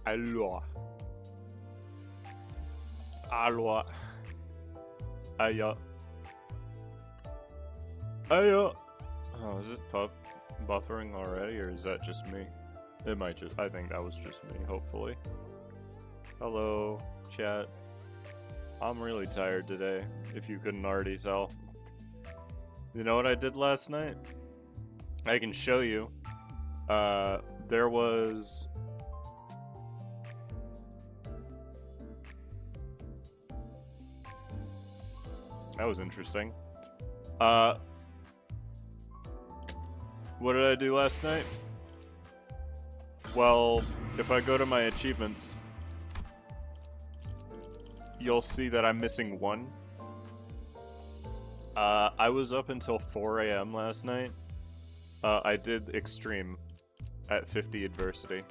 Allo. Allo. Ayo. Ayo. Oh, is it buffering already, or is that just me? It might just, I think that was just me, hopefully. Hello, chat. I'm really tired today, if you couldn't already tell. You know what I did last night? I can show you. There was... That was interesting. What did I do last night? Well, if I go to my achievements, you'll see that I'm missing one. I was up until 4 AM last night. I did extreme at 50 adversity.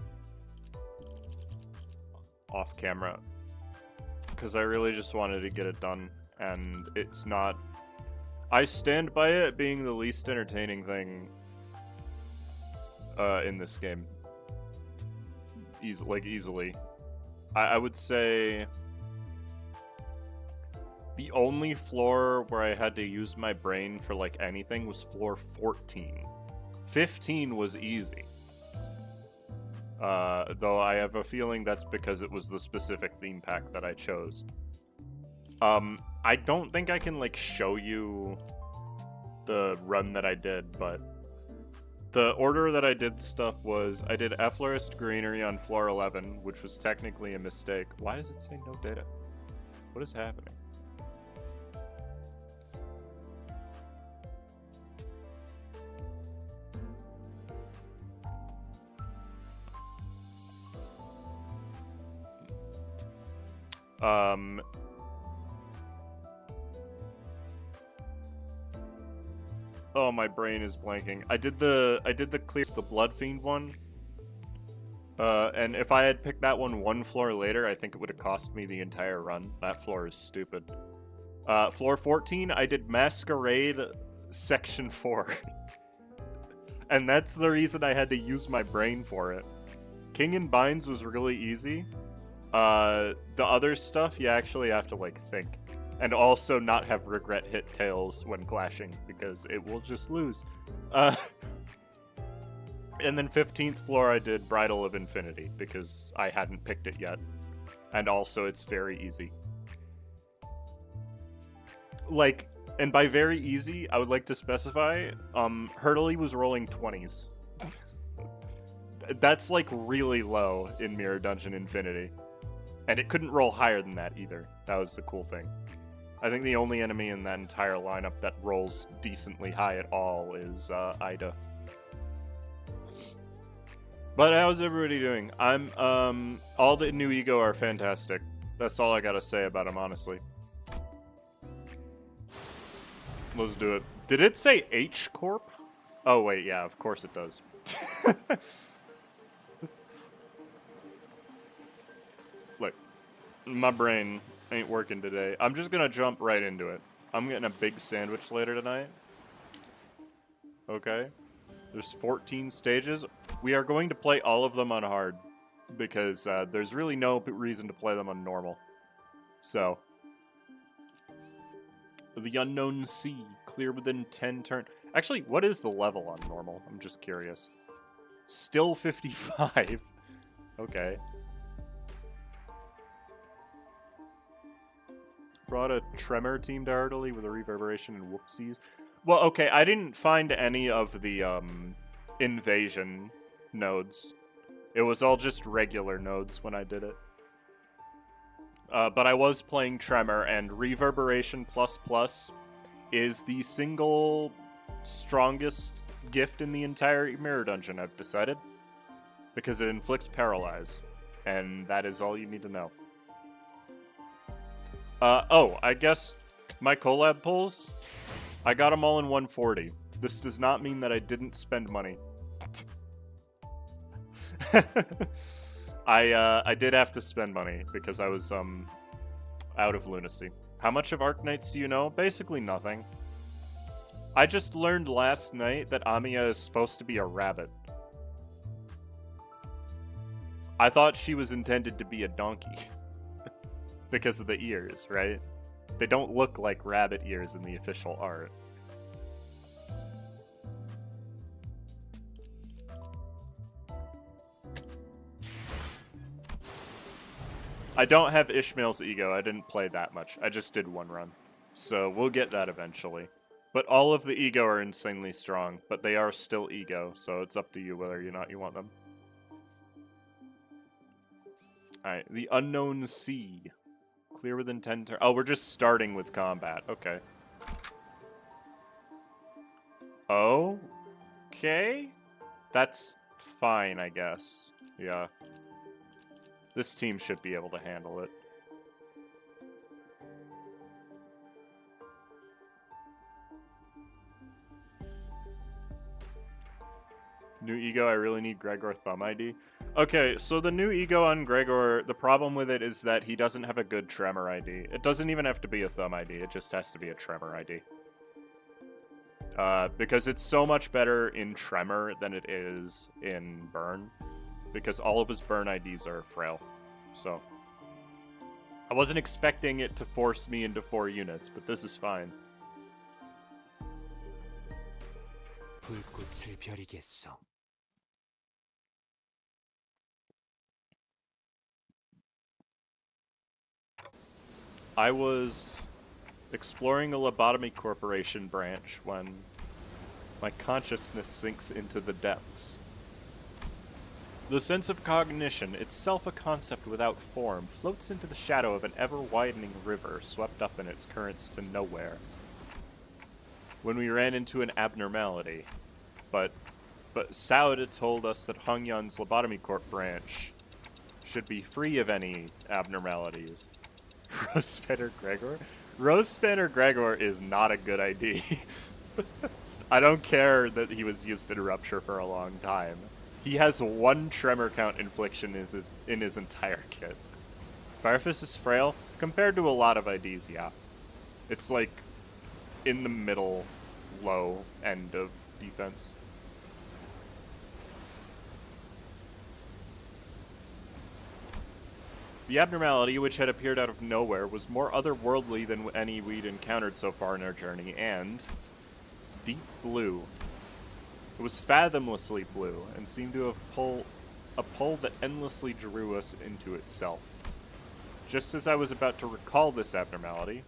Off camera. Because I really just wanted to get it done. And it's not... I stand by it being the least entertaining thing in this game. Easily. I would say... The only floor where I had to use my brain for, like, anything was floor 14. 15 was easy. Though I have a feeling that's because it was the specific theme pack that I chose. I don't think I can, like, show you the run that I did, but the order that I did stuff was I did Efflorist Greenery on floor 11, which was technically a mistake. Why does it say no data? What is happening? Oh, my brain is blanking. I did the clear the Blood Fiend one. And if I had picked that one floor later, I think it would have cost me the entire run. That floor is stupid. Floor 14, I did Masquerade Section 4. And that's the reason I had to use my brain for it. King and Binds was really easy. The other stuff, you actually have to, like, think. And also not have regret hit tails when clashing, because it will just lose. And then 15th floor I did Bridal of Infinity, because I hadn't picked it yet. And also it's very easy. Like, and by very easy, I would like to specify, Hurtley was rolling 20s. That's, like, really low in Mirror Dungeon Infinity. And it couldn't roll higher than that either. That was the cool thing. I think the only enemy in that entire lineup that rolls decently high at all is Ida. But how's everybody doing? All the new Ego are fantastic. That's all I gotta say about them, honestly. Let's do it. Did it say H Corp? Oh wait, yeah, of course it does. Look, my brain ain't working today. I'm just gonna jump right into it. I'm getting a big sandwich later tonight. Okay. There's 14 stages. We are going to play all of them on hard, because there's really no reason to play them on normal. So. The Unknown Sea. Clear within 10 turns. Actually, what is the level on normal? I'm just curious. Still 55. Okay. Brought a Tremor team to Hurtley with a Reverberation and Whoopsies. Well, okay, I didn't find any of the invasion nodes. It was all just regular nodes when I did it. But I was playing Tremor, and Reverberation ++ is the single strongest gift in the entire Mirror Dungeon, I've decided. Because it inflicts Paralyze. And that is all you need to know. Oh, I guess my collab pulls, I got them all in 140. This does not mean that I didn't spend money. I did have to spend money because I was out of lunacy. How much of Arknights do you know? Basically nothing. I just learned last night that Amiya is supposed to be a rabbit. I thought she was intended to be a donkey. Because of the ears, right? They don't look like rabbit ears in the official art. I don't have Ishmael's ego. I didn't play that much. I just did one run. So we'll get that eventually. But all of the ego are insanely strong, but they are still ego, so it's up to you whether or not you want them. Alright, the Unknown Sea. Clear within 10 turns. Oh, we're just starting with combat. Okay. Okay? That's fine, I guess. Yeah. This team should be able to handle it. New ego, I really need Gregor Thumb ID. Okay, so the new ego on Gregor, the problem with it is that he doesn't have a good Tremor ID. It doesn't even have to be a Thumb ID, it just has to be a Tremor ID. Because it's so much better in Tremor than it is in Burn. Because all of his Burn IDs are frail. So, I wasn't expecting it to force me into 4 units, but this is fine. I was exploring a lobotomy corporation branch when my consciousness sinks into the depths. The sense of cognition, itself a concept without form, floats into the shadow of an ever-widening river swept up in its currents to nowhere. When we ran into an abnormality, but Saud had told us that Hungyun's lobotomy corp branch should be free of any abnormalities. Rose Spanner Gregor? Rose Spanner Gregor is not a good ID. I don't care that he was used in Rupture for a long time. He has 1 Tremor count infliction in his entire kit. Firefist is frail? Compared to a lot of IDs, yeah. It's like in the middle, low end of defense. The abnormality, which had appeared out of nowhere, was more otherworldly than any we'd encountered so far in our journey, and deep blue. It was fathomlessly blue, and seemed to have a pull that endlessly drew us into itself. Just as I was about to recall this abnormality,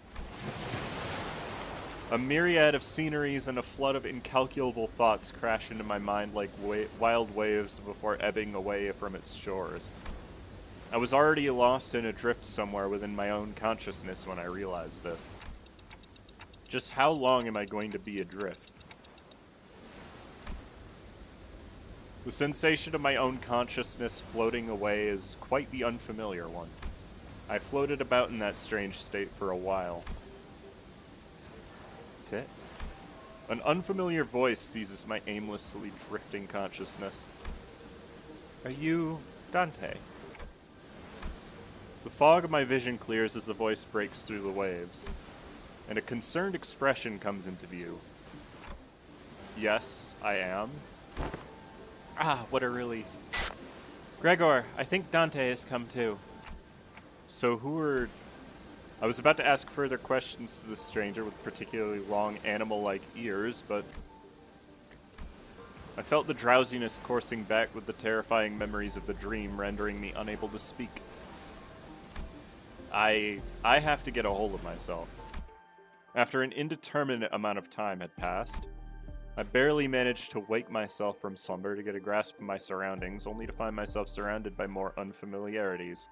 a myriad of sceneries and a flood of incalculable thoughts crashed into my mind like wild waves before ebbing away from its shores. I was already lost and adrift somewhere within my own consciousness when I realized this. Just how long am I going to be adrift? The sensation of my own consciousness floating away is quite the unfamiliar one. I floated about in that strange state for a while. An unfamiliar voice seizes my aimlessly drifting consciousness. Are you Dante? The fog of my vision clears as the voice breaks through the waves, and a concerned expression comes into view. Yes, I am. Ah, what a relief. Gregor, I think Dante has come too. So who are... I was about to ask further questions to this stranger with particularly long animal-like ears, but I felt the drowsiness coursing back with the terrifying memories of the dream, rendering me unable to speak. I have to get a hold of myself. After an indeterminate amount of time had passed, I barely managed to wake myself from slumber to get a grasp of my surroundings, only to find myself surrounded by more unfamiliarities.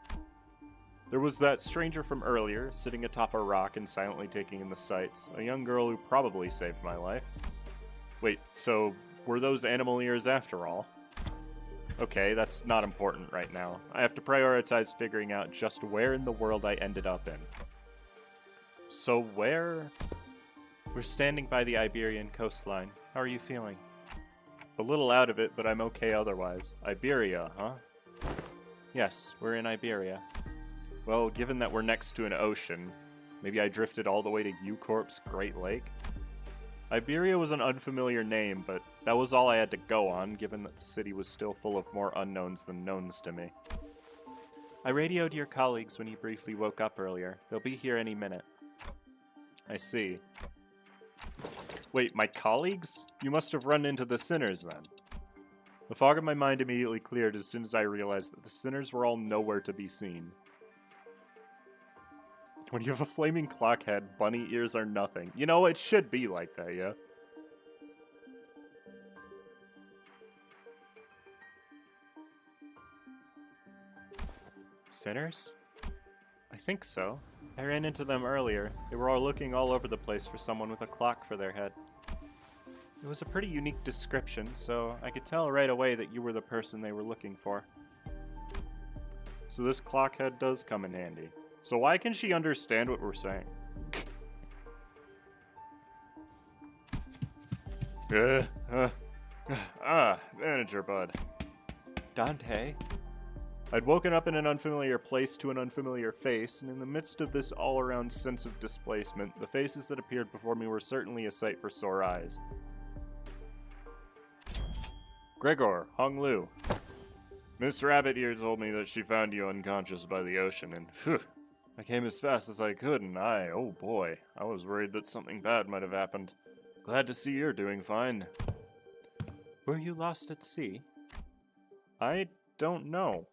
There was that stranger from earlier, sitting atop a rock and silently taking in the sights, a young girl who probably saved my life. Wait, so were those animal ears after all? Okay, that's not important right now. I have to prioritize figuring out just where in the world I ended up in. So where? We're standing by the Iberian coastline. How are you feeling? A little out of it, but I'm okay otherwise. Iberia, huh? Yes, we're in Iberia. Well, given that we're next to an ocean, maybe I drifted all the way to U-Corp's Great Lake? Iberia was an unfamiliar name, but that was all I had to go on, given that the city was still full of more unknowns than knowns to me. I radioed your colleagues when you briefly woke up earlier. They'll be here any minute. I see. Wait, my colleagues? You must have run into the sinners then. The fog of my mind immediately cleared as soon as I realized that the sinners were all nowhere to be seen. When you have a flaming clock head, bunny ears are nothing. You know, it should be like that, yeah? Sinners? I think so. I ran into them earlier. They were all looking all over the place for someone with a clock for their head. It was a pretty unique description, so I could tell right away that you were the person they were looking for. So this clock head does come in handy. So why can she understand what we're saying? Manager bud. Dante? I'd woken up in an unfamiliar place to an unfamiliar face, and in the midst of this all-around sense of displacement, the faces that appeared before me were certainly a sight for sore eyes. Gregor, Hong Lu. Miss Rabbit Ear told me that she found you unconscious by the ocean, and phew, I came as fast as I could, and oh boy, I was worried that something bad might have happened. Glad to see you're doing fine. Were you lost at sea? I don't know.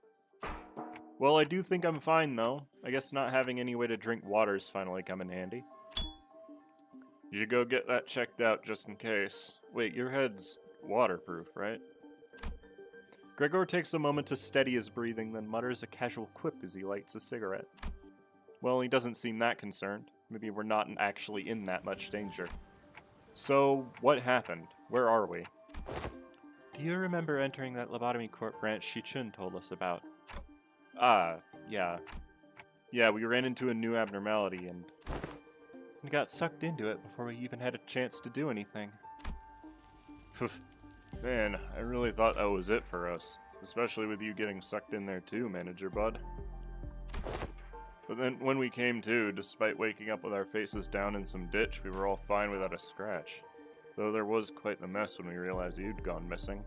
Well, I do think I'm fine, though. I guess not having any way to drink water's finally come in handy. You should go get that checked out just in case. Wait, your head's waterproof, right? Gregor takes a moment to steady his breathing, then mutters a casual quip as he lights a cigarette. Well, he doesn't seem that concerned. Maybe we're not actually in that much danger. So, what happened? Where are we? Do you remember entering that lobotomy court branch Shichun told us about? Yeah. Yeah, we ran into a new abnormality and got sucked into it before we even had a chance to do anything. Man, I really thought that was it for us. Especially with you getting sucked in there too, Manager Bud. But then when we came to, despite waking up with our faces down in some ditch, we were all fine without a scratch. Though there was quite the mess when we realized you'd gone missing.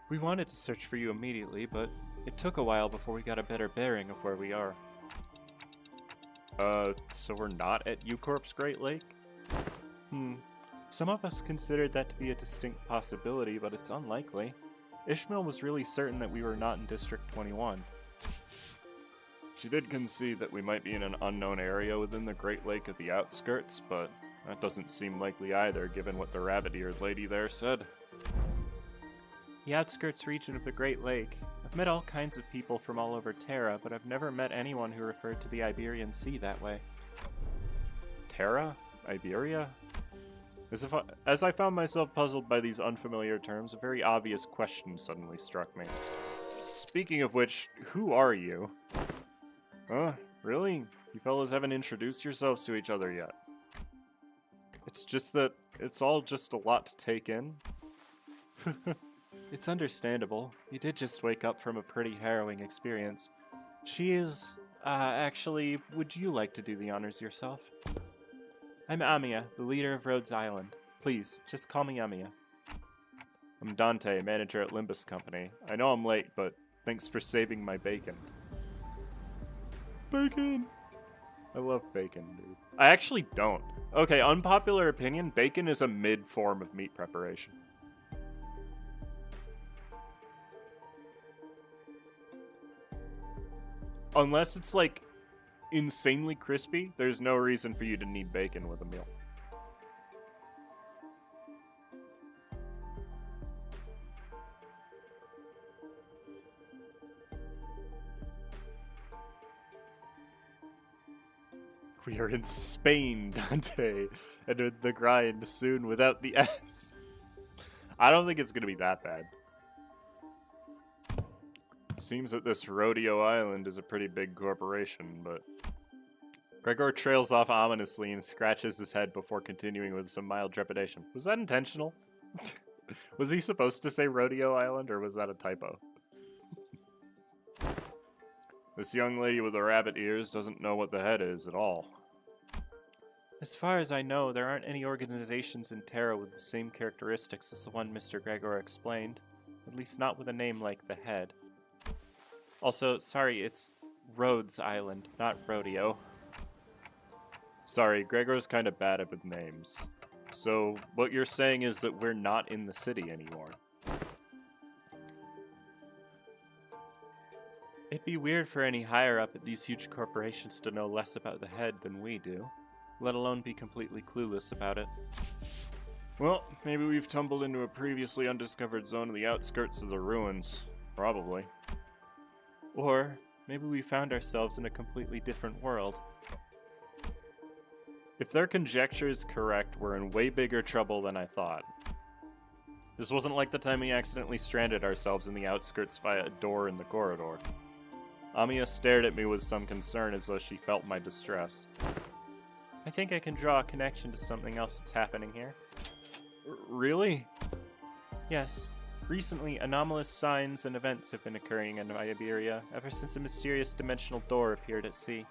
We wanted to search for you immediately, but it took a while before we got a better bearing of where we are. So we're not at U-Corp's Great Lake? Some of us considered that to be a distinct possibility, but it's unlikely. Ishmael was really certain that we were not in District 21. She did concede that we might be in an unknown area within the Great Lake at the outskirts, but that doesn't seem likely either, given what the rabbit-eared lady there said. The outskirts region of the Great Lake. I've met all kinds of people from all over Terra, but I've never met anyone who referred to the Iberian Sea that way. Terra? Iberia? As I found myself puzzled by these unfamiliar terms, a very obvious question suddenly struck me. Speaking of which, who are you? Huh? Really? You fellas haven't introduced yourselves to each other yet. It's just that it's all just a lot to take in. It's understandable. You did just wake up from a pretty harrowing experience. She is, actually, would you like to do the honors yourself? I'm Amiya, the leader of Rhodes Island. Please, just call me Amiya. I'm Dante, manager at Limbus Company. I know I'm late, but thanks for saving my bacon. Bacon! I love bacon, dude. I actually don't. Okay, unpopular opinion, bacon is a mid-form of meat preparation. Unless it's, like, insanely crispy, there's no reason for you to need bacon with a meal. We are in Spain, Dante, and with the grind soon without the S. I don't think it's going to be that bad. Seems that this Rodeo Island is a pretty big corporation, but... Gregor trails off ominously and scratches his head before continuing with some mild trepidation. Was that intentional? Was he supposed to say Rodeo Island, or was that a typo? This young lady with the rabbit ears doesn't know what the head is at all. As far as I know, there aren't any organizations in Terra with the same characteristics as the one Mr. Gregor explained. At least not with a name like the Head. Also, sorry, it's Rhodes Island, not Rodeo. Sorry, Gregor's kind of bad with names. So, what you're saying is that we're not in the city anymore. It'd be weird for any higher up at these huge corporations to know less about the head than we do, let alone be completely clueless about it. Well, maybe we've tumbled into a previously undiscovered zone of the outskirts of the ruins. Probably. Or, maybe we found ourselves in a completely different world. If their conjecture is correct, we're in way bigger trouble than I thought. This wasn't like the time we accidentally stranded ourselves in the outskirts via a door in the corridor. Amiya stared at me with some concern as though she felt my distress. I think I can draw a connection to something else that's happening here. Really? Yes. Recently, anomalous signs and events have been occurring in Iberia ever since a mysterious dimensional door appeared at sea.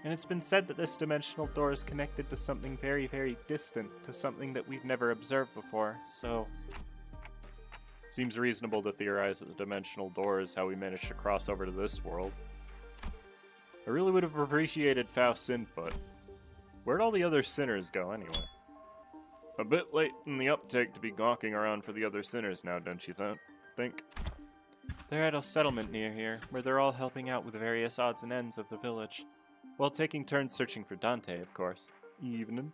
And it's been said that this dimensional door is connected to something very, very distant, to something that we've never observed before, so... Seems reasonable to theorize that the dimensional door is how we managed to cross over to this world. I really would have appreciated Faust's input. Where'd all the other sinners go, anyway? A bit late in the uptake to be gawking around for the other sinners now, don't you think? They're at a settlement near here, where they're all helping out with various odds and ends of the village. While taking turns searching for Dante, of course. Evening.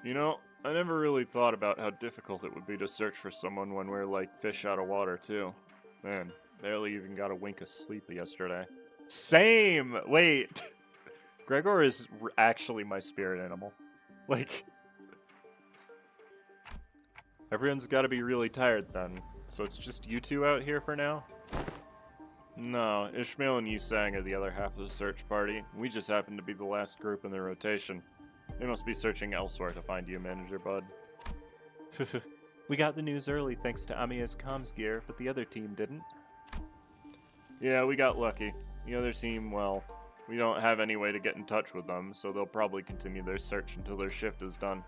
You know, I never really thought about how difficult it would be to search for someone when we're like fish out of water, too. Man, barely even got a wink of sleep yesterday. Same! Wait! Gregor is actually my spirit animal. Like... Everyone's gotta be really tired then. So it's just you two out here for now? No, Ishmael and Yisang are the other half of the search party. We just happen to be the last group in the rotation. They must be searching elsewhere to find you, Manager Bud. We got the news early thanks to Amiya's comms gear, but the other team didn't. Yeah, we got lucky. The other team, well, we don't have any way to get in touch with them, so they'll probably continue their search until their shift is done.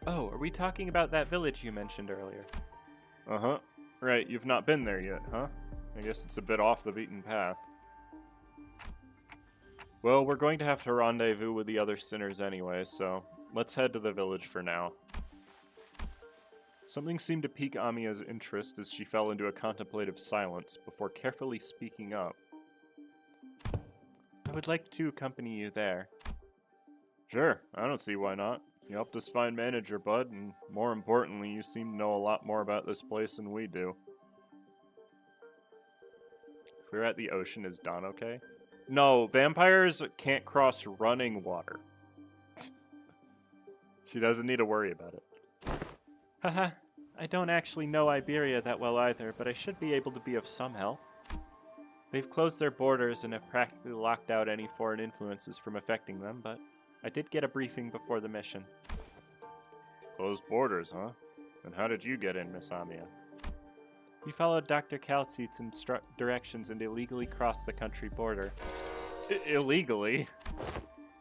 Oh, are we talking about that village you mentioned earlier? Uh-huh. Right, you've not been there yet, huh? I guess it's a bit off the beaten path. Well, we're going to have to rendezvous with the other sinners anyway, so let's head to the village for now. Something seemed to pique Amiya's interest as she fell into a contemplative silence before carefully speaking up. I would like to accompany you there. Sure, I don't see why not. You helped us find Manager Bud, and more importantly, you seem to know a lot more about this place than we do. If we're at the ocean, is Dawn okay? No, vampires can't cross running water. She doesn't need to worry about it. Haha, I don't actually know Iberia that well either, but I should be able to be of some help. They've closed their borders and have practically locked out any foreign influences from affecting them, but I did get a briefing before the mission. Closed borders, huh? And how did you get in, Miss Amiya? We followed Dr. Kaltzit's directions and illegally crossed the country border. Illegally?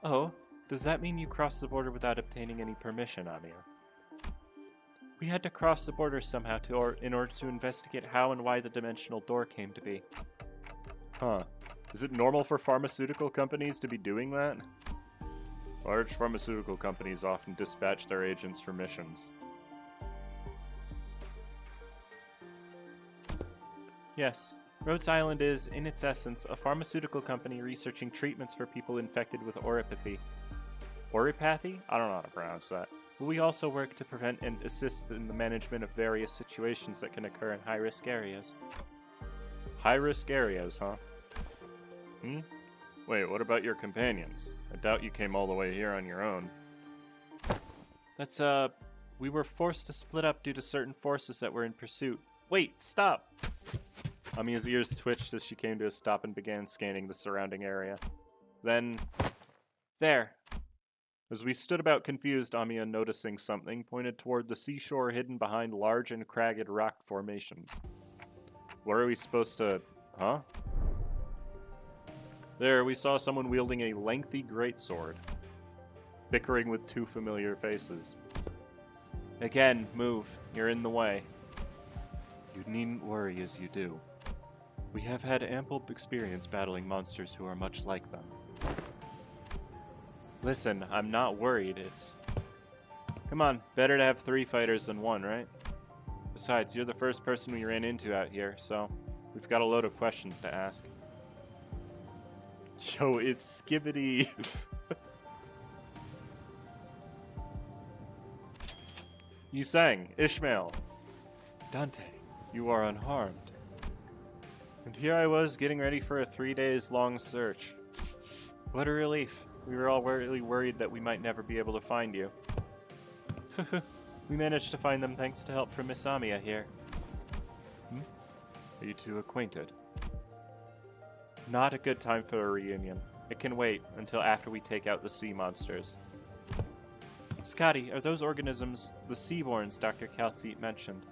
Oh, does that mean you crossed the border without obtaining any permission, Amiya? We had to cross the border somehow in order to investigate how and why the dimensional door came to be. Huh. Is it normal for pharmaceutical companies to be doing that? Large pharmaceutical companies often dispatch their agents for missions. Yes, Rhodes Island is, in its essence, a pharmaceutical company researching treatments for people infected with oropathy. Oropathy? I don't know how to pronounce that. But we also work to prevent and assist in the management of various situations that can occur in high-risk areas. High-risk areas, huh? Wait, what about your companions? I doubt you came all the way here on your own. That's, we were forced to split up due to certain forces that were in pursuit. Wait, stop! Amiya's ears twitched as she came to a stop and began scanning the surrounding area. Then... there! As we stood about confused, Amiya, noticing something, pointed toward the seashore hidden behind large and cragged rock formations. Where are we supposed to... huh? There, we saw someone wielding a lengthy greatsword, bickering with two familiar faces. Again, move. You're in the way. You needn't worry as you do. We have had ample experience battling monsters who are much like them. Listen, I'm not worried, it's... Come on, better to have 3 fighters than 1, right? Besides, you're the first person we ran into out here, so we've got a load of questions to ask. Yo, it's Skibbity! You sang, Ishmael. Dante, you are unharmed. And here I was getting ready for a 3 days long search. What a relief. We were all really worried that we might never be able to find you. We managed to find them thanks to help from Miss Amia here. Are you two acquainted? Not a good time for a reunion. It can wait until after we take out the sea monsters. Scotty, are those organisms the Seaborns Dr. Calceat mentioned?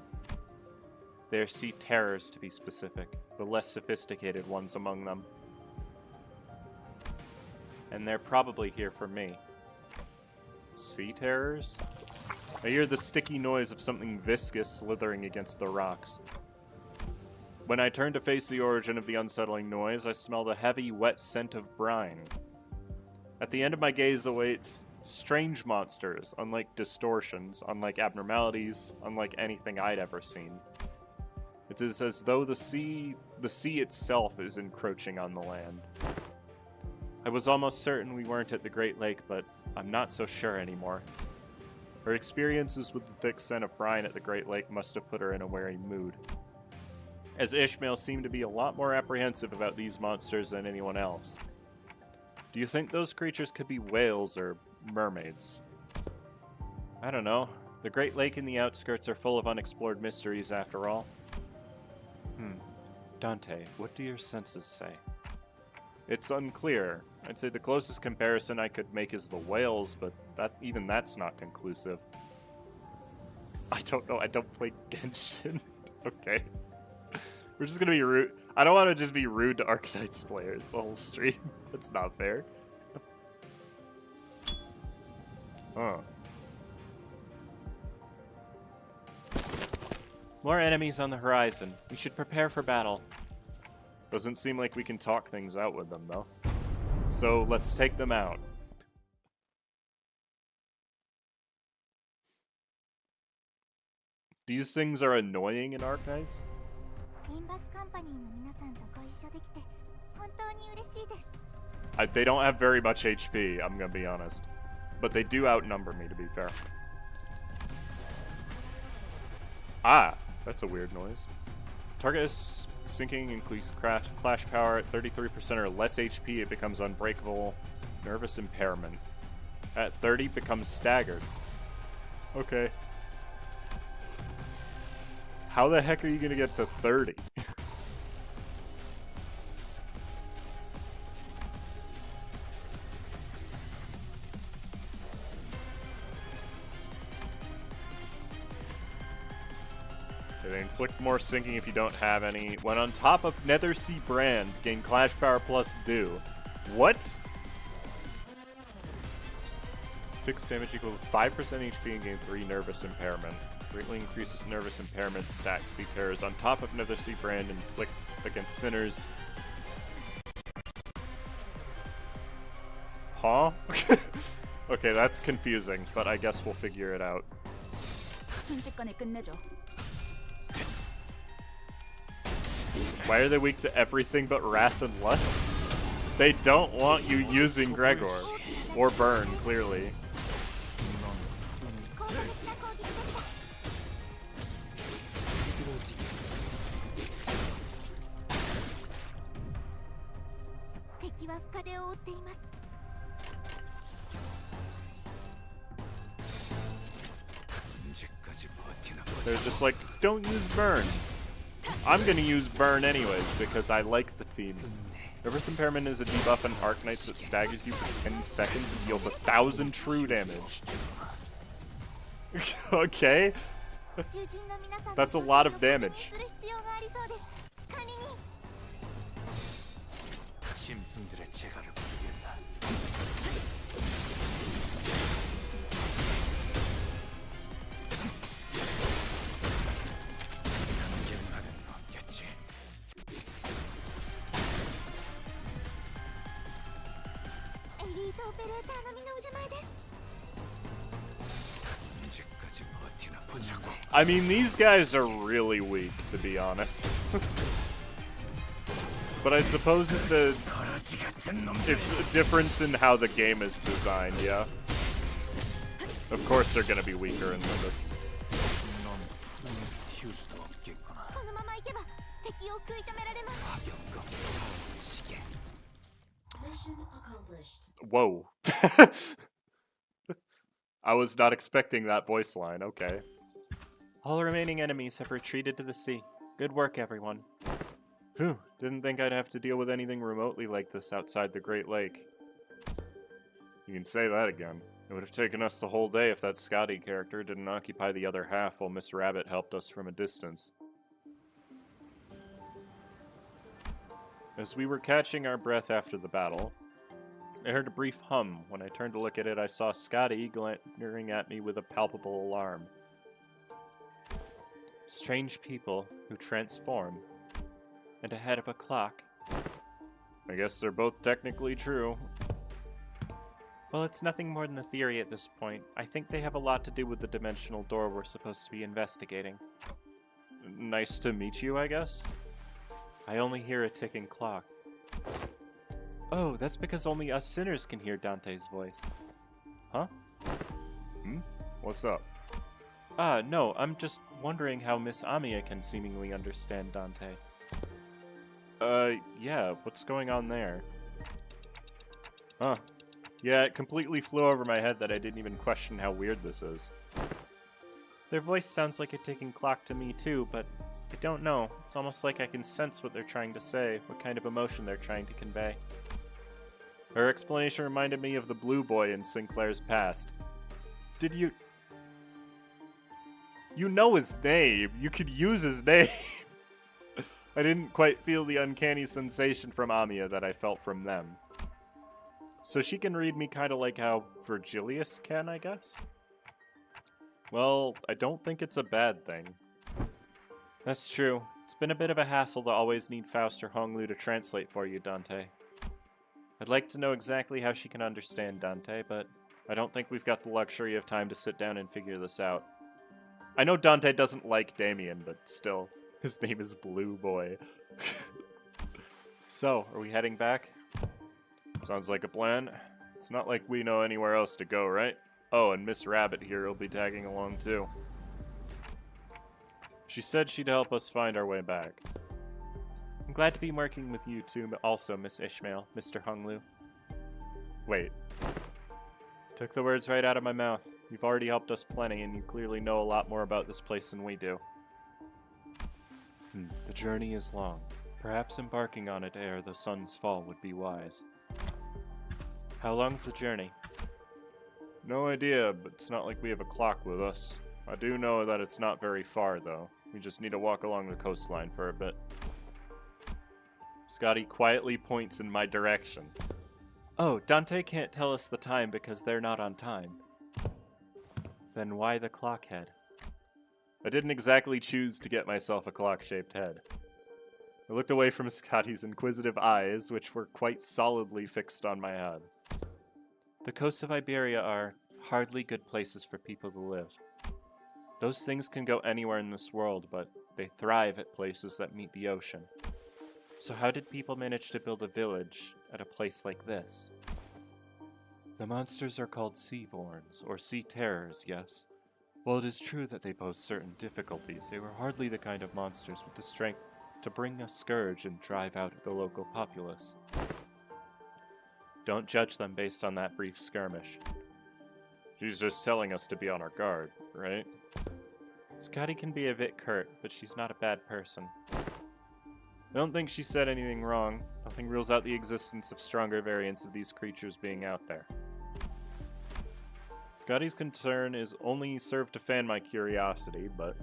They are sea terrors, to be specific, the less sophisticated ones among them. And they're probably here for me. Sea terrors? I hear the sticky noise of something viscous slithering against the rocks. When I turn to face the origin of the unsettling noise, I smell the heavy, wet scent of brine. At the end of my gaze awaits strange monsters, unlike distortions, unlike abnormalities, unlike anything I'd ever seen. It is as though the sea itself is encroaching on the land. I was almost certain we weren't at the Great Lake, but I'm not so sure anymore. Her experiences with the thick scent of brine at the Great Lake must have put her in a wary mood, as Ishmael seemed to be a lot more apprehensive about these monsters than anyone else. Do you think those creatures could be whales or mermaids? I don't know. The Great Lake and the outskirts are full of unexplored mysteries after all. Dante, what do your senses say? It's unclear. I'd say the closest comparison I could make is the whales, but even that's not conclusive. I don't know, I don't play Genshin. Okay. We're just gonna be rude. I don't want to just be rude to Arknights players the whole stream. That's not fair. Huh. More enemies on the horizon. We should prepare for battle. Doesn't seem like we can talk things out with them, though. So let's take them out. These things are annoying in Arknights. They don't have very much HP, I'm gonna be honest. But they do outnumber me, to be fair. Ah, that's a weird noise. Target is sinking, increased clash power at 33% or less HP, it becomes unbreakable. Nervous impairment. At 30, becomes staggered. Okay. How the heck are you gonna get to 30? They inflict more sinking if you don't have any. When on top of Nethersea Brand, gain Clash Power plus Do. What? Fixed damage equal to 5% HP and gain 3 Nervous Impairment. Greatly increases Nervous Impairment stack Sea Terrors. On top of Nethersea Brand, inflict against sinners. Huh? Okay, that's confusing, but I guess we'll figure it out. Why are they weak to everything but Wrath and Lust? They don't want you using Gregor. Or Burn, clearly. They're just like, don't use Burn. I'm gonna use Burn anyways, because I like the team. Nervous Impairment is a debuff on Arknights that staggers you for 10 seconds and deals 1,000 true damage. Okay. That's a lot of damage. I mean, these guys are really weak, to be honest. But I suppose it's a difference in how the game is designed, yeah? Of course they're gonna be weaker in Limbus. Whoa. I was not expecting that voice line, okay. All remaining enemies have retreated to the sea. Good work, everyone. Phew, didn't think I'd have to deal with anything remotely like this outside the Great Lake. You can say that again. It would have taken us the whole day if that Scotty character didn't occupy the other half while Miss Rabbit helped us from a distance. As we were catching our breath after the battle, I heard a brief hum. When I turned to look at it, I saw Scotty glaring at me with a palpable alarm. Strange people who transform. And ahead of a clock. I guess they're both technically true. Well, it's nothing more than a theory at this point. I think they have a lot to do with the dimensional door we're supposed to be investigating. Nice to meet you, I guess? I only hear a ticking clock. Oh, that's because only us sinners can hear Dante's voice. Huh? What's up? No, I'm just wondering how Miss Amiya can seemingly understand Dante. Yeah, what's going on there? Huh. Yeah, it completely flew over my head that I didn't even question how weird this is. Their voice sounds like a ticking clock to me too, but I don't know. It's almost like I can sense what they're trying to say, what kind of emotion they're trying to convey. Her explanation reminded me of the blue boy in Sinclair's past. Did you... You know his name. You could use his name. I didn't quite feel the uncanny sensation from Amiya that I felt from them. So she can read me kind of like how Virgilius can, I guess? Well, I don't think it's a bad thing. That's true. It's been a bit of a hassle to always need Faust or Honglu to translate for you, Dante. I'd like to know exactly how she can understand Dante, but I don't think we've got the luxury of time to sit down and figure this out. I know Dante doesn't like Damien, but still, his name is Blue Boy. So, are we heading back? Sounds like a plan. It's not like we know anywhere else to go, right? Oh, and Miss Rabbit here will be tagging along too. She said she'd help us find our way back. I'm glad to be working with you too, also, Miss Ishmael, Mr. Honglu. Wait. Took the words right out of my mouth. You've already helped us plenty, and you clearly know a lot more about this place than we do. The journey is long. Perhaps embarking on it ere the sun's fall would be wise. How long's the journey? No idea, but it's not like we have a clock with us. I do know that it's not very far, though. We just need to walk along the coastline for a bit. Scotty quietly points in my direction. Oh, Dante can't tell us the time because they're not on time. Then why the clock head? I didn't exactly choose to get myself a clock-shaped head. I looked away from Scotty's inquisitive eyes, which were quite solidly fixed on my head. The coasts of Iberia are hardly good places for people to live. Those things can go anywhere in this world, but they thrive at places that meet the ocean. So how did people manage to build a village at a place like this? The monsters are called Seaborns, or Sea Terrors, yes. While it is true that they pose certain difficulties, they were hardly the kind of monsters with the strength to bring a scourge and drive out the local populace. Don't judge them based on that brief skirmish. She's just telling us to be on our guard, right? Scotty can be a bit curt, but she's not a bad person. I don't think she said anything wrong. Nothing rules out the existence of stronger variants of these creatures being out there. Scotty's concern is only served to fan my curiosity, but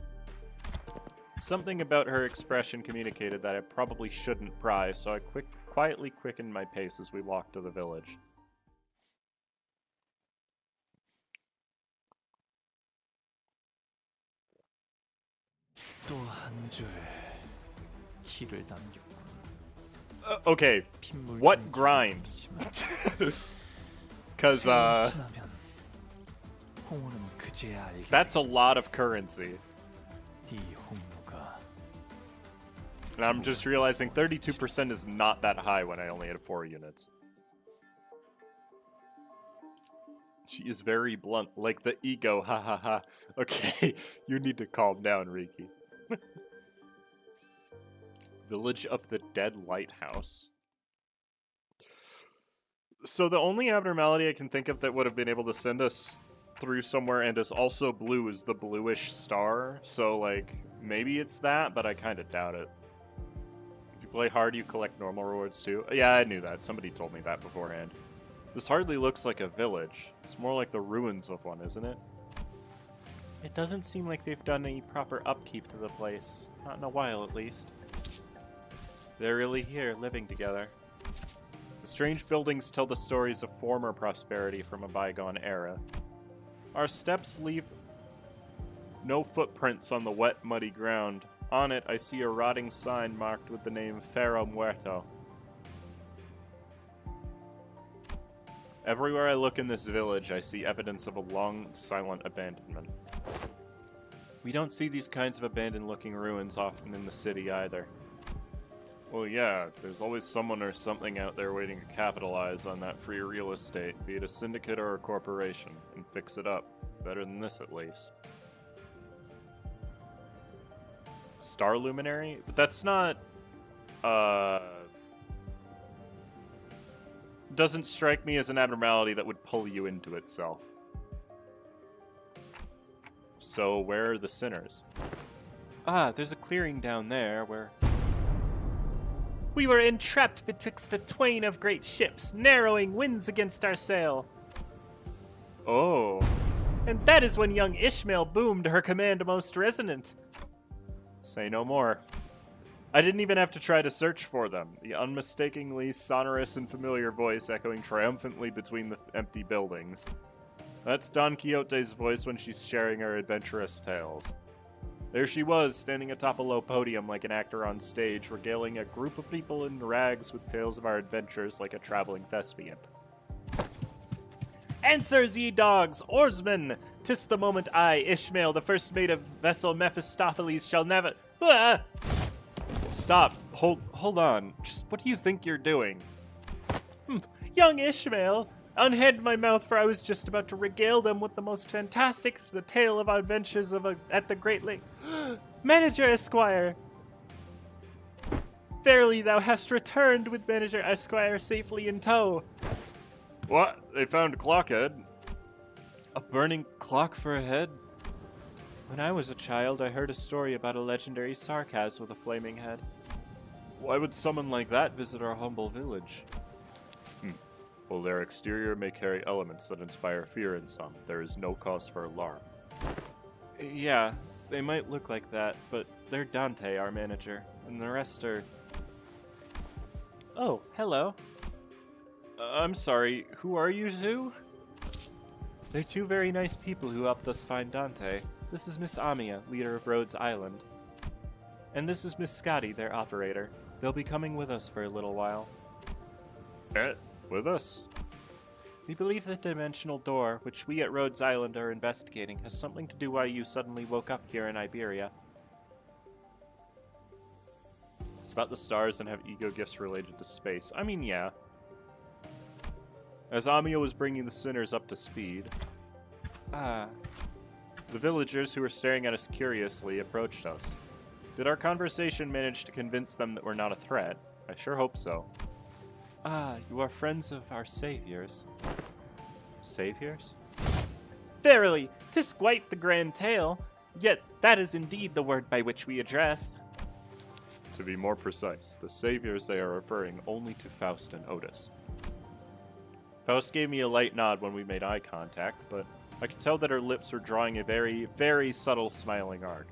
something about her expression communicated that I probably shouldn't pry, so I quietly quickened my pace as we walked to the village. Okay, what grind? Because, that's a lot of currency. And I'm just realizing 32% is not that high when I only had 4 units. She is very blunt, like the ego, ha ha ha. Okay, you need to calm down, Riki. Village of the Dead Lighthouse. So the only abnormality I can think of that would have been able to send us through somewhere and is also blue is the bluish star. So, like, maybe it's that, but I kind of doubt it. If you play hard, you collect normal rewards too. Yeah, I knew that. Somebody told me that beforehand. This hardly looks like a village. It's more like the ruins of one, isn't it? It doesn't seem like they've done any proper upkeep to the place. Not in a while, at least. They're really here, living together. The strange buildings tell the stories of former prosperity from a bygone era. Our steps leave no footprints on the wet, muddy ground. On it, I see a rotting sign marked with the name Ferro Muerto. Everywhere I look in this village, I see evidence of a long, silent abandonment. We don't see these kinds of abandoned-looking ruins often in the city either. Well, yeah, there's always someone or something out there waiting to capitalize on that free real estate, be it a syndicate or a corporation, and fix it up. Better than this, at least. Star Luminary? But that's not, doesn't strike me as an abnormality that would pull you into itself. So, where are the sinners? Ah, there's a clearing down there where... We were entrapped betwixt a twain of great ships, narrowing winds against our sail. Oh. And that is when young Ishmael boomed her command most resonant. Say no more. I didn't even have to try to search for them, the unmistakably sonorous and familiar voice echoing triumphantly between the empty buildings. That's Don Quixote's voice when she's sharing her adventurous tales. There she was, standing atop a low podium like an actor on stage, regaling a group of people in rags with tales of our adventures like a traveling thespian. Answers, ye dogs, oarsmen! 'Tis the moment I, Ishmael, the first mate of vessel Mephistopheles, shall never... Ah! Stop. Hold on. Just what do you think you're doing? Young Ishmael, unhead my mouth, for I was just about to regale them with the most fantastic tale of our adventures at the Great Lake. Manager Esquire! Verily thou hast returned with Manager Esquire safely in tow. What? They found a clockhead? A burning clock for a head? When I was a child, I heard a story about a legendary sarcas with a flaming head. Why would someone like that visit our humble village? Well, their exterior may carry elements that inspire fear in some. There is no cause for alarm. Yeah, they might look like that, but they're Dante, our manager, and the rest are... Oh, hello. I'm sorry, who are you two? They're two very nice people who helped us find Dante. This is Miss Amia, leader of Rhodes Island. And this is Miss Scotty, their operator. They'll be coming with us for a little while. With us? We believe the dimensional door, which we at Rhodes Island are investigating, has something to do why you suddenly woke up here in Iberia. It's about the stars and have ego gifts related to space. I mean, yeah. As Amia was bringing the sinners up to speed... The villagers, who were staring at us curiously, approached us. Did our conversation manage to convince them that we're not a threat? I sure hope so. You are friends of our saviors. Saviors? Verily, 'tis quite the grand tale, yet that is indeed the word by which we addressed. To be more precise, the saviors they are referring only to Faust and Otis. Faust gave me a light nod when we made eye contact, but I could tell that her lips were drawing a very, very subtle smiling arc.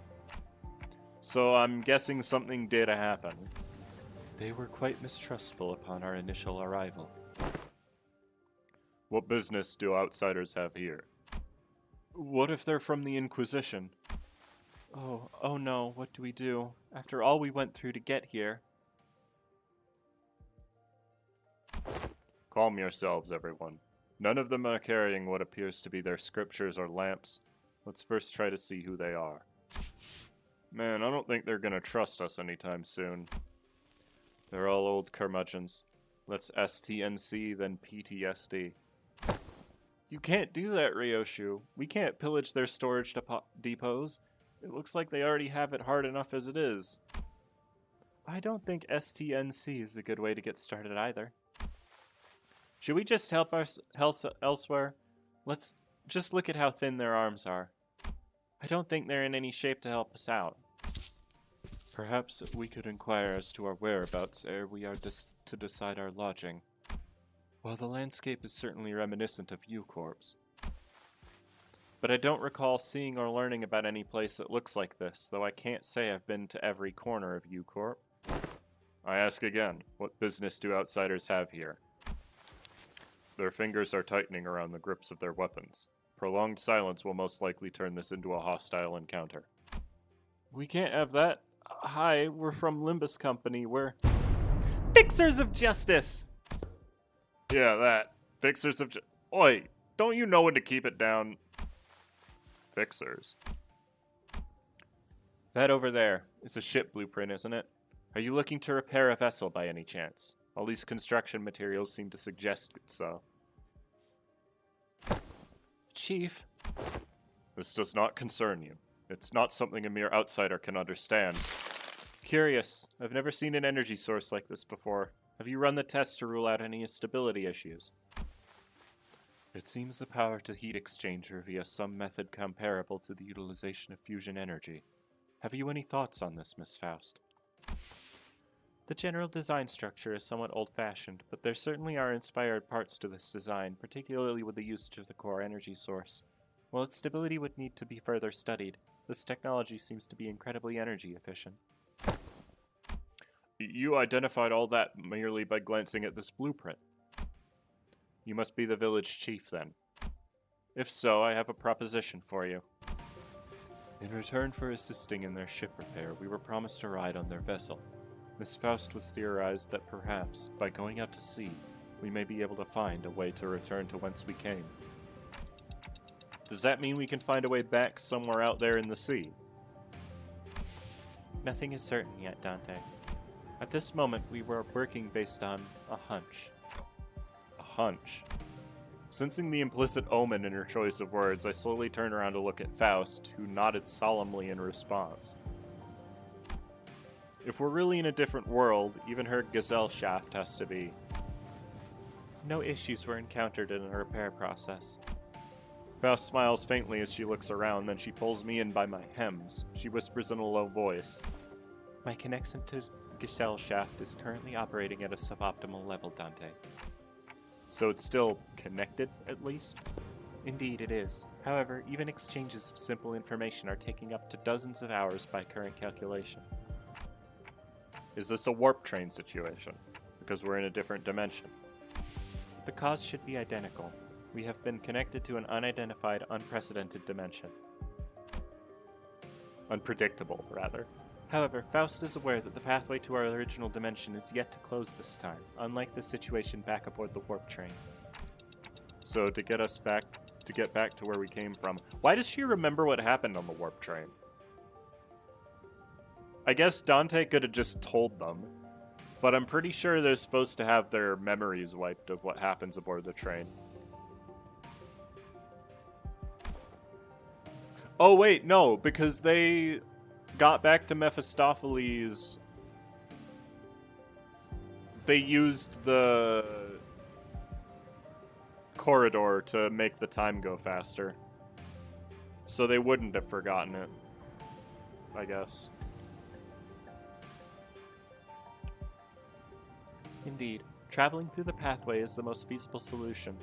So I'm guessing something did happen. They were quite mistrustful upon our initial arrival. What business do outsiders have here? What if they're from the Inquisition? Oh no, what do we do? After all we went through to get here. Calm yourselves, everyone. None of them are carrying what appears to be their scriptures or lamps. Let's first try to see who they are. Man, I don't think they're gonna trust us anytime soon. They're all old curmudgeons. Let's STNC, then PTSD. You can't do that, Ryoshu. We can't pillage their storage depots. It looks like they already have it hard enough as it is. I don't think STNC is a good way to get started either. Should we just help elsewhere? Let's just look at how thin their arms are. I don't think they're in any shape to help us out. Perhaps we could inquire as to our whereabouts ere we are to decide our lodging. While the landscape is certainly reminiscent of U-Corps. But I don't recall seeing or learning about any place that looks like this, though I can't say I've been to every corner of U-Corp. I ask again, what business do outsiders have here? Their fingers are tightening around the grips of their weapons. Prolonged silence will most likely turn this into a hostile encounter. We can't have that. Hi, we're from Limbus Company. We're Fixers of Justice! Yeah, that. Fixers of Oi, don't you know when to keep it down? Fixers. That over there is a ship blueprint, isn't it? Are you looking to repair a vessel by any chance? All these construction materials seem to suggest it so. Chief. This does not concern you. It's not something a mere outsider can understand. Curious. I've never seen an energy source like this before. Have you run the tests to rule out any stability issues? It seems the power to heat exchanger via some method comparable to the utilization of fusion energy. Have you any thoughts on this, Miss Faust? The general design structure is somewhat old-fashioned, but there certainly are inspired parts to this design, particularly with the usage of the core energy source. While its stability would need to be further studied, this technology seems to be incredibly energy efficient. You identified all that merely by glancing at this blueprint. You must be the village chief, then. If so, I have a proposition for you. In return for assisting in their ship repair, we were promised a ride on their vessel. Miss Faust was theorized that perhaps, by going out to sea, we may be able to find a way to return to whence we came. Does that mean we can find a way back somewhere out there in the sea? Nothing is certain yet, Dante. At this moment, we were working based on a hunch. A hunch? Sensing the implicit omen in her choice of words, I slowly turned around to look at Faust, who nodded solemnly in response. If we're really in a different world, even her gazelle shaft has to be. No issues were encountered in the repair process. Faust smiles faintly as she looks around, then she pulls me in by my hems. She whispers in a low voice. My connection to gazelle shaft is currently operating at a suboptimal level, Dante. So it's still connected, at least? Indeed it is. However, even exchanges of simple information are taking up to dozens of hours by current calculation. Is this a warp train situation? Because we're in a different dimension. The cause should be identical. We have been connected to an unidentified, unprecedented dimension. Unpredictable, rather. However, Faust is aware that the pathway to our original dimension is yet to close this time, unlike the situation back aboard the warp train. So to get back to where we came from, why does she remember what happened on the warp train? I guess Dante could have just told them, but I'm pretty sure they're supposed to have their memories wiped of what happens aboard the train. Oh wait, no, because they got back to Mephistopheles. They used the corridor to make the time go faster. So they wouldn't have forgotten it, I guess. Indeed, traveling through the pathway is the most feasible solution.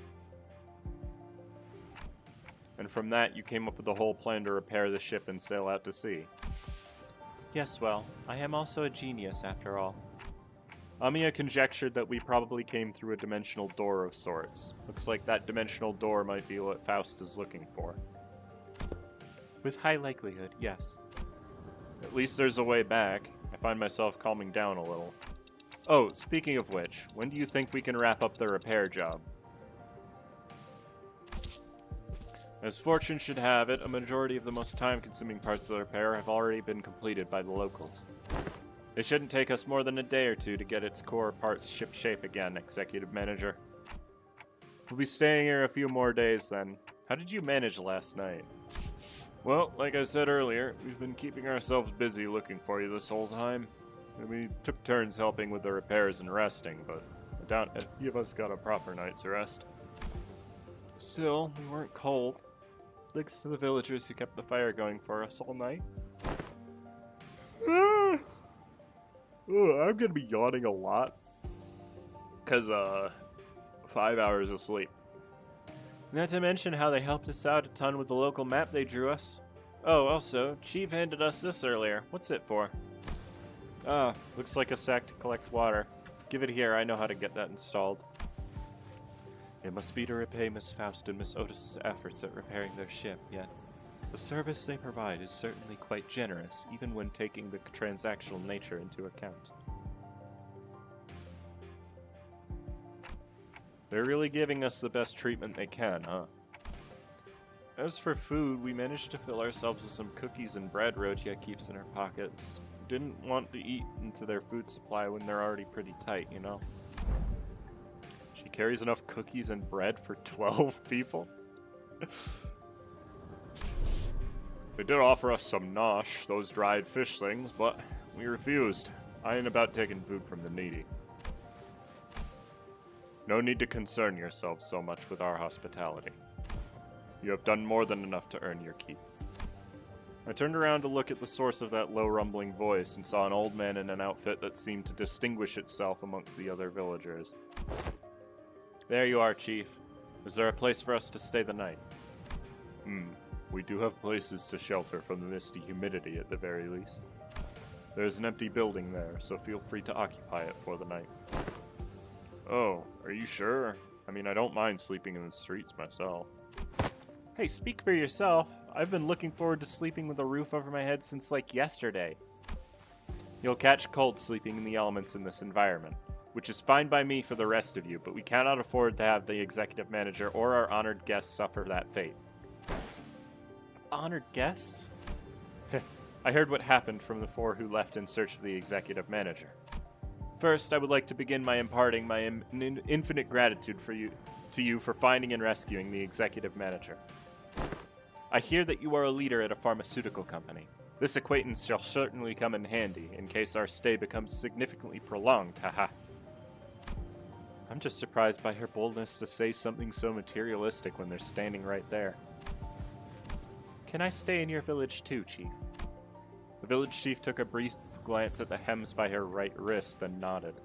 And from that, you came up with the whole plan to repair the ship and sail out to sea. Yes, well, I am also a genius, after all. Amiya conjectured that we probably came through a dimensional door of sorts. Looks like that dimensional door might be what Faust is looking for. With high likelihood, yes. At least there's a way back. I find myself calming down a little. Oh, speaking of which, when do you think we can wrap up the repair job? As fortune should have it, a majority of the most time-consuming parts of the repair have already been completed by the locals. It shouldn't take us more than a day or two to get its core parts ship-shape again, Executive Manager. We'll be staying here a few more days then. How did you manage last night? Well, like I said earlier, we've been keeping ourselves busy looking for you this whole time. And we took turns helping with the repairs and resting, but I doubt any of us got a proper night's rest. Still, we weren't cold. Thanks to the villagers who kept the fire going for us all night. I'm gonna be yawning a lot. Cause, 5 hours of sleep. Not to mention how they helped us out a ton with the local map they drew us. Oh, also, Chief handed us this earlier. What's it for? Ah, looks like a sack to collect water. Give it here, I know how to get that installed. It must be to repay Miss Faust and Miss Otis's efforts at repairing their ship, yet the service they provide is certainly quite generous, even when taking the transactional nature into account. They're really giving us the best treatment they can, huh? As for food, we managed to fill ourselves with some cookies and bread Rodia keeps in her pockets. Didn't want to eat into their food supply when they're already pretty tight, you know? She carries enough cookies and bread for 12 people? They did offer us some nosh, those dried fish things, but we refused. I ain't about taking food from the needy. No need to concern yourselves so much with our hospitality. You have done more than enough to earn your keep. I turned around to look at the source of that low rumbling voice and saw an old man in an outfit that seemed to distinguish itself amongst the other villagers. There you are, Chief. Is there a place for us to stay the night? We do have places to shelter from the misty humidity at the very least. There's an empty building there, so feel free to occupy it for the night. Oh, are you sure? I mean, I don't mind sleeping in the streets myself. Hey, speak for yourself. I've been looking forward to sleeping with a roof over my head since, like, yesterday. You'll catch cold sleeping in the elements in this environment, which is fine by me for the rest of you, but we cannot afford to have the executive manager or our honored guests suffer that fate. Honored guests? I heard what happened from the four who left in search of the executive manager. First, I would like to begin by imparting my infinite gratitude to you for finding and rescuing the executive manager. I hear that you are a leader at a pharmaceutical company. This acquaintance shall certainly come in handy in case our stay becomes significantly prolonged, haha. I'm just surprised by her boldness to say something so materialistic when they're standing right there. Can I stay in your village too, Chief? The village chief took a brief glance at the hems by her right wrist, then nodded.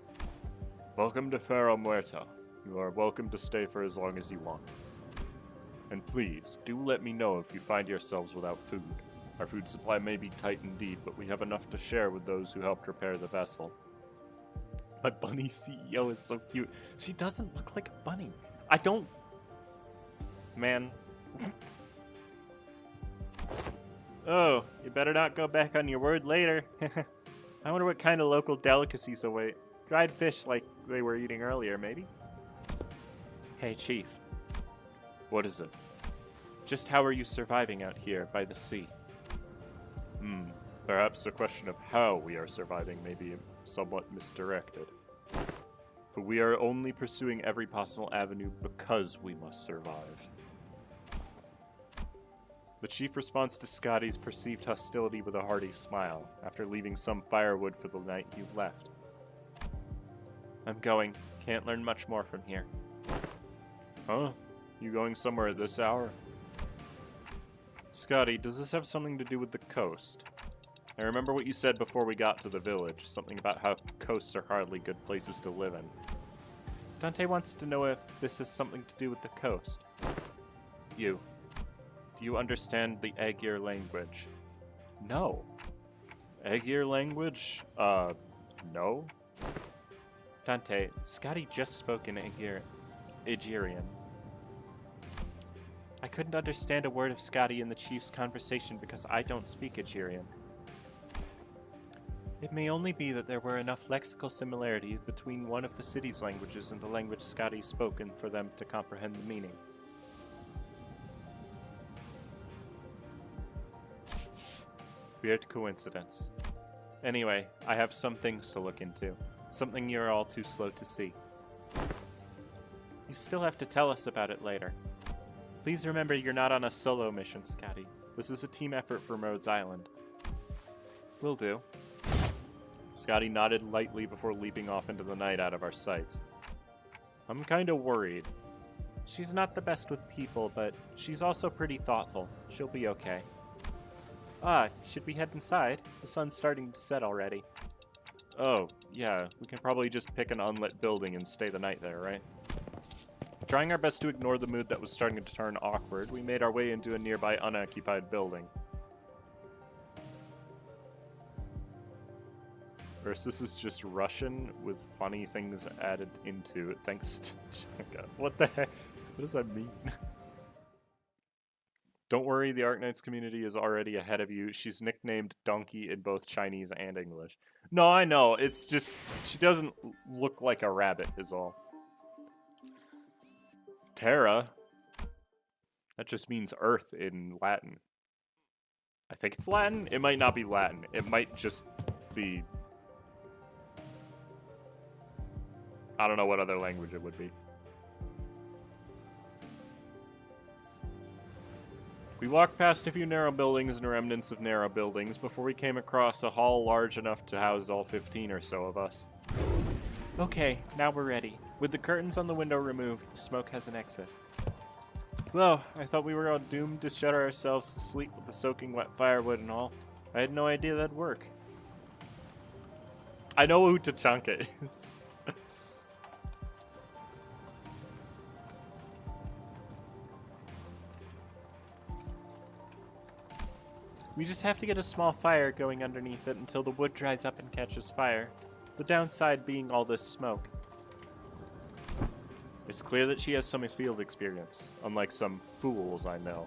Welcome to Ferro Muerto. You are welcome to stay for as long as you want. And please, do let me know if you find yourselves without food. Our food supply may be tight indeed, but we have enough to share with those who helped repair the vessel. My bunny CEO is so cute. She doesn't look like a bunny. I don't... Man. Oh, you better not go back on your word later. I wonder what kind of local delicacies await. Dried fish like they were eating earlier, maybe? Hey, Chief. What is it? Just how are you surviving out here by the sea? Perhaps the question of how we are surviving may be somewhat misdirected. For we are only pursuing every possible avenue because we must survive. The chief responds to Scotty's perceived hostility with a hearty smile, after leaving some firewood for the night you left. I'm going. Can't learn much more from here. Huh? You going somewhere at this hour? Scotty, does this have something to do with the coast? I remember what you said before we got to the village, something about how coasts are hardly good places to live in. Dante wants to know if this has something to do with the coast. You. Do you understand the Aegir language? No. Aegir language? No? Dante, Scotty just spoke in Aegirian. I couldn't understand a word of Scotty in the chief's conversation because I don't speak Aegirian. It may only be that there were enough lexical similarities between one of the city's languages and the language Scotty spoke for them to comprehend the meaning. Weird coincidence. Anyway, I have some things to look into. Something you're all too slow to see. You still have to tell us about it later. Please remember you're not on a solo mission, Scotty. This is a team effort from Rhodes Island. Will do. Scotty nodded lightly before leaping off into the night out of our sights. I'm kinda worried. She's not the best with people, but she's also pretty thoughtful. She'll be okay. Should we head inside? The sun's starting to set already. Oh, yeah, we can probably just pick an unlit building and stay the night there, right? Trying our best to ignore the mood that was starting to turn awkward, we made our way into a nearby unoccupied building. First, this is just Russian with funny things added into it, thanks to Chaka. What the heck? What does that mean? Don't worry, the Arknights community is already ahead of you. She's nicknamed Donkey in both Chinese and English. No, I know. It's just, she doesn't look like a rabbit is all. Terra? That just means earth in Latin. I think it's Latin? It might not be Latin. It might just be... I don't know what other language it would be. We walked past a few narrow buildings and remnants of narrow buildings before we came across a hall large enough to house all 15 or so of us. Okay, now we're ready. With the curtains on the window removed, the smoke has an exit. Well, I thought we were all doomed to shudder ourselves to sleep with the soaking wet firewood and all. I had no idea that'd work. I know who Tachanka is. We just have to get a small fire going underneath it until the wood dries up and catches fire. The downside being all this smoke. It's clear that she has some field experience, unlike some fools I know.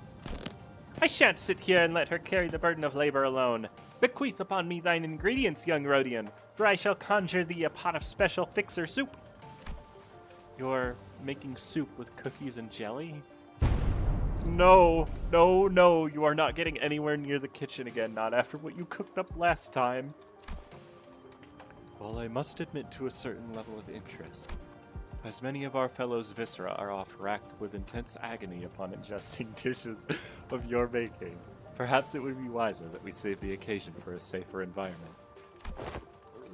I shan't sit here and let her carry the burden of labor alone. Bequeath upon me thine ingredients, young Rhodian, for I shall conjure thee a pot of special fixer soup. You're making soup with cookies and jelly? No, no, no, you are not getting anywhere near the kitchen again, not after what you cooked up last time. Well, I must admit to a certain level of interest, as many of our fellows' viscera are oft racked with intense agony upon ingesting dishes of your making. Perhaps it would be wiser that we save the occasion for a safer environment.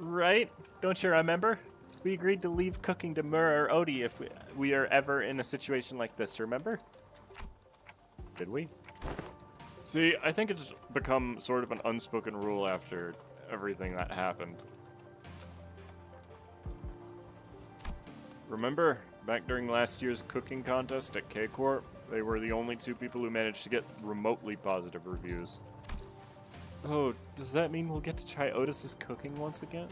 Right? Don't you remember? We agreed to leave cooking to Mur or Odie if we are ever in a situation like this, remember? Did we? See, I think it's become sort of an unspoken rule after everything that happened. Remember, back during last year's cooking contest at K-Corp, they were the only two people who managed to get remotely positive reviews. Oh, does that mean we'll get to try Otis's cooking once again?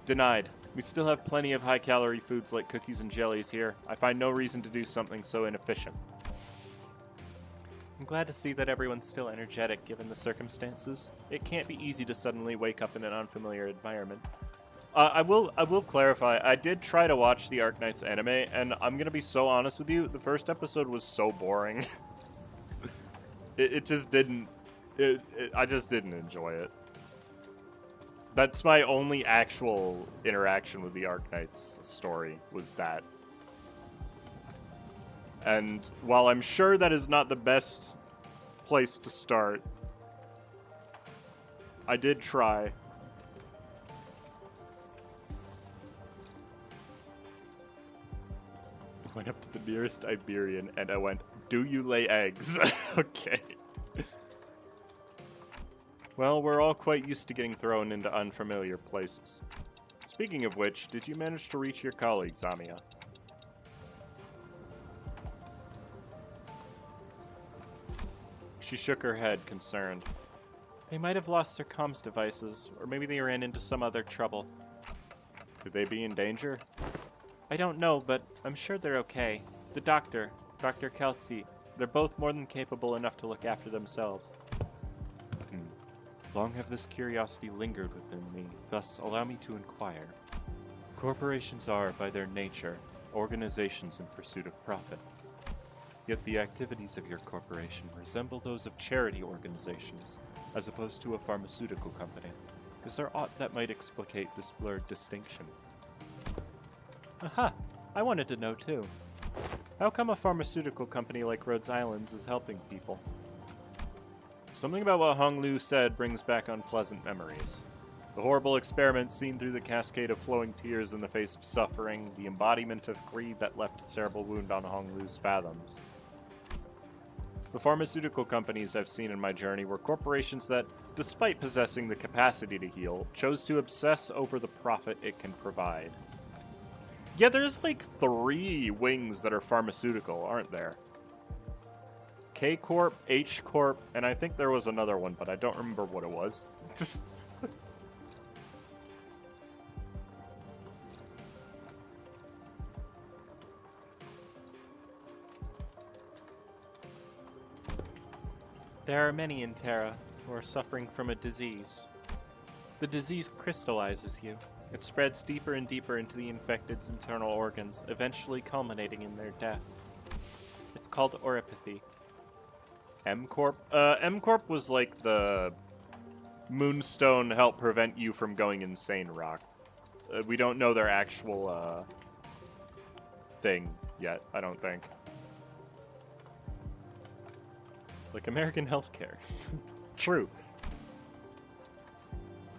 Denied. We still have plenty of high-calorie foods like cookies and jellies here. I find no reason to do something so inefficient. I'm glad to see that everyone's still energetic given the circumstances. It can't be easy to suddenly wake up in an unfamiliar environment. I will clarify, I did try to watch the Arknights anime, and I'm gonna be so honest with you, the first episode was so boring. It just didn't... I just didn't enjoy it. That's my only actual interaction with the Arknights story, was that. And while I'm sure that is not the best place to start, I did try. I went up to the nearest Iberian and I went, "Do you lay eggs?" Okay. Well, we're all quite used to getting thrown into unfamiliar places. Speaking of which, did you manage to reach your colleague, Zamia? She shook her head, concerned. They might have lost their comms devices, or maybe they ran into some other trouble. Could they be in danger? I don't know, but I'm sure they're okay. The doctor, Dr. Keltzi, they're both more than capable enough to look after themselves. Long have this curiosity lingered within me, thus allow me to inquire. Corporations are, by their nature, organizations in pursuit of profit. Yet the activities of your corporation resemble those of charity organizations, as opposed to a pharmaceutical company. Is there aught that might explicate this blurred distinction? Aha! I wanted to know too. How come a pharmaceutical company like Rhodes Islands is helping people? Something about what Hong Lu said brings back unpleasant memories. The horrible experiments seen through the cascade of flowing tears in the face of suffering, the embodiment of greed that left a terrible wound on Hong Lu's fathoms. The pharmaceutical companies I've seen in my journey were corporations that, despite possessing the capacity to heal, chose to obsess over the profit it can provide. Yeah, there's like 3 wings that are pharmaceutical, aren't there? K Corp, H Corp, and I think there was another one, but I don't remember what it was. There are many in Terra who are suffering from a disease. The disease crystallizes you. It spreads deeper and deeper into the infected's internal organs, eventually culminating in their death. It's called oropathy. M-Corp? M-Corp was like the Moonstone help prevent you from going insane rock. We don't know their actual thing yet, I don't think. Like American healthcare. True.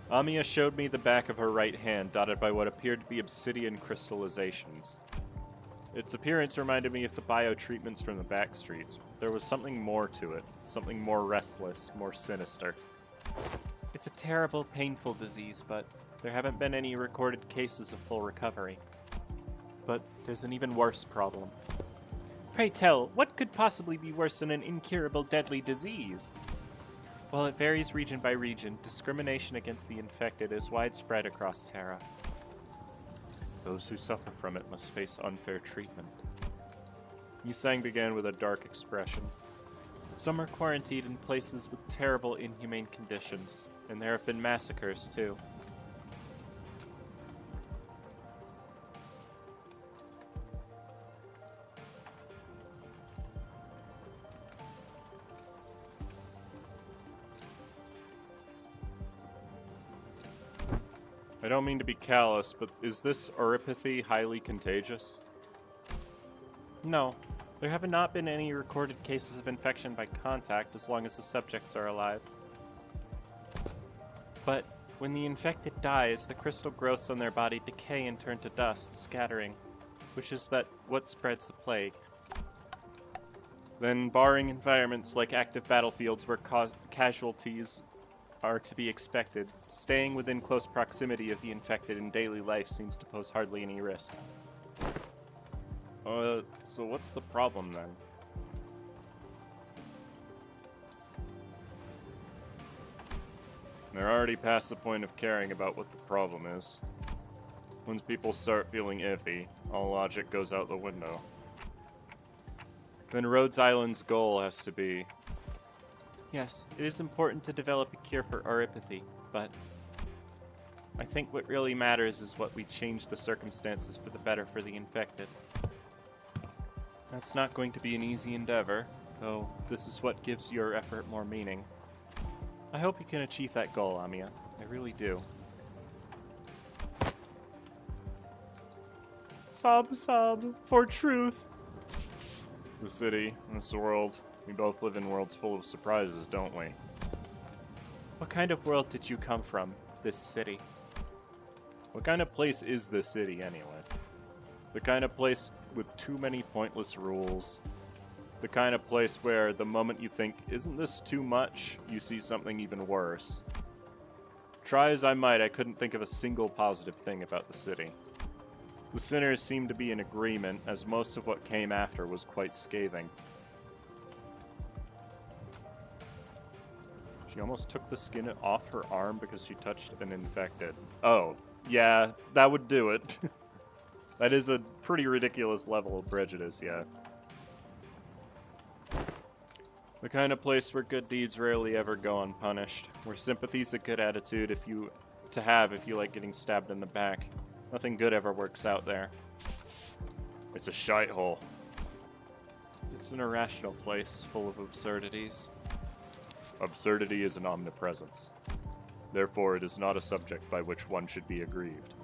Amiya showed me the back of her right hand, dotted by what appeared to be obsidian crystallizations. Its appearance reminded me of the bio-treatments from the back streets. There was something more to it, something more restless, more sinister. It's a terrible, painful disease, but there haven't been any recorded cases of full recovery. But there's an even worse problem. Pray tell, what could possibly be worse than an incurable deadly disease? While it varies region by region, discrimination against the infected is widespread across Terra. Those who suffer from it must face unfair treatment. Yusang began with a dark expression. Some are quarantined in places with terrible, inhumane conditions, and there have been massacres too. I don't mean to be callous, but is this oropathy highly contagious? No. There have not been any recorded cases of infection by contact as long as the subjects are alive. But when the infected dies, the crystal growths on their body decay and turn to dust, scattering, which is what spreads the plague. Then, barring environments like active battlefields where casualties are to be expected, staying within close proximity of the infected in daily life seems to pose hardly any risk. So what's the problem then? They're already past the point of caring about what the problem is. Once people start feeling iffy, all logic goes out the window. Then Rhodes Island's goal has to be... Yes, it is important to develop a cure for oropathy, but I think what really matters is what we change the circumstances for the better for the infected. That's not going to be an easy endeavor, though this is what gives your effort more meaning. I hope you can achieve that goal, Amiya. I really do. Sob, sob, for truth. The city, this world, we both live in worlds full of surprises, don't we? What kind of world did you come from, this city? What kind of place is this city, anyway? The kind of place with too many pointless rules. The kind of place where the moment you think, isn't this too much, you see something even worse. Try as I might, I couldn't think of a single positive thing about the city. The sinners seemed to be in agreement, as most of what came after was quite scathing. She almost took the skin off her arm because she touched an infected. Oh, yeah, that would do it. That is a pretty ridiculous level of prejudice, yeah. The kind of place where good deeds rarely ever go unpunished, where sympathy's a good attitude if you like getting stabbed in the back. Nothing good ever works out there. It's a shithole. It's an irrational place, full of absurdities. Absurdity is an omnipresence. Therefore, it is not a subject by which one should be aggrieved.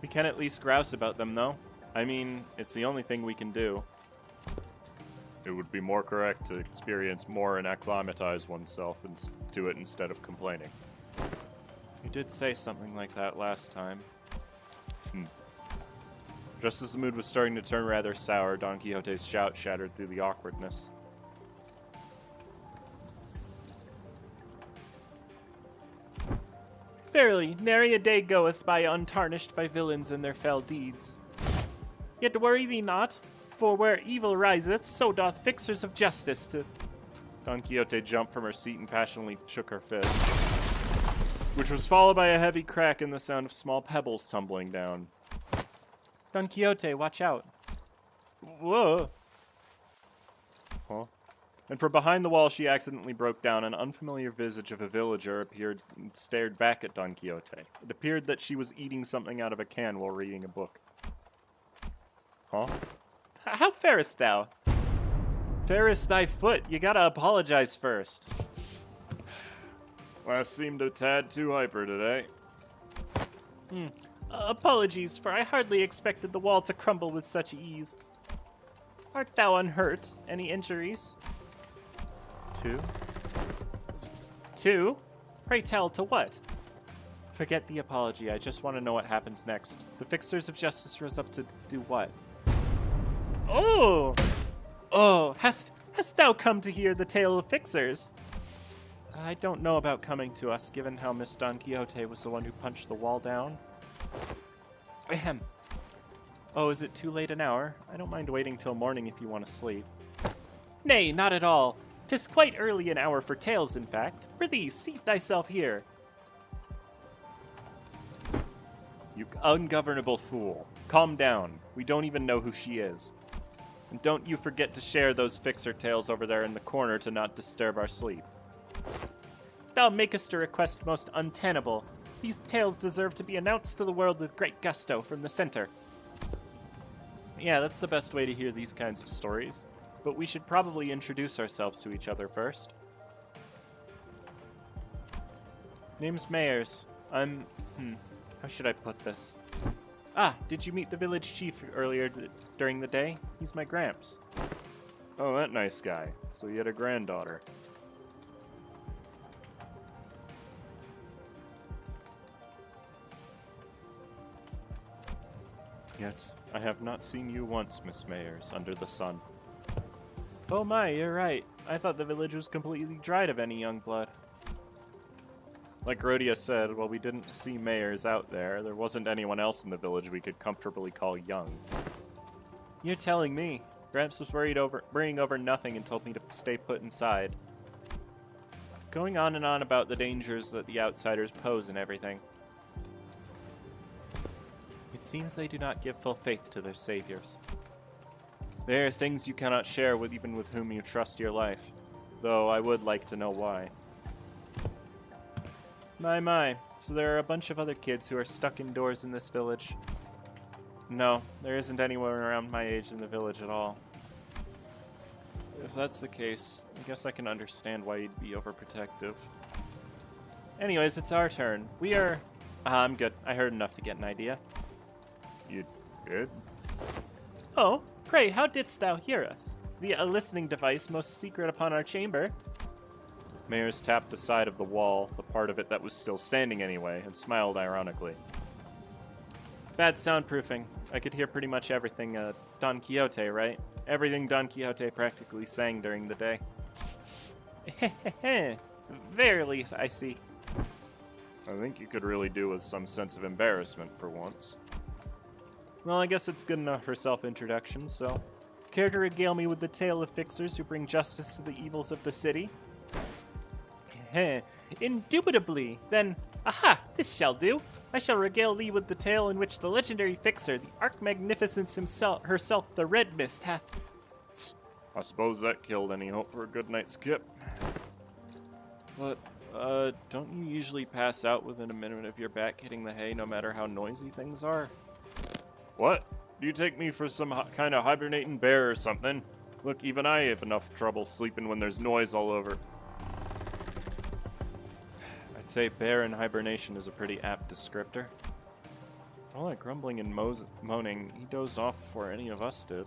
We can at least grouse about them, though. I mean, it's the only thing we can do. It would be more correct to experience more and acclimatize oneself to it instead of complaining. You did say something like that last time. Just as the mood was starting to turn rather sour, Don Quixote's shout shattered through the awkwardness. Verily, nary a day goeth by untarnished by villains and their fell deeds. Yet worry thee not, for where evil riseth, so doth fixers of justice to... Don Quixote jumped from her seat and passionately shook her fist, which was followed by a heavy crack and the sound of small pebbles tumbling down. Don Quixote, watch out. Whoa. Huh? And from behind the wall she accidentally broke down. An unfamiliar visage of a villager appeared and stared back at Don Quixote. It appeared that she was eating something out of a can while reading a book. Huh? How farest thou? Fairest thy foot. You gotta apologize first. Last seemed a tad too hyper today. Apologies, for I hardly expected the wall to crumble with such ease. Art thou unhurt? Any injuries? Two? Pray tell, to what? Forget the apology, I just want to know what happens next. The Fixers of Justice rose up to do what? Oh! Oh, hast thou come to hear the tale of Fixers? I don't know about coming to us, given how Miss Don Quixote was the one who punched the wall down. Ahem. Oh, is it too late an hour? I don't mind waiting till morning if you want to sleep. Nay, not at all. 'Tis quite early an hour for tales, in fact. Prithee, seat thyself here. You ungovernable fool. Calm down. We don't even know who she is. And don't you forget to share those Fixer tales over there in the corner to not disturb our sleep. Thou makest a request most untenable. These tales deserve to be announced to the world with great gusto from the center. Yeah, that's the best way to hear these kinds of stories. But we should probably introduce ourselves to each other first. Name's Mayers. I'm... how should I put this? Ah, did you meet the village chief earlier during the day? He's my Gramps. Oh, that nice guy. So he had a granddaughter. Yet, I have not seen you once, Miss Mayers, under the sun. Oh my, you're right. I thought the village was completely dried of any young blood. Like Rhodes said, while we didn't see Mayers out there wasn't anyone else in the village we could comfortably call young. You're telling me. Gramps was worrying over nothing and told me to stay put inside. Going on and on about the dangers that the outsiders pose and everything. It seems they do not give full faith to their saviors. There are things you cannot share with even with whom you trust your life, though I would like to know why. My, so there are a bunch of other kids who are stuck indoors in this village. No, there isn't anyone around my age in the village at all. If that's the case, I guess I can understand why you'd be overprotective. Anyways, it's our turn. We are... I'm good. I heard enough to get an idea. You did? Oh, pray, how didst thou hear us? Via a listening device most secret upon our chamber. Mayers tapped the side of the wall, the part of it that was still standing anyway, and smiled ironically. Bad soundproofing. I could hear pretty much everything Don Quixote, right? Everything Don Quixote practically sang during the day. Hehehe. Verily, I see. I think you could really do with some sense of embarrassment for once. Well, I guess it's good enough for self-introduction, so... Care to regale me with the tale of fixers who bring justice to the evils of the city? Indubitably. Then, aha, this shall do. I shall regale thee with the tale in which the legendary fixer, the Archmagnificence herself, the Red Mist, hath... I suppose that killed any hope for a good night's skip. But, don't you usually pass out within a minute of your back hitting the hay, no matter how noisy things are? What? Do you take me for some kind of hibernating bear or something? Look, even I have enough trouble sleeping when there's noise all over. I'd say bear in hibernation is a pretty apt descriptor. All that grumbling and moaning, he dozed off before any of us did.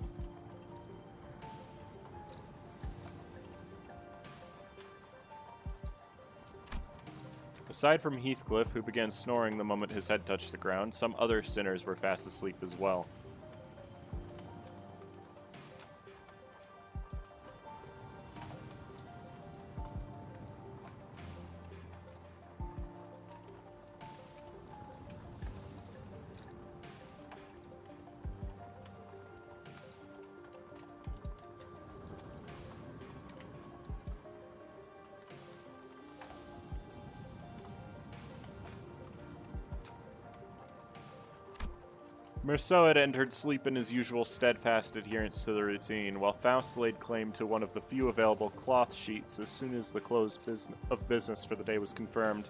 Aside from Heathcliff, who began snoring the moment his head touched the ground, some other sinners were fast asleep as well. Merceau had entered sleep in his usual steadfast adherence to the routine, while Faust laid claim to one of the few available cloth sheets as soon as the close of business for the day was confirmed.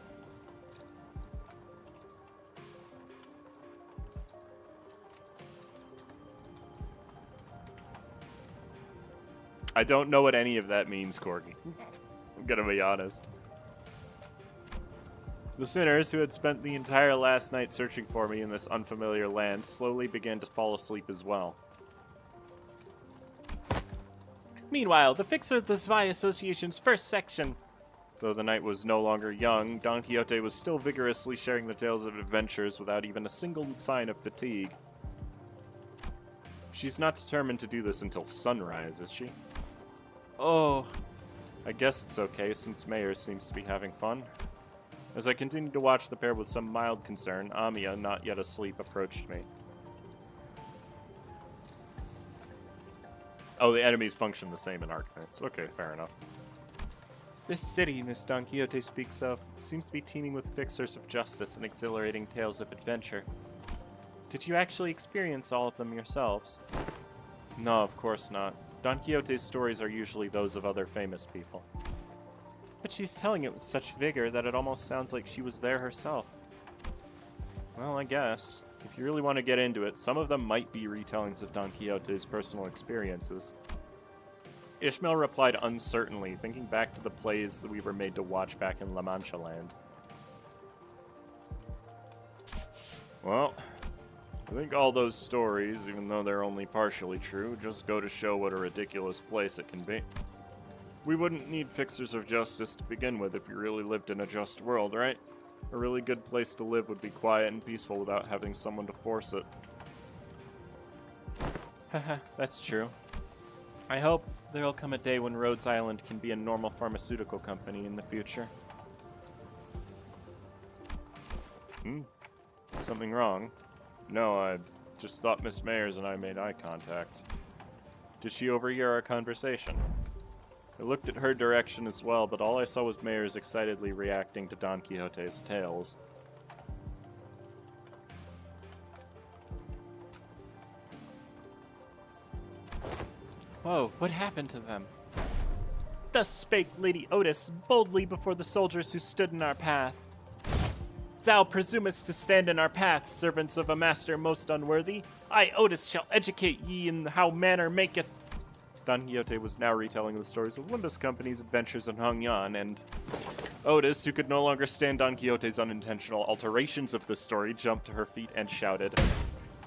I don't know what any of that means, Corgi. I'm gonna be honest. The sinners, who had spent the entire last night searching for me in this unfamiliar land, slowly began to fall asleep as well. Meanwhile, the Fixer of the Zwei Association's first section. Though the night was no longer young, Don Quixote was still vigorously sharing the tales of adventures without even a single sign of fatigue. She's not determined to do this until sunrise, is she? Oh, I guess it's okay since Mayer seems to be having fun. As I continued to watch the pair with some mild concern, Amiya, not yet asleep, approached me. Oh, the enemies function the same in Arknights. Okay, fair enough. This city Miss Don Quixote speaks of seems to be teeming with fixers of justice and exhilarating tales of adventure. Did you actually experience all of them yourselves? No, of course not. Don Quixote's stories are usually those of other famous people. But she's telling it with such vigor that it almost sounds like she was there herself. Well, I guess. If you really want to get into it, some of them might be retellings of Don Quixote's personal experiences. Ishmael replied uncertainly, thinking back to the plays that we were made to watch back in La Mancha land. Well, I think all those stories, even though they're only partially true, just go to show what a ridiculous place it can be. We wouldn't need fixers of justice to begin with if we really lived in a just world, right? A really good place to live would be quiet and peaceful without having someone to force it. Haha, that's true. I hope there'll come a day when Rhodes Island can be a normal pharmaceutical company in the future. Something wrong? No, I just thought Miss Mayers and I made eye contact. Did she overhear our conversation? I looked at her direction as well, but all I saw was Mayers excitedly reacting to Don Quixote's tales. Whoa, what happened to them? Thus spake Lady Otis boldly before the soldiers who stood in our path. Thou presumest to stand in our path, servants of a master most unworthy. I, Otis, shall educate ye in how manner maketh. Don Quixote was now retelling the stories of Limbus Company's adventures in Hongyan, and Otis, who could no longer stand Don Quixote's unintentional alterations of the story, jumped to her feet and shouted,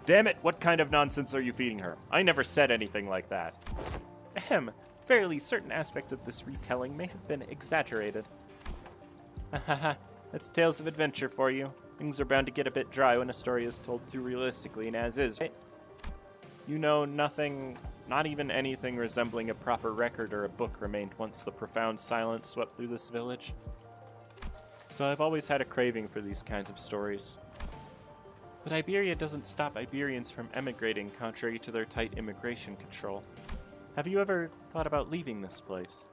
"Damn it, what kind of nonsense are you feeding her? I never said anything like that." Ahem, fairly certain aspects of this retelling may have been exaggerated. Hahaha, that's tales of adventure for you. Things are bound to get a bit dry when a story is told too realistically and as is, right? You know nothing, not even anything resembling a proper record or a book remained once the profound silence swept through this village. So I've always had a craving for these kinds of stories. But Iberia doesn't stop Iberians from emigrating, contrary to their tight immigration control. Have you ever thought about leaving this place?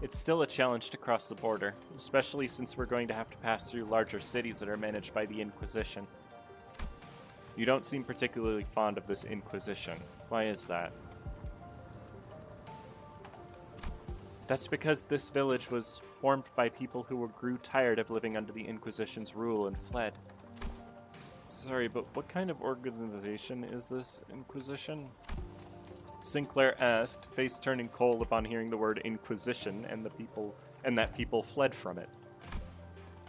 It's still a challenge to cross the border, especially since we're going to have to pass through larger cities that are managed by the Inquisition. You don't seem particularly fond of this Inquisition. Why is that? That's because this village was formed by people who grew tired of living under the Inquisition's rule and fled. Sorry, but what kind of organization is this Inquisition? Sinclair asked, face turning cold upon hearing the word Inquisition and that people fled from it.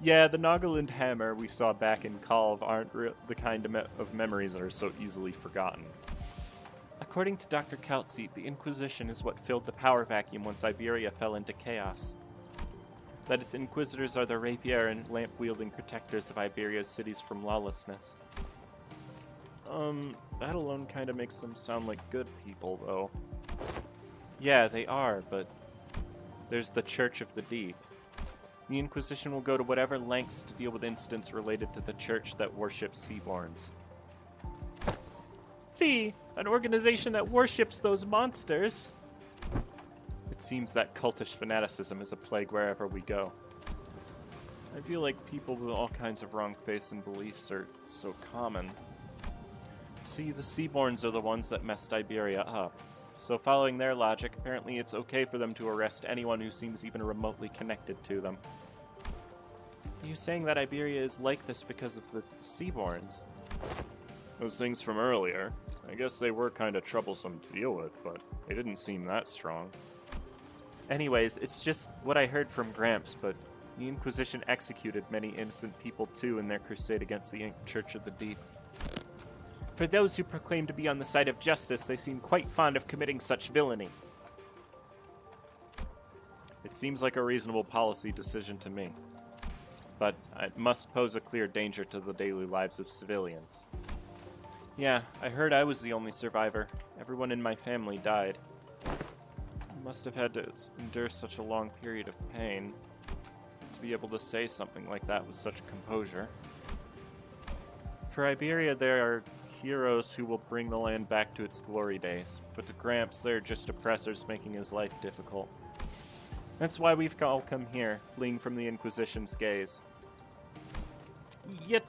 Yeah, the Nagaland hammer we saw back in Kalv aren't the kind of memories that are so easily forgotten. According to Dr. Kaltseat, the Inquisition is what filled the power vacuum once Iberia fell into chaos. That its Inquisitors are the rapier and lamp-wielding protectors of Iberia's cities from lawlessness. That alone kind of makes them sound like good people, though. Yeah, they are, but there's the Church of the Deep. The Inquisition will go to whatever lengths to deal with incidents related to the church that worships Seaborns. Fee, an organization that worships those monsters. It seems that cultish fanaticism is a plague wherever we go. I feel like people with all kinds of wrong faiths and beliefs are so common. See, the Seaborns are the ones that messed Iberia up. So following their logic, apparently it's okay for them to arrest anyone who seems even remotely connected to them. Are you saying that Iberia is like this because of the Seaborns? Those things from earlier. I guess they were kind of troublesome to deal with, but they didn't seem that strong. Anyways, it's just what I heard from Gramps, but the Inquisition executed many innocent people too in their crusade against the Church of the Deep. For those who proclaim to be on the side of justice, they seem quite fond of committing such villainy. It seems like a reasonable policy decision to me, but it must pose a clear danger to the daily lives of civilians. Yeah, I heard I was the only survivor. Everyone in my family died. I must have had to endure such a long period of pain to be able to say something like that with such composure. For Iberia, there are heroes who will bring the land back to its glory days, but to Gramps, they're just oppressors making his life difficult. That's why we've all come here, fleeing from the Inquisition's gaze. Yet,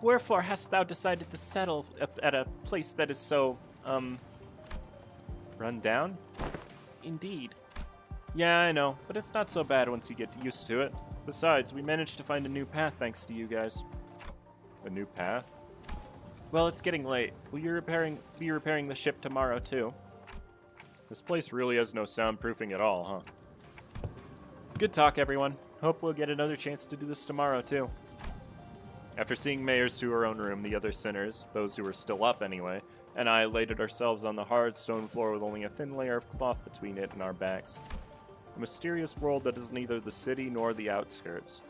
wherefore hast thou decided to settle at a place that is so, run down? Indeed. Yeah, I know, but it's not so bad once you get used to it. Besides, we managed to find a new path thanks to you guys. A new path? Well, it's getting late. Will you be repairing the ship tomorrow, too? This place really has no soundproofing at all, huh? Good talk, everyone. Hope we'll get another chance to do this tomorrow, too. After seeing Mayers to her own room, the other sinners, those who were still up anyway, and I laid ourselves on the hard stone floor with only a thin layer of cloth between it and our backs. A mysterious world that is neither the city nor the outskirts.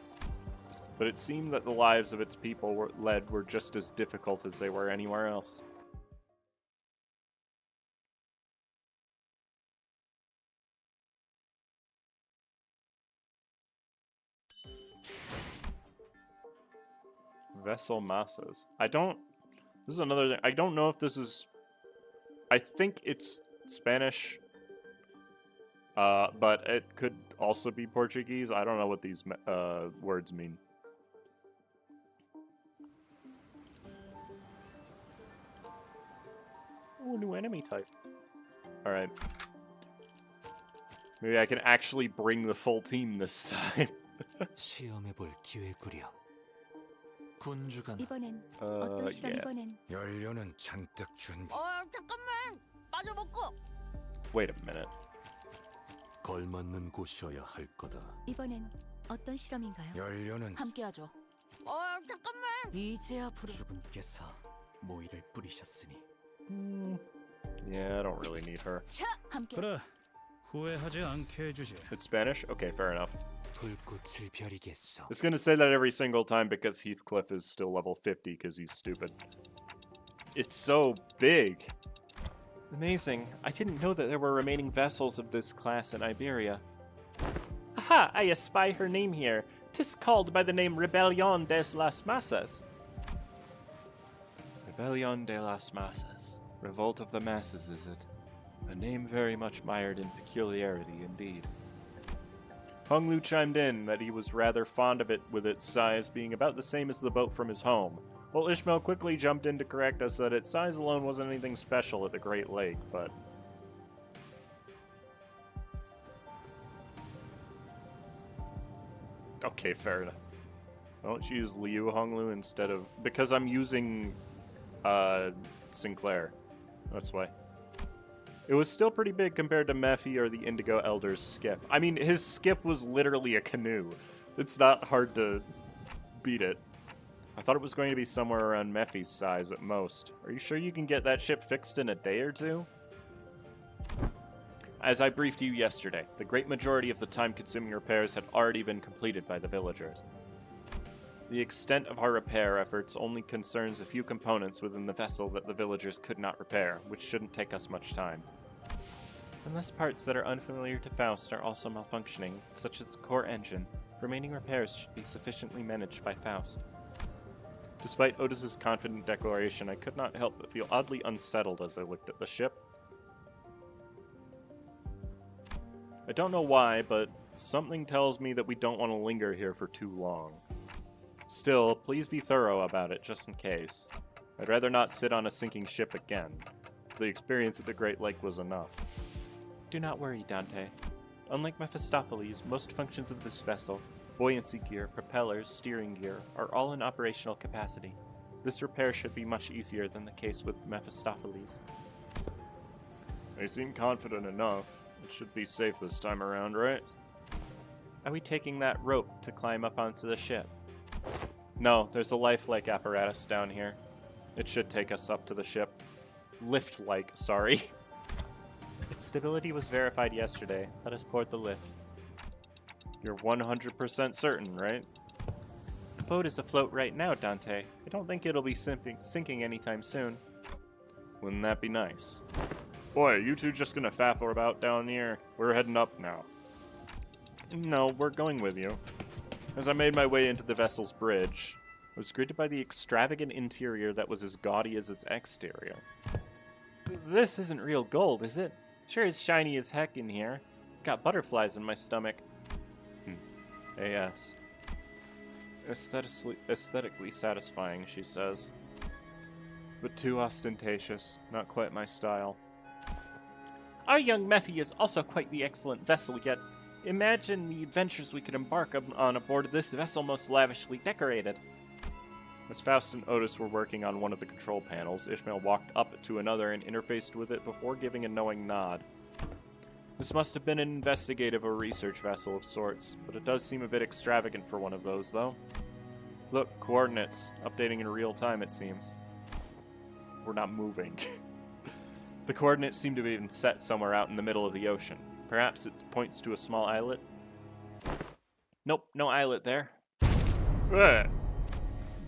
But it seemed that the lives of its people were just as difficult as they were anywhere else. Vessel massas. This is another thing. I don't know if this is... I think it's Spanish. But it could also be Portuguese. I don't know what these words mean. Oh, new enemy type. Alright. Maybe I can actually bring the full team this time. 이번엔 어떤 실험 이번엔 연료는 잔뜩 준비. 잠깐만 빠져먹고 Wait a minute. 걸맞는 곳이어야 할 거다. 이번엔 어떤 실험인가요? 연료는 함께하죠. 잠깐만 이제야 주군께서 모이를 뿌리셨으니. Yeah, I don't really need her. 차 함께 그래, 후회하지 않게 해주지. It's Spanish? Okay, fair enough. 불꽃을 벼리겠소. It's gonna say that every single time because Heathcliff is still level 50 because he's stupid. It's so big. Amazing. I didn't know that there were remaining vessels of this class in Iberia. Aha! I espy her name here. 'Tis called by the name Rebellion de las Masas. Rebellion de las Masas. Revolt of the Masses, is it? A name very much mired in peculiarity indeed. Hong Lu chimed in that he was rather fond of it with its size being about the same as the boat from his home. Well, Ishmael quickly jumped in to correct us that its size alone wasn't anything special at the Great Lake, but... Okay, fair enough. Why don't you use Liu Honglu instead of... Because I'm using, Sinclair. That's why. It was still pretty big compared to Mephi or the Indigo Elder's skiff. I mean, his skiff was literally a canoe. It's not hard to beat it. I thought it was going to be somewhere around Mephi's size at most. Are you sure you can get that ship fixed in a day or two? As I briefed you yesterday, the great majority of the time-consuming repairs had already been completed by the villagers. The extent of our repair efforts only concerns a few components within the vessel that the villagers could not repair, which shouldn't take us much time. Unless parts that are unfamiliar to Faust are also malfunctioning, such as the core engine, remaining repairs should be sufficiently managed by Faust. Despite Otis's confident declaration, I could not help but feel oddly unsettled as I looked at the ship. I don't know why, but something tells me that we don't want to linger here for too long. Still, please be thorough about it, just in case. I'd rather not sit on a sinking ship again. The experience at the Great Lake was enough. Do not worry, Dante. Unlike Mephistopheles, most functions of this vessel, buoyancy gear, propellers, steering gear, are all in operational capacity. This repair should be much easier than the case with Mephistopheles. They seem confident enough. It should be safe this time around, right? Are we taking that rope to climb up onto the ship? No, there's a lifelike apparatus down here. It should take us up to the ship. Lift-like, sorry. Its stability was verified yesterday. Let us board the lift. You're 100% certain, right? The boat is afloat right now, Dante. I don't think it'll be sinking anytime soon. Wouldn't that be nice? Boy, you two just gonna faffle about down here? We're heading up now. No, we're going with you. As I made my way into the vessel's bridge, I was greeted by the extravagant interior that was as gaudy as its exterior. This isn't real gold, is it? Sure is shiny as heck in here. I've got butterflies in my stomach. A.S. Aesthetically satisfying, she says. But too ostentatious. Not quite my style. Our young Mephi is also quite the excellent vessel, yet imagine the adventures we could embark on aboard this vessel most lavishly decorated. As Faust and Otis were working on one of the control panels, Ishmael walked up to another and interfaced with it before giving a knowing nod. This must have been an investigative or research vessel of sorts, but it does seem a bit extravagant for one of those, though. Look, coordinates. Updating in real time, it seems. We're not moving. The coordinates seem to be set somewhere out in the middle of the ocean. Perhaps it points to a small islet? Nope, no islet there.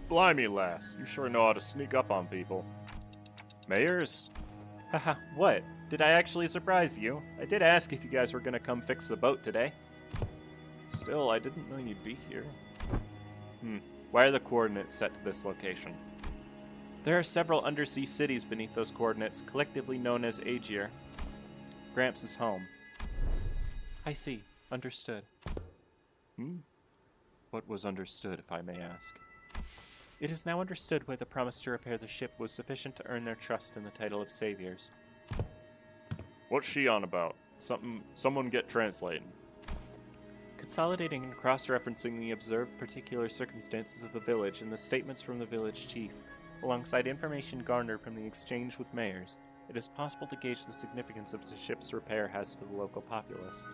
Blimey, lass. You sure know how to sneak up on people. Mayors? Haha, what? Did I actually surprise you? I did ask if you guys were gonna come fix the boat today. Still, I didn't know you'd be here. Why are the coordinates set to this location? There are several undersea cities beneath those coordinates, collectively known as Aegir. Gramps' home. I see. Understood. What was understood, if I may ask? It is now understood why the promise to repair the ship was sufficient to earn their trust in the title of saviors. What's she on about? Someone get translating. Consolidating and cross-referencing the observed particular circumstances of the village and the statements from the village chief, alongside information garnered from the exchange with mayors, it is possible to gauge the significance of the ship's repair has to the local populace.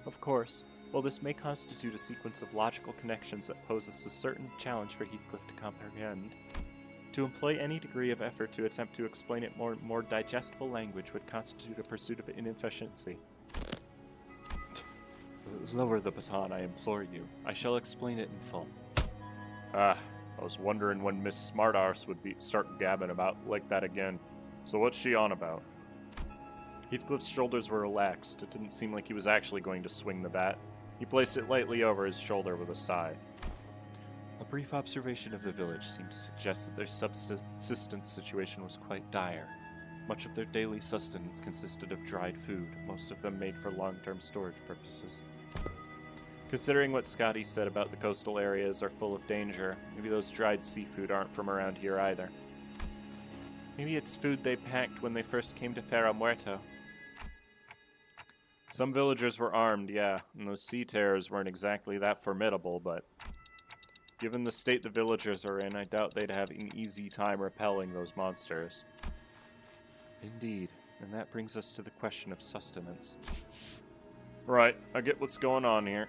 Of course, while this may constitute a sequence of logical connections that poses a certain challenge for Heathcliff to comprehend, to employ any degree of effort to attempt to explain it more digestible language would constitute a pursuit of inefficiency. Lower the baton, I implore you. I shall explain it in full. I was wondering when Miss Smartarse would start gabbing about like that again. So what's she on about? Heathcliff's shoulders were relaxed. It didn't seem like he was actually going to swing the bat. He placed it lightly over his shoulder with a sigh. A brief observation of the village seemed to suggest that their subsistence situation was quite dire. Much of their daily sustenance consisted of dried food, most of them made for long-term storage purposes. Considering what Scotty said about the coastal areas are full of danger, maybe those dried seafood aren't from around here either. Maybe it's food they packed when they first came to Ferro Muerto. Some villagers were armed, yeah, and those sea terrors weren't exactly that formidable, but given the state the villagers are in, I doubt they'd have an easy time repelling those monsters. Indeed. And that brings us to the question of sustenance. Right, I get what's going on here.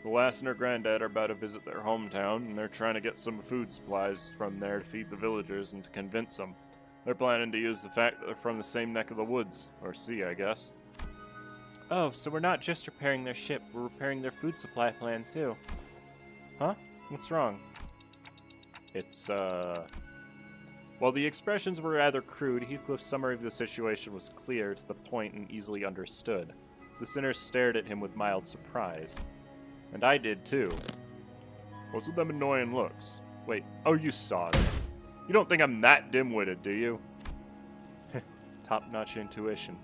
The lass and her granddad are about to visit their hometown, and they're trying to get some food supplies from there to feed the villagers and to convince them. They're planning to use the fact that they're from the same neck of the woods, or sea, I guess. Oh, so we're not just repairing their ship, we're repairing their food supply plan too. Huh? What's wrong? It's, While the expressions were rather crude, Heathcliff's summary of the situation was clear, to the point, and easily understood. The sinners stared at him with mild surprise. And I did too. What's with them annoying looks? Wait, oh, you sods. You don't think I'm that dim-witted, do you? Top-notch intuition.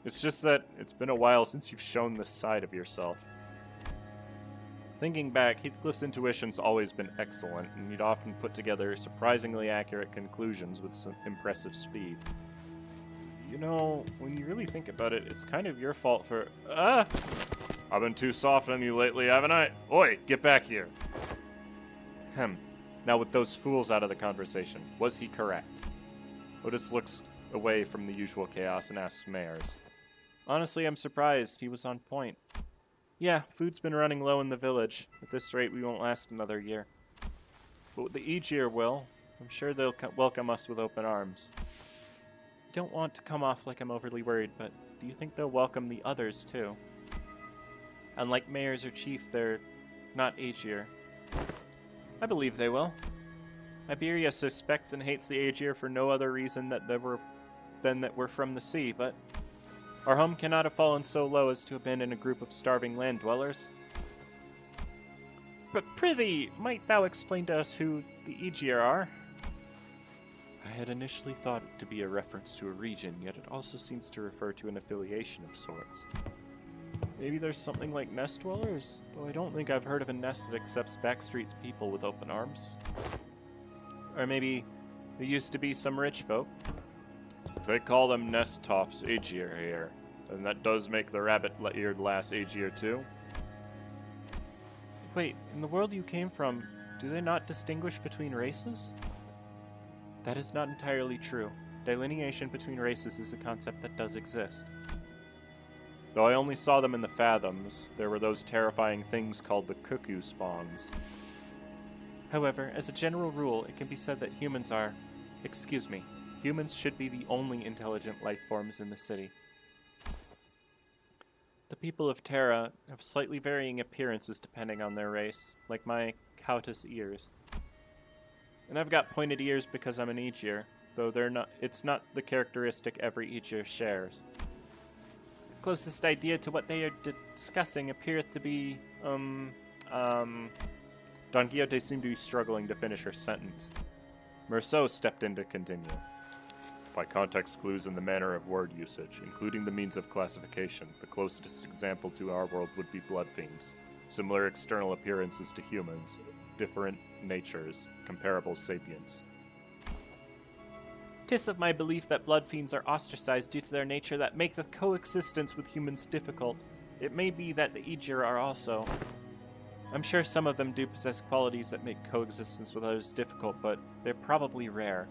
It's just that it's been a while since you've shown this side of yourself. Thinking back, Heathcliff's intuition's always been excellent, and he'd often put together surprisingly accurate conclusions with some impressive speed. You know, when you really think about it, it's kind of your fault for... I've been too soft on you lately, haven't I? Oi, get back here. Now with those fools out of the conversation, was he correct? Otis looks away from the usual chaos and asks Mayors. Honestly, I'm surprised. He was on point. Yeah, food's been running low in the village. At this rate, we won't last another year. But the Aegir will. I'm sure they'll welcome us with open arms. I don't want to come off like I'm overly worried, but do you think they'll welcome the others, too? Unlike Mayors or Chief, they're not Aegir. I believe they will. Iberia suspects and hates the Aegir for no other reason than that we're from the sea, but our home cannot have fallen so low as to abandon a group of starving land dwellers. But prithee, might thou explain to us who the Aegir are? I had initially thought it to be a reference to a region, yet it also seems to refer to an affiliation of sorts. Maybe there's something like nest dwellers, though I don't think I've heard of a nest that accepts Backstreet's people with open arms. Or maybe there used to be some rich folk. If they call them nest toffs Aegir here, then that does make the rabbit-eared lass Aegir too. Wait, in the world you came from, do they not distinguish between races? That is not entirely true. Delineation between races is a concept that does exist. Though I only saw them in the Fathoms, there were those terrifying things called the cuckoo spawns. However, as a general rule, it can be said that humans should be the only intelligent life forms in the city. The people of Terra have slightly varying appearances depending on their race, like my Countess ears. And I've got pointed ears because I'm an Aegir, though it's not the characteristic every Aegir shares. The closest idea to what they are discussing appeareth to be, Don Quixote seemed to be struggling to finish her sentence. Merceau stepped in to continue. By context clues and the manner of word usage, including the means of classification, the closest example to our world would be blood fiends. Similar external appearances to humans, different natures, comparable sapiens. 'Tis of my belief that blood fiends are ostracized due to their nature that maketh coexistence with humans difficult. It may be that the Aegir are also. I'm sure some of them do possess qualities that make coexistence with others difficult, but they're probably rare.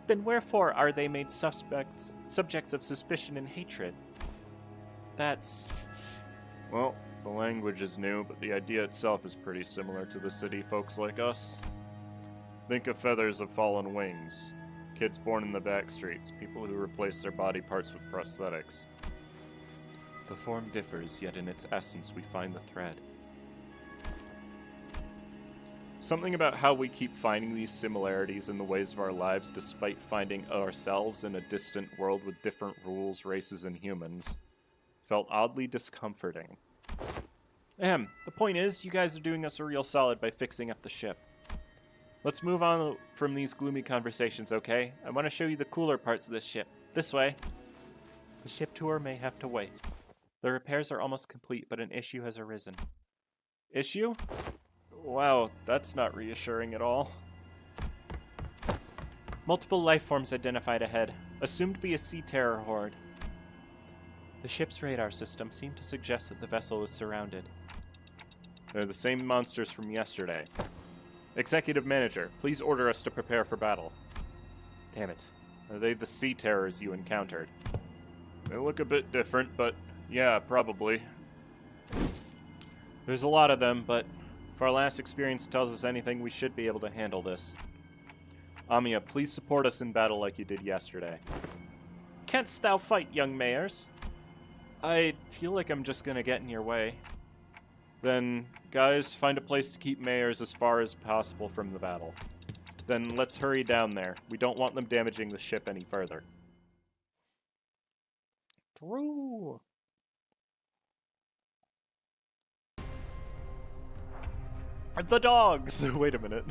Then wherefore are they made subjects of suspicion and hatred? Well, the language is new, but the idea itself is pretty similar to the city folks like us. Think of feathers of fallen wings. Kids born in the back streets, people who replace their body parts with prosthetics. The form differs, yet in its essence we find the thread. Something about how we keep finding these similarities in the ways of our lives despite finding ourselves in a distant world with different rules, races, and humans felt oddly discomforting. The point is, you guys are doing us a real solid by fixing up the ship. Let's move on from these gloomy conversations, okay? I want to show you the cooler parts of this ship. This way. The ship tour may have to wait. The repairs are almost complete, but an issue has arisen. Issue? Wow, that's not reassuring at all. Multiple life forms identified ahead, assumed to be a sea terror horde. The ship's radar system seemed to suggest that the vessel is surrounded. They're the same monsters from yesterday. Executive Manager, please order us to prepare for battle. Damn it. Are they the sea terrors you encountered? They look a bit different, but yeah, probably. There's a lot of them, but if our last experience tells us anything, we should be able to handle this. Amiya, please support us in battle like you did yesterday. Canst thou fight, young mayors? I feel like I'm just gonna get in your way. Then, guys, find a place to keep mayors as far as possible from the battle. Then let's hurry down there. We don't want them damaging the ship any further. True. The dogs! Wait a minute.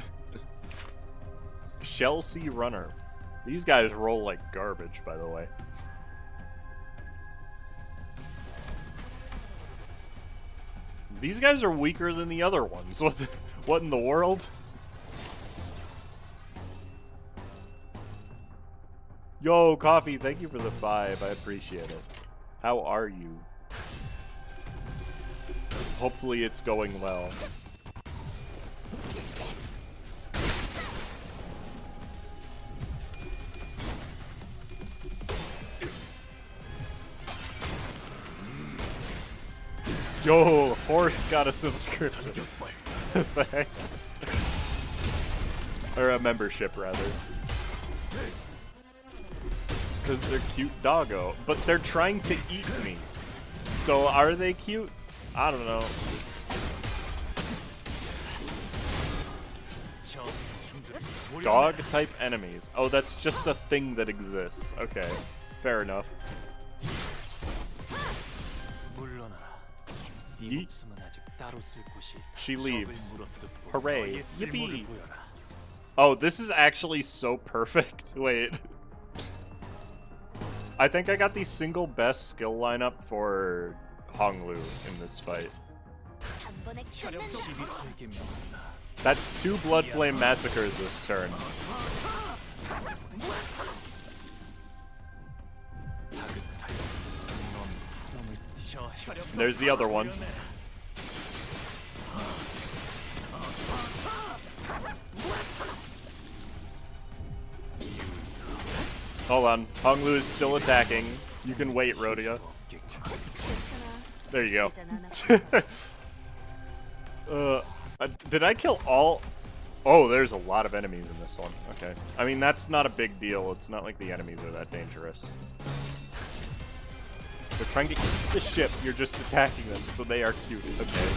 Shell Sea Runner. These guys roll like garbage, by the way. These guys are weaker than the other ones. What in the world? Yo, Coffee, thank you for the 5. I appreciate it. How are you? Hopefully it's going well. Yo, Horse got a subscription. Or a membership, rather. Because they're cute doggo. But they're trying to eat me. So are they cute? I don't know. Dog-type enemies. Oh, that's just a thing that exists. Okay, fair enough. Yeet. She leaves. Hooray. Yippee! Oh, this is actually so perfect. Wait. I think I got the single best skill lineup for Honglu in this fight. That's 2 Bloodflame Massacres this turn. There's the other one. Hold on. Honglu is still attacking. You can wait, Rhodia. There you go. Did I kill all? Oh, there's a lot of enemies in this one. Okay. I mean, that's not a big deal. It's not like the enemies are that dangerous. They're trying to eat the ship. You're just attacking them, so they are cute. Okay.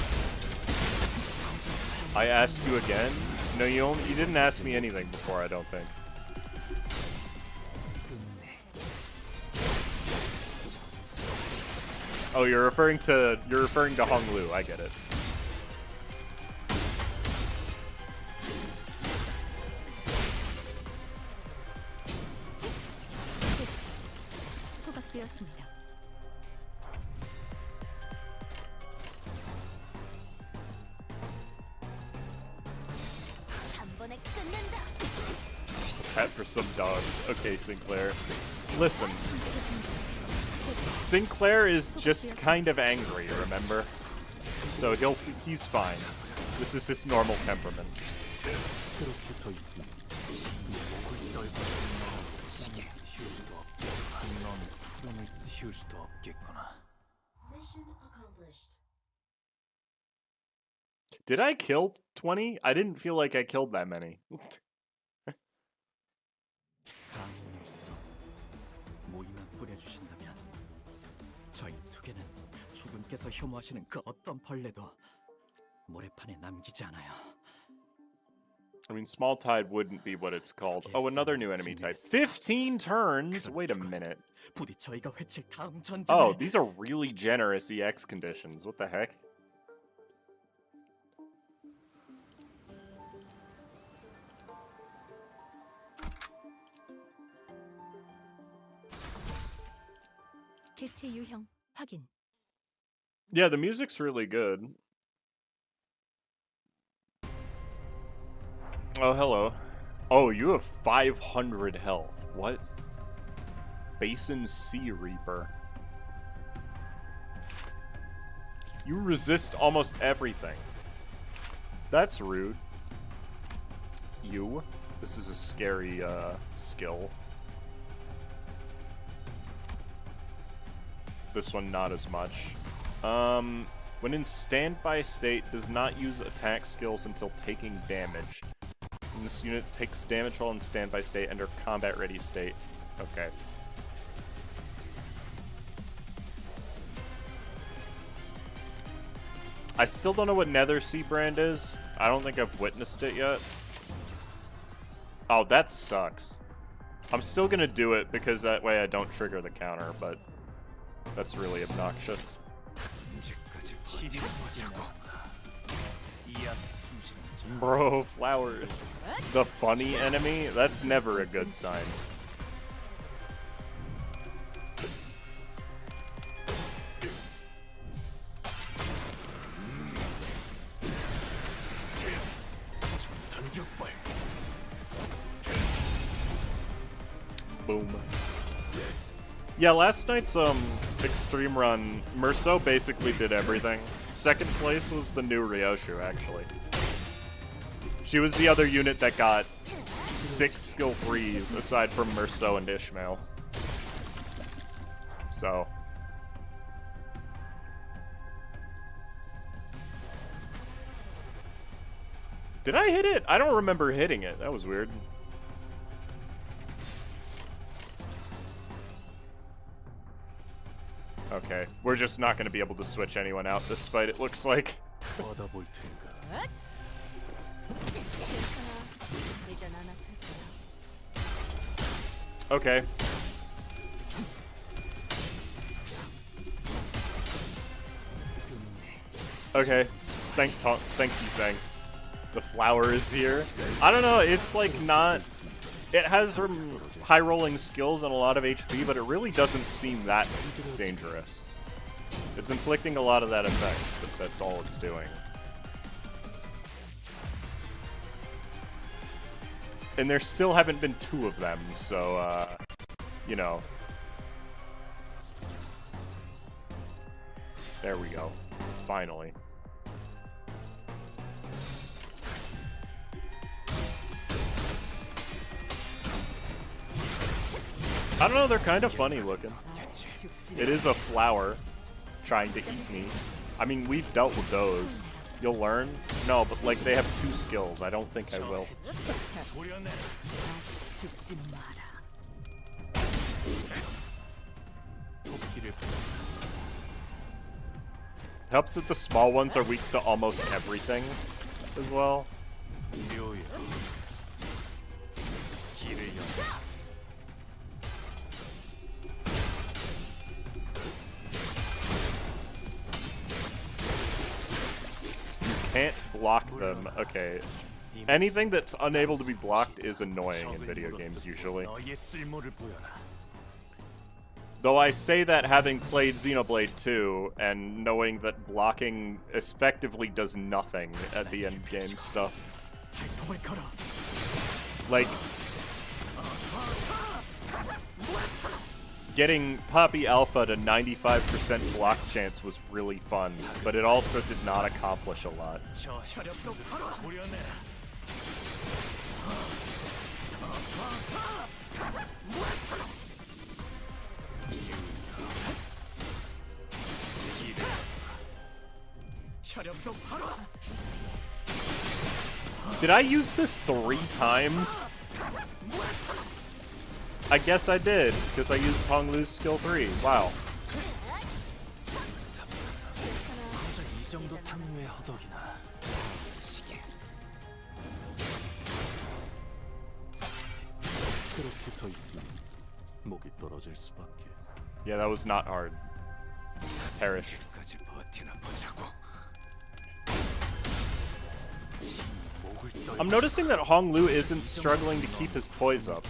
I asked you again? No, you didn't ask me anything before, I don't think. Oh, you're referring to Honglu. I get it. Pet for some dogs. Okay, Sinclair. Listen. Sinclair is just kind of angry, remember? So he's fine. This is his normal temperament. Did I kill 20? I didn't feel like I killed that many. I mean, Small Tide wouldn't be what it's called. Oh, another new enemy type. 15 turns? Wait a minute. Oh, these are really generous EX conditions. What the heck? Yeah, the music's really good. Oh, hello. Oh, you have 500 health. What? Basin Sea Reaper. You resist almost everything. That's rude. You. This is a scary skill. This one, not as much. When in standby state, does not use attack skills until taking damage. And this unit takes damage while in standby state and or combat ready state. Okay. I still don't know what Nether Sea brand is. I don't think I've witnessed it yet. Oh, that sucks. I'm still gonna do it because that way I don't trigger the counter, but that's really obnoxious. Bro, flowers. The funny enemy? That's never a good sign. Boom. Yeah, last night's extreme run, Merceau basically did everything. Second place was the new Ryoshu, actually. She was the other unit that got 6 skill 3s aside from Merceau and Ishmael. So. Did I hit it? I don't remember hitting it. That was weird. Okay, we're just not going to be able to switch anyone out this fight, it looks like. Okay. Okay, thanks Yisang. The flower is here. I don't know, it's like not... It has some high rolling skills and a lot of HP, but it really doesn't seem that dangerous. It's inflicting a lot of that effect, but that's all it's doing. And there still haven't been 2 of them, so, you know. There we go. Finally. I don't know, they're kind of funny looking. It is a flower trying to eat me. I mean, we've dealt with those. You'll learn? No, but like they have 2 skills. I don't think I will. Helps that the small ones are weak to almost everything as well. Can't block them. Okay. Anything that's unable to be blocked is annoying in video games, usually. Though I say that having played Xenoblade 2 and knowing that blocking effectively does nothing at the end game stuff. Like, getting Poppy Alpha to 95% block chance was really fun, but it also did not accomplish a lot. Did I use this 3 times? I guess I did, because I used Honglu's skill 3. Wow. Yeah, that was not hard. Perish. I'm noticing that Honglu isn't struggling to keep his poise up,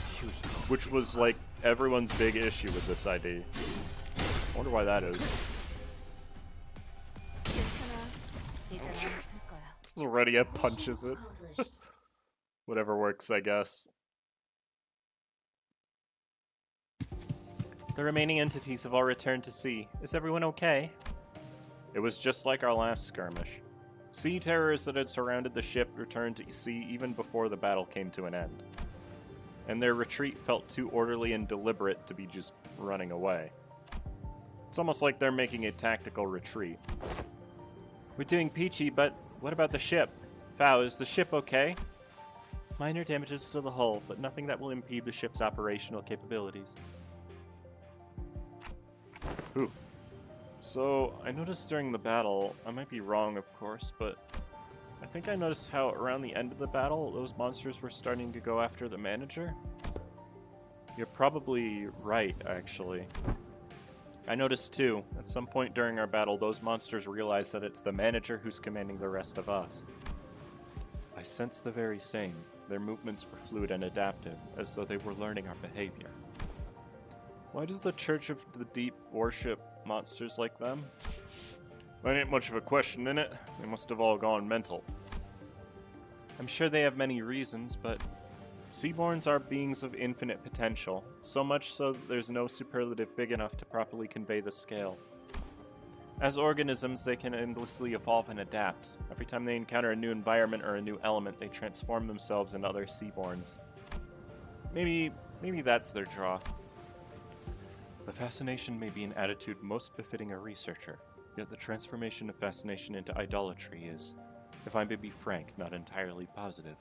which was like everyone's big issue with this ID. I wonder why that is. Redia punches it. Whatever works, I guess. The remaining entities have all returned to sea. Is everyone okay? It was just like our last skirmish. Sea terrors that had surrounded the ship returned to sea even before the battle came to an end. And their retreat felt too orderly and deliberate to be just running away. It's almost like they're making a tactical retreat. We're doing peachy, but what about the ship? Fao, is the ship okay? Minor damages to the hull, but nothing that will impede the ship's operational capabilities. Ooh. So, I noticed during the battle, I might be wrong of course, but I think I noticed how around the end of the battle, those monsters were starting to go after the manager. You're probably right, actually. I noticed too, at some point during our battle, those monsters realized that it's the manager who's commanding the rest of us. I sense the very same. Their movements were fluid and adaptive, as though they were learning our behavior. Why does the Church of the Deep worship monsters like them? That ain't much of a question, innit? They must have all gone mental. I'm sure they have many reasons, but Seaborns are beings of infinite potential, so much so that there's no superlative big enough to properly convey the scale. As organisms, they can endlessly evolve and adapt. Every time they encounter a new environment or a new element, they transform themselves into other Seaborns. Maybe that's their draw. The fascination may be an attitude most befitting a researcher, yet the transformation of fascination into idolatry is, if I may be frank, not entirely positive.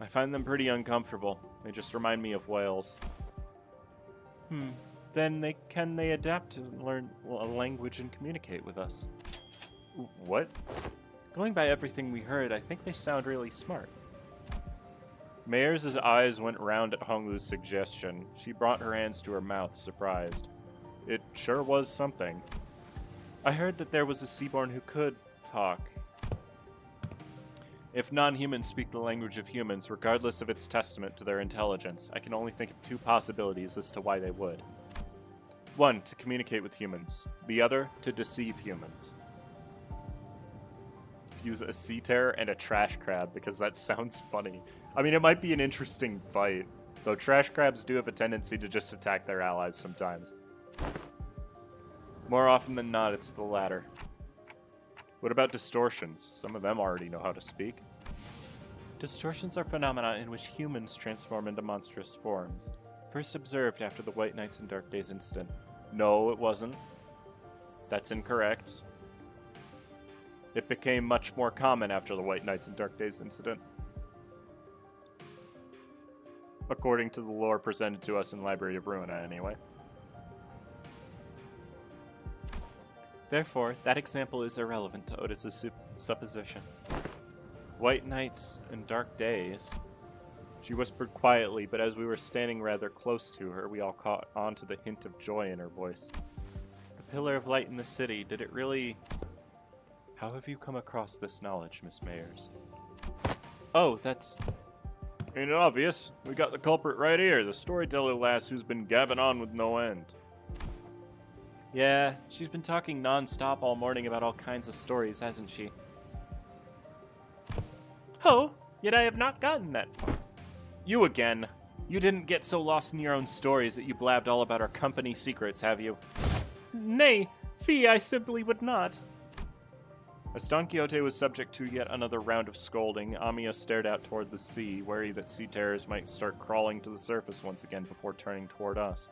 I find them pretty uncomfortable. They just remind me of whales. Then can they adapt and learn a language and communicate with us? What? Going by everything we heard, I think they sound really smart. Mayers' eyes went round at Honglu's suggestion. She brought her hands to her mouth, surprised. It sure was something. I heard that there was a Seaborn who could talk. If non-humans speak the language of humans, regardless of its testament to their intelligence, I can only think of two possibilities as to why they would. One, to communicate with humans. The other, to deceive humans. Use a sea terror and a trash crab, because that sounds funny. I mean, it might be an interesting fight, though trash crabs do have a tendency to just attack their allies sometimes. More often than not, it's the latter. What about distortions? Some of them already know how to speak. Distortions are phenomena in which humans transform into monstrous forms. First observed after the White Nights and Dark Days incident. No, it wasn't. That's incorrect. It became much more common after the White Nights and Dark Days incident. According to the lore presented to us in Library of Ruina, anyway. Therefore, that example is irrelevant to Otis's supposition. White Nights and Dark Days. She whispered quietly, but as we were standing rather close to her, we all caught on to the hint of joy in her voice. The pillar of light in the city, did it really... How have you come across this knowledge, Miss Mayers? Oh, that's... Ain't it obvious? We got the culprit right here, the storyteller lass who's been gabbing on with no end. Yeah, she's been talking non-stop all morning about all kinds of stories, hasn't she? Oh, yet I have not gotten that far. You again. You didn't get so lost in your own stories that you blabbed all about our company secrets, have you? Nay, fie, I simply would not. As Don Quixote was subject to yet another round of scolding, Amiya stared out toward the sea, wary that sea terrors might start crawling to the surface once again before turning toward us.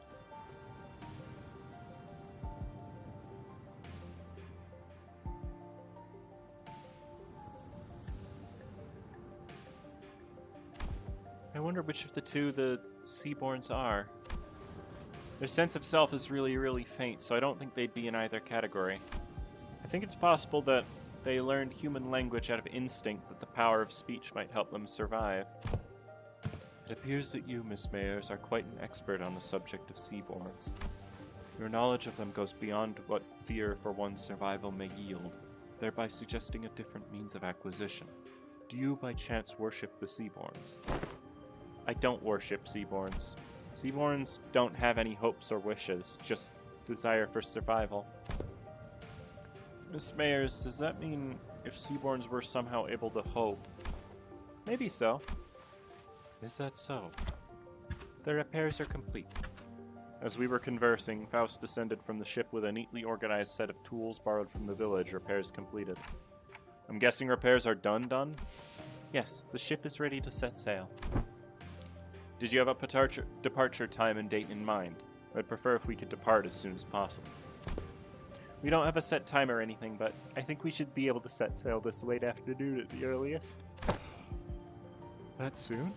I wonder which of the two the Seaborns are. Their sense of self is really faint, so I don't think they'd be in either category. I think it's possible that they learned human language out of instinct, that the power of speech might help them survive. It appears that you, Miss Mayers, are quite an expert on the subject of Seaborns. Your knowledge of them goes beyond what fear for one's survival may yield, thereby suggesting a different means of acquisition. Do you, by chance, worship the Seaborns? I don't worship Seaborns. Seaborns don't have any hopes or wishes, just desire for survival. Miss Mayers, does that mean if Seaborns were somehow able to hope? Maybe so. Is that so? The repairs are complete. As we were conversing, Faust descended from the ship with a neatly organized set of tools borrowed from the village, repairs completed. I'm guessing repairs are done? Yes, the ship is ready to set sail. Did you have a departure time and date in mind? I'd prefer if we could depart as soon as possible. We don't have a set time or anything, but I think we should be able to set sail this late afternoon at the earliest. That soon?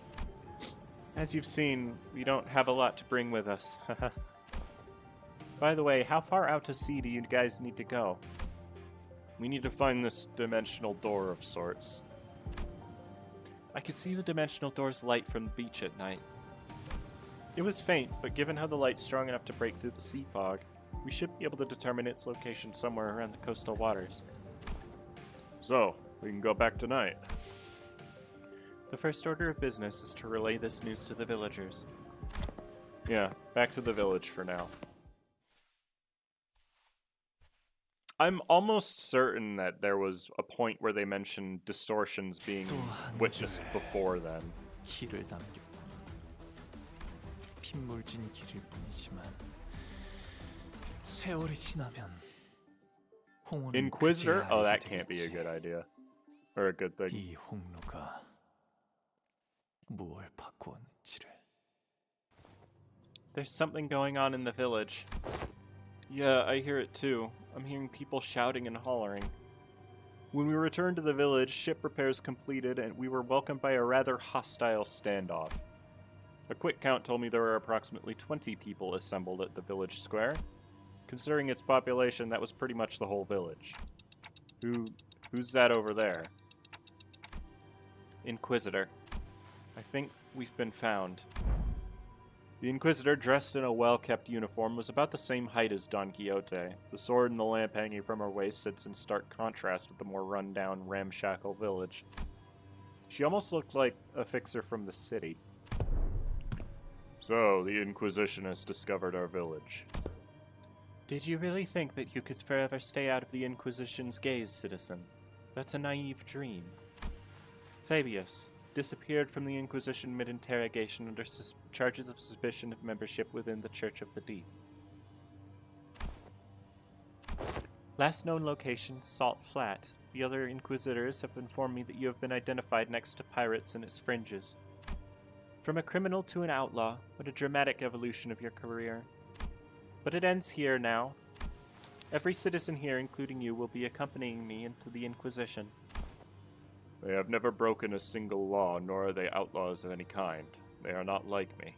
As you've seen, we don't have a lot to bring with us. By the way, how far out to sea do you guys need to go? We need to find this dimensional door of sorts. I could see the dimensional door's light from the beach at night. It was faint, but given how the light's strong enough to break through the sea fog, we should be able to determine its location somewhere around the coastal waters. So, we can go back tonight. The first order of business is to relay this news to the villagers. Yeah, back to the village for now. I'm almost certain that there was a point where they mentioned distortions being witnessed before then. 길을 남겼고 핏물진 길일 뿐이지만 세월이 지나면 홍어는 Inquisitor? 그제야 Oh, 알게 that can't be a 되겠지. good idea. Or a good thing. 이 홍로가 무엇을 바꾸었는지를. There's something going on in the village. Yeah, I hear it too. I'm hearing people shouting and hollering. When we returned to the village, ship repairs completed, and we were welcomed by a rather hostile standoff. A quick count told me there were approximately 20 people assembled at the village square. Considering its population, that was pretty much the whole village. Who's that over there? Inquisitor. I think we've been found. The Inquisitor, dressed in a well-kept uniform, was about the same height as Don Quixote. The sword and the lamp hanging from her waist sits in stark contrast with the more run-down, ramshackle village. She almost looked like a fixer from the city. So, the Inquisition has discovered our village. Did you really think that you could forever stay out of the Inquisition's gaze, citizen? That's a naive dream. Fabius disappeared from the Inquisition mid-interrogation under charges of suspicion of membership within the Church of the Deep. Last known location, Salt Flat. The other Inquisitors have informed me that you have been identified next to pirates in its fringes. From a criminal to an outlaw, what a dramatic evolution of your career. But it ends here now. Every citizen here, including you, will be accompanying me into the Inquisition. They have never broken a single law, nor are they outlaws of any kind. They are not like me.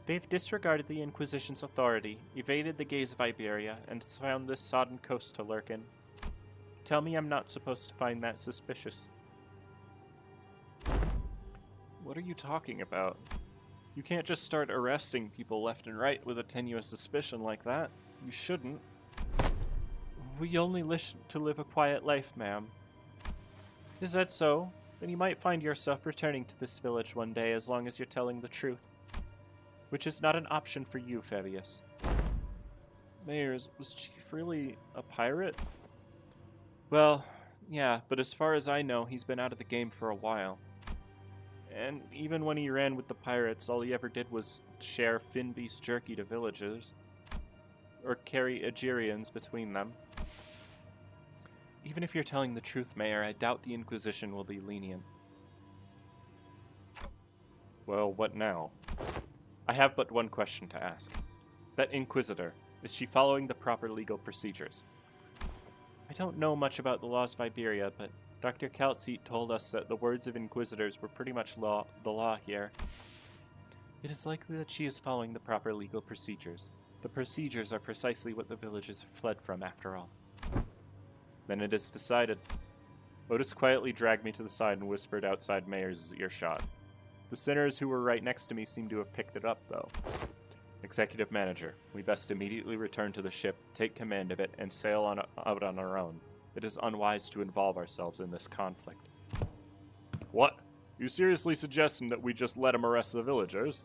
They've disregarded the Inquisition's authority, evaded the gaze of Iberia, and found this sodden coast to lurk in. Tell me I'm not supposed to find that suspicious. What are you talking about? You can't just start arresting people left and right with a tenuous suspicion like that. You shouldn't. We only wish to live a quiet life, ma'am. Is that so? Then you might find yourself returning to this village one day as long as you're telling the truth. Which is not an option for you, Fabius. Mayors, was Chief really a pirate? Well, yeah, but as far as I know, he's been out of the game for a while. And even when he ran with the pirates, all he ever did was share fin beast jerky to villagers. Or carry Agerians between them. Even if you're telling the truth, Mayor, I doubt the Inquisition will be lenient. Well, what now? I have but one question to ask. That Inquisitor, is she following the proper legal procedures? I don't know much about the laws of Iberia, but Dr. Kaltseat told us that the words of Inquisitors were pretty much the law here. It is likely that she is following the proper legal procedures. The procedures are precisely what the villagers have fled from, after all. Then it is decided. Otis quietly dragged me to the side and whispered outside Mayor's earshot. The sinners who were right next to me seemed to have picked it up, though. Executive Manager, we best immediately return to the ship, take command of it, and sail out on our own. It is unwise to involve ourselves in this conflict. What? You seriously suggesting that we just let him arrest the villagers?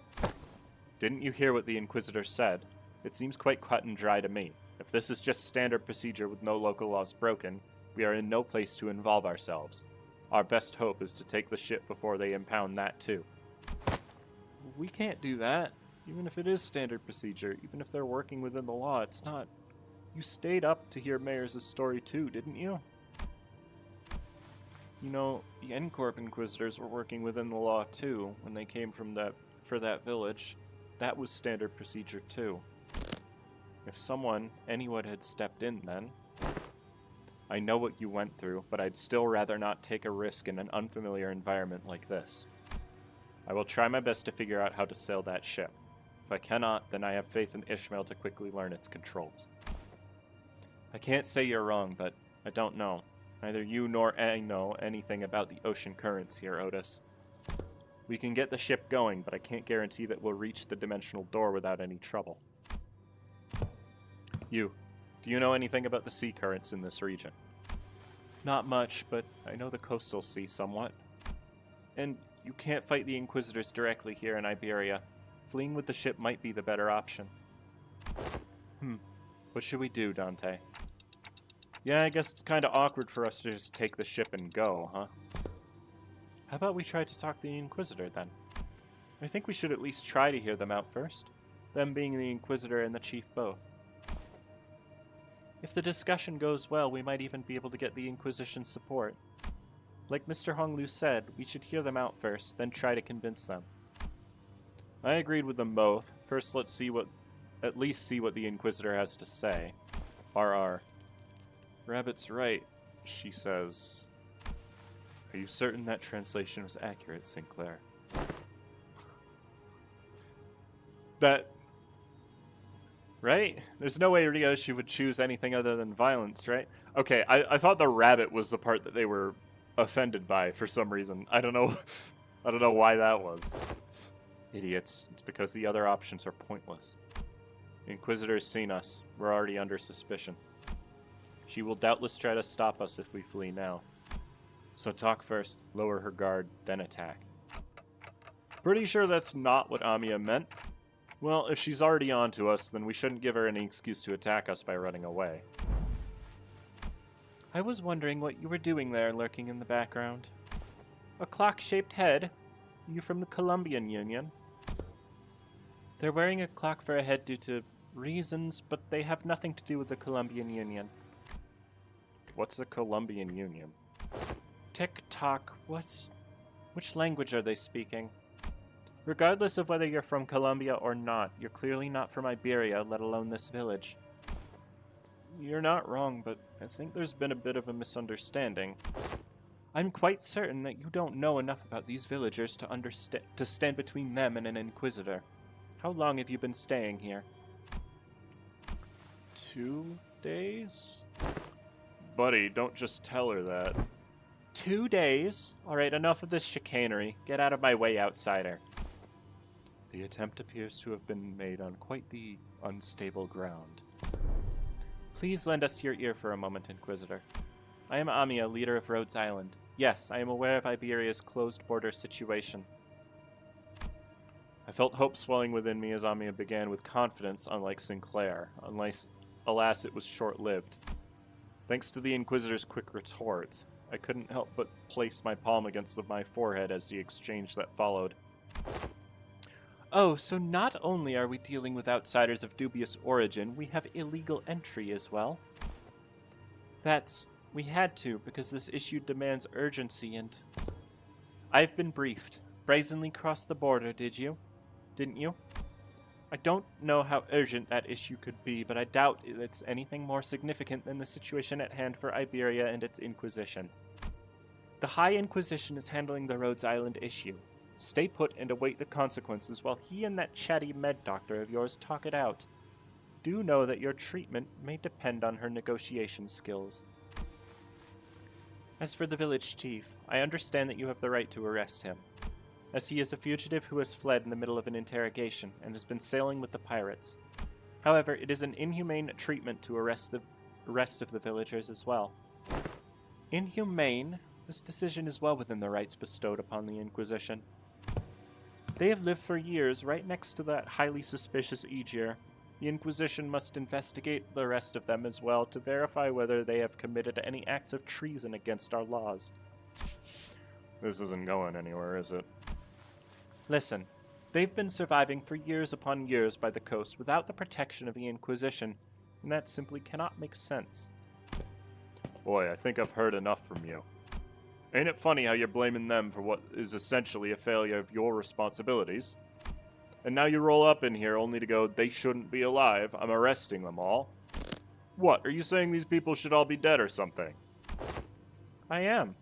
Didn't you hear what the Inquisitor said? It seems quite cut and dry to me. If this is just standard procedure with no local laws broken, we are in no place to involve ourselves. Our best hope is to take the ship before they impound that too. We can't do that. Even if it is standard procedure, even if they're working within the law, it's not. You stayed up to hear Mayor's story too, didn't you? You know, the N-Corp Inquisitors were working within the law too when they came for that village. that was standard procedure too. If anyone had stepped in then. I know what you went through, but I'd still rather not take a risk in an unfamiliar environment like this. I will try my best to figure out how to sail that ship. If I cannot, then I have faith in Ishmael to quickly learn its controls. I can't say you're wrong, but I don't know. Neither you nor I know anything about the ocean currents here, Otis. We can get the ship going, but I can't guarantee that we'll reach the dimensional door without any trouble. Do you know anything about the sea currents in this region? Not much, but I know the coastal sea somewhat. And you can't fight the Inquisitors directly here in Iberia. Fleeing with the ship might be the better option. What should we do, Dante? Yeah, I guess it's kind of awkward for us to just take the ship and go, huh? How about we try to talk the Inquisitor, then? I think we should at least try to hear them out first. Them being the Inquisitor and the Chief both. If the discussion goes well, we might even be able to get the Inquisition's support. Like Mr. Honglu said, we should hear them out first, then try to convince them. I agreed with them both. First, let's at least see what the Inquisitor has to say. RR. Rabbit's right, she says. Are you certain that translation was accurate, Sinclair? Right? There's no way Ryoshi would choose anything other than violence, right? Okay, I thought the rabbit was the part that they were offended by for some reason. I don't know why that was. It's idiots. It's because the other options are pointless. The Inquisitor's seen us. We're already under suspicion. She will doubtless try to stop us if we flee now. So talk first, lower her guard, then attack. Pretty sure that's not what Amiya meant. Well, if she's already onto us, then we shouldn't give her any excuse to attack us by running away. I was wondering what you were doing there, lurking in the background. A clock-shaped head? You from the Columbian Union? They're wearing a clock for a head due to reasons, but they have nothing to do with the Columbian Union. What's the Columbian Union? Tick-tock, which language are they speaking? Regardless of whether you're from Colombia or not, you're clearly not from Iberia, let alone this village. You're not wrong, but I think there's been a bit of a misunderstanding. I'm quite certain that you don't know enough about these villagers to stand between them and an Inquisitor. How long have you been staying here? 2 days? Buddy, don't just tell her that. 2 days? Alright, enough of this chicanery. Get out of my way, outsider. The attempt appears to have been made on quite the unstable ground. Please lend us your ear for a moment, Inquisitor. I am Amiya, leader of Rhodes Island. Yes, I am aware of Iberia's closed border situation. I felt hope swelling within me as Amiya began with confidence, unlike Sinclair. Alas, it was short-lived. Thanks to the Inquisitor's quick retort, I couldn't help but place my palm against my forehead as the exchange that followed. Oh, so not only are we dealing with outsiders of dubious origin, we have illegal entry as well. We had to, because this issue demands urgency and... I've been briefed. Brazenly crossed the border, didn't you? I don't know how urgent that issue could be, but I doubt it's anything more significant than the situation at hand for Iberia and its Inquisition. The High Inquisition is handling the Rhodes Island issue. Stay put and await the consequences while he and that chatty med doctor of yours talk it out. Do know that your treatment may depend on her negotiation skills. As for the village chief, I understand that you have the right to arrest him, as he is a fugitive who has fled in the middle of an interrogation and has been sailing with the pirates. However, it is an inhumane treatment to arrest the rest of the villagers as well. Inhumane? This decision is well within the rights bestowed upon the Inquisition. They have lived for years right next to that highly suspicious Aegir. The Inquisition must investigate the rest of them as well to verify whether they have committed any acts of treason against our laws. This isn't going anywhere, is it? Listen, they've been surviving for years upon years by the coast without the protection of the Inquisition, and that simply cannot make sense. Boy, I think I've heard enough from you. Ain't it funny how you're blaming them for what is essentially a failure of your responsibilities? And now you roll up in here only to go, they shouldn't be alive. I'm arresting them all. What, are you saying these people should all be dead or something? I am.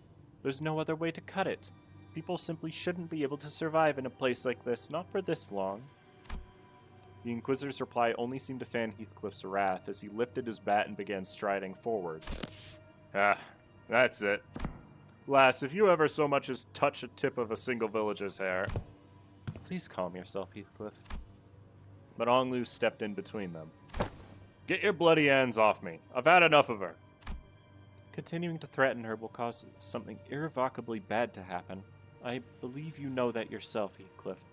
There's no other way to cut it. People simply shouldn't be able to survive in a place like this, not for this long. The Inquisitor's reply only seemed to fan Heathcliff's wrath as he lifted his bat and began striding forward. Ah, that's it. Lass, if you ever so much as touch a tip of a single villager's hair... Please calm yourself, Heathcliff. But Onglu stepped in between them. Get your bloody hands off me. I've had enough of her. Continuing to threaten her will cause something irrevocably bad to happen. I believe you know that yourself, Heathcliff.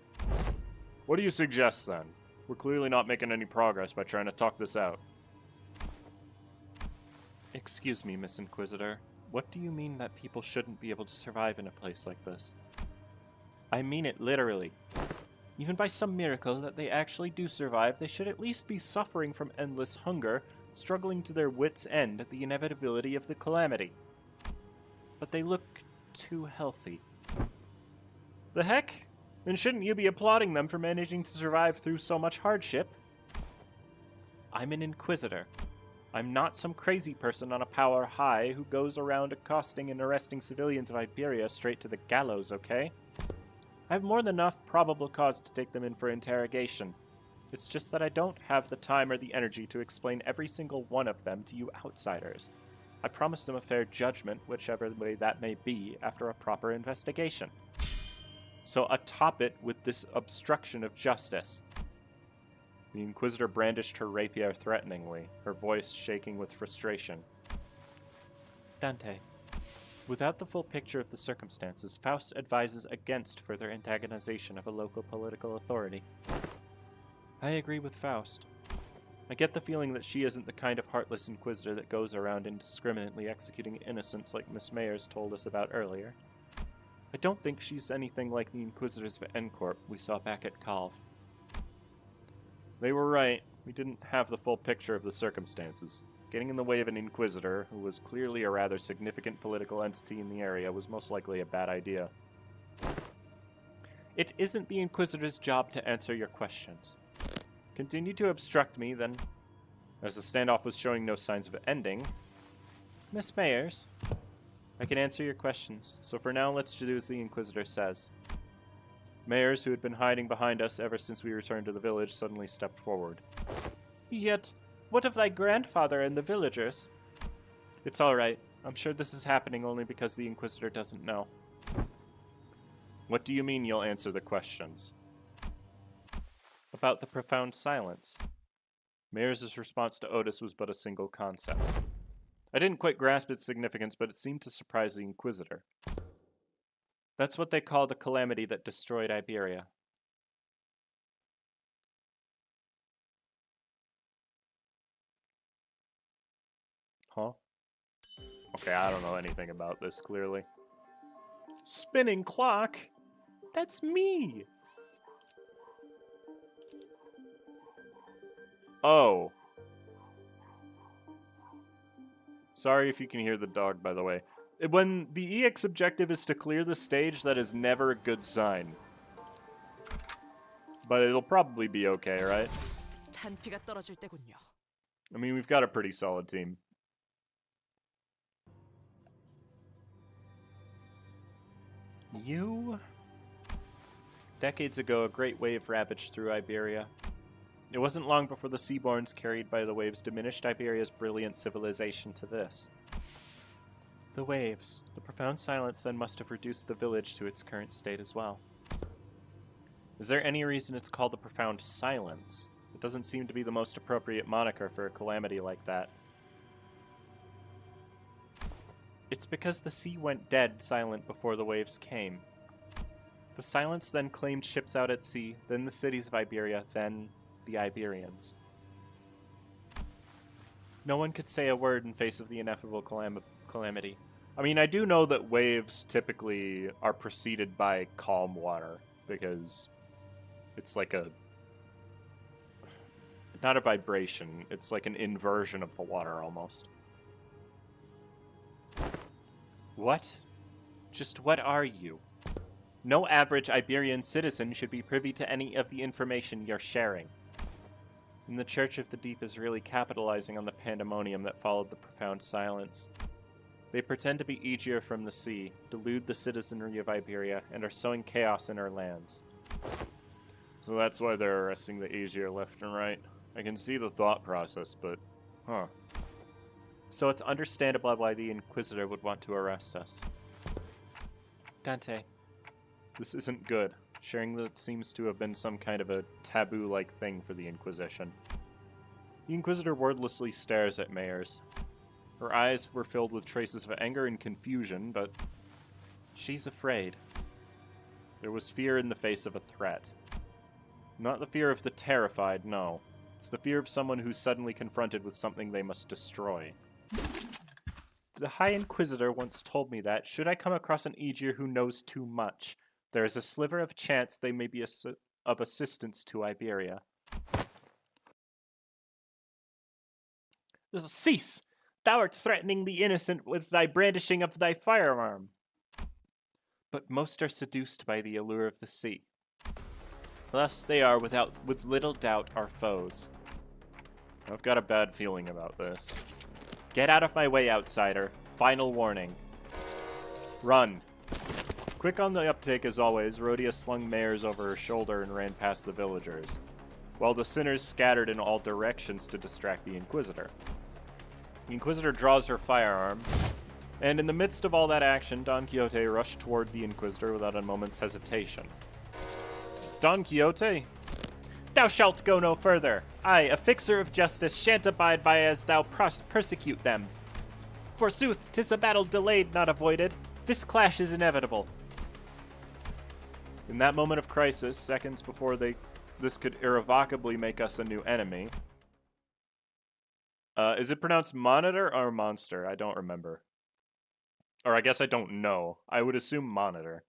What do you suggest, then? We're clearly not making any progress by trying to talk this out. Excuse me, Miss Inquisitor. What do you mean that people shouldn't be able to survive in a place like this? I mean it literally. Even by some miracle that they actually do survive, they should at least be suffering from endless hunger, struggling to their wits' end at the inevitability of the calamity. But they look too healthy. The heck? Then shouldn't you be applauding them for managing to survive through so much hardship? I'm an Inquisitor. I'm not some crazy person on a power high who goes around accosting and arresting civilians of Iberia straight to the gallows, okay? I have more than enough probable cause to take them in for interrogation. It's just that I don't have the time or the energy to explain every single one of them to you outsiders. I promised them a fair judgment, whichever way that may be, after a proper investigation. So atop it with this obstruction of justice. The Inquisitor brandished her rapier threateningly, her voice shaking with frustration. Dante, without the full picture of the circumstances, Faust advises against further antagonization of a local political authority. I agree with Faust. I get the feeling that she isn't the kind of heartless Inquisitor that goes around indiscriminately executing innocents like Miss Mayers told us about earlier. I don't think she's anything like the Inquisitors of Encorp we saw back at Calv. They were right. We didn't have the full picture of the circumstances. Getting in the way of an Inquisitor, who was clearly a rather significant political entity in the area, was most likely a bad idea. It isn't the Inquisitor's job to answer your questions. Continue to obstruct me, then, as the standoff was showing no signs of ending. Miss Mayers, I can answer your questions, so for now let's do as the Inquisitor says. Mayers, who had been hiding behind us ever since we returned to the village, suddenly stepped forward. Yet, what of thy grandfather and the villagers? It's all right. I'm sure this is happening only because the Inquisitor doesn't know. What do you mean you'll answer the questions? About the profound silence. Mayers' response to Otis was but a single concept. I didn't quite grasp its significance, but it seemed to surprise the Inquisitor. That's what they call the calamity that destroyed Iberia. Huh? Okay, I don't know anything about this, clearly. Spinning clock? That's me! Oh. Sorry if you can hear the dog, by the way. When the EX objective is to clear the stage, that is never a good sign. But it'll probably be okay, right? I mean, we've got a pretty solid team. You? Decades ago, a great wave ravaged through Iberia. It wasn't long before the Seaborns carried by the waves diminished Iberia's brilliant civilization to this. The waves. The profound silence then must have reduced the village to its current state as well. Is there any reason it's called the profound silence? It doesn't seem to be the most appropriate moniker for a calamity like that. It's because the sea went dead silent before the waves came. The silence then claimed ships out at sea, then the cities of Iberia, then the Iberians. No one could say a word in face of the ineffable calamity. I mean, I do know that waves typically are preceded by calm water, because it's like a... not a vibration, it's like an inversion of the water, almost. What? Just what are you? No average Iberian citizen should be privy to any of the information you're sharing. And the Church of the Deep is really capitalizing on the pandemonium that followed the profound silence. They pretend to be Aegir from the sea, delude the citizenry of Iberia, and are sowing chaos in our lands. So that's why they're arresting the Aegir left and right. I can see the thought process, but... huh. So it's understandable why the Inquisitor would want to arrest us. Dante. This isn't good. Sharing that seems to have been some kind of a taboo-like thing for the Inquisition. The Inquisitor wordlessly stares at Mayers. Her eyes were filled with traces of anger and confusion, but she's afraid. There was fear in the face of a threat. Not the fear of the terrified, no. It's the fear of someone who's suddenly confronted with something they must destroy. The High Inquisitor once told me that, should I come across an Aegir who knows too much, there is a sliver of chance they may be of assistance to Iberia. Cease! Thou art threatening the innocent with thy brandishing of thy firearm. But most are seduced by the allure of the sea. Thus they are, with little doubt, our foes. I've got a bad feeling about this. Get out of my way, outsider. Final warning. Run. Quick on the uptake as always, Rhodia slung Mayers over her shoulder and ran past the villagers, while the sinners scattered in all directions to distract the Inquisitor. The Inquisitor draws her firearm, and in the midst of all that action, Don Quixote rushed toward the Inquisitor without a moment's hesitation. Don Quixote? Thou shalt go no further. I, a fixer of justice, shan't abide by as thou persecute them. Forsooth, 'tis a battle delayed, not avoided. This clash is inevitable. In that moment of crisis, seconds before this could irrevocably make us a new enemy. Is it pronounced monitor or monster? I don't remember. Or I guess I don't know. I would assume monitor.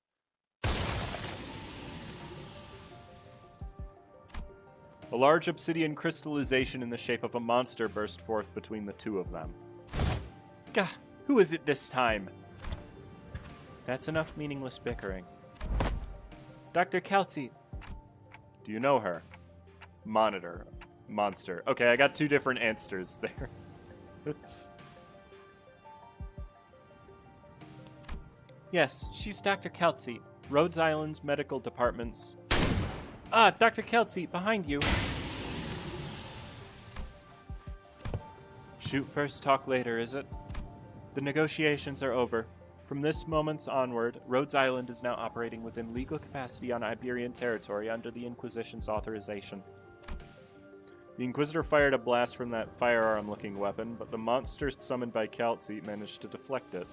A large obsidian crystallization in the shape of a monster burst forth between the two of them. Gah! Who is it this time? That's enough meaningless bickering. Dr. Calci. Do you know her? Monitor. Monster. Okay, I got two different answers there. Yes, she's Dr. Calci, Rhodes Island's medical department's... Ah, Dr. Calci, behind you. Shoot first, talk later, is it? The negotiations are over. From this moment onward, Rhodes Island is now operating within legal capacity on Iberian territory under the Inquisition's authorization. The Inquisitor fired a blast from that firearm-looking weapon, but the monster summoned by Calci managed to deflect it.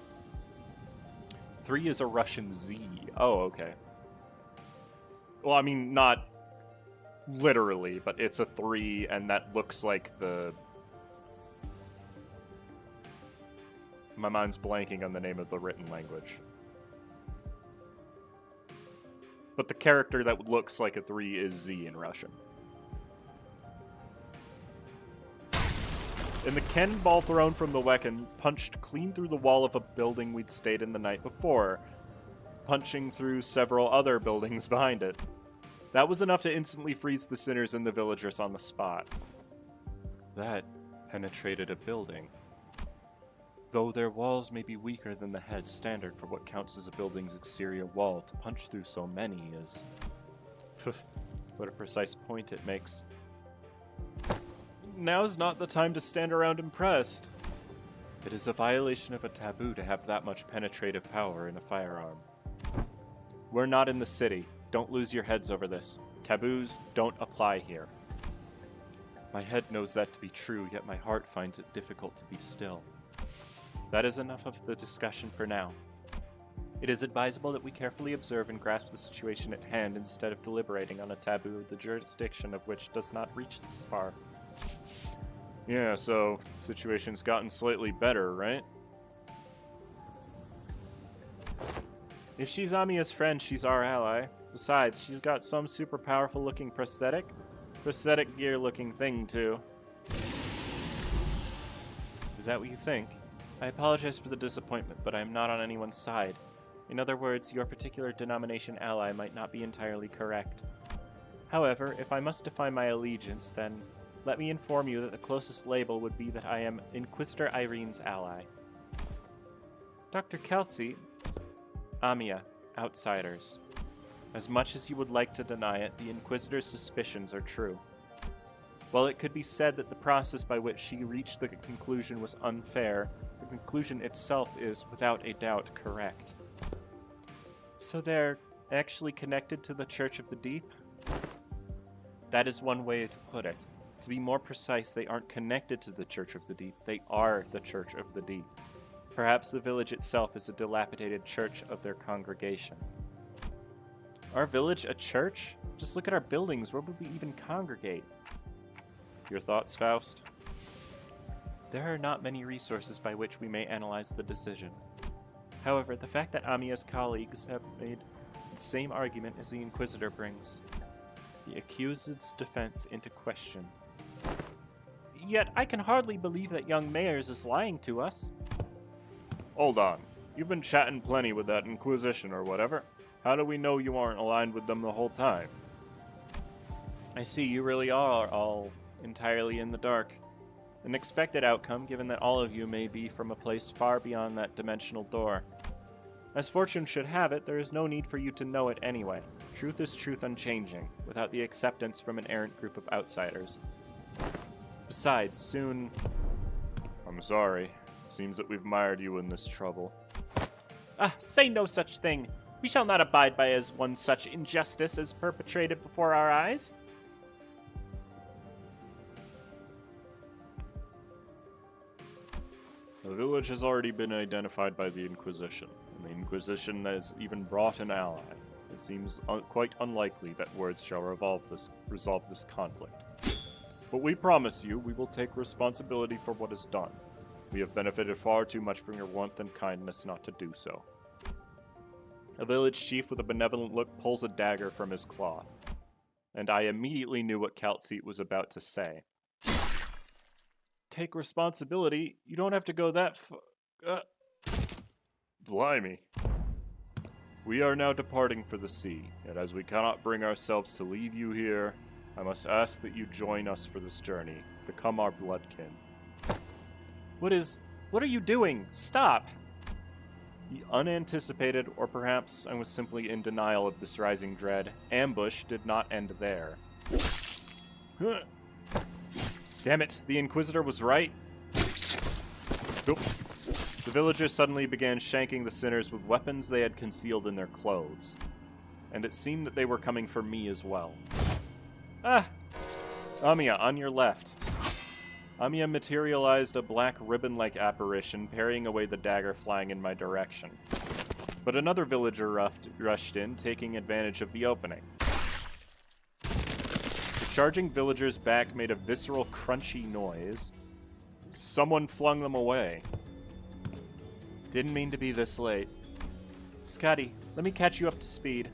3 is a Russian Z. Oh, okay. Well, I mean, not literally, but it's a 3, and that looks like the... My mind's blanking on the name of the written language. But the character that looks like a 3 is Z in Russian. And the cannonball thrown from the weapon punched clean through the wall of a building we'd stayed in the night before, punching through several other buildings behind it. That was enough to instantly freeze the sinners and the villagers on the spot. That penetrated a building. Though their walls may be weaker than the head standard for what counts as a building's exterior wall, to punch through so many is... what a precise point it makes. Now's not the time to stand around impressed. It is a violation of a taboo to have that much penetrative power in a firearm. We're not in the city. Don't lose your heads over this. Taboos don't apply here. My head knows that to be true, yet my heart finds it difficult to be still. That is enough of the discussion for now. It is advisable that we carefully observe and grasp the situation at hand instead of deliberating on a taboo, the jurisdiction of which does not reach this far. Yeah, so, situation's gotten slightly better, right? If she's Amiya's friend, she's our ally. Besides, she's got some super powerful looking prosthetic gear looking thing too. Is that what you think? I apologize for the disappointment, but I am not on anyone's side. In other words, your particular denomination ally might not be entirely correct. However, if I must define my allegiance, then let me inform you that the closest label would be that I am Inquisitor Irene's ally. Dr. Kelsey, Amia, outsiders. As much as you would like to deny it, the Inquisitor's suspicions are true. While it could be said that the process by which she reached the conclusion was unfair, the conclusion itself is, without a doubt, correct. So they're actually connected to the Church of the Deep? That is one way to put it. To be more precise, they aren't connected to the Church of the Deep, they are the Church of the Deep. Perhaps the village itself is a dilapidated church of their congregation. Our village a church? Just look at our buildings, where would we even congregate? Your thoughts, Faust? There are not many resources by which we may analyze the decision. However, the fact that Amia's colleagues have made the same argument as the Inquisitor brings the accused's defense into question. Yet I can hardly believe that young Mayers is lying to us. Hold on. You've been chatting plenty with that Inquisition or whatever. How do we know you aren't aligned with them the whole time? I see you really are all entirely in the dark. An expected outcome, given that all of you may be from a place far beyond that dimensional door. As fortune should have it, there is no need for you to know it anyway. Truth is truth unchanging, without the acceptance from an errant group of outsiders. Besides, soon... I'm sorry. Seems that we've mired you in this trouble. Ah, say no such thing! We shall not abide by as one such injustice as perpetrated before our eyes. The village has already been identified by the Inquisition, and the Inquisition has even brought an ally. It seems quite unlikely that words shall resolve this conflict. But we promise you we will take responsibility for what is done. We have benefited far too much from your warmth and kindness not to do so. A village chief with a benevolent look pulls a dagger from his cloth, and I immediately knew what Kaltseat was about to say. Take responsibility? You don't have to go that Blimey. We are now departing for the sea, and as we cannot bring ourselves to leave you here, I must ask that you join us for this journey. Become our bloodkin. What are you doing? Stop! The unanticipated, or perhaps I was simply in denial of this rising dread, ambush did not end there. Damn it, the Inquisitor was right. Nope. The villagers suddenly began shanking the sinners with weapons they had concealed in their clothes. And it seemed that they were coming for me as well. Ah! Amia, on your left. Amia materialized a black ribbon-like apparition, parrying away the dagger flying in my direction. But another villager rushed in, taking advantage of the opening. The charging villagers' back made a visceral, crunchy noise. Someone flung them away. Didn't mean to be this late. Scotty, let me catch you up to speed.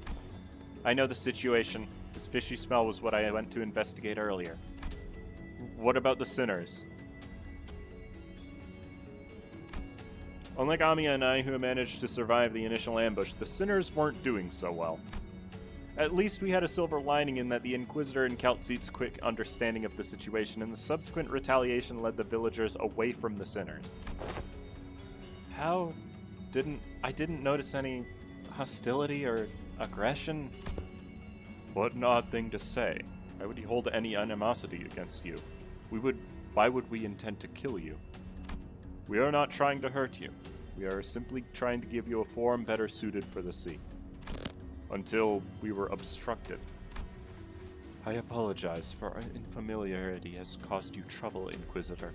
I know the situation. This fishy smell was what I went to investigate earlier. What about the sinners? Unlike Amia and I, who managed to survive the initial ambush, the sinners weren't doing so well. At least we had a silver lining in that the Inquisitor and Kaltseat's quick understanding of the situation and the subsequent retaliation led the villagers away from the sinners. How? I didn't notice any hostility or aggression. What an odd thing to say. Why would he hold any animosity against you? Why would we intend to kill you? We are not trying to hurt you. We are simply trying to give you a form better suited for the sea. Until we were obstructed. I apologize for our infamiliarity has caused you trouble, Inquisitor.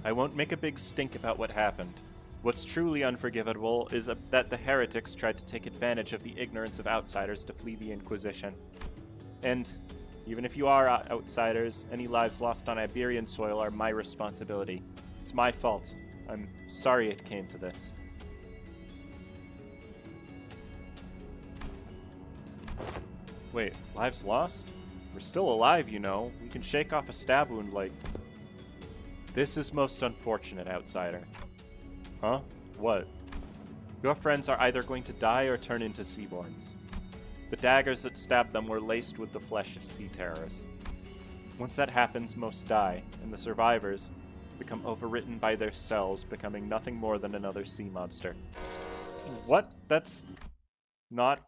I won't make a big stink about what happened. What's truly unforgivable is that the heretics tried to take advantage of the ignorance of outsiders to flee the Inquisition. And even if you are outsiders, any lives lost on Iberian soil are my responsibility. It's my fault. I'm sorry it came to this. Wait, lives lost? We're still alive, you know. We can shake off a stab wound like... This is most unfortunate, outsider. Huh? What? Your friends are either going to die or turn into seaborns. The daggers that stabbed them were laced with the flesh of sea terrors. Once that happens, most die, and the survivors become overwritten by their cells, becoming nothing more than another sea monster. What? That's not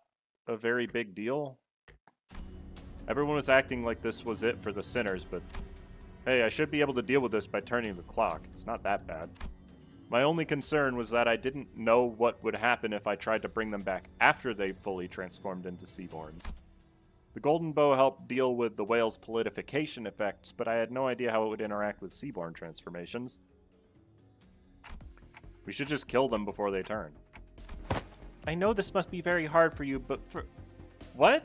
a very big deal? Everyone was acting like this was it for the sinners, but hey, I should be able to deal with this by turning the clock. It's not that bad. My only concern was that I didn't know what would happen if I tried to bring them back after they fully transformed into seaborns. The Golden Bow helped deal with the whale's polidification effects, but I had no idea how it would interact with seaborn transformations. We should just kill them before they turn. I know this must be very hard for you, but for... What?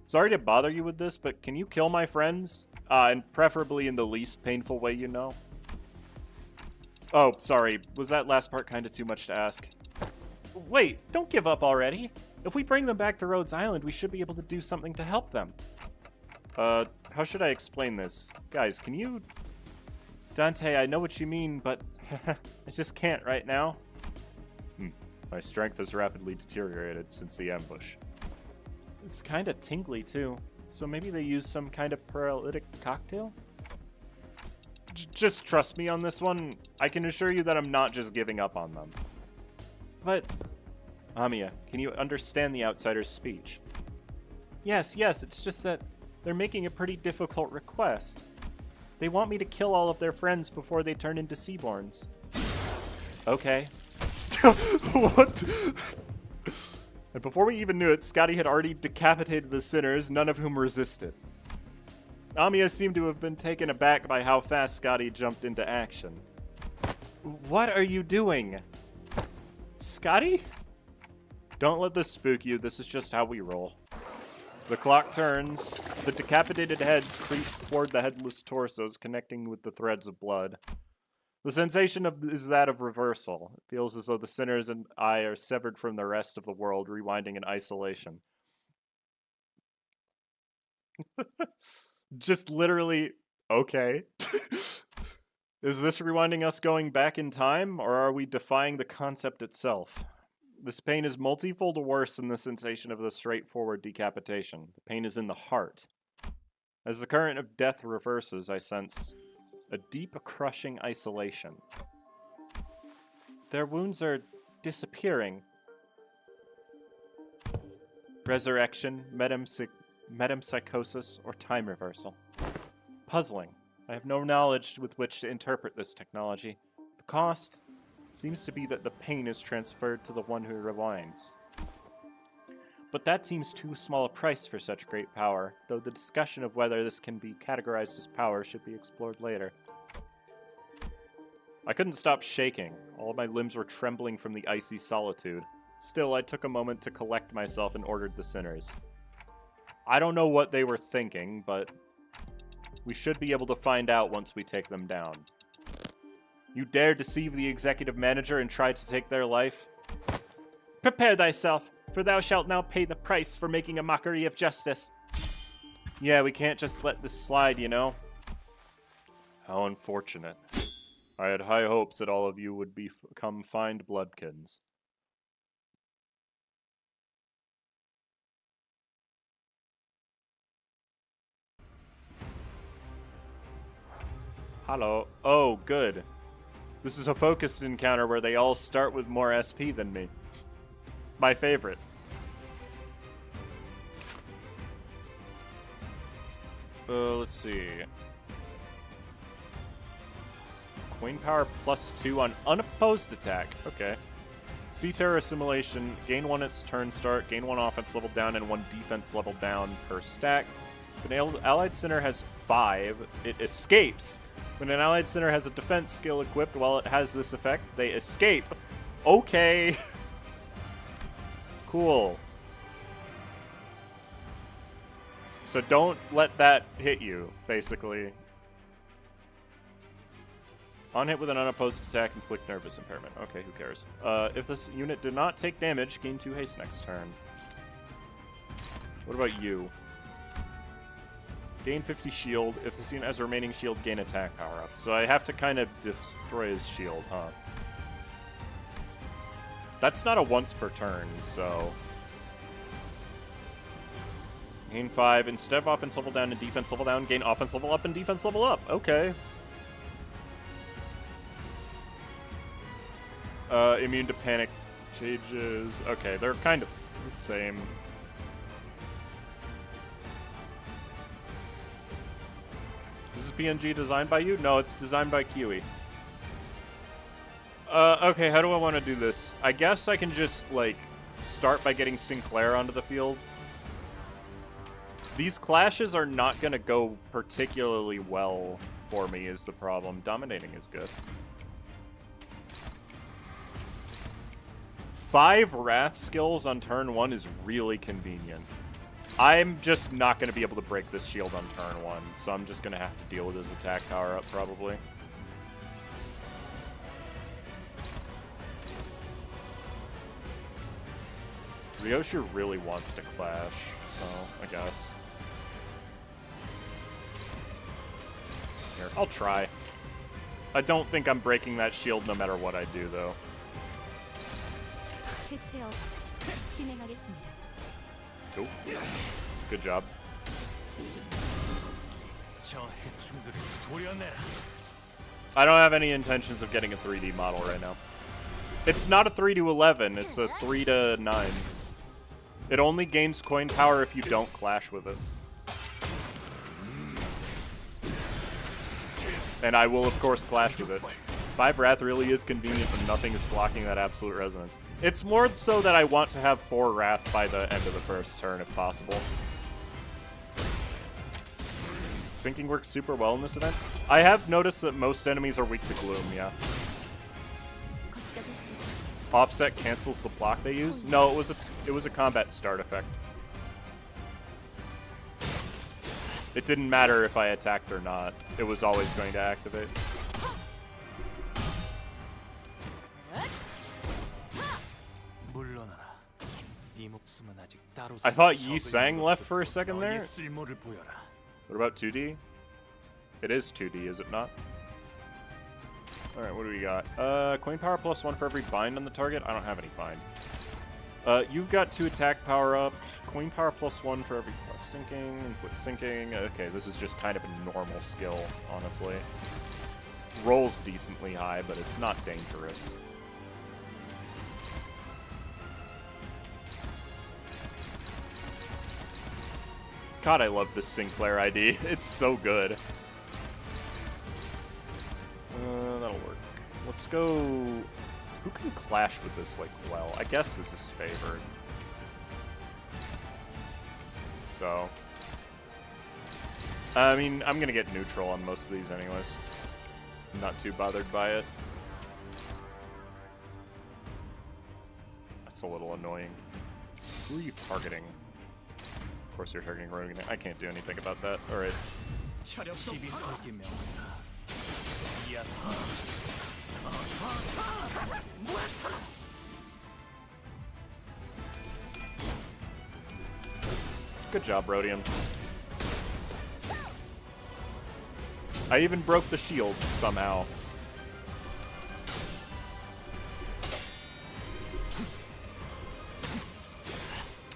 Sorry to bother you with this, but can you kill my friends? And preferably in the least painful way you know. Oh, sorry. Was that last part kind of too much to ask? Wait, don't give up already. If we bring them back to Rhodes Island, we should be able to do something to help them. How should I explain this? Guys, can you... Dante, I know what you mean, but I just can't right now. My strength has rapidly deteriorated since the ambush. It's kind of tingly, too. So maybe they use some kind of paralytic cocktail? Just trust me on this one. I can assure you that I'm not just giving up on them. But... Amiya, can you understand the outsider's speech? Yes, it's just that they're making a pretty difficult request. They want me to kill all of their friends before they turn into seaborns. Okay. What? And before we even knew it, Scotty had already decapitated the sinners, none of whom resisted. Amiya seemed to have been taken aback by how fast Scotty jumped into action. What are you doing? Scotty? Don't let this spook you, this is just how we roll. The clock turns, the decapitated heads creep toward the headless torsos, connecting with the threads of blood. The sensation is that of reversal. It feels as though the sinners and I are severed from the rest of the world, rewinding in isolation. Just literally, okay. Is this rewinding us going back in time, or are we defying the concept itself? This pain is multifold worse than the sensation of the straightforward decapitation. The pain is in the heart. As the current of death reverses, I sense a deep, crushing isolation. Their wounds are disappearing. Resurrection, metempsychosis, or time reversal. Puzzling. I have no knowledge with which to interpret this technology. The cost seems to be that the pain is transferred to the one who rewinds. But that seems too small a price for such great power, though the discussion of whether this can be categorized as power should be explored later. I couldn't stop shaking. All of my limbs were trembling from the icy solitude. Still, I took a moment to collect myself and ordered the sinners. I don't know what they were thinking, but we should be able to find out once we take them down. You dare deceive the executive manager and try to take their life? Prepare thyself, for thou shalt now pay the price for making a mockery of justice. Yeah, we can't just let this slide, you know. How unfortunate. I had high hopes that all of you would become fine bloodkins. Hello. Oh, good. This is a focused encounter where they all start with more SP than me. My favorite. Let's see. Queen power +2 on unopposed attack. Okay. Sea Terror Assimilation. Gain 1 its turn start, gain 1 offense level down, and 1 defense level down per stack. If an allied center has 5, it escapes. When an allied center has a defense skill equipped while it has this effect, they escape. Okay. Cool. So don't let that hit you, basically. On hit with an unopposed attack, inflict nervous impairment. Okay, who cares? If this unit did not take damage, gain 2 haste next turn. What about you? Gain 50 shield. If this unit has remaining shield, gain attack power up. So I have to kind of destroy his shield, huh? That's not a once per turn, so... Gain 5. Instead of offense level down and defense level down, gain offense level up and defense level up. Okay. Immune to panic changes. Okay, they're kind of the same. Is this PNG designed by you? No, it's designed by Kiwi. Okay, how do I want to do this? I guess I can just, like, start by getting Sinclair onto the field. These clashes are not going to go particularly well for me is the problem. Dominating is good. 5 Wrath skills on turn 1 is really convenient. I'm just not going to be able to break this shield on turn 1, so I'm just going to have to deal with his attack power up, probably. Ryoshu really wants to clash, so I guess. Here, I'll try. I don't think I'm breaking that shield no matter what I do, though. 대체업 진행하겠습니다. Cool. Good job. I don't have any intentions of getting a 3D model right now. It's not a 3 to 11, it's a 3 to 9. It only gains coin power if you don't clash with it. And I will, of course, clash with it. 5 Wrath really is convenient when nothing is blocking that Absolute Resonance. It's more so that I want to have 4 Wrath by the end of the first turn, if possible. Syncing works super well in this event. I have noticed that most enemies are weak to Gloom, yeah. Offset cancels the block they use? No, it was a combat start effect. It didn't matter if I attacked or not. It was always going to activate. I thought Yi Sang left for a second there. What about 2D? It is 2D, is it not? Alright, what do we got? Coin power plus 1 for every bind on the target? I don't have any bind. You've got 2 attack power up. Coin power plus 1 for every foot sinking and foot sinking. Okay, this is just kind of a normal skill, honestly. Rolls decently high, but it's not dangerous. God, I love this Sinclair ID. It's so good. That'll work. Let's go... Who can clash with this, like, well? I guess this is favored. So... I mean, I'm gonna get neutral on most of these anyways. I'm not too bothered by it. That's a little annoying. Who are you targeting? Of course you're targeting Rogue. I can't do anything about that. Alright. Good job, Rhodium. I even broke the shield somehow.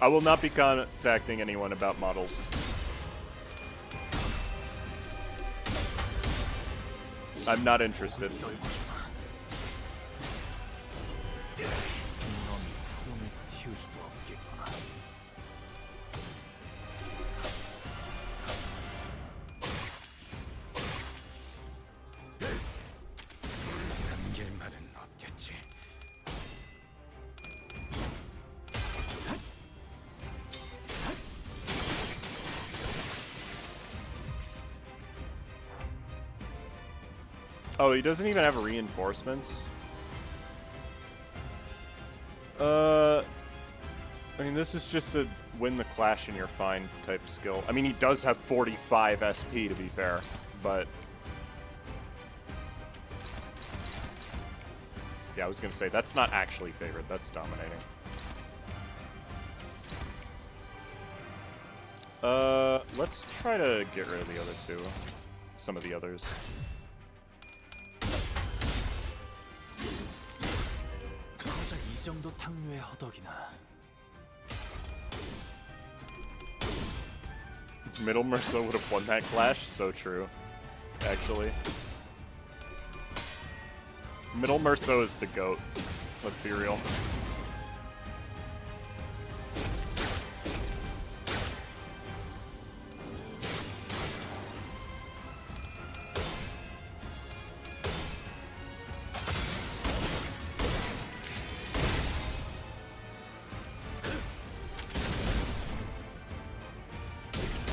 I will not be contacting anyone about models. I'm not interested. Oh, he doesn't even have reinforcements? I mean, this is just a win the clash and you're fine type skill. I mean, he does have 45 SP, to be fair, but... Yeah, I was gonna say, that's not actually favored, that's dominating. Let's try to get rid of the other two. Some of the others. 이 정도 탕류의 허덕이나. Middle Mercer would have won that clash? So true. Actually. Middle Mercer is the GOAT. Let's be real.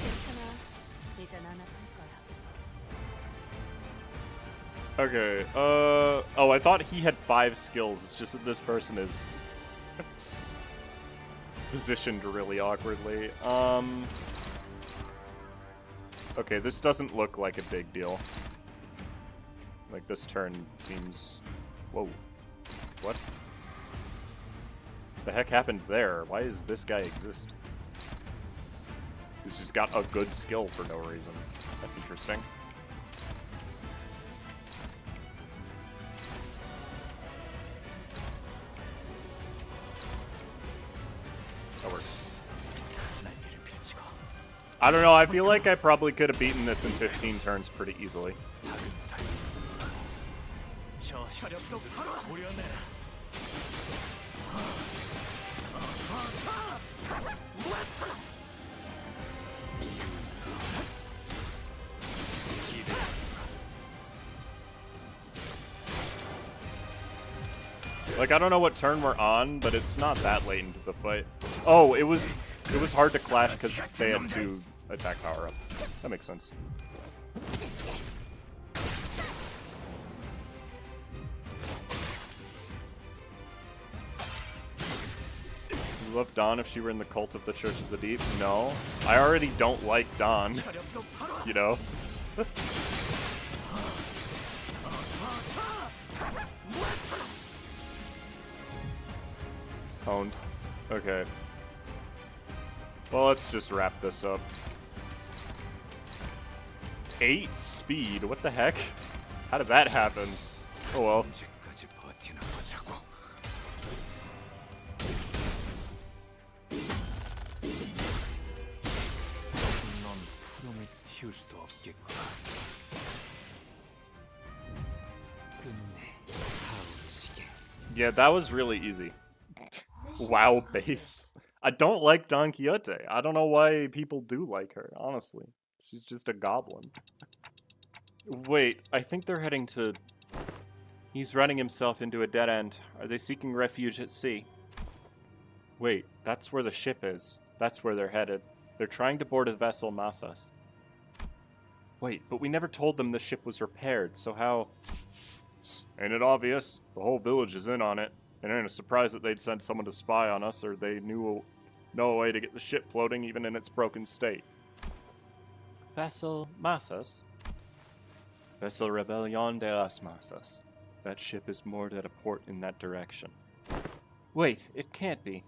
괜찮아. 이제 난 아플 거야. Okay, oh, I thought he had 5 skills. It's just that this person is positioned really awkwardly. Okay, this doesn't look like a big deal. Like, this turn seems... Whoa. What? The heck happened there? Why does this guy exist? He's just got a good skill for no reason. That's interesting. That works. I don't know, I feel like I probably could have beaten this in 15 turns pretty easily. Like, I don't know what turn we're on, but it's not that late into the fight. Oh, it was hard to clash because they had 2 attack power up. That makes sense. You love Dawn if she were in the cult of the Church of the Deep? No. I already don't like Dawn. You know? Honed. Okay. Well, let's just wrap this up. 8 speed? What the heck? How did that happen? Oh well. Yeah, that was really easy. WoW based. I don't like Don Quixote. I don't know why people do like her, honestly. She's just a goblin. Wait, I think they're heading to... He's running himself into a dead end. Are they seeking refuge at sea? Wait, that's where the ship is. That's where they're headed. They're trying to board a vessel Massas. Wait, but we never told them the ship was repaired, so how... Ain't it obvious? The whole village is in on it. It ain't a surprise that they'd send someone to spy on us, or they know a way to get the ship floating even in its broken state. Vessel Massas? Vessel Rebellion de las Massas. That ship is moored at a port in that direction. Wait, it can't be.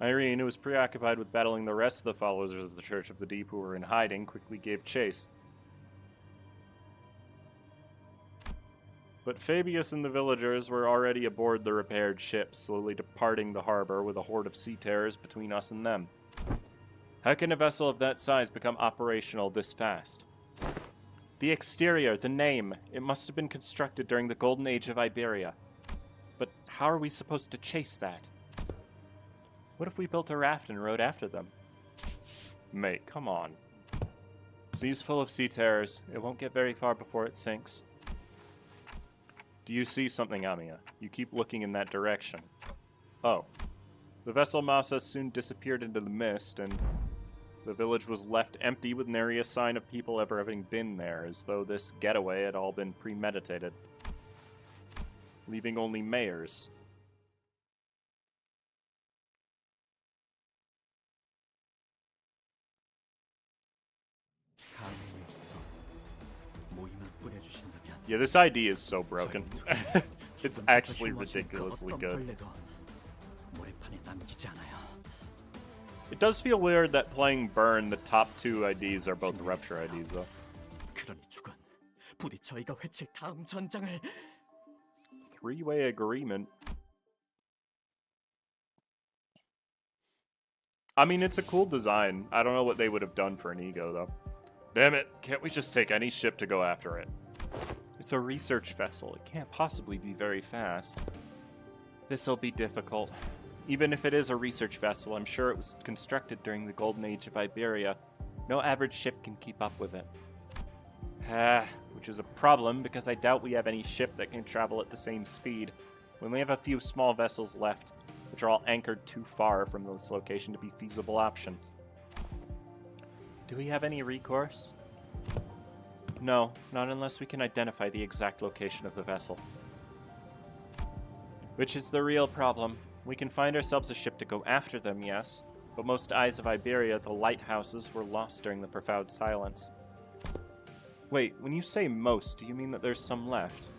Irene, who was preoccupied with battling the rest of the followers of the Church of the Deep who were in hiding, quickly gave chase. But Fabius and the villagers were already aboard the repaired ship, slowly departing the harbor with a horde of sea terrors between us and them. How can a vessel of that size become operational this fast? The exterior, the name, it must have been constructed during the Golden Age of Iberia. But how are we supposed to chase that? What if we built a raft and rode after them? Mate, come on. Sea's full of sea terrors. It won't get very far before it sinks. Do you see something, Amiya? You keep looking in that direction. Oh. The vessel Massas soon disappeared into the mist, and the village was left empty with nary a sign of people ever having been there, as though this getaway had all been premeditated. Leaving only mayors. Yeah, this ID is so broken. It's actually ridiculously good. It does feel weird that playing Burn, the top 2 IDs are both Rupture IDs, though. 3-way agreement. I mean, it's a cool design. I don't know what they would have done for an ego, though. Damn it, can't we just take any ship to go after it? It's a research vessel. It can't possibly be very fast. This'll be difficult. Even if it is a research vessel, I'm sure it was constructed during the golden age of Iberia. No average ship can keep up with it. Which is a problem, because I doubt we have any ship that can travel at the same speed. We only have a few small vessels left, which are all anchored too far from this location to be feasible options. Do we have any recourse? No, not unless we can identify the exact location of the vessel. Which is the real problem. We can find ourselves a ship to go after them, yes, but most eyes of Iberia, the lighthouses, were lost during the profound silence. Wait, when you say most, do you mean that there's some left?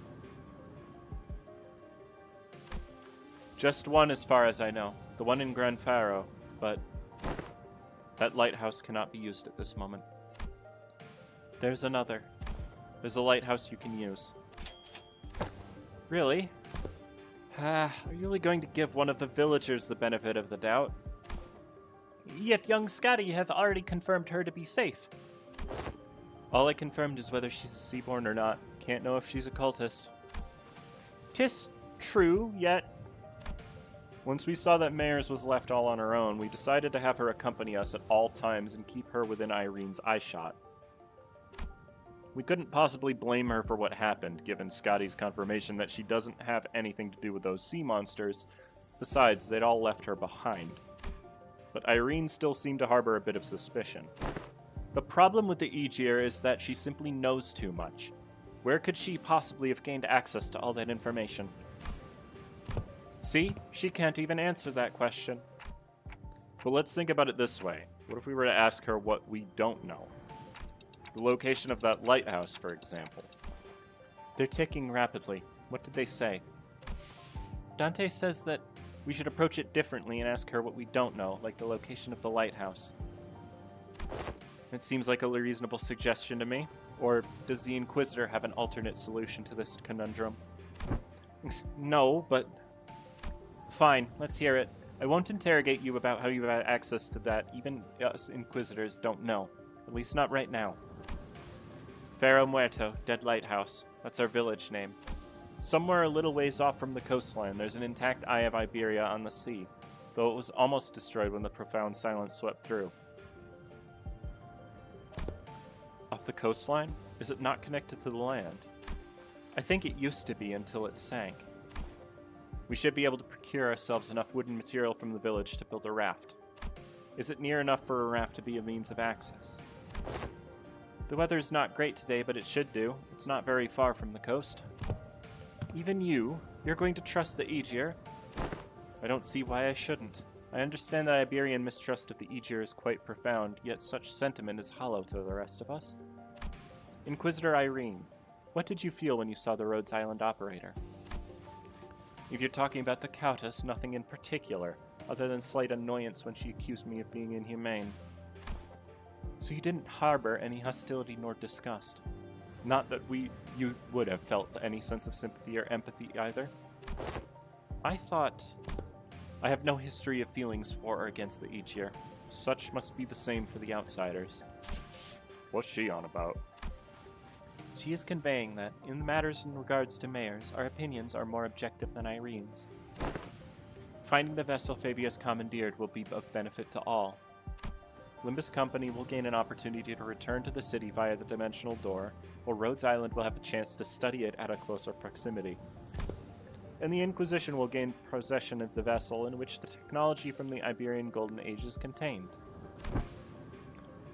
Just one as far as I know, the one in Gran Faro, but that lighthouse cannot be used at this moment. There's another. There's a lighthouse you can use. Really? Are you really going to give one of the villagers the benefit of the doubt? Yet young Scotty have already confirmed her to be safe. All I confirmed is whether she's a Seaborn or not. Can't know if she's a cultist. 'Tis true, yet... Once we saw that Mayers was left all on her own, we decided to have her accompany us at all times and keep her within Irene's eyeshot. We couldn't possibly blame her for what happened, given Scotty's confirmation that she doesn't have anything to do with those sea monsters. Besides, they'd all left her behind. But Irene still seemed to harbor a bit of suspicion. The problem with the Aegir is that she simply knows too much. Where could she possibly have gained access to all that information? See? She can't even answer that question. But let's think about it this way. What if we were to ask her what we don't know? The location of that lighthouse, for example. They're ticking rapidly. What did they say? Dante says that we should approach it differently and ask her what we don't know, like the location of the lighthouse. It seems like a reasonable suggestion to me. Or does the Inquisitor have an alternate solution to this conundrum? No, but... Fine, let's hear it. I won't interrogate you about how you have access to that. Even us Inquisitors don't know. At least not right now. Ferro Muerto, Dead Lighthouse. That's our village name. Somewhere a little ways off from the coastline, there's an intact Eye of Iberia on the sea, though it was almost destroyed when the profound silence swept through. Off the coastline? Is it not connected to the land? I think it used to be until it sank. We should be able to procure ourselves enough wooden material from the village to build a raft. Is it near enough for a raft to be a means of access? The weather's not great today, but it should do. It's not very far from the coast. Even you're going to trust the Aegir? I don't see why I shouldn't. I understand that Iberian mistrust of the Aegir is quite profound, yet such sentiment is hollow to the rest of us. Inquisitor Irene, what did you feel when you saw the Rhodes Island operator? If you're talking about the Countess, nothing in particular, other than slight annoyance when she accused me of being inhumane. So you didn't harbor any hostility nor disgust. Not that you would have felt any sense of sympathy or empathy either. I thought... I have no history of feelings for or against the Aegir. Such must be the same for the outsiders. What's she on about? She is conveying that, in matters in regards to Mayers, our opinions are more objective than Irene's. Finding the vessel Fabius commandeered will be of benefit to all. Limbus Company will gain an opportunity to return to the city via the Dimensional Door, while Rhodes Island will have a chance to study it at a closer proximity. And the Inquisition will gain possession of the vessel in which the technology from the Iberian Golden Age is contained.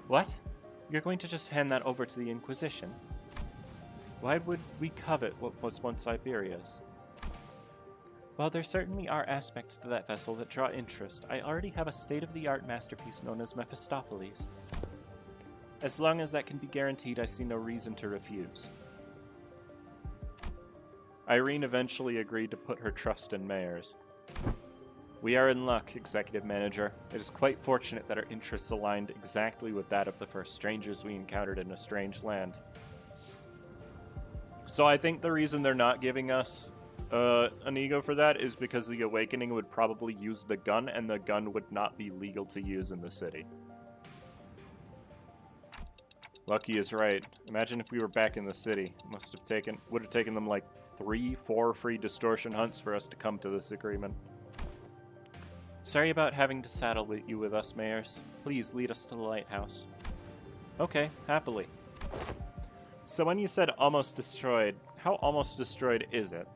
What? You're going to just hand that over to the Inquisition? Why would we covet what was once Iberia's? While there certainly are aspects to that vessel that draw interest, I already have a state-of-the-art masterpiece known as Mephistopheles. As long as that can be guaranteed, I see no reason to refuse. Irene eventually agreed to put her trust in Mayers. We are in luck, Executive Manager. It is quite fortunate that our interests aligned exactly with that of the first strangers we encountered in a strange land. So I think the reason they're not giving us An ego for that is because the Awakening would probably use the gun, and the gun would not be legal to use in the city. Lucky is right. Imagine if we were back in the city. Would have taken them like 3-4 free distortion hunts for us to come to this agreement. Sorry about having to saddle with you with us, Mayors. Please lead us to the lighthouse. Okay, happily. So when you said almost destroyed, how almost destroyed is it?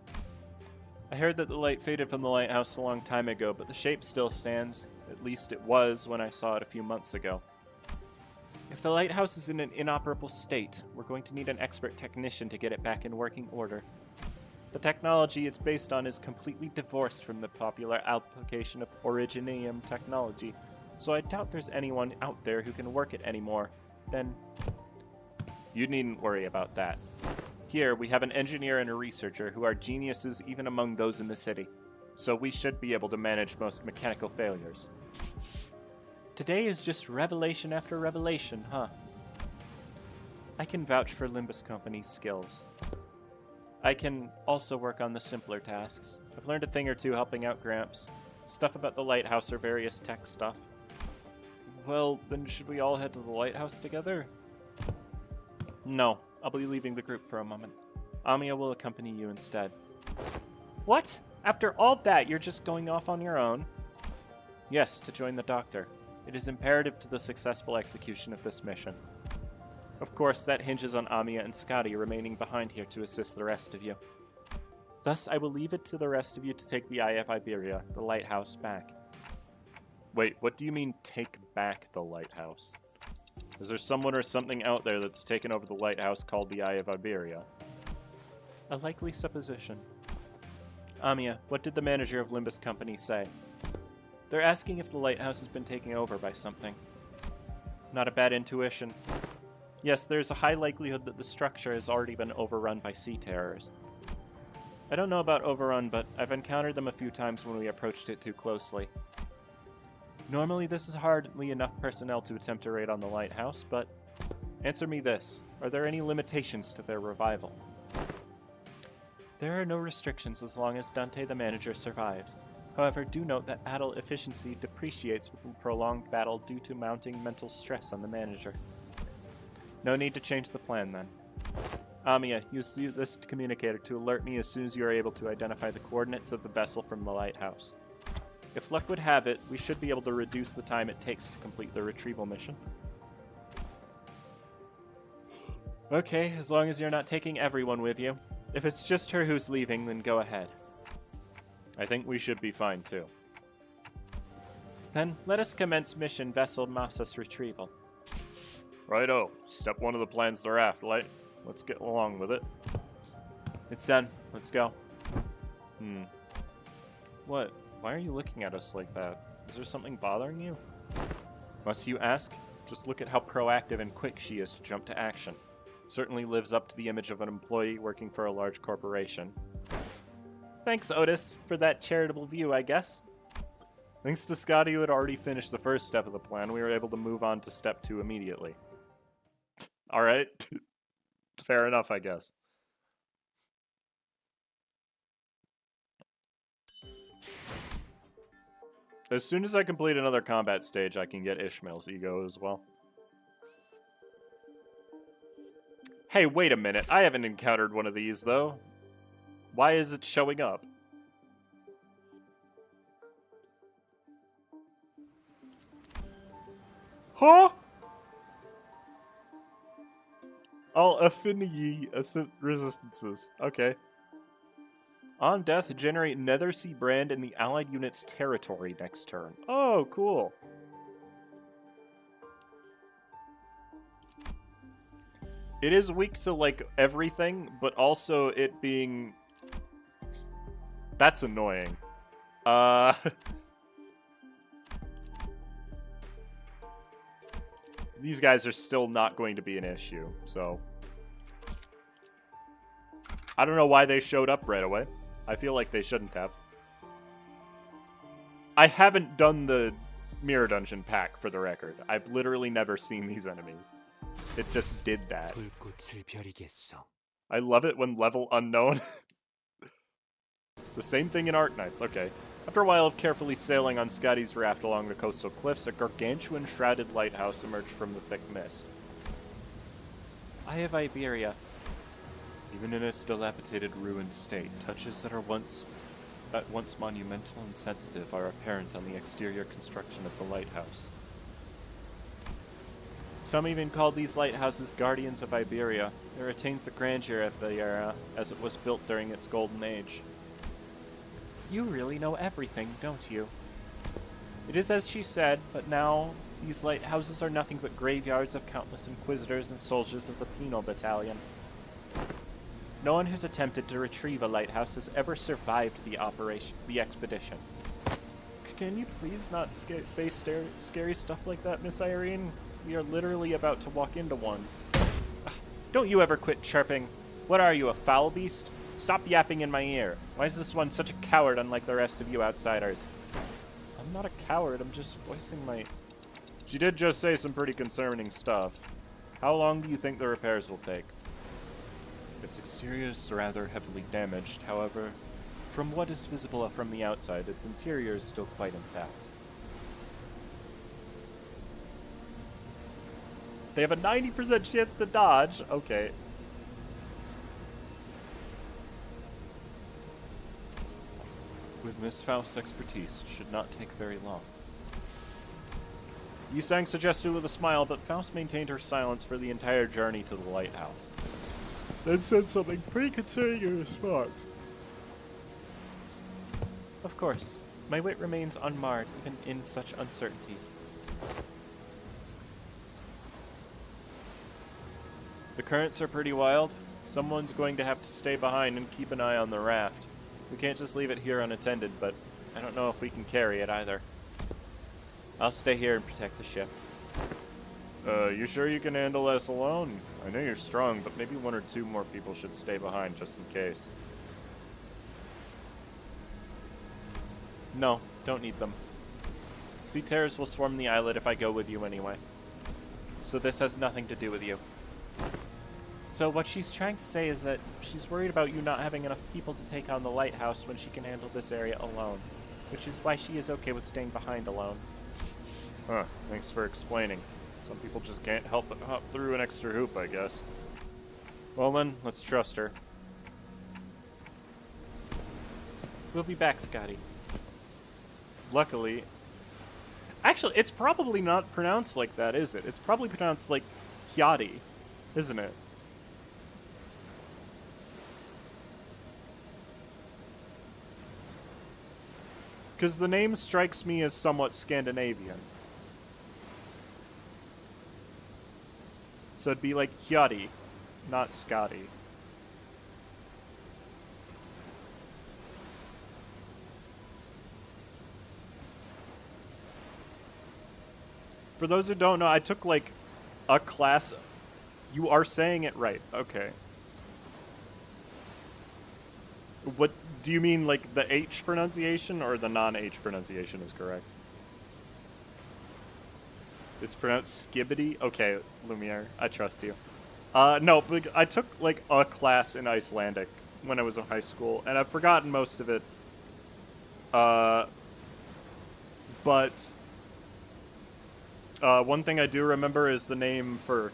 I heard that the light faded from the lighthouse a long time ago, but the shape still stands. At least it was when I saw it a few months ago. If the lighthouse is in an inoperable state, we're going to need an expert technician to get it back in working order. The technology it's based on is completely divorced from the popular application of Originium technology, so I doubt there's anyone out there who can work it anymore. Then, you needn't worry about that. Here, we have an engineer and a researcher who are geniuses even among those in the city, so we should be able to manage most mechanical failures. Today is just revelation after revelation, huh? I can vouch for Limbus Company's skills. I can also work on the simpler tasks. I've learned a thing or two helping out Gramps. Stuff about the lighthouse or various tech stuff. Well, then should we all head to the lighthouse together? No, I'll be leaving the group for a moment. Amiya will accompany you instead. What? After all that, you're just going off on your own? Yes, to join the doctor. It is imperative to the successful execution of this mission. Of course, that hinges on Amiya and Scotty remaining behind here to assist the rest of you. Thus, I will leave it to the rest of you to take the Eye of Iberia, the lighthouse, back. Wait, what do you mean, take back the lighthouse? Is there someone or something out there that's taken over the lighthouse called the Eye of Iberia? A likely supposition. Amiya, what did the manager of Limbus Company say? They're asking if the lighthouse has been taken over by something. Not a bad intuition. Yes, there's a high likelihood that the structure has already been overrun by sea terrors. I don't know about overrun, but I've encountered them a few times when we approached it too closely. Normally this is hardly enough personnel to attempt a raid on the lighthouse, but answer me this. Are there any limitations to their revival? There are no restrictions as long as Dante the manager survives. However, do note that battle efficiency depreciates with a prolonged battle due to mounting mental stress on the manager. No need to change the plan then. Amiya, use this communicator to alert me as soon as you are able to identify the coordinates of the vessel from the lighthouse. If luck would have it, we should be able to reduce the time it takes to complete the retrieval mission. Okay, as long as you're not taking everyone with you. If it's just her who's leaving, then go ahead. I think we should be fine too. Then, let us commence mission Vessel Massas Retrieval. Righto. Step 1 of the plan's the raft, Light. Let's get along with it. It's done. Let's go. What? Why are you looking at us like that? Is there something bothering you? Must you ask? Just look at how proactive and quick she is to jump to action. Certainly lives up to the image of an employee working for a large corporation. Thanks, Otis, for that charitable view, I guess. Thanks to Scotty, who had already finished the first step of the plan, we were able to move on to step 2 immediately. Alright. Fair enough, I guess. As soon as I complete another combat stage, I can get Ishmael's ego as well. Hey, wait a minute. I haven't encountered one of these, though. Why is it showing up? Huh? All affinity resistances. Okay. On death, generate Nethersea brand in the allied unit's territory next turn. Oh, cool. It is weak to, like, everything, but also it being... That's annoying. These guys are still not going to be an issue, so... I don't know why they showed up right away. I feel like they shouldn't have. I haven't done the Mirror Dungeon pack, for the record. I've literally never seen these enemies. It just did that. I love it when level unknown The same thing in Arknights, okay. After a while of carefully sailing on Scotty's raft along the coastal cliffs, a gargantuan shrouded lighthouse emerged from the thick mist. Eye of Iberia. Even in its dilapidated, ruined state, touches that are at once monumental and sensitive are apparent on the exterior construction of the lighthouse. Some even called these lighthouses guardians of Iberia. It retains the grandeur of the era as it was built during its golden age. You really know everything, don't you? It is as she said, but now these lighthouses are nothing but graveyards of countless Inquisitors and soldiers of the Penal Battalion. No one who's attempted to retrieve a lighthouse has ever survived the expedition. Can you please not say scary stuff like that, Miss Irene? We are literally about to walk into one. Ugh, don't you ever quit chirping. What are you, a foul beast? Stop yapping in my ear. Why is this one such a coward unlike the rest of you outsiders? I'm not a coward, I'm just voicing my... She did just say some pretty concerning stuff. How long do you think the repairs will take? Its exterior is rather heavily damaged, however, from what is visible from the outside, its interior is still quite intact. They have a 90% chance to dodge. Okay. With Miss Faust's expertise, it should not take very long. Yusang suggested with a smile, but Faust maintained her silence for the entire journey to the lighthouse. Then said something pretty concerning in response. Of course, my wit remains unmarred even in such uncertainties. The currents are pretty wild. Someone's going to have to stay behind and keep an eye on the raft. We can't just leave it here unattended, but I don't know if we can carry it either. I'll stay here and protect the ship. You sure you can handle this alone? I know you're strong, but maybe one or two more people should stay behind just in case. No, don't need them. Sea terrors will swarm the islet if I go with you anyway. So this has nothing to do with you. So what she's trying to say is that she's worried about you not having enough people to take on the lighthouse when she can handle this area alone, which is why she is okay with staying behind alone. Huh, thanks for explaining. Some people just can't help but hop through an extra hoop, I guess. Well then, let's trust her. We'll be back, Scotty. Luckily... Actually, it's probably not pronounced like that, is it? It's probably pronounced like Hyadi, isn't it? Because the name strikes me as somewhat Scandinavian. So it'd be like Hyadi, not Scotty. For those who don't know, I took like a class. You are saying it right. Okay. What do you mean, like the H pronunciation or the non-H pronunciation is correct? It's pronounced skibbity? Okay, Lumiere, I trust you. No, but I took like a class in Icelandic when I was in high school, and I've forgotten most of it. But one thing I do remember is the name for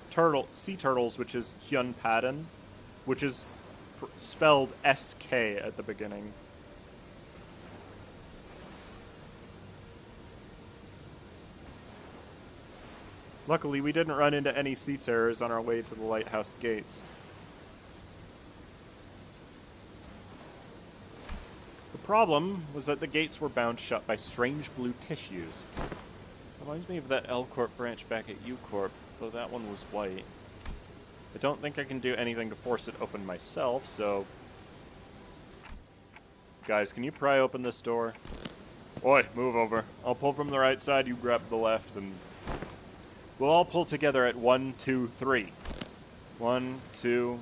sea turtles, which is Hyunpadden, which is spelled SK at the beginning. Luckily, we didn't run into any sea terrors on our way to the lighthouse gates. The problem was that the gates were bound shut by strange blue tissues. Reminds me of that L-Corp branch back at U-Corp, though that one was white. I don't think I can do anything to force it open myself, so... Guys, can you pry open this door? Oi, move over. I'll pull from the right side, you grab the left, and... We'll all pull together at 1, 2, 3. 1, 2,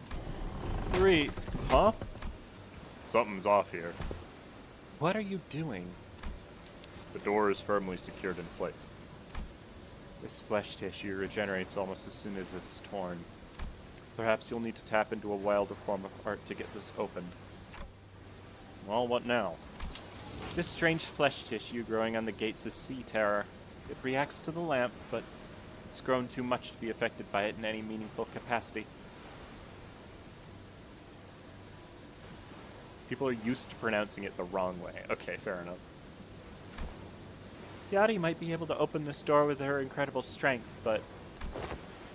3. Huh? Something's off here. What are you doing? The door is firmly secured in place. This flesh tissue regenerates almost as soon as it's torn. Perhaps you'll need to tap into a wilder form of art to get this opened. Well, what now? This strange flesh tissue growing on the gates is sea terror. It reacts to the lamp, but it's grown too much to be affected by it in any meaningful capacity. People are used to pronouncing it the wrong way. Okay, fair enough. Yadi might be able to open this door with her incredible strength, but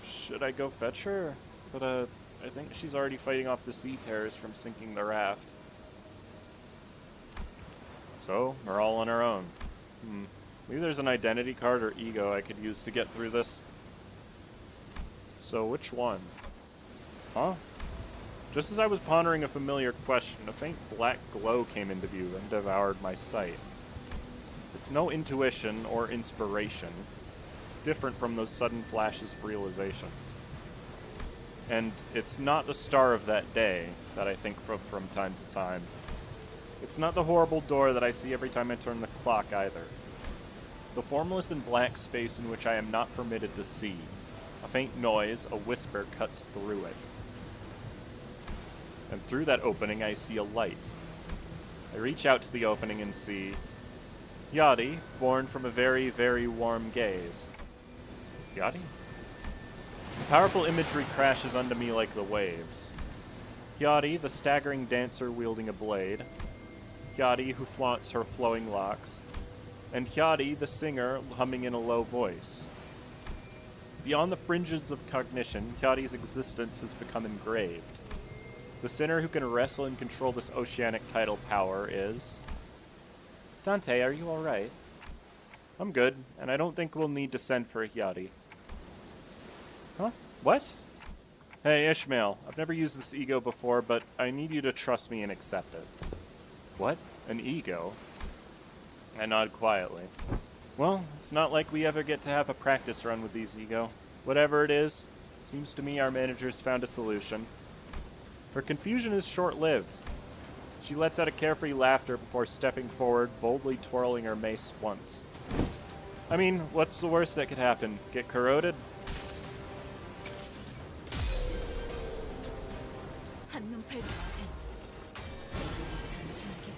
should I go fetch her? But I think she's already fighting off the sea terrors from sinking the raft. So, we're all on our own. Maybe there's an identity card or ego I could use to get through this. So, which one? Huh? Just as I was pondering a familiar question, a faint black glow came into view and devoured my sight. It's no intuition or inspiration. It's different from those sudden flashes of realization. And it's not the star of that day that I think from time to time. It's not the horrible door that I see every time I turn the clock either. The formless and black space in which I am not permitted to see. A faint noise, a whisper cuts through it. And through that opening I see a light. I reach out to the opening and see Yadi, born from a very, very warm gaze. Yadi? The powerful imagery crashes onto me like the waves. Yadi, the staggering dancer wielding a blade. Yadi, who flaunts her flowing locks. And Yadi, the singer, humming in a low voice. Beyond the fringes of cognition, Yadi's existence has become engraved. The sinner who can wrestle and control this oceanic tidal power is... Dante, are you alright? I'm good, and I don't think we'll need to send for Yadi. Huh? What? Hey, Ishmael, I've never used this ego before, but I need you to trust me and accept it. What? An ego? I nod quietly. Well, it's not like we ever get to have a practice run with these ego. Whatever it is, seems to me our manager's found a solution. Her confusion is short-lived. She lets out a carefree laughter before stepping forward, boldly twirling her mace once. I mean, what's the worst that could happen? Get corroded? 한눈 팔지 마세요. 당신에게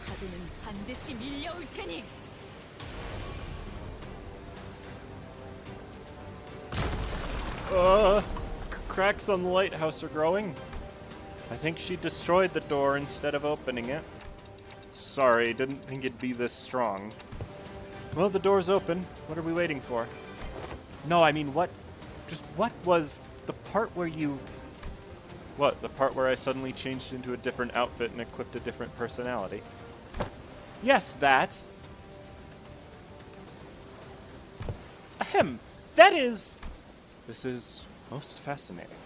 파도는 반드시 밀려올 테니. Cracks on the lighthouse are growing. I think she destroyed the door instead of opening it. Sorry, didn't think it'd be this strong. Well, the door's open. What are we waiting for? No, I mean, what was the part where you... What, the part where I suddenly changed into a different outfit and equipped a different personality? Yes, that! Ahem! That is... This is most fascinating.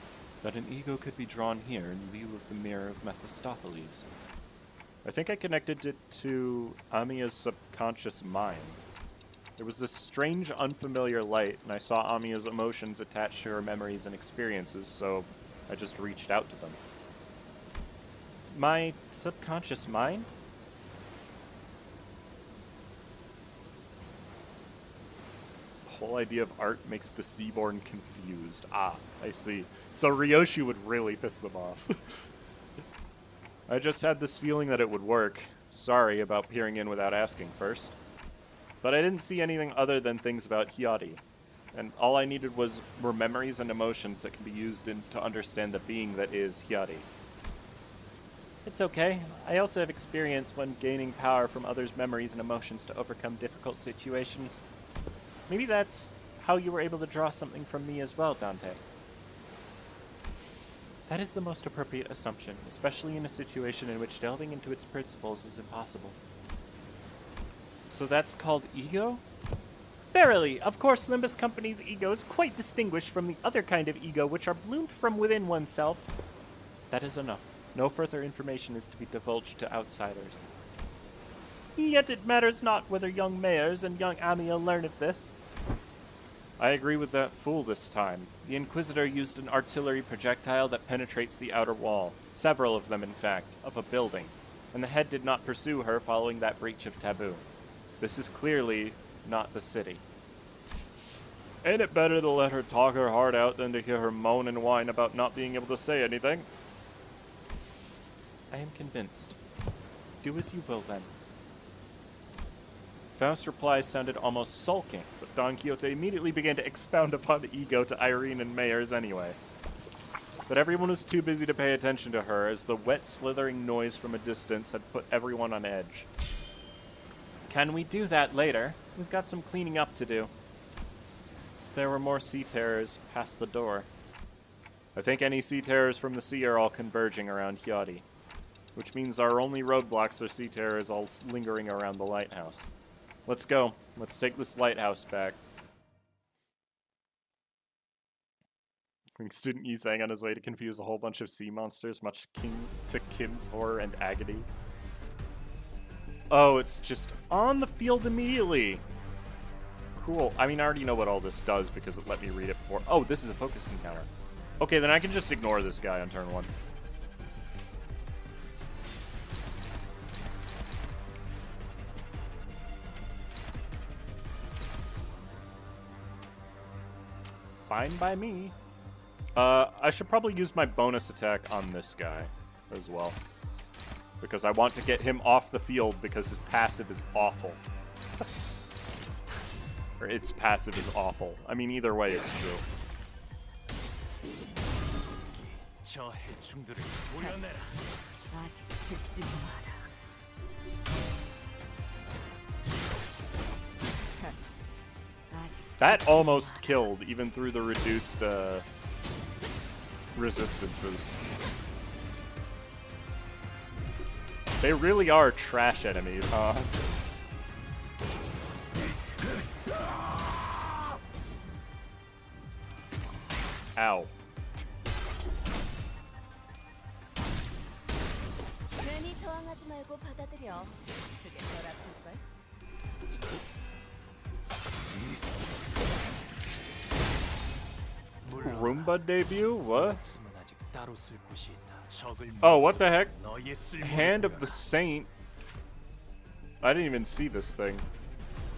That an ego could be drawn here in view of the mirror of Mephistopheles. I think I connected it to Amiya's subconscious mind. There was this strange, unfamiliar light, and I saw Amiya's emotions attached to her memories and experiences, so I just reached out to them. My subconscious mind? The whole idea of art makes the Seaborn confused. Ah, I see. So Ryoshi would really piss them off. I just had this feeling that it would work. Sorry about peering in without asking first. But I didn't see anything other than things about Hyadi. And all I needed were memories and emotions that can be used to understand the being that is Hyadi. It's okay. I also have experience when gaining power from others' memories and emotions to overcome difficult situations. Maybe that's how you were able to draw something from me as well, Dante. That is the most appropriate assumption, especially in a situation in which delving into its principles is impossible. So that's called ego? Verily, of course Limbus Company's ego is quite distinguished from the other kind of ego which are bloomed from within oneself. That is enough. No further information is to be divulged to outsiders. Yet it matters not whether young mayors and young Amiya learn of this. I agree with that fool this time. The Inquisitor used an artillery projectile that penetrates the outer wall, several of them in fact, of a building, and the head did not pursue her following that breach of taboo. This is clearly not the city. Ain't it better to let her talk her heart out than to hear her moan and whine about not being able to say anything? I am convinced. Do as you will, then. Faust's reply sounded almost sulking, but Don Quixote immediately began to expound upon the ego to Irene and Mayers anyway. But everyone was too busy to pay attention to her, as the wet, slithering noise from a distance had put everyone on edge. Can we do that later? We've got some cleaning up to do. So there were more sea terrors past the door. I think any sea terrors from the sea are all converging around Hyadi, which means our only roadblocks are sea terrors all lingering around the lighthouse. Let's go. Let's take this lighthouse back. Student Yi sang on his way to confuse a whole bunch of sea monsters, much to Kim's horror and agony. Oh, it's just on the field immediately. Cool. I mean, I already know what all this does because it let me read it before. Oh, this is a focus encounter. Okay, then I can just ignore this guy on turn 1. Fine by me. I should probably use my bonus attack on this guy as well, because I want to get him off the field because his passive is awful. Or its passive is awful. I mean, either way, it's true. 저 해충들을 보여내라. 아직 죽지 마라. That almost killed, even through the reduced resistances. They really are trash enemies, huh? Ow. 괜히 저항하지 말고 받아들여. 그게 덜 아플걸? Roomba debut? What? 목숨은 아직 따로 쓸 곳이 있다. 적을 Oh, what the heck? 너의 쓸모를 Hand of the 보여라. Saint. I didn't even see this thing.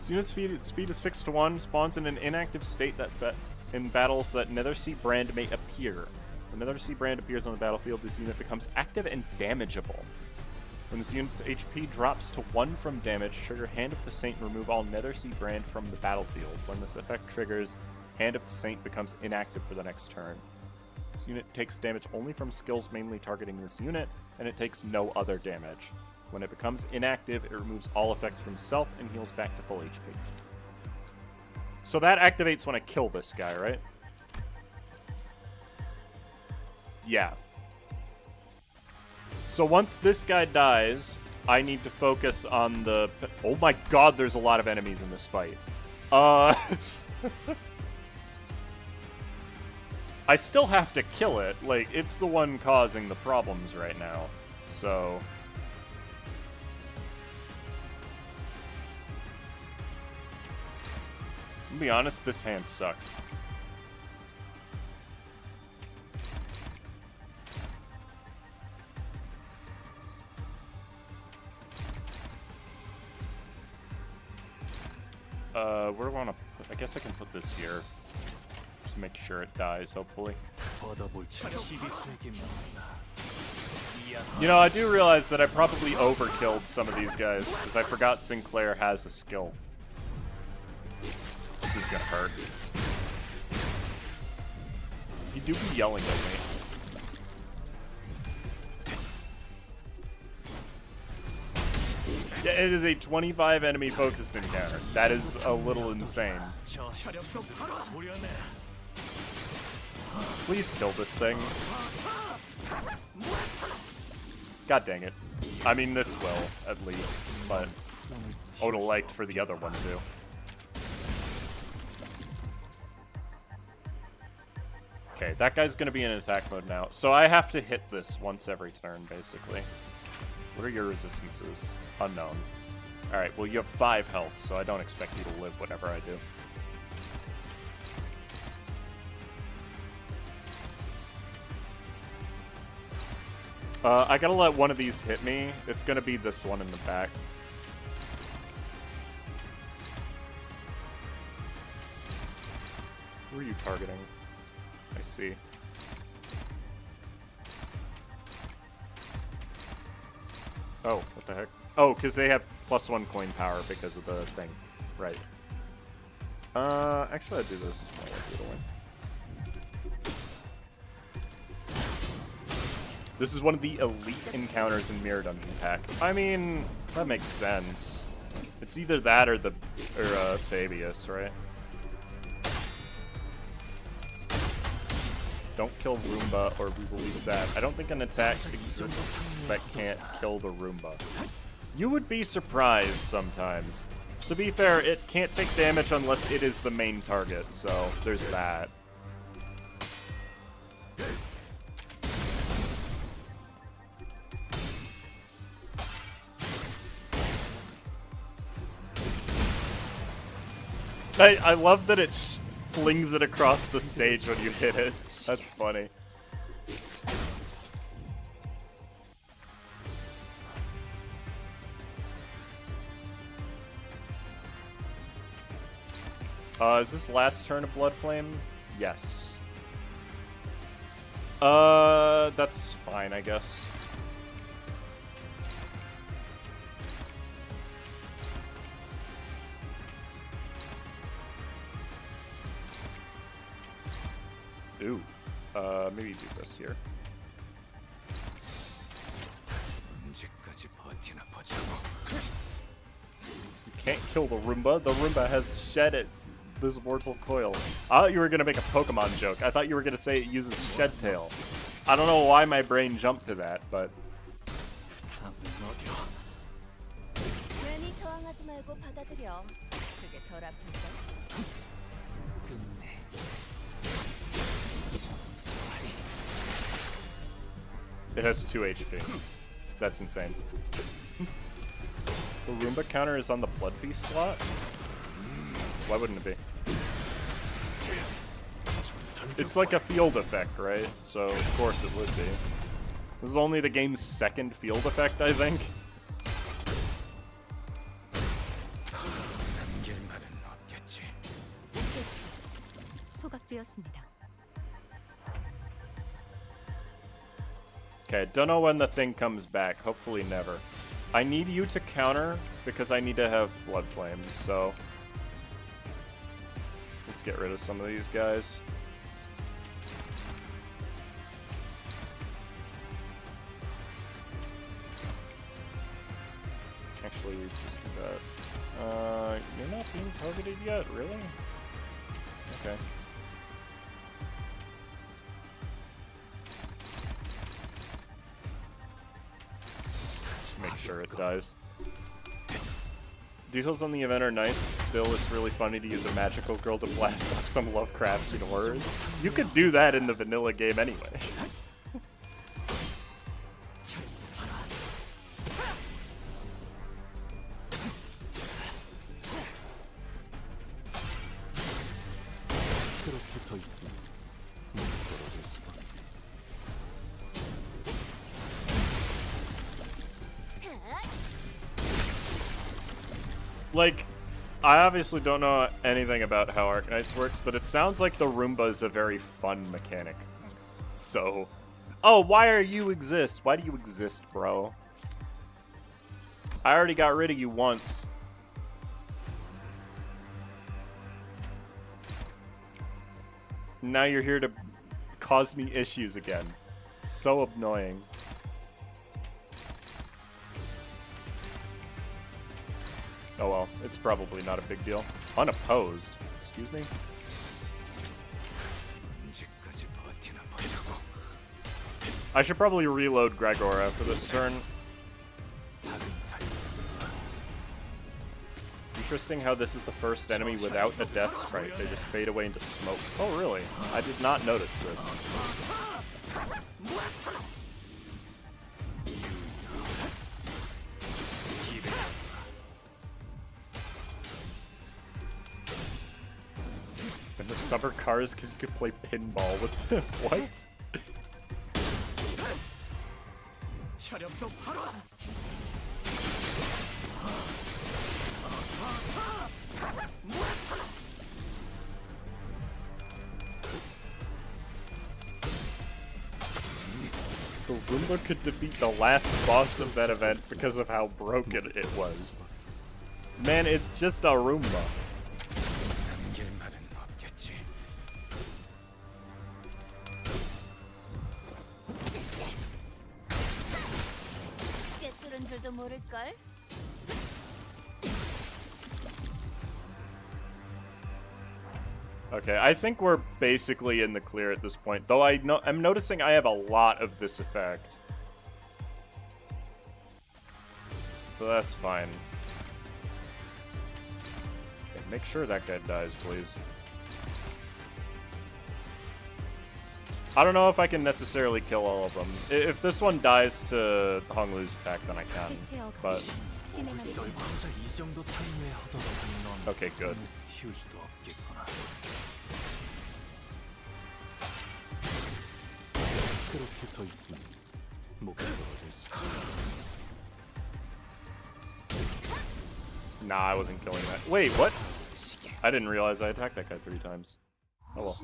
So unit's speed is fixed to 1, spawns in an inactive state that in battles that Nethersea Brand may appear. When Nethersea Brand appears on the battlefield, this unit becomes active and damageable. When this unit's HP drops to 1 from damage, trigger Hand of the Saint and remove all Nethersea Brand from the battlefield. When this effect triggers, Hand of the Saint becomes inactive for the next turn. This unit takes damage only from skills mainly targeting this unit, and it takes no other damage. When it becomes inactive, it removes all effects from self and heals back to full HP. So that activates when I kill this guy, right? Yeah. So once this guy dies, I need to focus on the... Oh my god, there's a lot of enemies in this fight. I still have to kill it. Like, it's the one causing the problems right now. So... to be honest, this hand sucks. Where do I want to put... I guess I can put this here. Just to make sure it dies, hopefully. You know, I do realize that I probably overkilled some of these guys, because I forgot Sinclair has a skill. This is gonna hurt. You do be yelling at me. Yeah, it is a 25 enemy focused encounter. That is a little insane. Please kill this thing. God dang it. I mean, this will, at least, but I would have liked for the other one too. Okay, that guy's gonna be in attack mode now. So I have to hit this once every turn, basically. What are your resistances? Unknown. Alright, well you have 5 health, so I don't expect you to live whatever I do. I gotta let one of these hit me. It's gonna be this one in the back. Who are you targeting? I see. Oh, what the heck? Oh, because they have +1 coin power because of the thing. Right. Actually, I'd do this. It's more likely to win. This is one of the elite encounters in Mirror Dungeon Pack. I mean, that makes sense. It's either that or Fabius, right? Don't kill Roomba or we will be sad. I don't think an attack exists that can't kill the Roomba. You would be surprised sometimes. To be fair, it can't take damage unless it is the main target, so there's that. I love that it flings it across the stage when you hit it. That's funny. Is this last turn of Blood Flame? Yes. That's fine, I guess. Ooh. Maybe do this here. You can't kill the Roomba. The Roomba has shed this mortal coil. I thought you were gonna make a Pokemon joke. I thought you were gonna say it uses Shed Tail. I don't know why my brain jumped to that, but 괜히 저항하지 말고 받아들여. 그게 덜 아플까? it has 2 HP. That's insane. The Roomba counter is on the Blood Feast slot? Why wouldn't it be? It's like a field effect, right? So, of course it would be. This is only the game's second field effect, I think. 소각되었습니다. Okay, don't know when the thing comes back. Hopefully never. I need you to counter because I need to have Blood Flame, so let's get rid of some of these guys. Actually, just do that. You're not being targeted yet, really? Okay. Make sure it dies. Details on the event are nice, but still it's really funny to use a magical girl to blast off some Lovecraftian horrors. You could do that in the vanilla game anyway. Like, I obviously don't know anything about how Arknights works, but it sounds like the Roomba is a very fun mechanic. So, oh, why are you exist? Why do you exist, bro? I already got rid of you once. Now you're here to cause me issues again. So annoying. Oh well, it's probably not a big deal. Unopposed? Excuse me? I should probably reload Gregor after this turn. Interesting how this is the first enemy without a death sprite. They just fade away into smoke. Oh really? I did not notice this. The summer cars because you could play pinball with them. What? The Roomba could defeat the last boss of that event because of how broken it was. Man, it's just a Roomba. 단계만은 없겠지. 꿰뚫은 줄도 모를걸? Okay, I think we're basically in the clear at this point. Though I'm noticing I have a lot of this effect. So that's fine. Okay, make sure that guy dies, please. I don't know if I can necessarily kill all of them. If this one dies to Hong Lu's attack, then I can. But 널 혼자 이 정도 타임에 하더라도 넌 okay, good. 튀울 수도 없겠구나. 그렇게 서 있으면 목이 떨어질 수. Nah, I wasn't killing that. Wait, what? I didn't realize I attacked that guy 3 times. Oh well.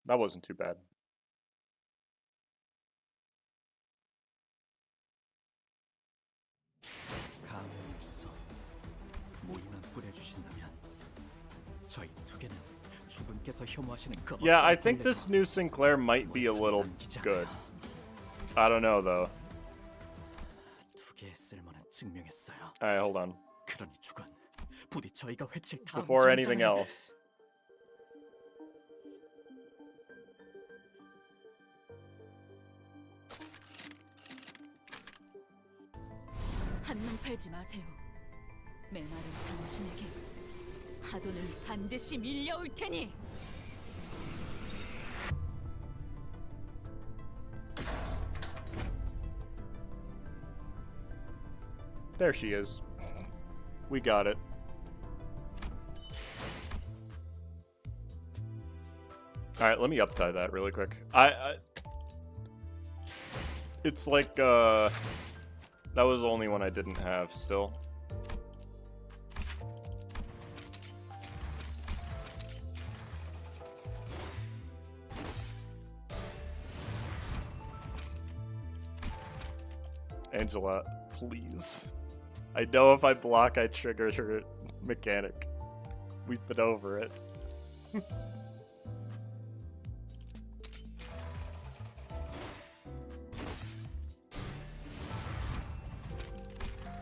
That wasn't too bad. 가물소 모이만 뿌려주신다면 저희 두 개는 주분께서 혐오하시는 그 Yeah, I 어떤 think this new Sinclair might be a little good. I don't know though. 두 개의 쓸모는 증명했어요. Alright, hold on. 그러니 죽은 부디 저희가 회칠 다음 Before anything 전장에 else. 한눈 팔지 마세요. 메마른 당신에게 파도는 반드시 밀려올 테니. There she is. We got it. Alright, let me uptie that really quick. It's like, that was the only one I didn't have still. Angela, please. I know if I block, I trigger her mechanic. We've been over it.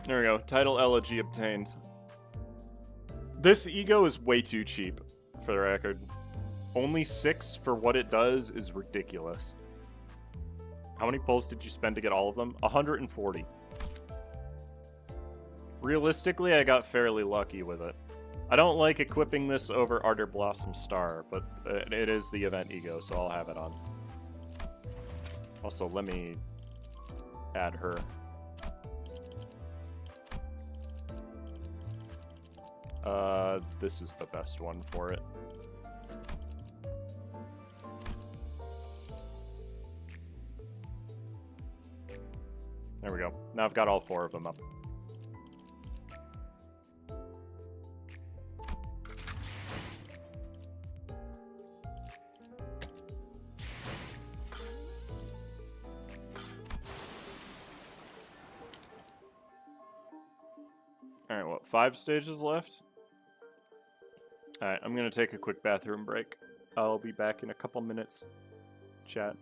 There we go. Title Elegy obtained. This ego is way too cheap, for the record. Only 6 for what it does is ridiculous. How many pulls did you spend to get all of them? 140. Realistically, I got fairly lucky with it. I don't like equipping this over Ardor Blossom Star, but it is the event ego, so I'll have it on. Also, let me add her. This is the best one for it. There we go. Now I've got all 4 of them up. Alright, what, 5 stages left? Alright, I'm gonna take a quick bathroom break. I'll be back in a couple minutes. Chat.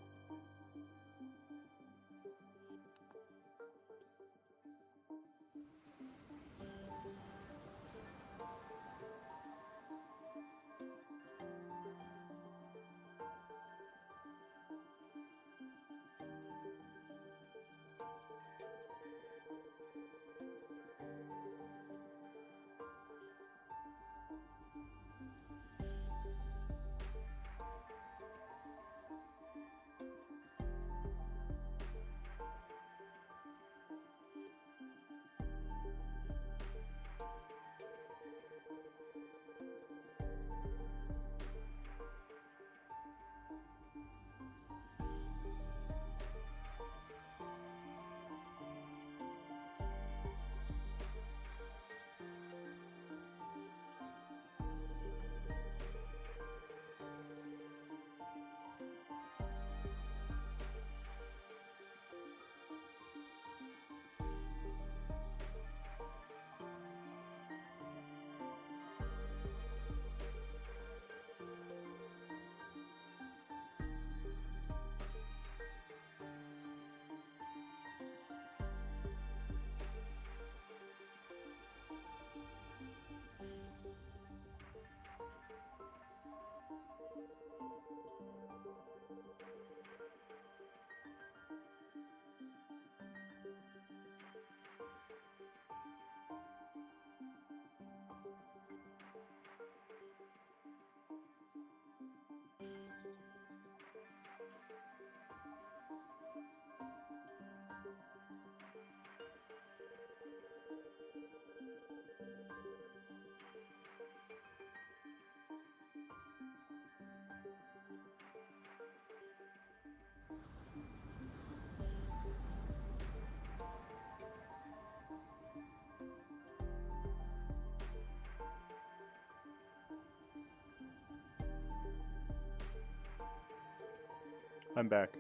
I'm back.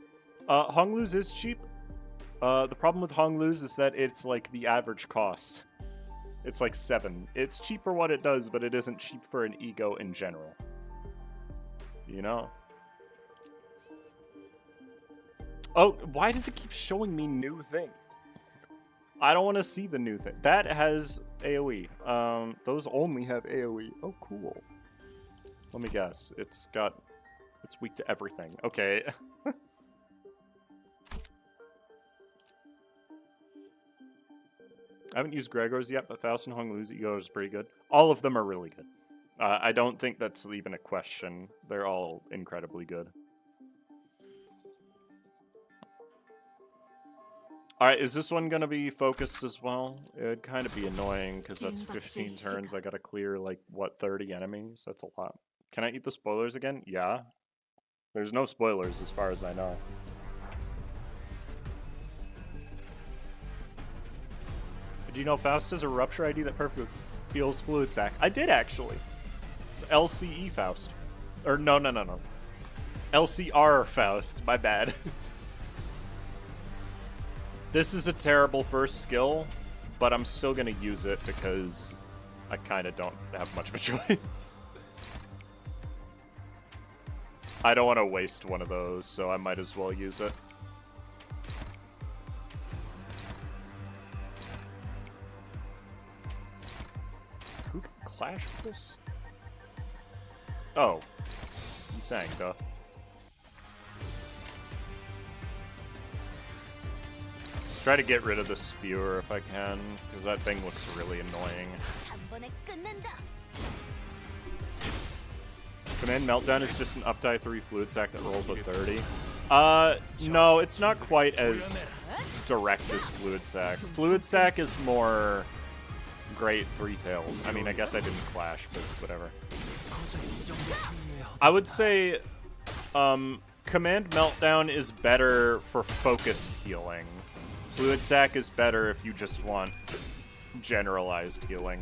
Honglu's is cheap. The problem with Honglu's is that it's like the average cost. It's like 7. It's cheap for what it does, but it isn't cheap for an ego in general. You know? Oh, why does it keep showing me new thing? I don't want to see the new thing. That has AoE. Those only have AoE. Oh, cool. Let me guess. It's weak to everything. Okay. I haven't used Gregor's yet, but Faust and Honglu's ego is pretty good. All of them are really good. I don't think that's even a question. They're all incredibly good. Alright, is this one gonna be focused as well? It'd kind of be annoying, because that's 15 turns. I gotta clear, like, what, 30 enemies? That's a lot. Can I eat the spoilers again? Yeah. There's no spoilers as far as I know. Do you know Faust has a rupture ID that perfectly feels fluid sac? I did, actually. It's LCE Faust. Or, no. LCR Faust. My bad. This is a terrible first skill, but I'm still going to use it because I kind of don't have much of a choice. I don't want to waste one of those, so I might as well use it. Who can clash with this? Oh. He sang, duh. Let's try to get rid of the spewer if I can, because that thing looks really annoying. Command Meltdown is just an up-die 3 fluid sac that rolls a 30. No, it's not quite as direct as Fluid Sac. Fluid Sac is more great 3 tails. I mean, I guess I didn't clash, but whatever. I would say Command Meltdown is better for focused healing. Fluid Sac is better if you just want generalized healing.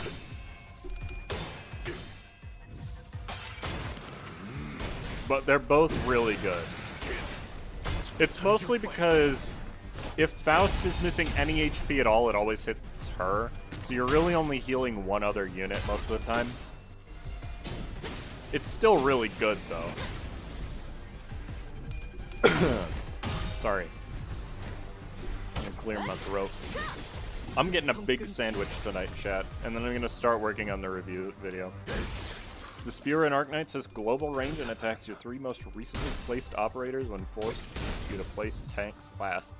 But they're both really good. It's mostly because if Faust is missing any HP at all, it always hits her. So you're really only healing one other unit most of the time. It's still really good, though. Sorry. I'm gonna clear my throat. I'm getting a big sandwich tonight, chat, and then I'm gonna start working on the review video. The Spear in Arknights has global range and attacks your 3 most recently placed operators when forced you to place tanks last.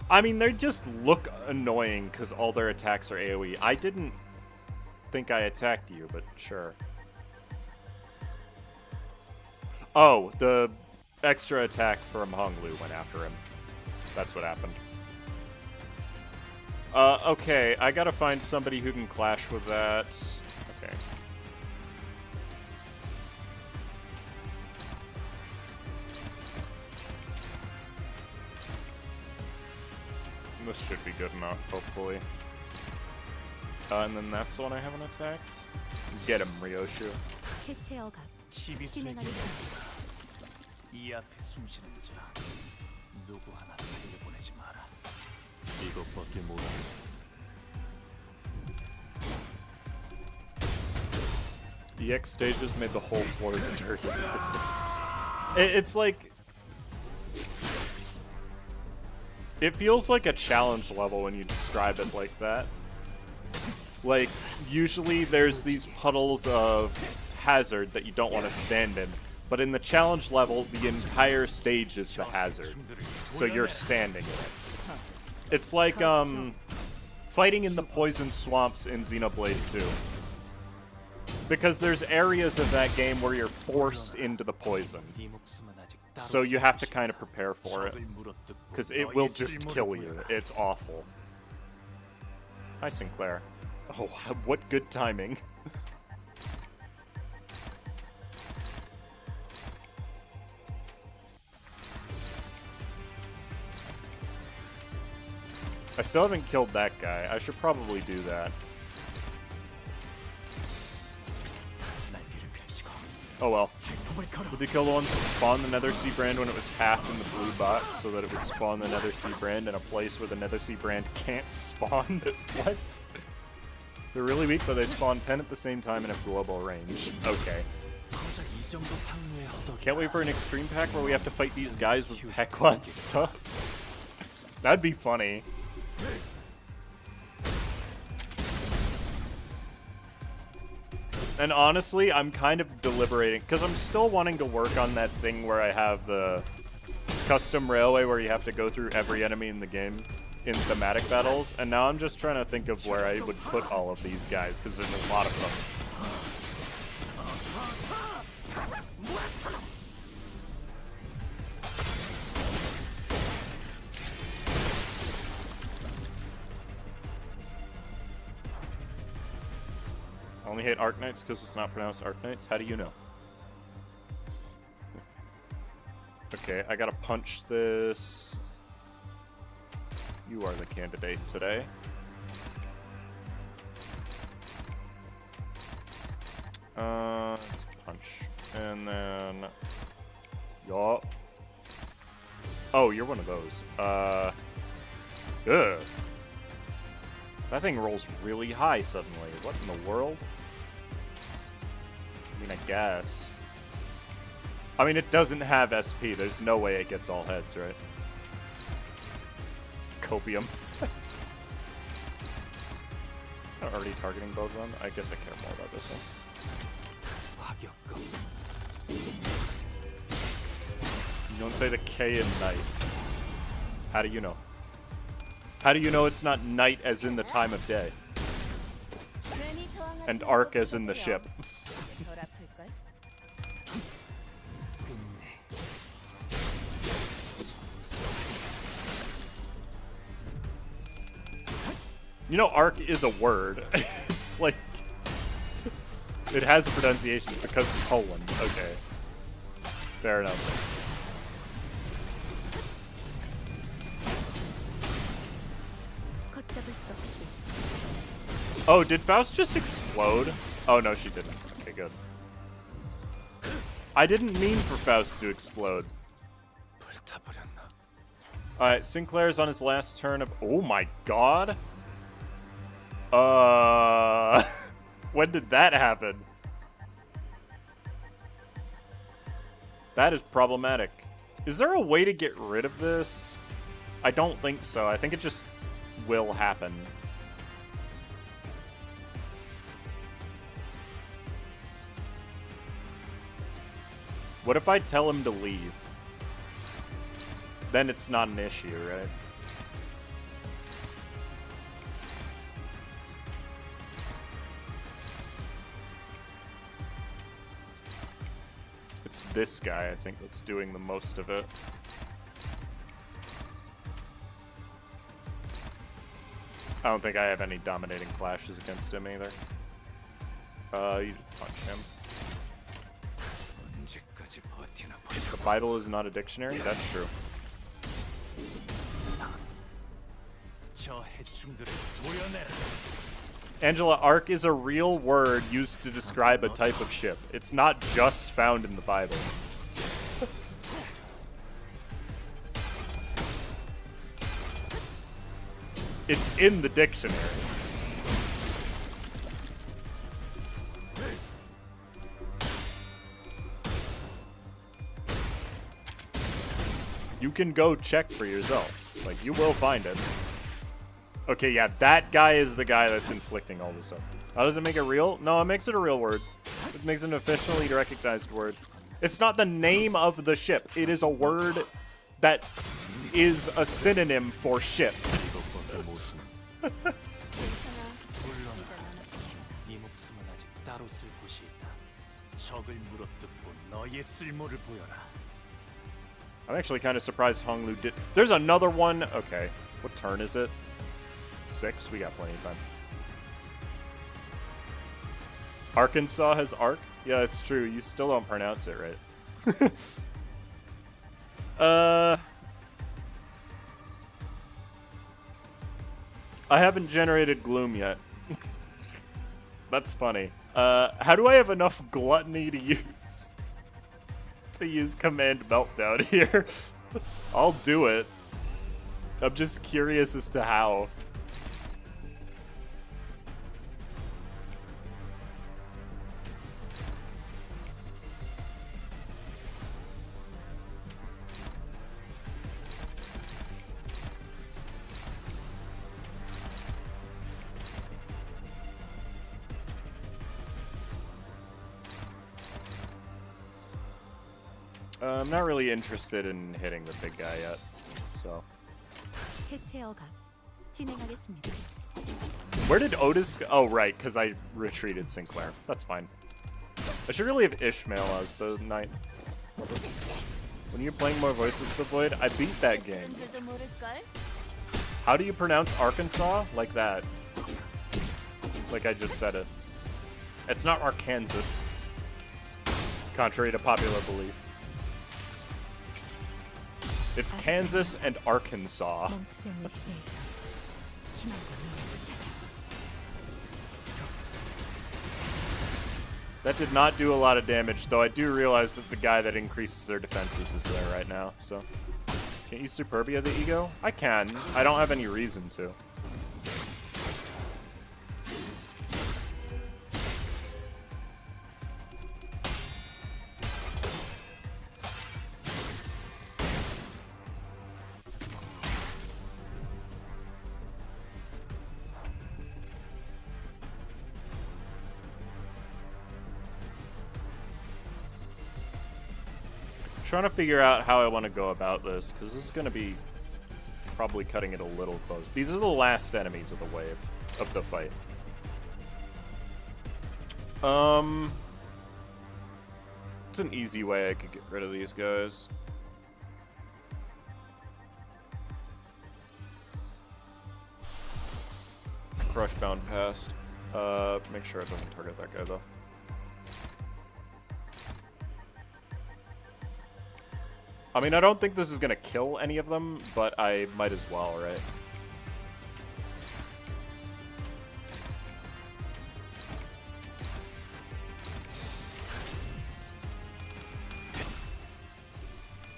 I mean, they just look annoying because all their attacks are AoE. I didn't think I attacked you, but sure. Oh, the extra attack from Honglu went after him. That's what happened. Okay, I gotta find somebody who can clash with that. Okay. This should be good enough, hopefully. And then that's the one I haven't attacked. Get him, Ryoshu. 이 앞에 숨쉬는 자 누구 하나 살려보내지 마라. 이것밖에 몰라. The X stages made the whole floor dirty. It's like... It feels like a challenge level when you describe it like that. Like, usually there's these puddles of hazard that you don't want to stand in. But in the challenge level, the entire stage is the hazard. So you're standing in it. It's like, fighting in the poison swamps in Xenoblade 2. Because there's areas of that game where you're forced into the poison. So you have to kind of prepare for it. Because it will just kill you. It's awful. Hi, Sinclair. Oh, what good timing. I still haven't killed that guy. I should probably do that. Oh well. Would they kill the ones that spawned the Nether Sea Brand when it was half in the blue box so that it would spawn the Nether Sea Brand in a place where the Nether Sea Brand can't spawn? What? They're really weak, but they spawn 10 at the same time and have global range. Okay. Can't wait for an extreme pack where we have to fight these guys with Hecklot stuff. That'd be funny. And honestly, I'm kind of deliberating, because I'm still wanting to work on that thing where I have the custom railway where you have to go through every enemy in the game in thematic battles, and now I'm just trying to think of where I would put all of these guys, because there's a lot of them. Only hate Arknights because it's not pronounced Arknights. How do you know? Okay, I gotta punch this. You are the candidate today. Just punch. And then... Yup. Oh, you're one of those. Ugh. That thing rolls really high suddenly. What in the world? I mean, I guess. I mean, it doesn't have SP. There's no way it gets all heads, right? Copium. I'm already targeting both of them. I guess I care more about this one. You don't say the K in night. How do you know? How do you know it's not night as in the time of day? And arc as in the ship? You know, arc is a word. It's like... It has a pronunciation because of Poland. Okay. Fair enough. Oh, did Faust just explode? Oh, no, she didn't. Okay, good. I didn't mean for Faust to explode. Alright, Sinclair's on his last turn of... Oh my god! When did that happen? That is problematic. Is there a way to get rid of this? I don't think so. I think it just will happen. What if I tell him to leave? Then it's not an issue, right? It's this guy, I think, that's doing the most of it. I don't think I have any dominating flashes against him either. You just punch him. The Bible is not a dictionary? That's true. Angela, arc is a real word used to describe a type of ship. It's not just found in the Bible. It's in the dictionary. You can go check for yourself. Like, you will find it. Okay, yeah, that guy is the guy that's inflicting all this stuff. How does it make it real? No, it makes it a real word. It makes it an officially recognized word. It's not the name of the ship. It is a word that is a synonym for ship. I'm actually kind of surprised Honglu did. There's another one. Okay, what turn is it? 6? We got plenty of time. Arkansas has arc? Yeah, it's true. You still don't pronounce it right. I haven't generated gloom yet. That's funny. How do I have enough gluttony to use? to use Command Meltdown here. I'll do it. I'm just curious as to how. I'm not really interested in hitting the big guy yet, so. 해체어가 진행하겠습니다. Where did Otis go? Oh, right, because I retreated Sinclair. That's fine. I should really have Ishmael as the knight. When you're playing more Voices of the Void, I beat that game. How do you pronounce Arkansas? Like that. Like I just said it. It's not Arkansas. Contrary to popular belief. It's Kansas and Arkansas. 멈추지 시대에서 희망과 미래를 찾아. That did not do a lot of damage, though I do realize that the guy that increases their defenses is there right now, so. Can't use Superbia the Ego? I can. I don't have any reason to. Trying to figure out how I want to go about this, because this is going to be probably cutting it a little close. These are the last enemies of the wave, of the fight. It's an easy way I could get rid of these guys. Crush bound past. Make sure it doesn't target that guy though. I mean, I don't think this is gonna kill any of them, but I might as well, right?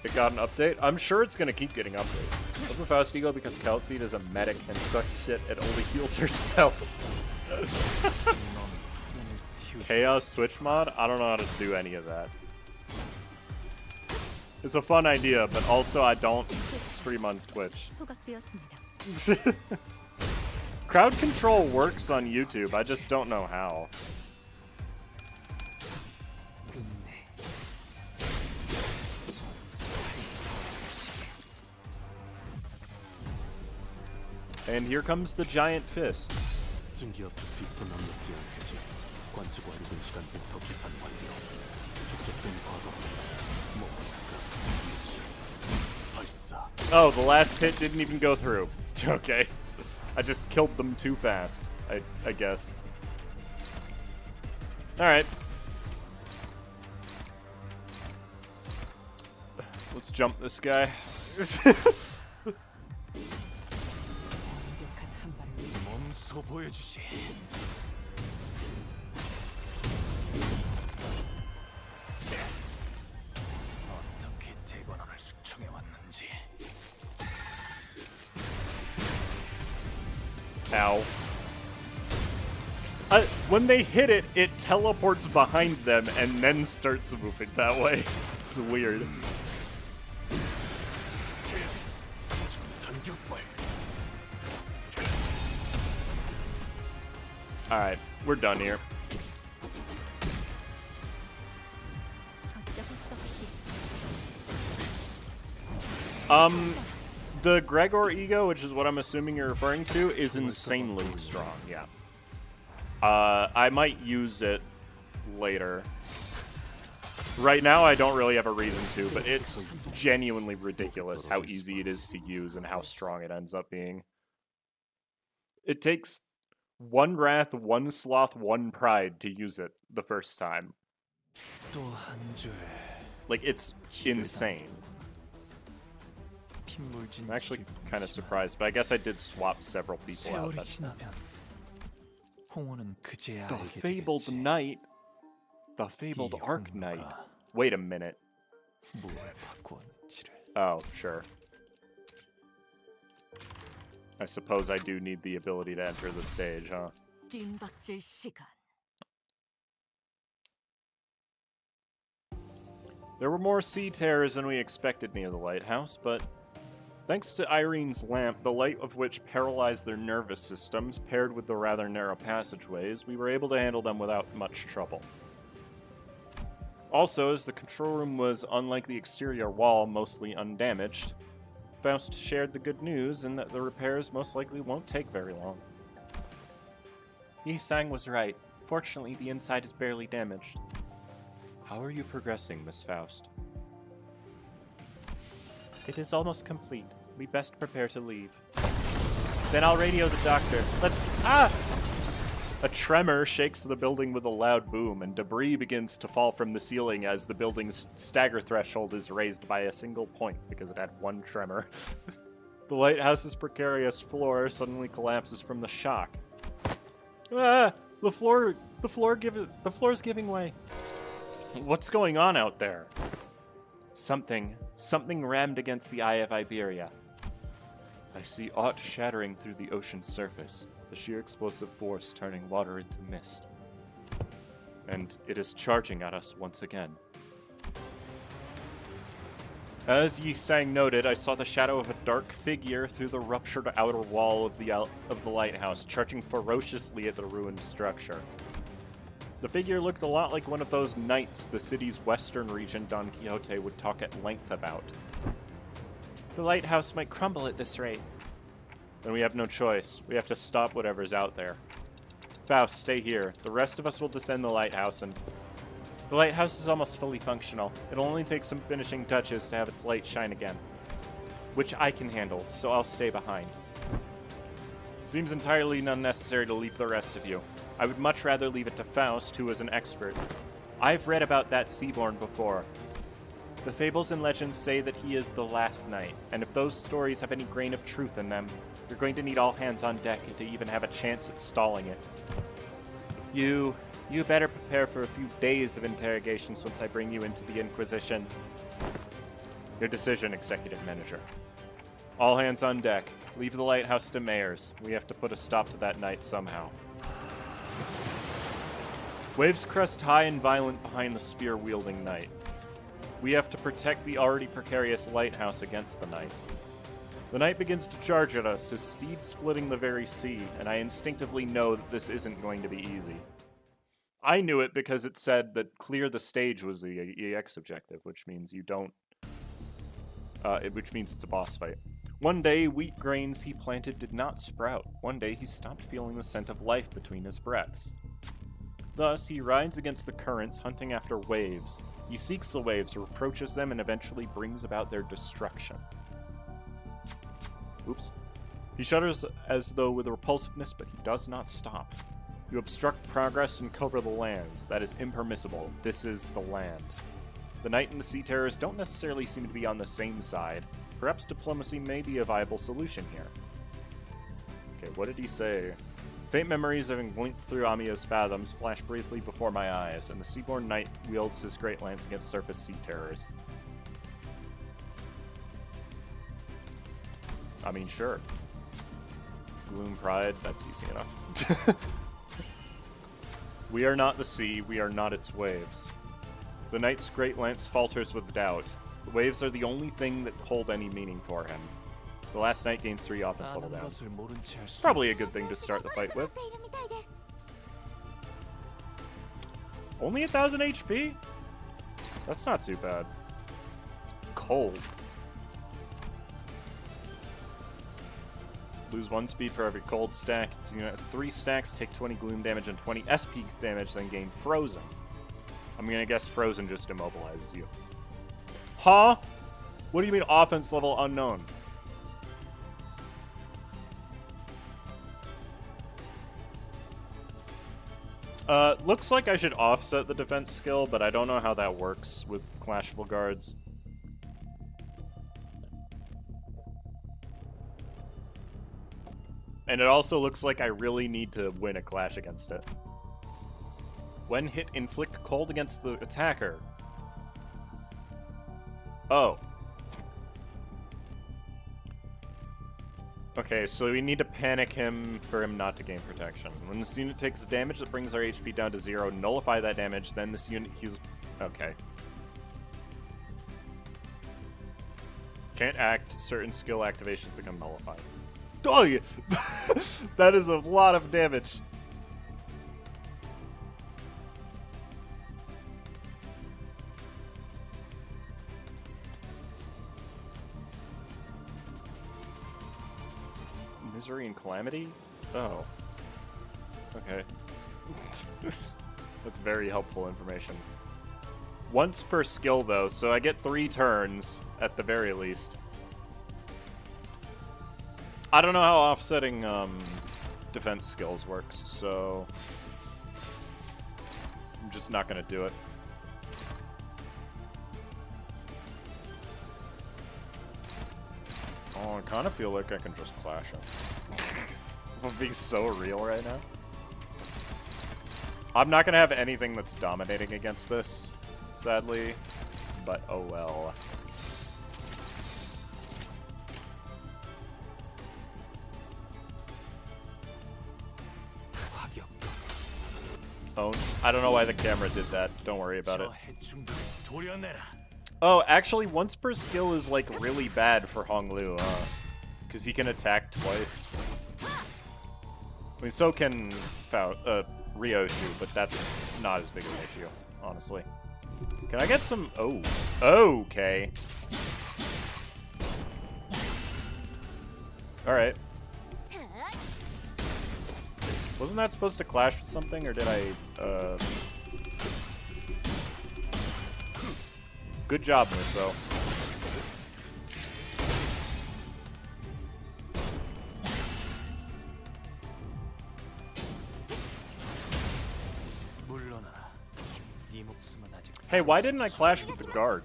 It got an update? I'm sure it's gonna keep getting updates. Love the Faust Eagle because Kaltseed is a medic and sucks shit and only heals herself. Chaos Switch mod? I don't know how to do any of that. It's a fun idea, but also I don't stream on Twitch. 소각되었습니다. Crowd control works on YouTube, I just don't know how. And here comes the giant fist. Oh, the last hit didn't even go through. Okay. I just killed them too fast, I guess. Alright. Let's jump this guy. Ow. When they hit it, it teleports behind them and then starts moving that way. It's weird. Alright, we're done here. The Gregor Ego, which is what I'm assuming you're referring to, is insanely strong, yeah. I might use it later. Right now, I don't really have a reason to, but it's genuinely ridiculous how easy it is to use and how strong it ends up being. It takes 1 Wrath, 1 Sloth, 1 Pride to use it the first time. Like, it's insane. I'm actually kind of surprised, but I guess I did swap several people out. The Fabled Knight? The Fabled Arknight? Wait a minute. 무엇을 바꾼지를. Oh, sure. I suppose I do need the ability to enter the stage, huh? 뜀박질 시간. There were more sea terrors than we expected near the lighthouse, but thanks to Irene's lamp, the light of which paralyzed their nervous systems, paired with the rather narrow passageways, we were able to handle them without much trouble. Also, as the control room was, unlike the exterior wall, mostly undamaged, Faust shared the good news in that the repairs most likely won't take very long. Yi-sang was right. Fortunately, the inside is barely damaged. How are you progressing, Miss Faust? It is almost complete. We best prepare to leave. Then I'll radio the doctor. Let's... Ah! A tremor shakes the building with a loud boom, and debris begins to fall from the ceiling as the building's stagger threshold is raised by a single point because it had one tremor. The lighthouse's precarious floor suddenly collapses from the shock. Ah! The floor's giving way. What's going on out there? Something rammed against the Eye of Iberia. I see aught shattering through the ocean's surface, the sheer explosive force turning water into mist. And it is charging at us once again. As Yi-sang noted, I saw the shadow of a dark figure through the ruptured outer wall of the lighthouse, charging ferociously at the ruined structure. The figure looked a lot like one of those knights the city's western region Don Quixote would talk at length about. The lighthouse might crumble at this rate. Then we have no choice. We have to stop whatever's out there. Faust, stay here. The rest of us will descend the lighthouse, and... The lighthouse is almost fully functional. It'll only take some finishing touches to have its light shine again. Which I can handle, so I'll stay behind. Seems entirely unnecessary to leave the rest of you. I would much rather leave it to Faust, who is an expert. I've read about that Seaborn before. The fables and legends say that he is the last knight, and if those stories have any grain of truth in them, you're going to need all hands on deck to even have a chance at stalling it. You better prepare for a few days of interrogations once I bring you into the Inquisition. Your decision, Executive Manager. All hands on deck. Leave the lighthouse to Mayors. We have to put a stop to that night somehow. Waves crest high and violent behind the spear-wielding knight. We have to protect the already precarious lighthouse against the knight. The knight begins to charge at us, his steed splitting the very sea, and I instinctively know that this isn't going to be easy. I knew it because it said that clear the stage was the EX objective, which means you don't... which means it's a boss fight. One day, wheat grains he planted did not sprout. One day, he stopped feeling the scent of life between his breaths. Thus, he rides against the currents, hunting after waves. He seeks the waves, approaches them, and eventually brings about their destruction. Oops. He shudders as though with repulsiveness, but he does not stop. You obstruct progress and cover the lands. That is impermissible. This is the land. The Knight and the Sea Terrors don't necessarily seem to be on the same side. Perhaps diplomacy may be a viable solution here. Okay, what did he say? Faint memories having blinked through Amiya's fathoms flash briefly before my eyes, and the Seaborn Knight wields his great lance against surface sea terrors. I mean, sure. Gloom Pride, that's easy enough. We are not the sea, we are not its waves. The Knight's great lance falters with doubt. The waves are the only thing that hold any meaning for him. The last knight gains 3 offense level down. Probably a good thing to start the fight with. Only 1,000 HP? That's not too bad. Cold. Lose 1 speed for every cold stack. Its unit has 3 stacks, take 20 gloom damage and 20 SP damage, then gain frozen. I'm gonna guess frozen just immobilizes you. Huh? What do you mean offense level unknown? Looks like I should offset the defense skill, but I don't know how that works with clashable guards. And it also looks like I really need to win a clash against it. When hit, inflict cold against the attacker. Oh. Okay, so we need to panic him for him not to gain protection. When this unit takes damage that brings our HP down to 0, nullify that damage, then this unit heals... Okay. Can't act, certain skill activations become nullified. Oh, yeah. That is a lot of damage. Misery and Calamity? Oh. Okay. That's very helpful information. Once per skill, though, so I get 3 turns, at the very least. I don't know how offsetting defense skills works, so... I'm just not gonna do it. Oh, I kind of feel like I can just clash him. I'm being so real right now. I'm not gonna have anything that's dominating against this, sadly, but oh well. Oh, I don't know why the camera did that. Don't worry about it. Oh, actually, once per skill is, like, really bad for Honglu, because he can attack twice. I mean, so can Ryoshu, but that's not as big of an issue, honestly. Can I get some... Oh. Okay. Alright. Wasn't that supposed to clash with something, or did I, Good job, Musso. Hey, why didn't I clash with the guard?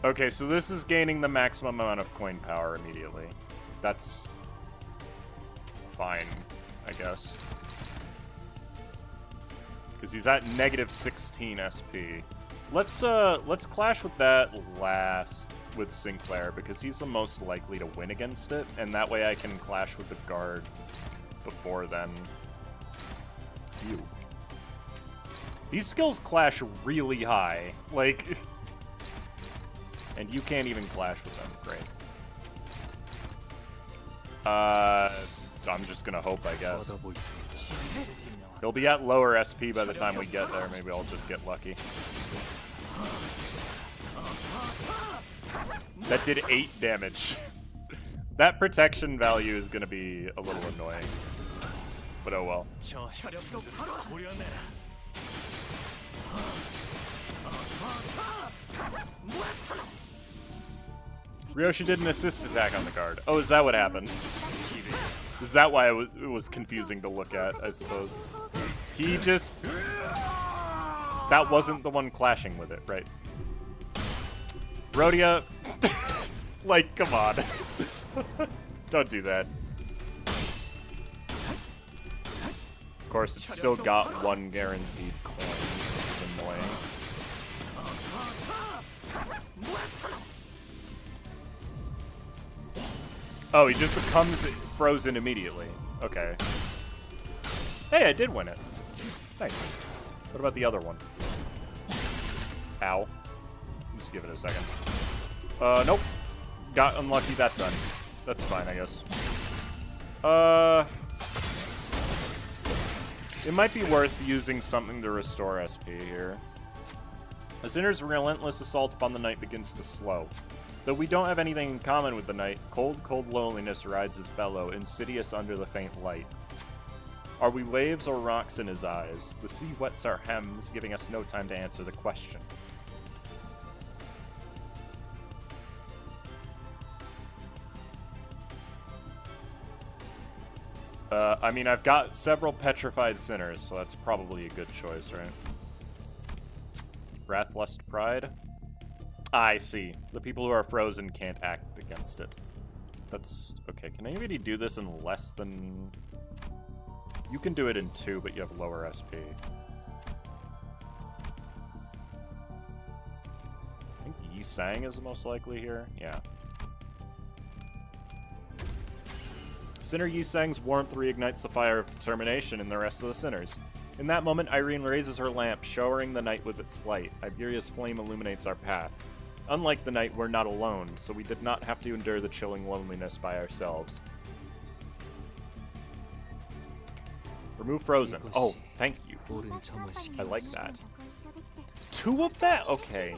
Okay, so this is gaining the maximum amount of coin power immediately. That's fine, I guess. Because he's at negative 16 SP. Let's clash with that last with Sinclair, because he's the most likely to win against it, and that way I can clash with the guard before then. Ew. These skills clash really high. Like... And you can't even clash with them. Great. I'm just gonna hope, I guess. He'll be at lower SP by the time we get there. Maybe I'll just get lucky. That did 8 damage. That protection value is gonna be a little annoying. But oh well. Ryoshi did an assist attack on the guard. Oh, is that what happened? Is that why it was confusing to look at, I suppose? He just... That wasn't the one clashing with it, right? Rhodia... Like, come on. Don't do that. Of course, it's still got 1 guaranteed coin, which is annoying. Oh, he just becomes frozen immediately. Okay. Hey, I did win it. Nice. What about the other one? Ow. Just give it a second. Nope. Got unlucky that time. That's fine, I guess. It might be worth using something to restore SP here. A sinner's relentless assault upon the knight begins to slow. Though we don't have anything in common with the knight, cold, cold loneliness rides his bellow, insidious under the faint light. Are we waves or rocks in his eyes? The sea wets our hems, giving us no time to answer the question. I mean, I've got several petrified sinners, so that's probably a good choice, right? Wrath, Lust, Pride? I see. The people who are frozen can't act against it. That's... Okay, can anybody do this in less than... You can do it in 2, but you have lower SP. I think Yi Sang is the most likely here. Yeah. Sinner Yi Sang's warmth reignites the fire of determination in the rest of the sinners. In that moment, Irene raises her lamp, showering the night with its light. Iberia's flame illuminates our path. Unlike the night, we're not alone, so we did not have to endure the chilling loneliness by ourselves. Remove frozen. Oh, thank you. I like that. 2 of that? Okay.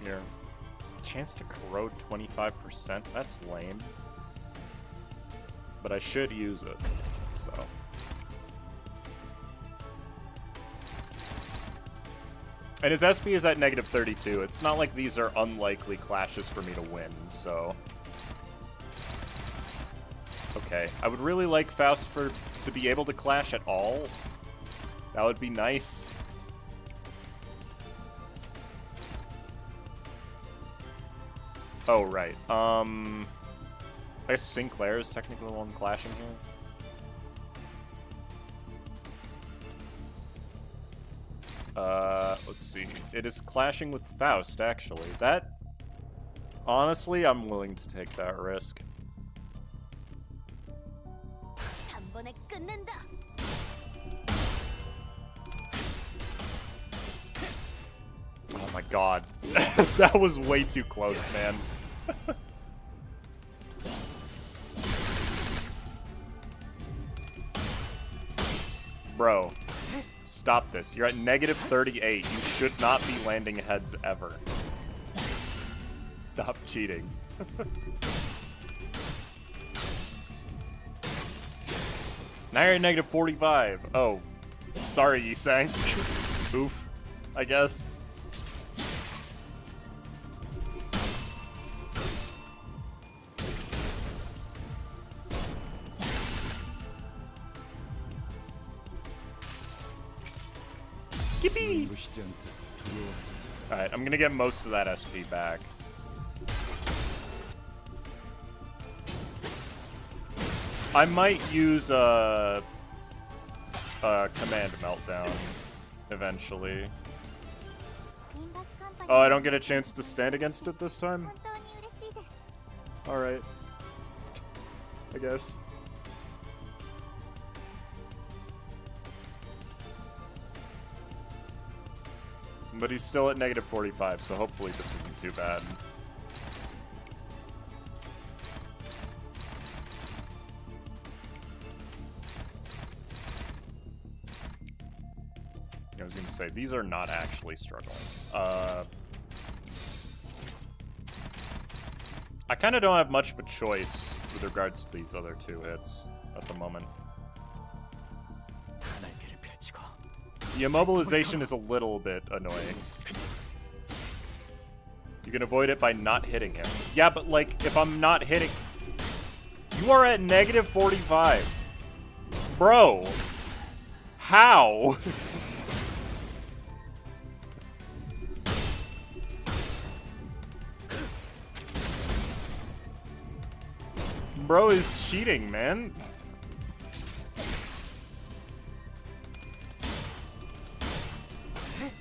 Here. Chance to corrode 25%? That's lame. But I should use it, so. And his SP is at -32. It's not like these are unlikely clashes for me to win, so. Okay. I would really like Faust to be able to clash at all. That would be nice. Oh, right. I guess Sinclair is technically the one clashing here. Let's see. It is clashing with Faust, actually. That... Honestly, I'm willing to take that risk. Oh my god. That was way too close, man. Bro, stop this. You're at -38. You should not be landing heads ever. Stop cheating. Now you're at -45. Oh. Sorry, Yi Sang. Oof, I guess. Yippee! Alright, I'm gonna get most of that SP back. I might use a command meltdown eventually. Oh, I don't get a chance to stand against it this time? Alright. I guess. But he's still at -45, so hopefully this isn't too bad. I was gonna say, these are not actually struggling. I kind of don't have much of a choice with regards to these other 2 hits at the moment. The immobilization is a little bit annoying. You can avoid it by not hitting him. Yeah, but like, if I'm not hitting... You are at -45. Bro. How? Bro is cheating, man.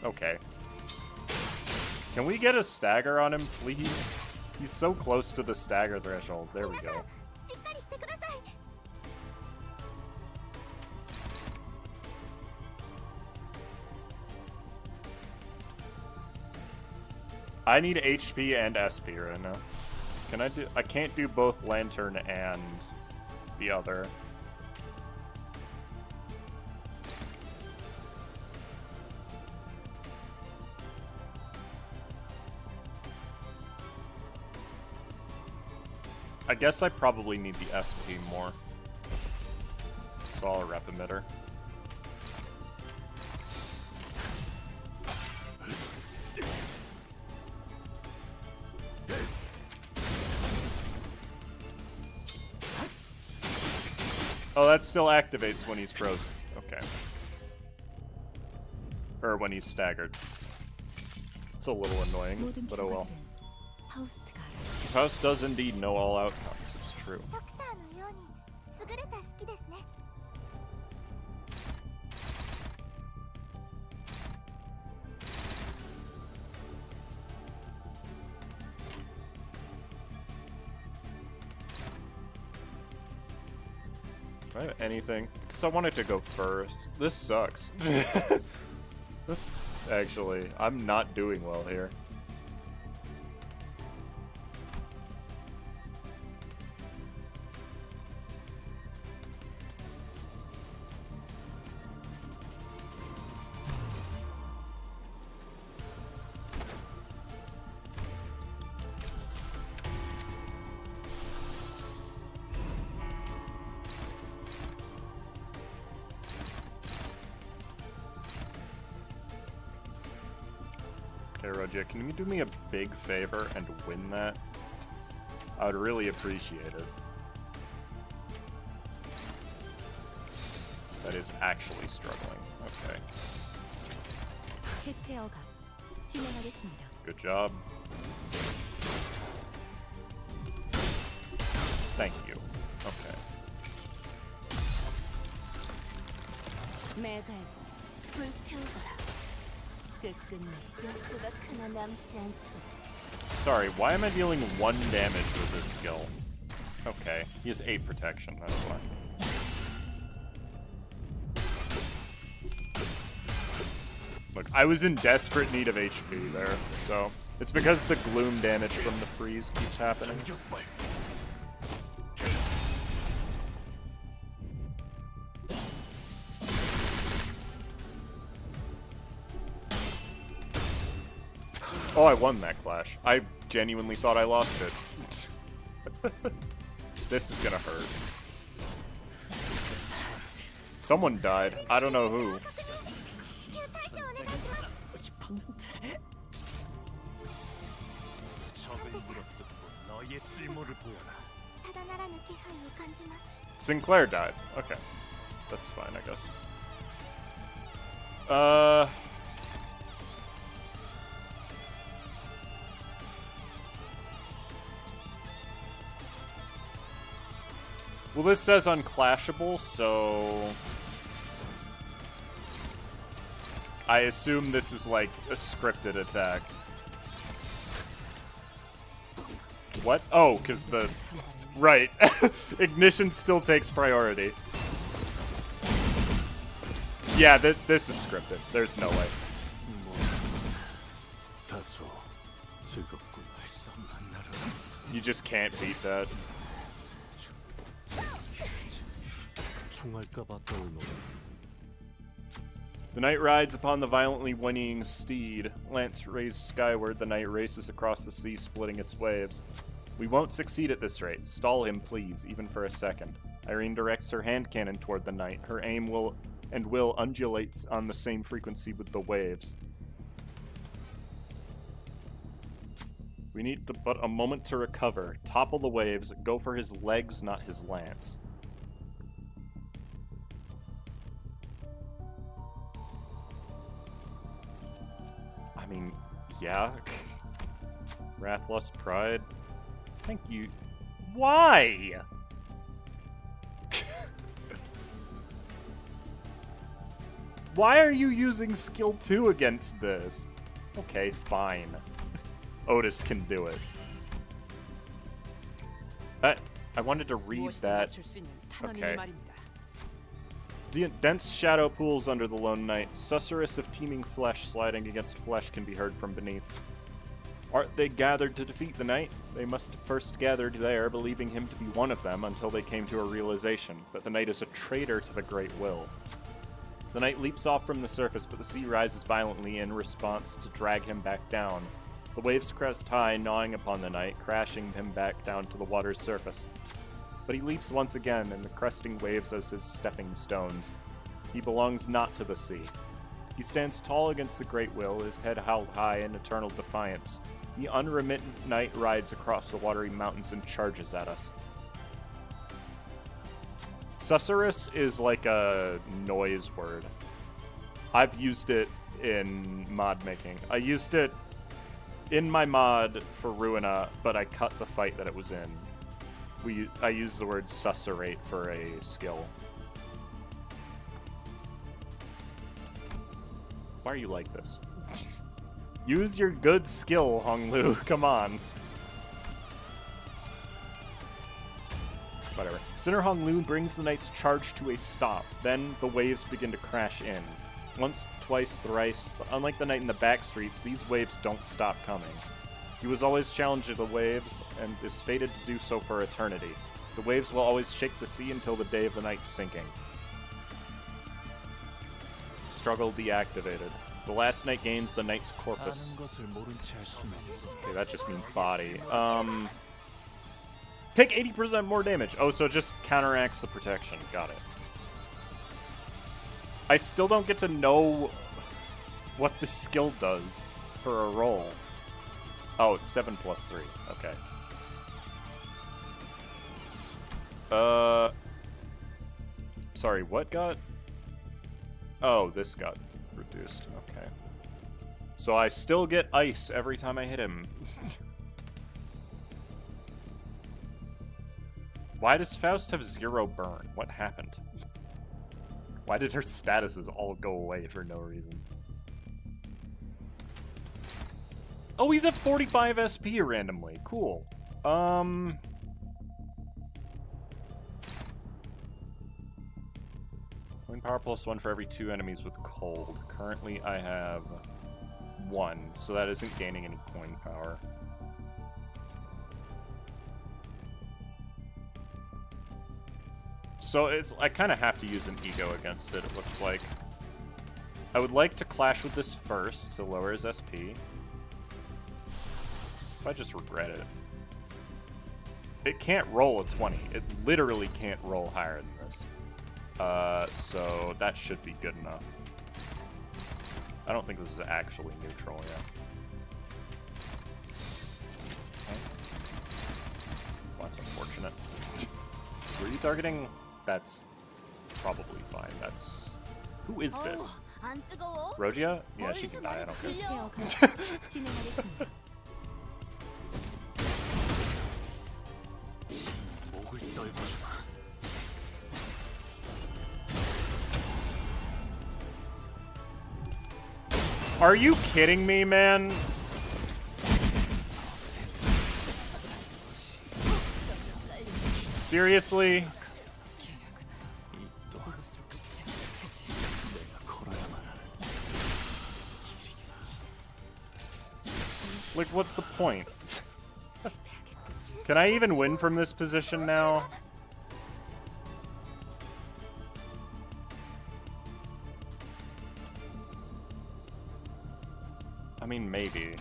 Okay. Can we get a stagger on him, please? He's so close to the stagger threshold. There we go. I need HP and SP right now. Can I do... I can't do both Lantern and the other. I guess I probably need the SP more. So I'll rep emitter. Oh, that still activates when he's frozen. Okay. Or when he's staggered. It's a little annoying, 모든 but oh well. 결과들은 파우스트가 알아. Faust does indeed know all outcomes, it's true. ドクターのように優れた式ですね。 Do I have anything? Because I wanted to go first. This sucks. Actually, I'm not doing well here. Hey, Roger, can you do me a big favor and win that? I would really appreciate it. That is actually struggling. Okay. 해체어가 진행하겠습니다. Good job. Thank you. Okay. 매달고 불태우거라. 끝끝내 역조각 하나 남지 않도록. Sorry, why am I dealing 1 damage with this skill? Okay, he has 8 protection, that's why. Look, I was in desperate need of HP there, so... It's because the gloom damage from the freeze keeps happening. Oh, I won that clash. I genuinely thought I lost it. This is gonna hurt. Someone died. I don't know who. 至急対処お願いします。 ただならぬ気配を感じます。 Sinclair died. Okay. That's fine, I guess. Well, this says unclashable, so... I assume this is like a scripted attack. What? Oh, because the... Right. Ignition still takes priority. Yeah, this is scripted. There's no way. You just can't beat that. The knight rides upon the violently whinnying steed. Lance raised skyward, the knight races across the sea, splitting its waves. We won't succeed at this rate. Stall him, please, even for a second. Irene directs her hand cannon toward the knight. Her aim will undulates on the same frequency with the waves. We need but a moment to recover. Topple the waves. Go for his legs, not his lance. I mean, yeah. Wrath, Lust, Pride. Thank you. Why? Why are you using skill 2 against this? Okay, fine. Otis can do it. I wanted to read that. Okay. Dense shadow pools under the lone knight. Susurrus of teeming flesh sliding against flesh can be heard from beneath. Aren't they gathered to defeat the knight? They must have first gathered there, believing him to be one of them, until they came to a realization that the knight is a traitor to the Great Will. The knight leaps off from the surface, but the sea rises violently in response to drag him back down. The waves crest high, gnawing upon the knight, crashing him back down to the water's surface. But he leaps once again, and the cresting waves as his stepping stones. He belongs not to the sea. He stands tall against the Great Will, his head held high in eternal defiance. The unremittent knight rides across the watery mountains and charges at us. Susurrus is like a noise word. I've used it in mod making. I used it in my mod for Ruina, but I cut the fight that it was in. I used the word susurrate for a skill. Why are you like this? Use your good skill, Honglu. Come on. Whatever. Sinner Honglu brings the knight's charge to a stop. Then the waves begin to crash in. Once, twice, thrice, but unlike the knight in the back streets, these waves don't stop coming. He was always challenging the waves, and is fated to do so for eternity. The waves will always shake the sea until the day of the knight's sinking. Struggle deactivated. The last knight gains the knight's corpus. Okay, that just means body. Take 80% more damage. Oh, so it just counteracts the protection. Got it. I still don't get to know what the skill does for a roll. Oh, it's 7 plus 3. Okay. Sorry, what got? Oh, this got reduced. Okay. So I still get ice every time I hit him. Why does Faust have 0 burn? What happened? Why did her statuses all go away for no reason? Oh, he's at 45 SP randomly. Cool. Coin power +1 for every 2 enemies with cold. Currently, I have 1, so that isn't gaining any coin power. So I kind of have to use an ego against it, it looks like. I would like to clash with this first to lower his SP. If I just regret it. It can't roll a 20. It literally can't roll higher than this. So that should be good enough. I don't think this is actually neutral yet. Okay. Well, that's unfortunate. Were you targeting? That's probably fine. That's... Who is this? Rogia? Yeah, she can die, I don't care. Are you kidding me, man? Seriously? Like, what's the point? Can I even win from this position now? I mean, maybe.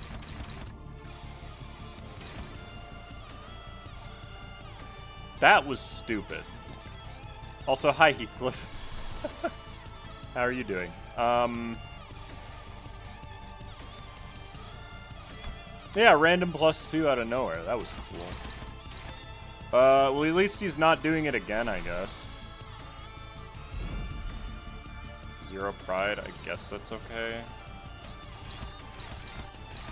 That was stupid. Also, hi, Heathcliff. How are you doing? Yeah, random +2 out of nowhere. That was cool. Well, at least he's not doing it again, I guess. 0 pride, I guess that's okay.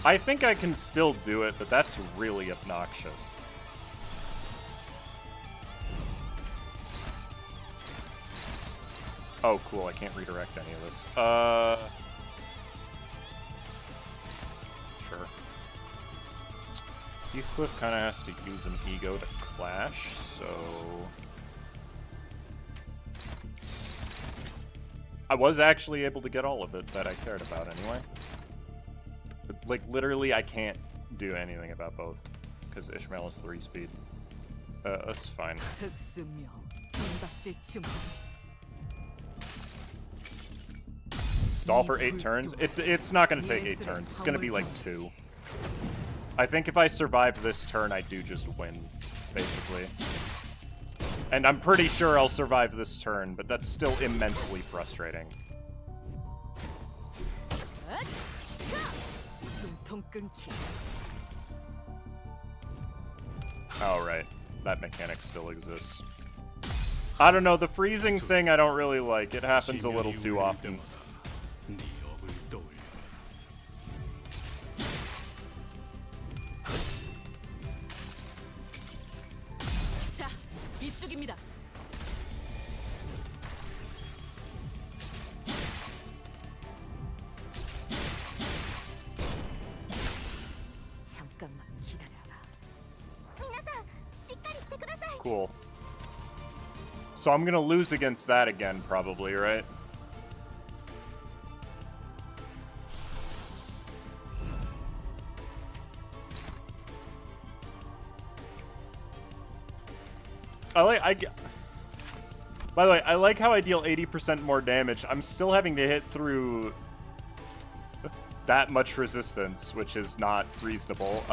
I think I can still do it, but that's really obnoxious. Oh, cool, I can't redirect any of this. Sure. Heathcliff kind of has to use an ego to clash, so... I was actually able to get all of it that I cared about anyway. But, like, literally, I can't do anything about both, because Ishmael is 3 speed. That's fine. Stall for 8 turns? It's not going to take 8 turns. It's going to be like 2. I think if I survive this turn, I do just win, basically. And I'm pretty sure I'll survive this turn, but that's still immensely frustrating. Oh, right. That mechanic still exists. I don't know, the freezing thing I don't really like. It happens a little too often. 이쪽입니다. 잠깐만 기다려라. 皆さんしっかりしてください Cool. So I'm gonna lose against that again, probably, right? By the way, I like how I deal 80% more damage. I'm still having to hit through that much resistance, which is not reasonable.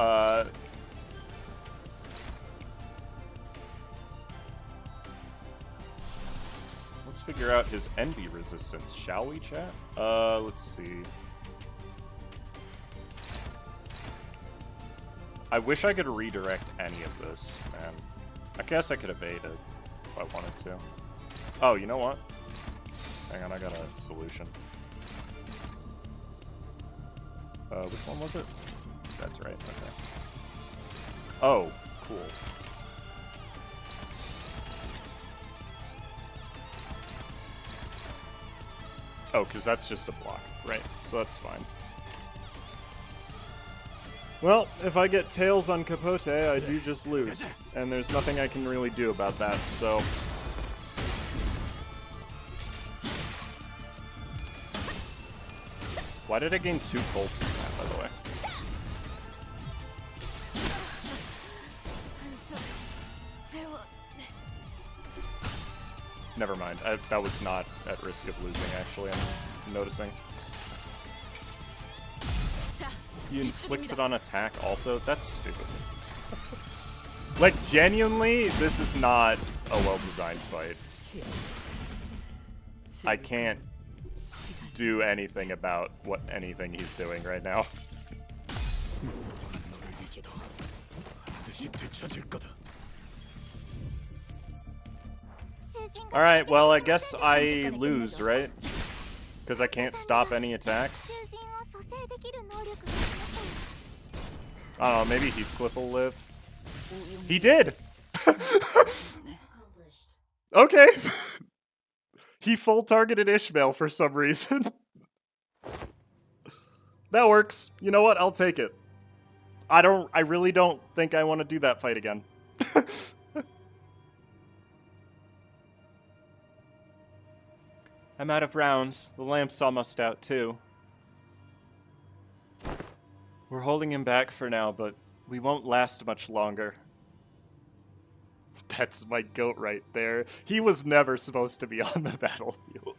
Let's figure out his envy resistance, shall we, chat? Let's see. I wish I could redirect any of this, man. I guess I could evade it if I wanted to. Oh, you know what? Hang on, I got a solution. Which one was it? That's right, okay. Oh, cool. Oh, because that's just a block, right? So that's fine. Well, if I get tails on Capote, I do just lose. And there's nothing I can really do about that, so... Why did I gain 2 gold from that, by the way? Never mind. That was not at risk of losing, actually, I'm noticing. He inflicts it on attack also? That's stupid. Like, genuinely, this is not a well-designed fight. I can't do anything about anything he's doing right now. Alright, well, I guess I lose, right? Because I can't stop any attacks. I don't know, maybe Heathcliff will live. He did! Okay. He full targeted Ishmael for some reason. That works. You know what? I'll take it. I really don't think I want to do that fight again. I'm out of rounds. The lamp's almost out too. We're holding him back for now, but we won't last much longer. That's my goat right there. He was never supposed to be on the battlefield.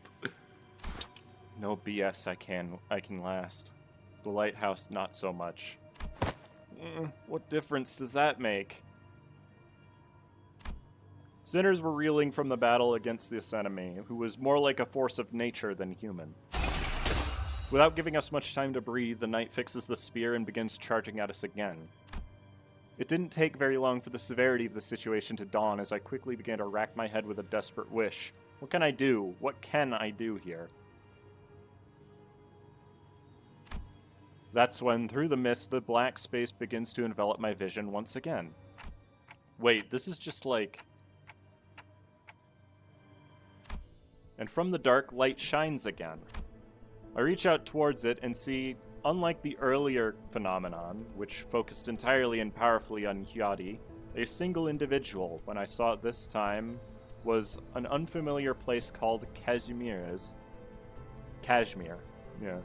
No BS, I can last. The Lighthouse, not so much. What difference does that make? Sinners were reeling from the battle against this enemy, who was more like a force of nature than human. Without giving us much time to breathe, the knight fixes the spear and begins charging at us again. It didn't take very long for the severity of the situation to dawn as I quickly began to rack my head with a desperate wish. What can I do? What can I do here? That's when, through the mist, the black space begins to envelop my vision once again. Wait, this is just like... And from the dark, light shines again. I reach out towards it and see, unlike the earlier phenomenon, which focused entirely and powerfully on Hyadi, a single individual, when I saw it this time, was an unfamiliar place called Kashmir's. Kashmir, yeah.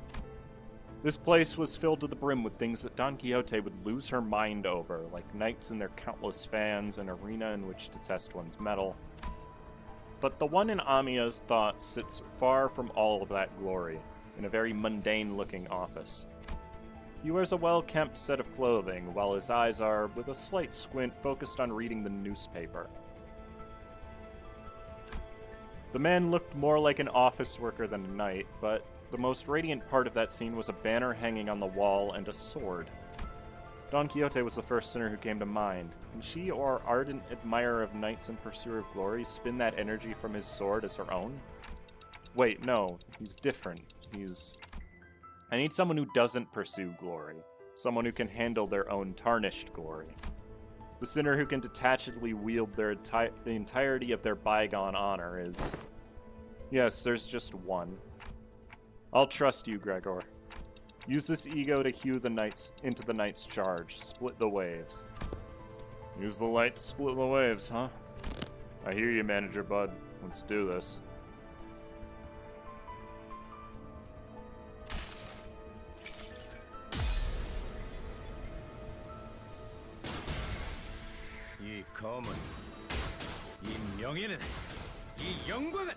This place was filled to the brim with things that Don Quixote would lose her mind over, like knights and their countless fans, an arena in which to test one's mettle. But the one in Amiya's thoughts sits far from all of that glory, in a very mundane-looking office. He wears a well-kempt set of clothing, while his eyes are, with a slight squint, focused on reading the newspaper. The man looked more like an office worker than a knight, but the most radiant part of that scene was a banner hanging on the wall and a sword. Don Quixote was the first sinner who came to mind. Can she, or ardent admirer of knights and pursuer of glory, spin that energy from his sword as her own? Wait, no, he's different. I need someone who doesn't pursue glory. Someone who can handle their own tarnished glory. The sinner who can detachedly wield the entirety of their bygone honor is... Yes, there's just one. I'll trust you, Gregor. Use this ego to hew the knights into the knight's charge. Split the waves. Use the light to split the waves, huh? I hear you, Manager Bud. Let's do this. 이 검은, 이 명예는, 이 영광은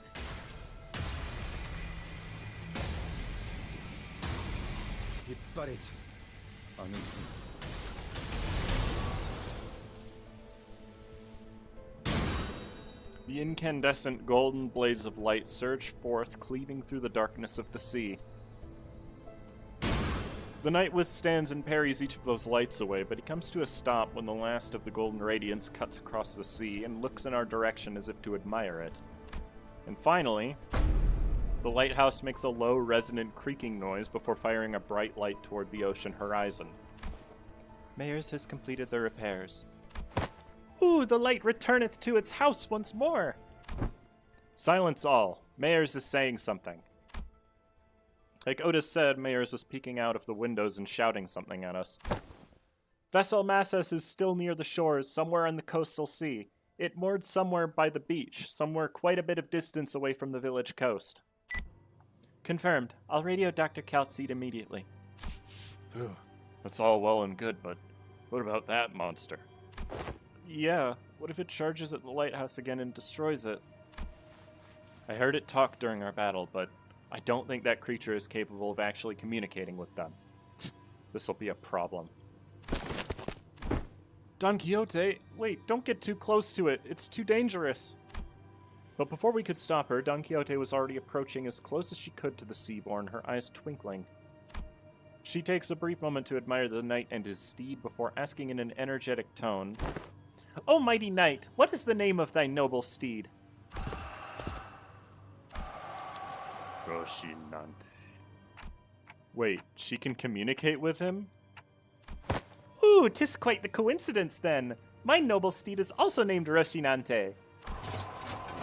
빗바래지 않은 The incandescent golden blades of light surge forth, cleaving through the darkness of the sea. The knight withstands and parries each of those lights away, but he comes to a stop when the last of the golden radiance cuts across the sea and looks in our direction as if to admire it. And finally, the lighthouse makes a low, resonant creaking noise before firing a bright light toward the ocean horizon. Mayers has completed the repairs. Ooh, the light returneth to its house once more! Silence all. Mayers is saying something. Like Otis said, Mayers was peeking out of the windows and shouting something at us. Vessel Massus is still near the shores, somewhere on the coastal sea. It moored somewhere by the beach, somewhere quite a bit of distance away from the village coast. Confirmed. I'll radio Dr. Kaltseed immediately. Phew. That's all well and good, but what about that monster? Yeah, what if it charges at the lighthouse again and destroys it? I heard it talk during our battle, but I don't think that creature is capable of actually communicating with them. This'll be a problem. Don Quixote, wait, don't get too close to it. It's too dangerous. But before we could stop her, Don Quixote was already approaching as close as she could to the Seaborn, her eyes twinkling. She takes a brief moment to admire the knight and his steed before asking in an energetic tone, "O mighty knight, what is the name of thy noble steed?" Rocinante. Wait, she can communicate with him? Ooh, 'tis quite the coincidence then. My noble steed is also named Rocinante.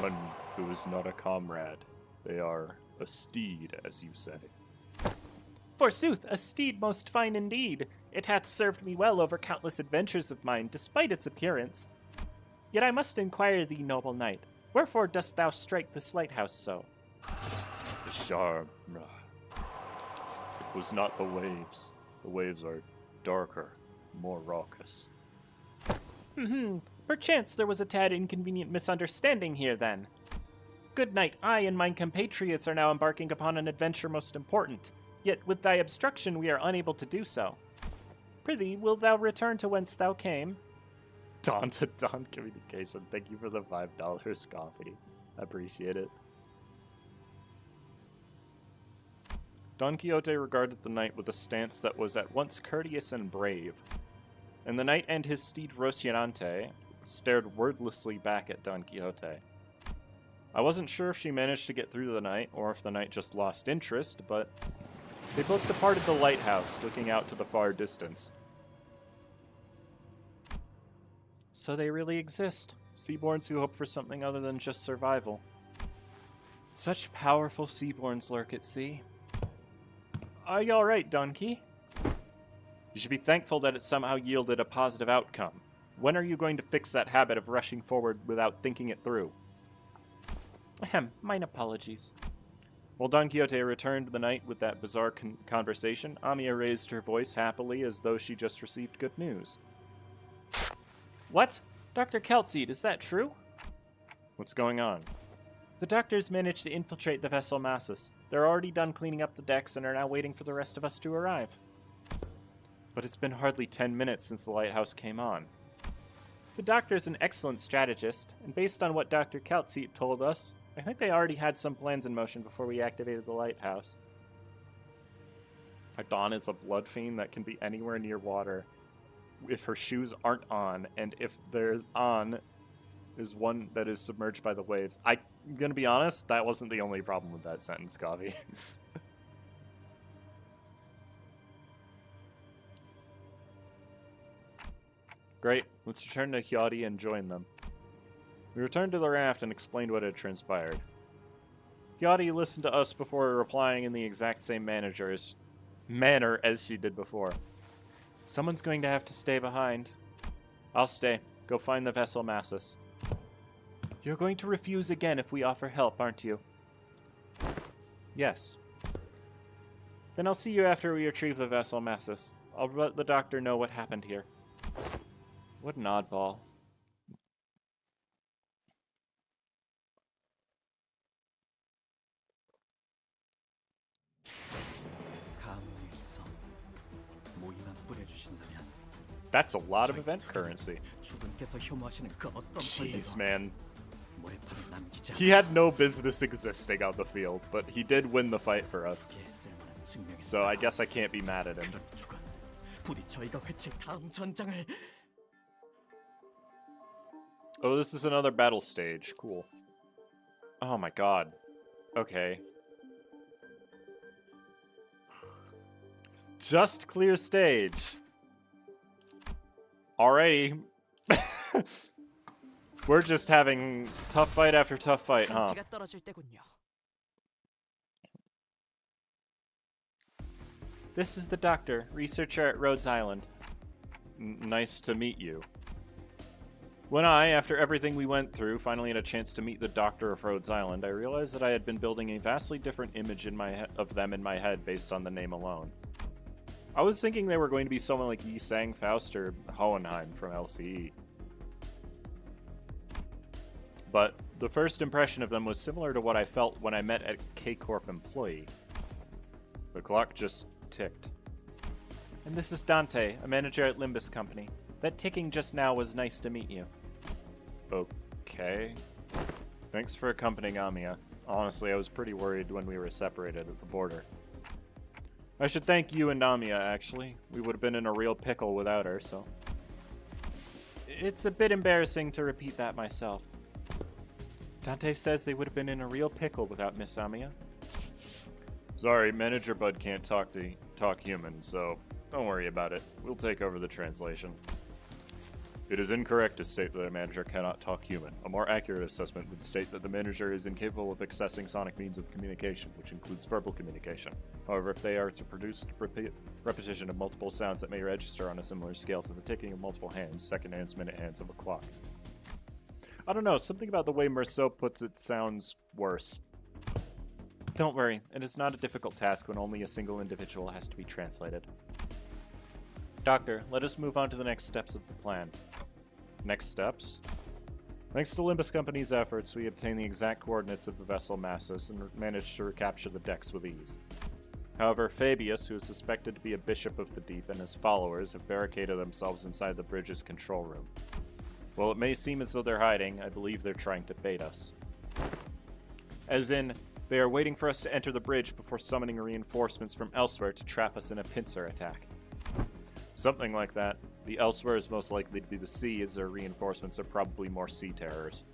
One who is not a comrade. They are a steed, as you say. Forsooth, a steed most fine indeed. It hath served me well over countless adventures of mine, despite its appearance. Yet I must inquire thee, noble knight, wherefore dost thou strike this lighthouse so? The charm. It was not the waves. The waves are darker, more raucous. Perchance there was a tad inconvenient misunderstanding here, then. Good knight, I and mine compatriots are now embarking upon an adventure most important, yet with thy obstruction we are unable to do so. Prithee, wilt thou return to whence thou came? Dawn to Dawn Communication, thank you for the $5 coffee. I appreciate it. Don Quixote regarded the knight with a stance that was at once courteous and brave, and the knight and his steed Rocinante stared wordlessly back at Don Quixote. I wasn't sure if she managed to get through to the knight, or if the knight just lost interest, but they both departed the lighthouse, looking out to the far distance. So they really exist, Seaborns who hope for something other than just survival. Such powerful Seaborns lurk at sea. Are you alright, Donkey? You should be thankful that it somehow yielded a positive outcome. When are you going to fix that habit of rushing forward without thinking it through? Ahem, mine apologies. While Don Quixote returned to the knight with that bizarre conversation, Amiya raised her voice happily as though she just received good news. What? Dr. Kaltseed, is that true? What's going on? The doctors managed to infiltrate the vessel Massus. They're already done cleaning up the decks and are now waiting for the rest of us to arrive. But it's been hardly 10 minutes since the lighthouse came on. The doctor's an excellent strategist, and based on what Dr. Kaltseed told us, I think they already had some plans in motion before we activated the lighthouse. Dawn is a blood fiend that can be anywhere near water if her shoes aren't on, and if there's on is one that is submerged by the waves. I'm gonna be honest, that wasn't the only problem with that sentence, Coffee. Great. Let's return to Hyadi and join them. We returned to the raft and explained what had transpired. Hyadi listened to us before replying in the exact same manner as she did before. Someone's going to have to stay behind. I'll stay. Go find the vessel Massus. You're going to refuse again if we offer help, aren't you? Yes. Then I'll see you after we retrieve the vessel Massus. I'll let the doctor know what happened here. What an oddball. 가문일성 모이만 뿌려주신다면 That's a lot of event currency. 주분께서 혐오하시는 그 어떤 Jeez, man. 모래판에 남기지 He had no business existing on the field, but he did win the fight for us. 않기에 쓸만한 증명이 So I guess I can't be mad at him. 그런 주건 부디 저희가 회칠 다음 전장을 Oh, this is another battle stage. Cool. Oh my god. Okay. Just clear stage. Alrighty. We're just having tough fight after tough fight, huh? 상태가 떨어질 때군요. This is the doctor, researcher at Rhodes Island. Nice to meet you. When I, after everything we went through, finally had a chance to meet the doctor of Rhodes Island, I realized that I had been building a vastly different image in my of them in my head based on the name alone. I was thinking they were going to be someone like Yi Sang, Faust, or Hohenheim from LCE. But the first impression of them was similar to what I felt when I met a K-Corp employee. The clock just ticked. And this is Dante, a manager at Limbus Company. That ticking just now was nice to meet you. Okay. Thanks for accompanying Amiya. Honestly, I was pretty worried when we were separated at the border. I should thank you and Amiya, actually. We would have been in a real pickle without her, so... It's a bit embarrassing to repeat that myself. Dante says they would have been in a real pickle without Miss Amiya. Sorry, Manager Bud can't talk human, so don't worry about it. We'll take over the translation. It is incorrect to state that a manager cannot talk human. A more accurate assessment would state that the manager is incapable of accessing sonic means of communication, which includes verbal communication. However, if they are to produce repetition of multiple sounds that may register on a similar scale to the ticking of multiple hands, second hands, minute hands of a clock. I don't know, something about the way Merceau puts it sounds worse. Don't worry, it is not a difficult task when only a single individual has to be translated. Doctor, let us move on to the next steps of the plan. Next steps? Thanks to Limbus Company's efforts, we obtained the exact coordinates of the vessel Massus and managed to recapture the decks with ease. However, Fabius, who is suspected to be a bishop of the deep, and his followers have barricaded themselves inside the bridge's control room. While it may seem as though they're hiding, I believe they're trying to bait us. As in, they are waiting for us to enter the bridge before summoning reinforcements from elsewhere to trap us in a pincer attack. Something like that. The elsewhere is most likely to be the sea, as their reinforcements are probably more sea terrors.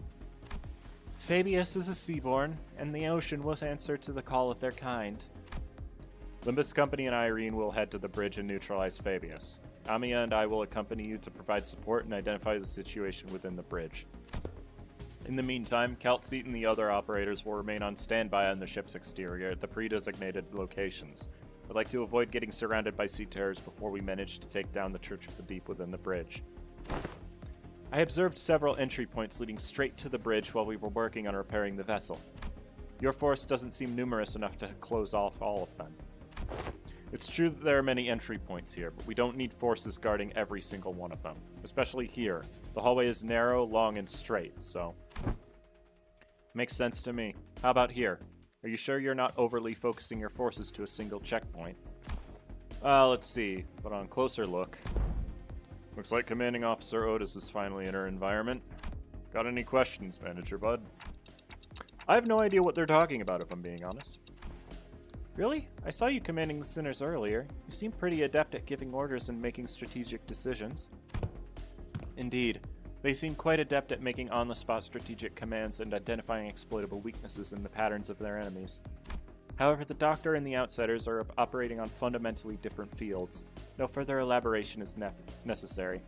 Fabius is a seaborn, and the ocean will answer to the call of their kind. Limbus Company and Irene will head to the bridge and neutralize Fabius. Amiya and I will accompany you to provide support and identify the situation within the bridge. In the meantime, Caltseat and the other operators will remain on standby on the ship's exterior at the pre-designated locations. I'd like to avoid getting surrounded by sea terrors before we manage to take down the Church of the Deep within the bridge. I observed several entry points leading straight to the bridge while we were working on repairing the vessel. Your force doesn't seem numerous enough to close off all of them. It's true that there are many entry points here, but we don't need forces guarding every single one of them. Especially here. The hallway is narrow, long, and straight, so... Makes sense to me. How about here? Are you sure you're not overly focusing your forces to a single checkpoint? Let's see, but on closer look... Looks like Commanding Officer Otis is finally in her environment. Got any questions, Manager Bud? I have no idea what they're talking about, if I'm being honest. Really? I saw you commanding the Sinners earlier. You seem pretty adept at giving orders and making strategic decisions. Indeed. They seem quite adept at making on-the-spot strategic commands and identifying exploitable weaknesses in the patterns of their enemies. However, the Doctor and the Outsiders are operating on fundamentally different fields. No further elaboration is necessary.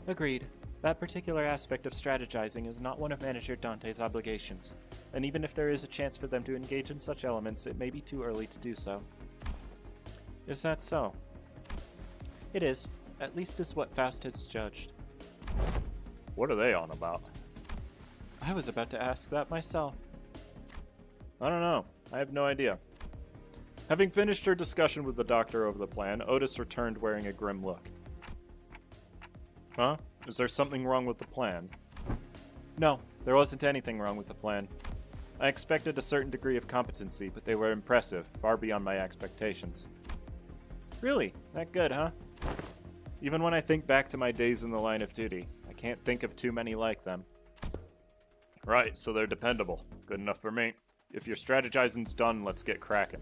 Agreed. That particular aspect of strategizing is not one of Manager Dante's obligations, and even if there is a chance for them to engage in such elements, it may be too early to do so. Is that so? It is. At least is what Faust has judged. What are they on about? I was about to ask that myself. I don't know. I have no idea. Having finished her discussion with the doctor over the plan, Otis returned wearing a grim look. Huh? Is there something wrong with the plan? No, there wasn't anything wrong with the plan. I expected a certain degree of competency, but they were impressive, far beyond my expectations. Really? That good, huh? Even when I think back to my days in the line of duty, I can't think of too many like them. Right, so they're dependable. Good enough for me. If your strategizing's done, let's get cracking.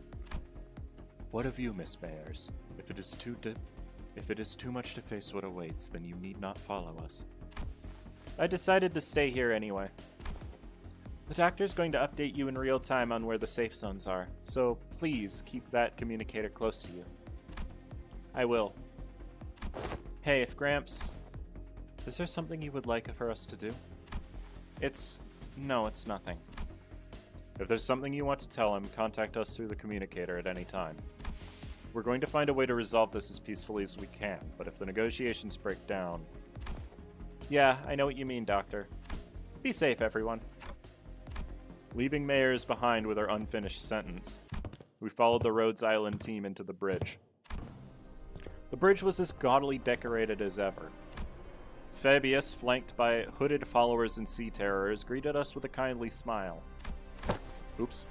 What of you, Miss Mayers? If it is too much to face what awaits, then you need not follow us. I decided to stay here anyway. The doctor's going to update you in real time on where the safe zones are, so please keep that communicator close to you. I will. Hey, if Gramps... Is there something you would like for us to do? No, it's nothing. If there's something you want to tell him, contact us through the communicator at any time. We're going to find a way to resolve this as peacefully as we can, but if the negotiations break down... Yeah, I know what you mean, Doctor. Be safe, everyone. Leaving Mayers behind with her unfinished sentence, we followed the Rhodes Island team into the bridge. The bridge was as gaudily decorated as ever. Fabius, flanked by hooded followers and sea terrors, greeted us with a kindly smile. Oops.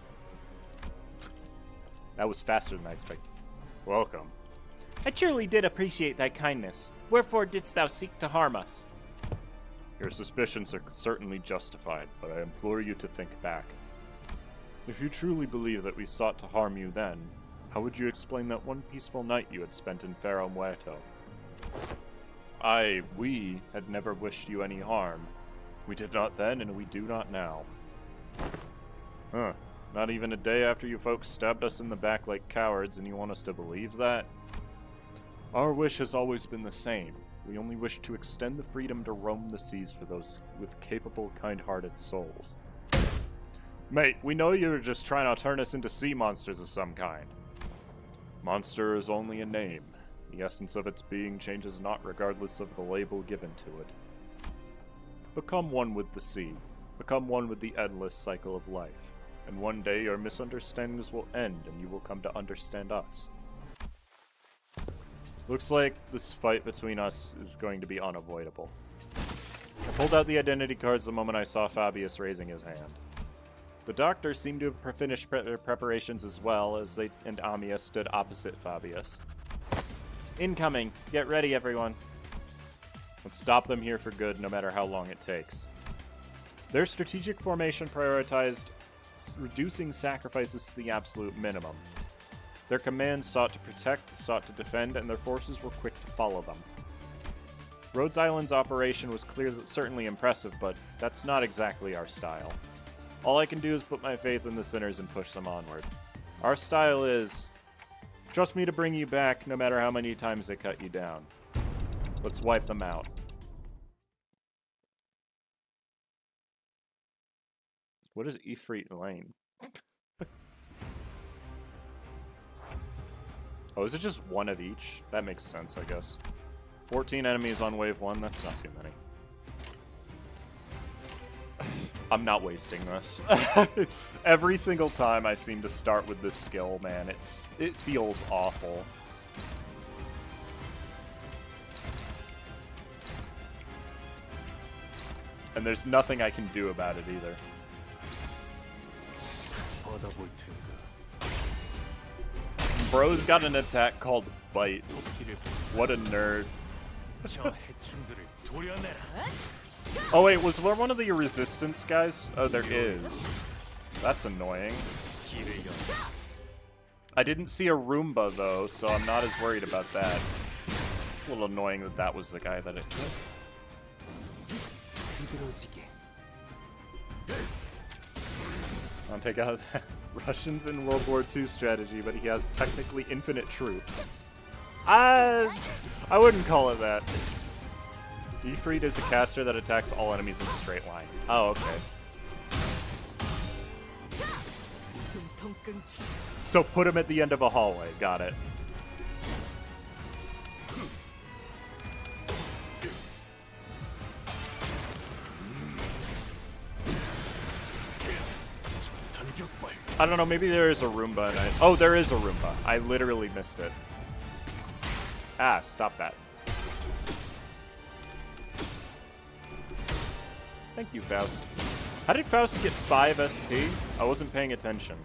That was faster than I expected. Welcome. I truly did appreciate thy kindness. Wherefore didst thou seek to harm us? Your suspicions are certainly justified, but I implore you to think back. If you truly believe that we sought to harm you then, how would you explain that one peaceful night you had spent in Ferro Muerto? We had never wished you any harm. We did not then, and we do not now. Huh. Not even a day after you folks stabbed us in the back like cowards, and you want us to believe that? Our wish has always been the same. We only wish to extend the freedom to roam the seas for those with capable, kind-hearted souls. Mate, we know you're just trying to turn us into sea monsters of some kind. Monster is only a name. The essence of its being changes not regardless of the label given to it. Become one with the sea. Become one with the endless cycle of life. And one day your misunderstandings will end and you will come to understand us. Looks like this fight between us is going to be unavoidable. I pulled out the identity cards the moment I saw Fabius raising his hand. The doctor seemed to have finished preparations as well, as they and Amia stood opposite Fabius. Incoming! Get ready, everyone! Let's stop them here for good, no matter how long it takes. Their strategic formation prioritized reducing sacrifices to the absolute minimum. Their commands sought to protect, sought to defend, and their forces were quick to follow them. Rhodes Island's operation was certainly impressive, but that's not exactly our style. All I can do is put my faith in the sinners and push them onward. Our style is, trust me to bring you back no matter how many times they cut you down. Let's wipe them out. What is Ifrit Lane? Oh, is it just one of each? That makes sense, I guess. 14 enemies on wave 1, that's not too many. I'm not wasting this. Every single time I seem to start with this skill, man, it feels awful. And there's nothing I can do about it either. Bro's got an attack called Bite. What a nerd. Oh wait, was there one of the resistance guys? Oh, there is. That's annoying. I didn't see a Roomba though, so I'm not as worried about that. It's a little annoying that that was the guy that it hit. I'll take out that Russians in World War II strategy, but he has technically infinite troops. I wouldn't call it that. Ifrit is a caster that attacks all enemies in a straight line. Oh, okay. 숨통 끊기. So put him at the end of a hallway. Got it. I don't know, maybe there is a Roomba and oh, there is a Roomba. I literally missed it. Ah, stop that. Thank you, Faust. How did Faust get 5 SP? I wasn't paying attention.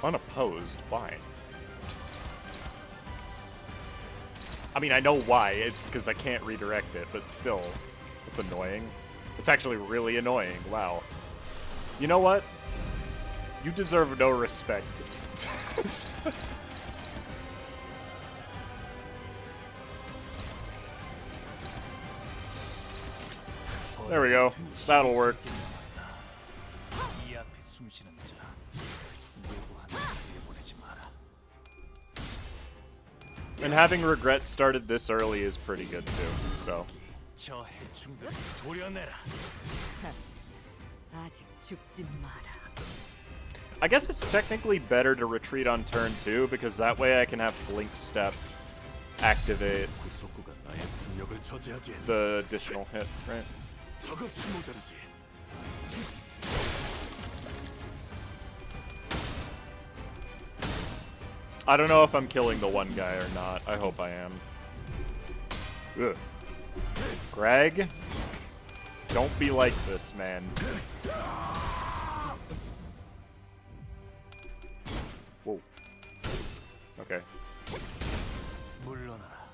Unopposed? Why? I mean, I know why. It's because I can't redirect it, but still, it's annoying. It's actually really annoying. Wow. You know what? You deserve no respect. There we go. That'll work. 이 앞에 숨쉬는 자, 누구 하나 들여보내지 마라. And having regrets started this early is pretty good too, so. 저 해충들 도려내라. 아직 죽지 마라. I guess it's technically better to retreat on turn 2, because that way I can have Blink Step activate 구속구가 나의 능력을 저지하기엔 the additional hit, right? 덕없이 모자르지. I don't know if I'm killing the one guy or not. I hope I am. Ugh. Greg? Don't be like this, man. Whoa. Okay. 물러나라.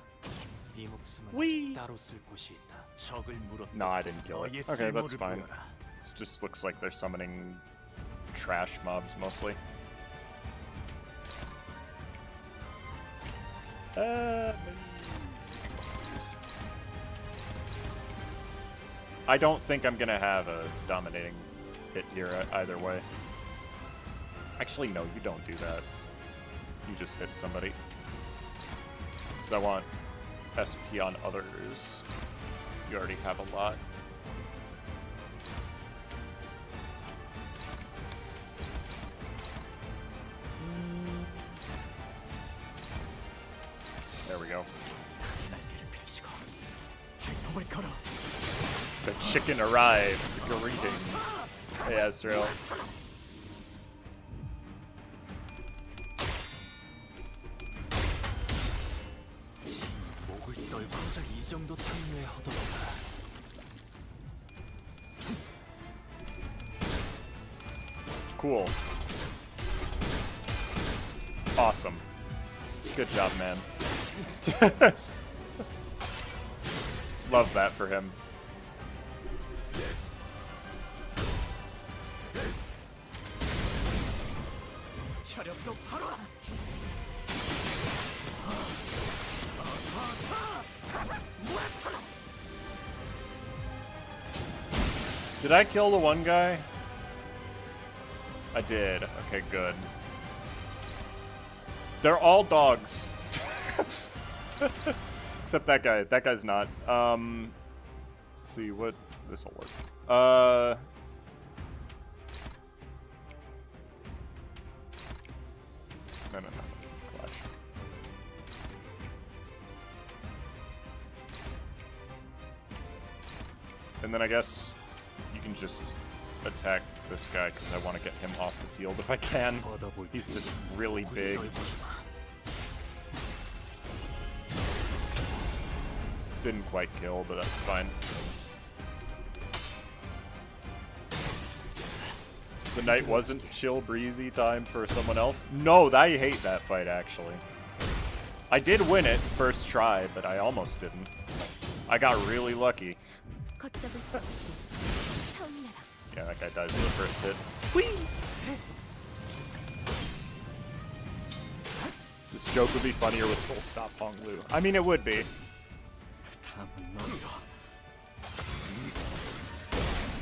네 목숨은 Whee! 따로 쓸 곳이 있다. 적을 물었다. No, I didn't kill it. 너의 Okay, that's 쓸모를 fine. 보여라. It just looks like they're summoning trash mobs mostly. I don't think I'm gonna have a dominating hit here either way. Actually, no, you don't do that. You just hit somebody. Because I want SP on others. You already have a lot. There we go. 날개를 펼치고 행동을 걸어. The chicken arrives. Greetings. Hey, Azrael. 목을 떨고자 이 정도 탐내에 허덕거라. Cool. Awesome. Good job, man. Love that for him. 혈압도 바로. Did I kill the one guy? I did. Okay, good. They're all dogs. Except that guy. That guy's not. Let's see what this'll work. No. Clash. And then I guess you can just attack this guy because I want to get him off the field if I can. He's just really big. Didn't quite kill, but that's fine. The night wasn't chill, breezy time for someone else. No, I hate that fight, actually. I did win it first try, but I almost didn't. I got really lucky. Yeah, that guy dies to the first hit. This joke would be funnier with full stop Hong Lu. I mean, it would be.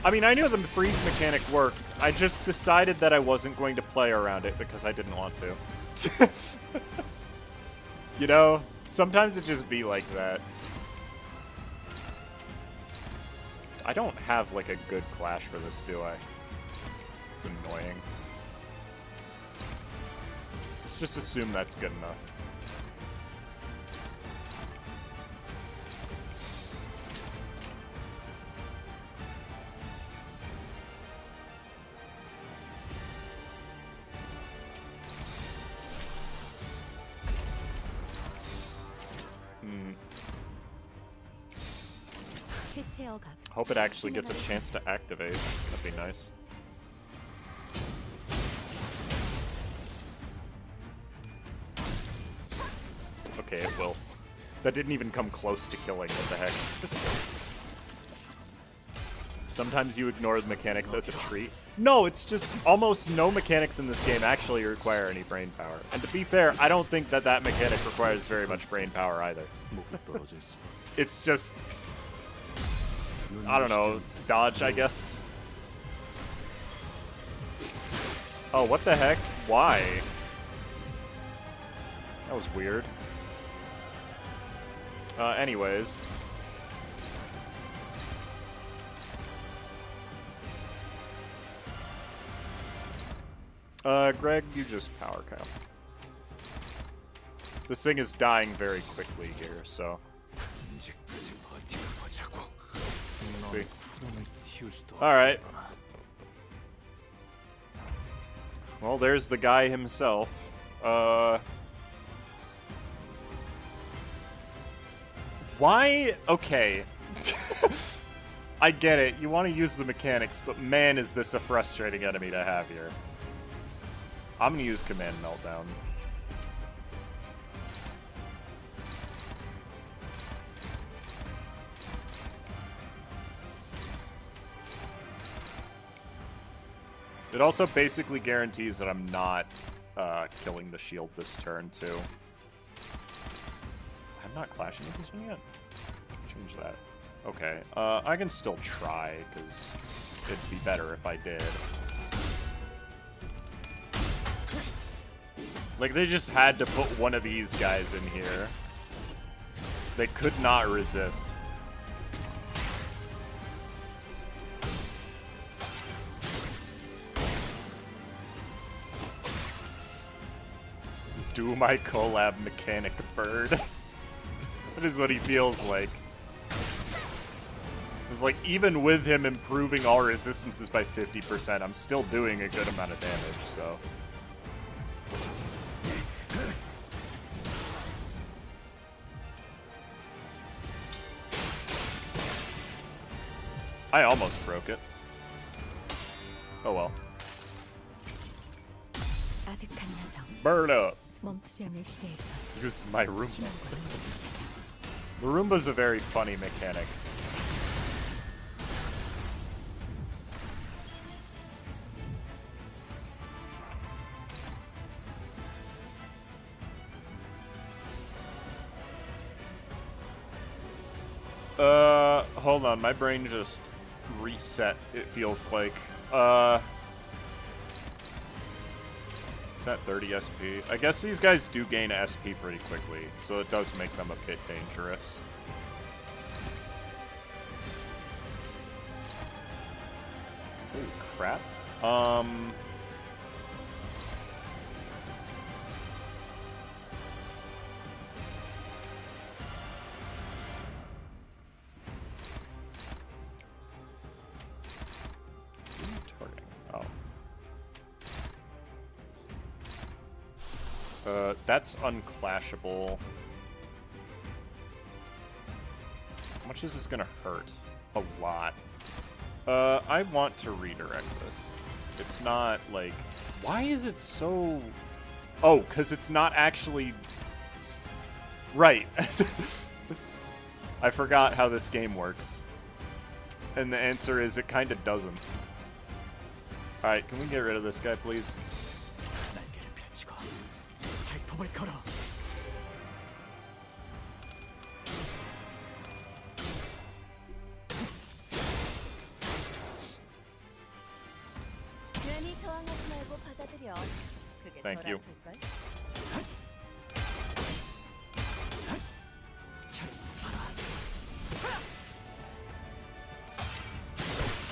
I mean, I knew the freeze mechanic worked. I just decided that I wasn't going to play around it because I didn't want to. You know, sometimes it just be like that. I don't have, like, a good clash for this, do I? It's annoying. Let's just assume that's good enough. Hope it actually gets a chance to activate. That'd be nice. Okay, it will. That didn't even come close to killing. What the heck? Sometimes you ignore the mechanics as a treat. No, it's just almost no mechanics in this game actually require any brain power. And to be fair, I don't think that that mechanic requires very much brain power either. It's just... I don't know, dodge, I guess. Oh, what the heck? Why? That was weird. Anyways. Greg, you just power count. This thing is dying very quickly here, so... Alright. Well, there's the guy himself. Why? Okay. I get it. You want to use the mechanics, but man, is this a frustrating enemy to have here. I'm going to use Command Meltdown. It also basically guarantees that I'm not killing the shield this turn, too. I'm not clashing with this one yet. Change that. Okay. I can still try, because it'd be better if I did. Like, they just had to put one of these guys in here. They could not resist. Do my collab mechanic bird. That is what he feels like. It's like, even with him improving all resistances by 50%, I'm still doing a good amount of damage, so... I almost broke it. Oh well. Burn up! This is my Roomba. The Roomba's a very funny mechanic. Hold on, my brain just reset, it feels like. Is that 30 SP? I guess these guys do gain SP pretty quickly, so it does make them a bit dangerous. Holy crap. That's unclashable. How much is this gonna hurt? A lot. I want to redirect this. It's not, like... Why is it so... Oh, because it's not actually... Right. I forgot how this game works. And the answer is it kind of doesn't. Alright, can we get rid of this guy, please? 날개를 펼치고 발톱을 걸어. 괜히 저항하지 말고 받아들여. 그게 덜 Thank you.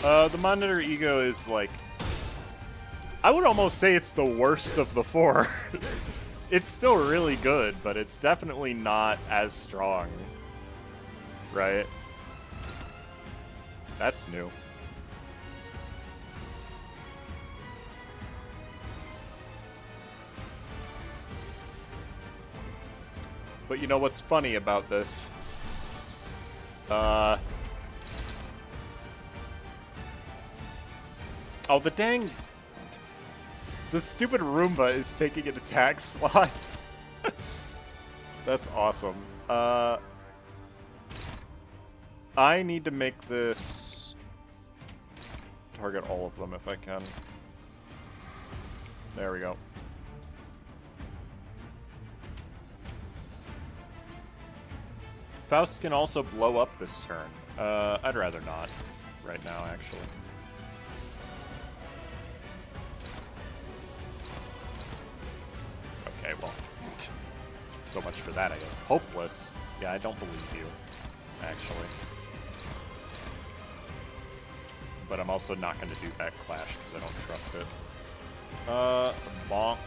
아플걸? The Monitor Ego is like... I would almost say it's the worst of the four. It's still really good, but it's definitely not as strong. Right? That's new. But you know what's funny about this? Oh, the dang... The stupid Roomba is taking an attack slot. That's awesome. I need to make this... target all of them if I can. There we go. Faust can also blow up this turn. I'd rather not right now, actually. Okay, well, so much for that, I guess. Hopeless. Yeah, I don't believe you, actually. But I'm also not going to do that clash because I don't trust it. Bonk.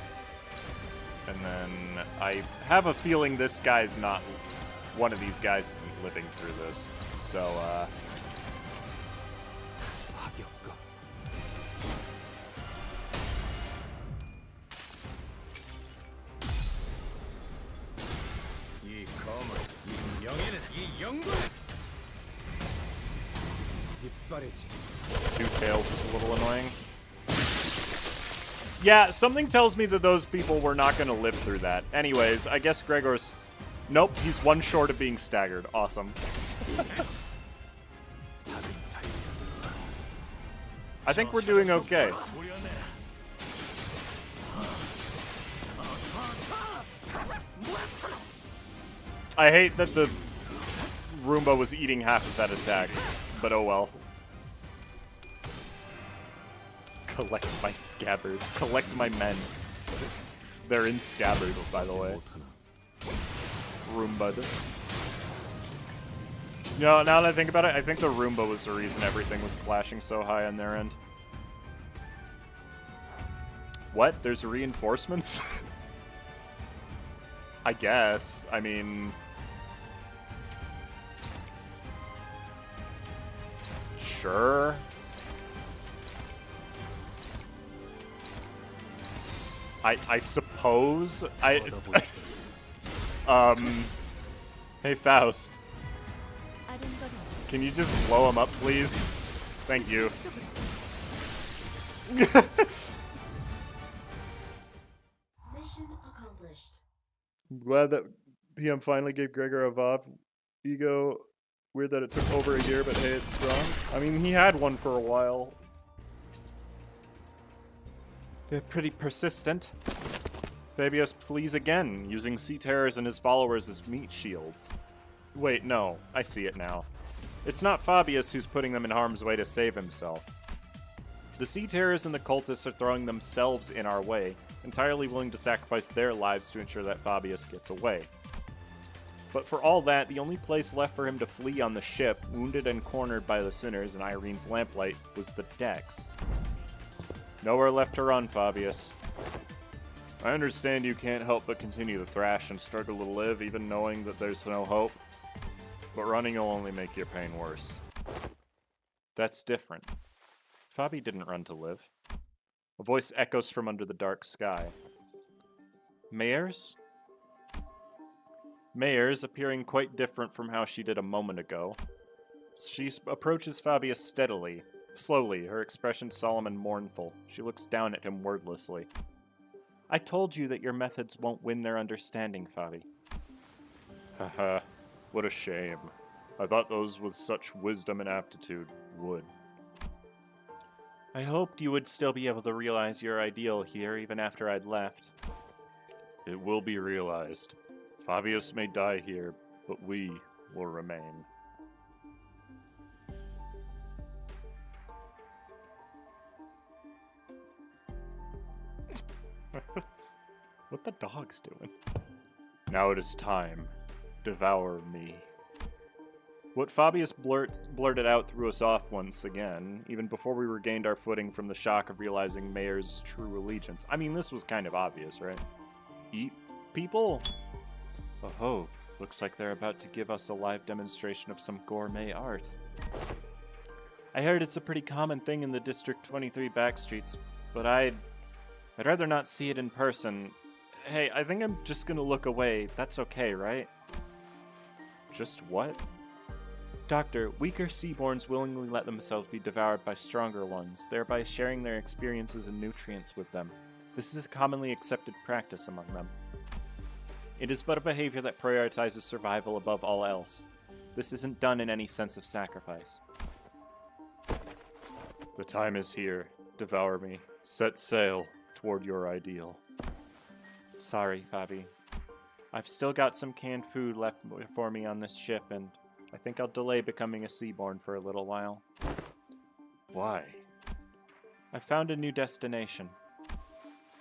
And then I have a feeling this guy's not... One of these guys isn't living through this. So, 이 검은 이 명예는 이 영광은 이빨이지. Two Tails is a little annoying. Yeah, something tells me that those people were not going to live through that. Anyways, I guess Gregor's... Nope, he's one short of being staggered. Awesome. I think we're doing okay. I hate that the Roomba was eating half of that attack, but oh well. Collect my scabbards. Collect my men. They're in scabbards, by the way. Roomba. You know, now that I think about it, I think the Roomba was the reason everything was clashing so high on their end. What? There's reinforcements? I guess. I mean... Sure. I suppose. Hey Faust. Can you just blow him up, please? Thank you. Mission accomplished. I'm glad that PM finally gave Gregor a VOV ego. Weird that it took over a year, but hey, it's strong. I mean, he had one for a while. They're pretty persistent. Fabius flees again, using Sea Terrors and his followers as meat shields. Wait, no. I see it now. It's not Fabius who's putting them in harm's way to save himself. The Sea Terrors and the cultists are throwing themselves in our way, entirely willing to sacrifice their lives to ensure that Fabius gets away. But for all that, the only place left for him to flee on the ship, wounded and cornered by the sinners and Irene's lamplight, was the decks. Nowhere left to run, Fabius. I understand you can't help but continue to thrash and struggle to live, even knowing that there's no hope. But running will only make your pain worse. That's different. Fabi didn't run to live. A voice echoes from under the dark sky. Mayers? Mayers, appearing quite different from how she did a moment ago. She approaches Fabius steadily, slowly, her expression solemn and mournful. She looks down at him wordlessly. I told you that your methods won't win their understanding, Fabi. Haha, what a shame. I thought those with such wisdom and aptitude would. I hoped you would still be able to realize your ideal here even after I'd left. It will be realized. Fabius may die here, but we will remain. What the dog's doing? Now it is time. Devour me. What Fabius blurted out threw us off once again, even before we regained our footing from the shock of realizing Mayer's true allegiance. I mean, this was kind of obvious, right? Eat people? Oh, looks like they're about to give us a live demonstration of some gourmet art. I heard it's a pretty common thing in the District 23 backstreets, but I'd rather not see it in person. Hey, I think I'm just gonna look away. That's okay, right? Just what? Doctor, weaker Seaborns willingly let themselves be devoured by stronger ones, thereby sharing their experiences and nutrients with them. This is a commonly accepted practice among them. It is but a behavior that prioritizes survival above all else. This isn't done in any sense of sacrifice. The time is here. Devour me. Set sail toward your ideal. Sorry, Fabi. I've still got some canned food left for me on this ship, and I think I'll delay becoming a Seaborn for a little while. Why? I found a new destination.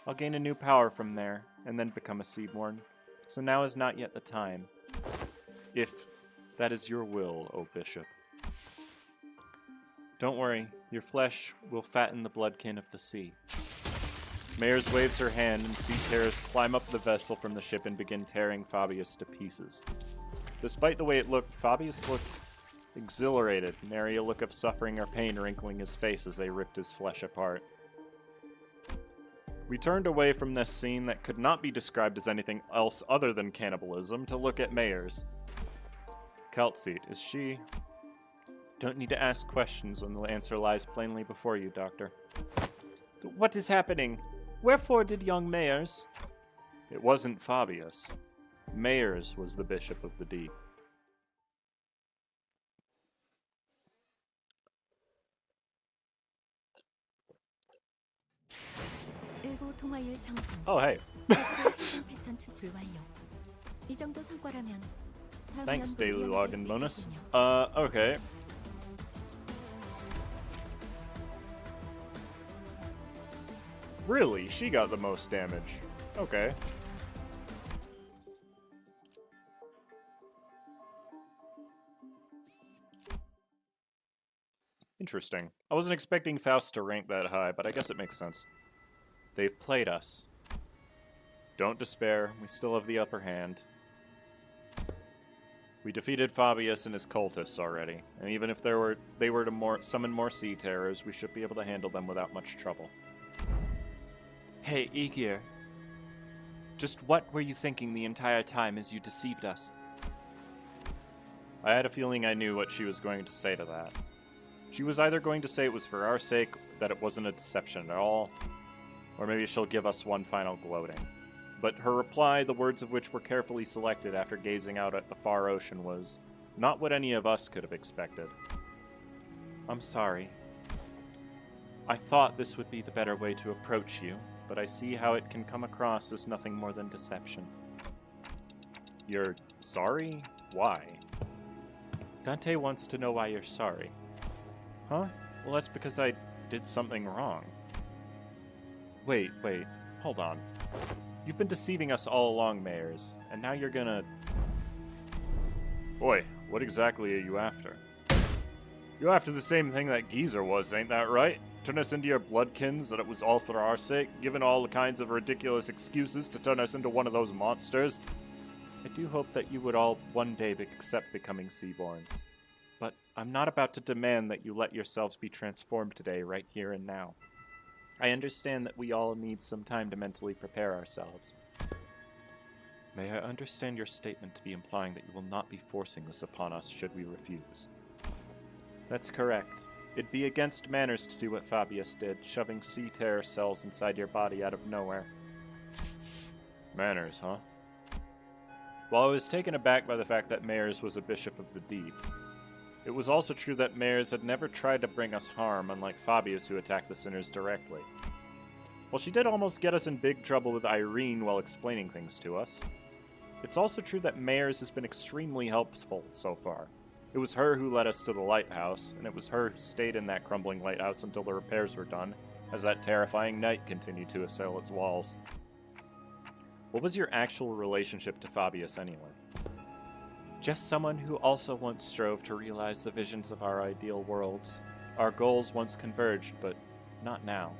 I'll gain a new power from there, and then become a Seaborn. So now is not yet the time. If that is your will, O Bishop. Don't worry, your flesh will fatten the bloodkin of the sea. Mayers waves her hand, and sea terrors climb up the vessel from the ship and begin tearing Fabius to pieces. Despite the way it looked, Fabius looked exhilarated, nary a look of suffering or pain wrinkling his face as they ripped his flesh apart. We turned away from this scene that could not be described as anything else other than cannibalism to look at Mayers. Kaltseat, is she... Don't need to ask questions when the answer lies plainly before you, Doctor. What is happening? Wherefore did young Mayers... It wasn't Fabius. Mayers was the Bishop of the Deep. Oh, hey. Thanks, daily login bonus. Okay. Really? She got the most damage. Okay. Interesting. I wasn't expecting Faust to rank that high, but I guess it makes sense. They've played us. Don't despair, we still have the upper hand. We defeated Fabius and his cultists already, and even if they were to summon more sea terrors, we should be able to handle them without much trouble. Hey, Aegir. Just what were you thinking the entire time as you deceived us? I had a feeling I knew what she was going to say to that. She was either going to say it was for our sake, that it wasn't a deception at all, or maybe she'll give us one final gloating. But her reply, the words of which were carefully selected after gazing out at the far ocean, was not what any of us could have expected. I'm sorry. I thought this would be the better way to approach you, but I see how it can come across as nothing more than deception. You're sorry? Why? Dante wants to know why you're sorry. Huh? Well, that's because I did something wrong. Wait, hold on. You've been deceiving us all along, Mayers, and now you're gonna... Boy, what exactly are you after? You're after the same thing that Geezer was, ain't that right? Turn us into your bloodkins, that it was all for our sake, given all the kinds of ridiculous excuses to turn us into one of those monsters. I do hope that you would all one day accept becoming Seaborns. But I'm not about to demand that you let yourselves be transformed today, right here and now. I understand that we all need some time to mentally prepare ourselves. May I understand your statement to be implying that you will not be forcing this upon us should we refuse? That's correct. It'd be against manners to do what Fabius did, shoving sea terror cells inside your body out of nowhere. Manners, huh? While I was taken aback by the fact that Mayers was a Bishop of the Deep, It was also true that mayors had never tried to bring us harm, unlike Fabius, who attacked the sinners directly. While she did almost get us in big trouble with Irene while explaining things to us, it's also true that Mayors has been extremely helpful so far. It was her who led us to the Lighthouse, and it was her who stayed in that crumbling lighthouse until the repairs were done, as that terrifying night continued to assail its walls. What was your actual relationship to Fabius anyway? Just someone who also once strove to realize the visions of our ideal worlds. Our goals once converged, but not now.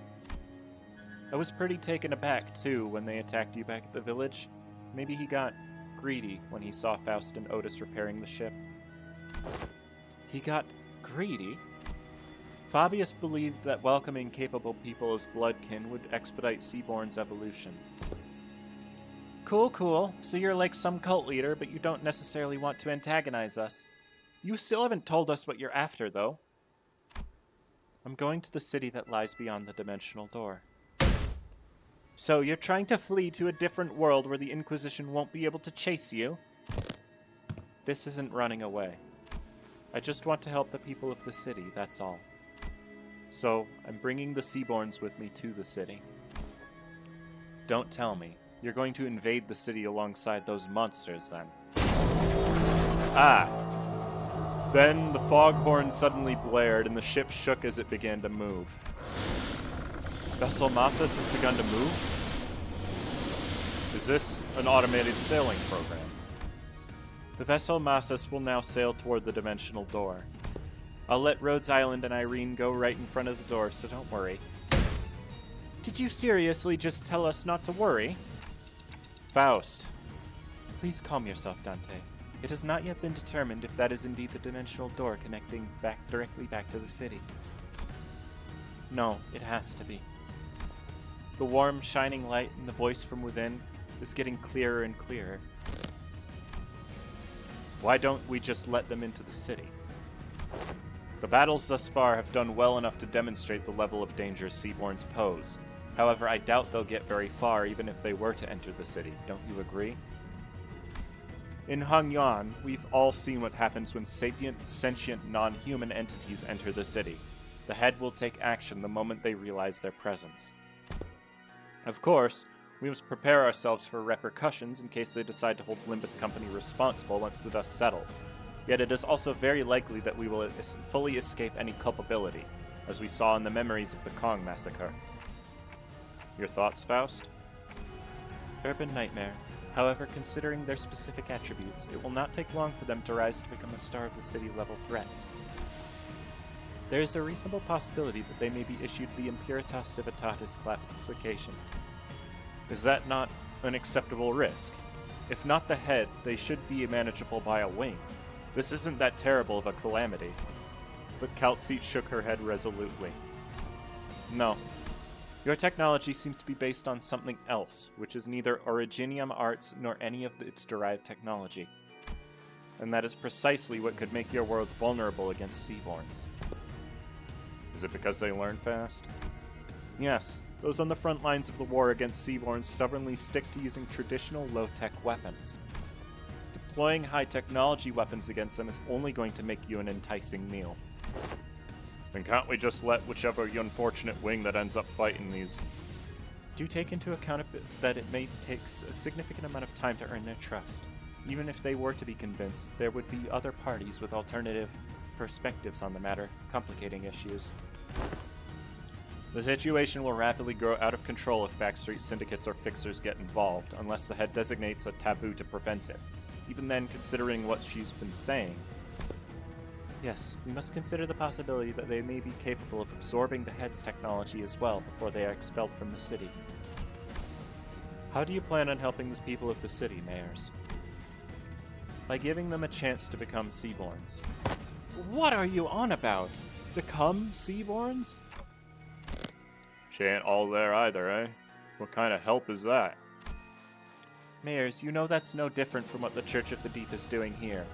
I was pretty taken aback, too, when they attacked you back at the village. Maybe he got greedy when he saw Faust and Otis repairing the ship. He got greedy? Fabius believed that welcoming capable people as bloodkin would expedite Seaborn's evolution. Cool, cool. So you're like some cult leader, but you don't necessarily want to antagonize us. You still haven't told us what you're after, though. I'm going to the city that lies beyond the dimensional door. So you're trying to flee to a different world where the Inquisition won't be able to chase you? This isn't running away. I just want to help the people of the city, that's all. So, I'm bringing the Seaborns with me to the city. Don't tell me. You're going to invade the city alongside those monsters, then. Ah! Then the foghorn suddenly blared, and the ship shook as it began to move. Vessel Massus has begun to move? Is this an automated sailing program? The vessel Massus will now sail toward the dimensional door. I'll let Rhodes Island and Irene go right in front of the door, so don't worry. Did you seriously just tell us not to worry? Faust. Please calm yourself, Dante. It has not yet been determined if that is indeed the dimensional door connecting directly back to the city. No, it has to be. The warm, shining light and the voice from within is getting clearer and clearer. Why don't we just let them into the city? The battles thus far have done well enough to demonstrate the level of danger Seaborns pose. However, I doubt they'll get very far even if they were to enter the city. Don't you agree? In Hangyan, we've all seen what happens when sapient, sentient, non-human entities enter the city. The head will take action the moment they realize their presence. Of course, we must prepare ourselves for repercussions in case they decide to hold Limbus Company responsible once the dust settles. Yet it is also very likely that we will fully escape any culpability, as we saw in the memories of the Kong massacre. Your thoughts, Faust? Urban nightmare. However, considering their specific attributes, it will not take long for them to rise to become a star of the city-level threat. There is a reasonable possibility that they may be issued the Impuritas Civitatis classification. Is that not an acceptable risk? If not the head, they should be manageable by a wing. This isn't that terrible of a calamity. But Kaltseat shook her head resolutely. No. Your technology seems to be based on something else, which is neither Originium arts nor any of its derived technology. And that is precisely what could make your world vulnerable against Seaborns. Is it because they learn fast? Yes, those on the front lines of the war against Seaborns stubbornly stick to using traditional low-tech weapons. Deploying high-technology weapons against them is only going to make you an enticing meal. Then can't we just let whichever unfortunate wing that ends up fighting these... Do take into account that it may take a significant amount of time to earn their trust. Even if they were to be convinced, there would be other parties with alternative perspectives on the matter, complicating issues. The situation will rapidly grow out of control if backstreet syndicates or fixers get involved, unless the head designates a taboo to prevent it. Even then, considering what she's been saying... Yes, we must consider the possibility that they may be capable of absorbing the head's technology as well before they are expelled from the city. How do you plan on helping the people of the city, Mayors? By giving them a chance to become Seaborns. What are you on about? Become Seaborns? She ain't all there either, eh? What kind of help is that? Mayors, you know that's no different from what the Church of the Deep is doing here.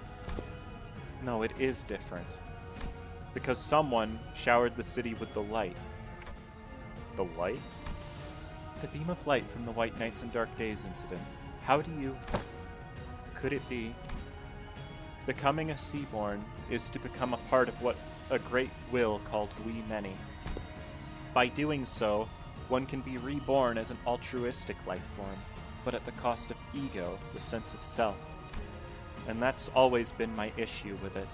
No, it is different. Because someone showered the city with the light. The light? The beam of light from the White Nights and Dark Days incident. How do you... Could it be... Becoming a Seaborn is to become a part of what a great will called We Many. By doing so, one can be reborn as an altruistic life form, but at the cost of ego, the sense of self. And that's always been my issue with it.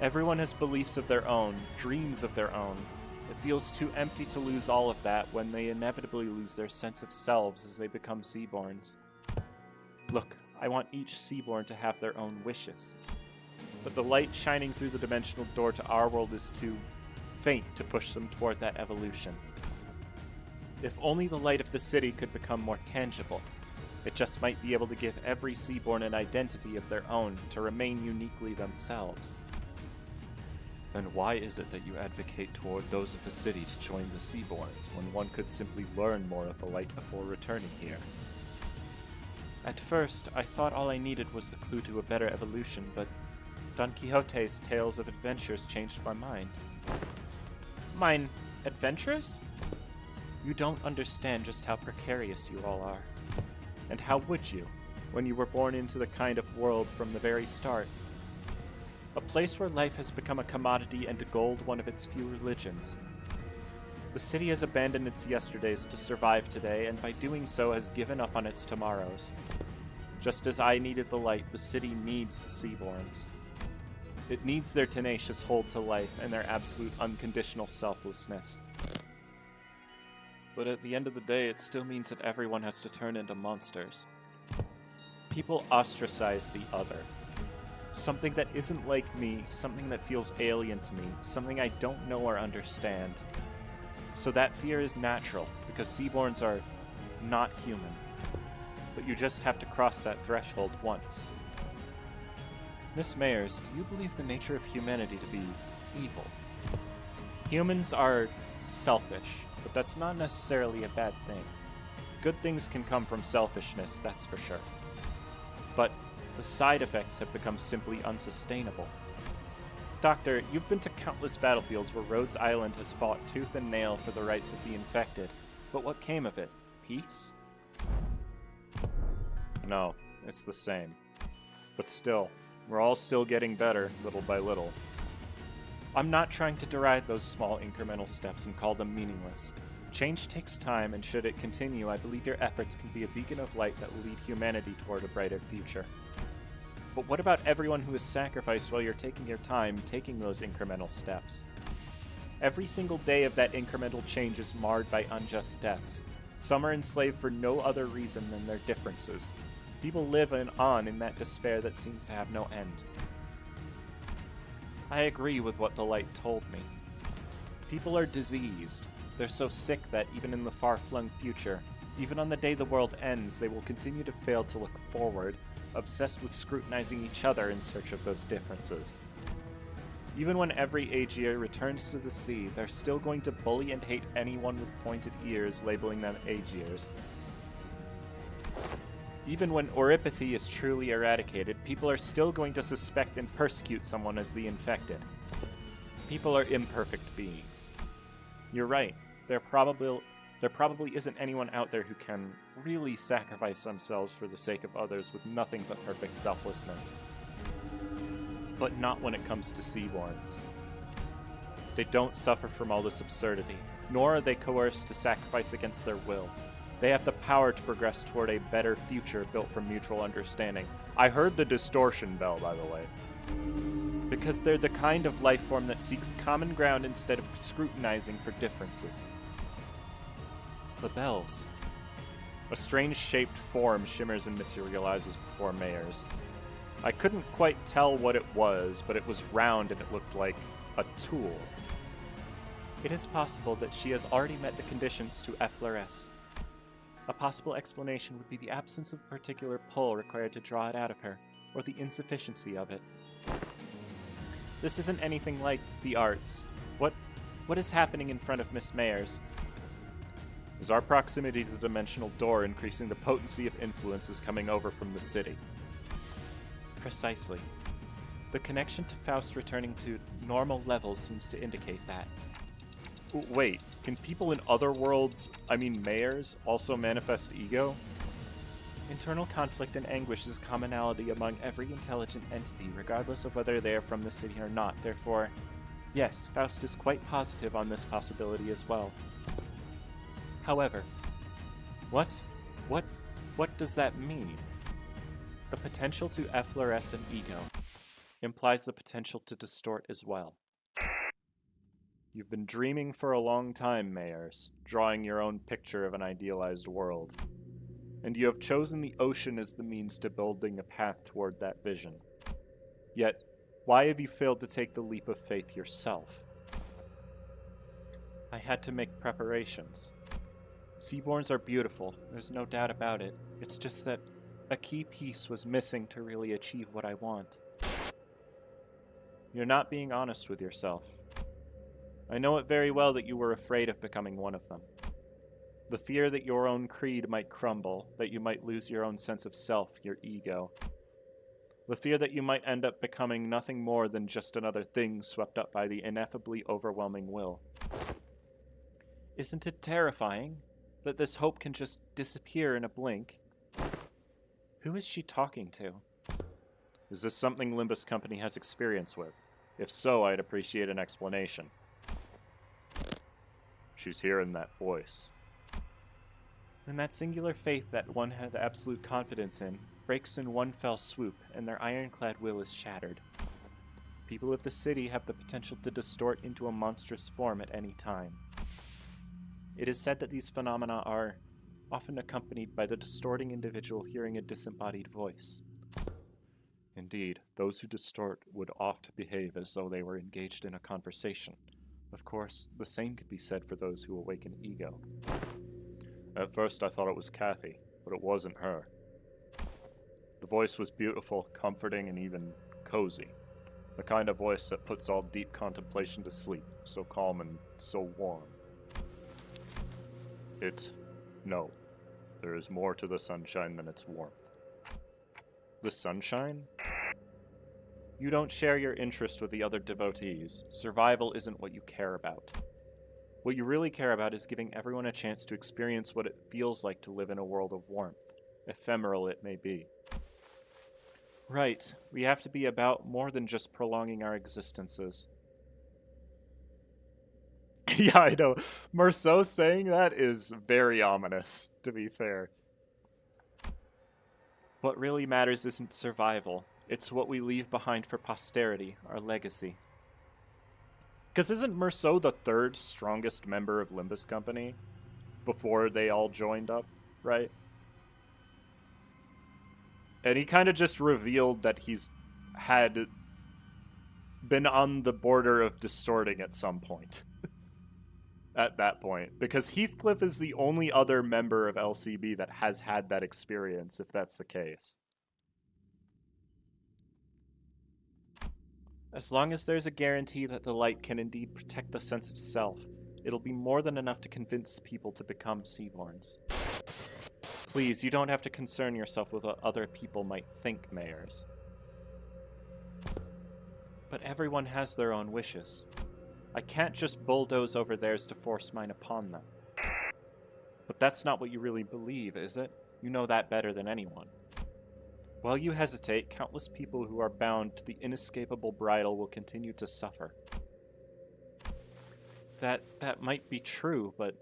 Everyone has beliefs of their own, dreams of their own. It feels too empty to lose all of that when they inevitably lose their sense of selves as they become Seaborns. Look, I want each Seaborn to have their own wishes. But the light shining through the dimensional door to our world is too faint to push them toward that evolution. If only the light of the city could become more tangible, it just might be able to give every Seaborn an identity of their own to remain uniquely themselves. Then why is it that you advocate toward those of the city to join the Seaborns when one could simply learn more of the light before returning here? At first, I thought all I needed was the clue to a better evolution, but Don Quixote's tales of adventures changed my mind. Mine adventures? You don't understand just how precarious you all are. And how would you, when you were born into the kind of world from the very start? A place where life has become a commodity and gold one of its few religions. The city has abandoned its yesterdays to survive today, and by doing so has given up on its tomorrows. Just as I needed the light, the city needs Seaborns. It needs their tenacious hold to life and their absolute unconditional selflessness. But at the end of the day, it still means that everyone has to turn into monsters. People ostracize the other. Something that isn't like me, something that feels alien to me, something I don't know or understand. So that fear is natural, because Seaborns are not human. But you just have to cross that threshold once. Miss Mayers, do you believe the nature of humanity to be evil? Humans are selfish, but that's not necessarily a bad thing. Good things can come from selfishness, that's for sure. But the side effects have become simply unsustainable. Doctor, you've been to countless battlefields where Rhodes Island has fought tooth and nail for the rights of the infected. But what came of it? Peace? No, it's the same. But still, we're all still getting better, little by little. I'm not trying to deride those small incremental steps and call them meaningless. Change takes time, and should it continue, I believe your efforts can be a beacon of light that will lead humanity toward a brighter future. But what about everyone who is sacrificed while you're taking your time taking those incremental steps? Every single day of that incremental change is marred by unjust deaths. Some are enslaved for no other reason than their differences. People live on in that despair that seems to have no end. I agree with what the light told me. People are diseased. They're so sick that even in the far-flung future, even on the day the world ends, they will continue to fail to look forward, obsessed with scrutinizing each other in search of those differences. Even when every Aegir returns to the sea, they're still going to bully and hate anyone with pointed ears, labeling them Aegirs. Even when oripathy is truly eradicated, people are still going to suspect and persecute someone as the infected. People are imperfect beings. You're right, there probably isn't anyone out there who can really sacrifice themselves for the sake of others with nothing but perfect selflessness. But not when it comes to Seaborns. They don't suffer from all this absurdity, nor are they coerced to sacrifice against their will. They have the power to progress toward a better future built from mutual understanding. I heard the distortion bell, by the way. Because they're the kind of life form that seeks common ground instead of scrutinizing for differences. The bells. A strange-shaped form shimmers and materializes before Mayers. I couldn't quite tell what it was, but it was round and it looked like a tool. It is possible that she has already met the conditions to effloresce. A possible explanation would be the absence of a particular pull required to draw it out of her, or the insufficiency of it. This isn't anything like the arts. What is happening in front of Miss Mayers? Is our proximity to the dimensional door increasing the potency of influences coming over from the city? Precisely. The connection to Faust returning to normal levels seems to indicate that. Wait, can people in other worlds, I mean Mayers, also manifest ego? Internal conflict and anguish is a commonality among every intelligent entity, regardless of whether they are from the city or not. Therefore, yes, Faust is quite positive on this possibility as well. However, what does that mean? The potential to effloresce an ego implies the potential to distort as well. You've been dreaming for a long time, Mayors, drawing your own picture of an idealized world. And you have chosen the ocean as the means to building a path toward that vision. Yet, why have you failed to take the leap of faith yourself? I had to make preparations. Seaborns are beautiful, there's no doubt about it. It's just that a key piece was missing to really achieve what I want. You're not being honest with yourself. I know it very well that you were afraid of becoming one of them. The fear that your own creed might crumble, that you might lose your own sense of self, your ego. The fear that you might end up becoming nothing more than just another thing swept up by the ineffably overwhelming will. Isn't it terrifying that this hope can just disappear in a blink? Who is she talking to? Is this something Limbus Company has experience with? If so, I'd appreciate an explanation. She's hearing that voice. And that singular faith that one had absolute confidence in breaks in one fell swoop, and their ironclad will is shattered. People of the city have the potential to distort into a monstrous form at any time. It is said that these phenomena are often accompanied by the distorting individual hearing a disembodied voice. Indeed, those who distort would oft behave as though they were engaged in a conversation. Of course, the same could be said for those who awaken ego. At first I thought it was Kathy, but it wasn't her. The voice was beautiful, comforting, and even cozy. The kind of voice that puts all deep contemplation to sleep, so calm and so warm. No. There is more to the sunshine than its warmth. The sunshine? You don't share your interest with the other devotees. Survival isn't what you care about. What you really care about is giving everyone a chance to experience what it feels like to live in a world of warmth, ephemeral it may be. Right, we have to be about more than just prolonging our existences. Yeah, I know. Merceau saying that is very ominous, to be fair. What really matters isn't survival. It's what we leave behind for posterity, our legacy. Because isn't Merceau the third strongest member of Limbus Company? Before they all joined up, right? And he kind of just revealed that he's had been on the border of distorting at some point. At that point. Because Heathcliff is the only other member of LCB that has had that experience, if that's the case. As long as there's a guarantee that the light can indeed protect the sense of self, it'll be more than enough to convince people to become Seaborns. Please, you don't have to concern yourself with what other people might think, Mayors. But everyone has their own wishes. I can't just bulldoze over theirs to force mine upon them. But that's not what you really believe, is it? You know that better than anyone. While you hesitate, countless people who are bound to the inescapable bridle will continue to suffer. That might be true, but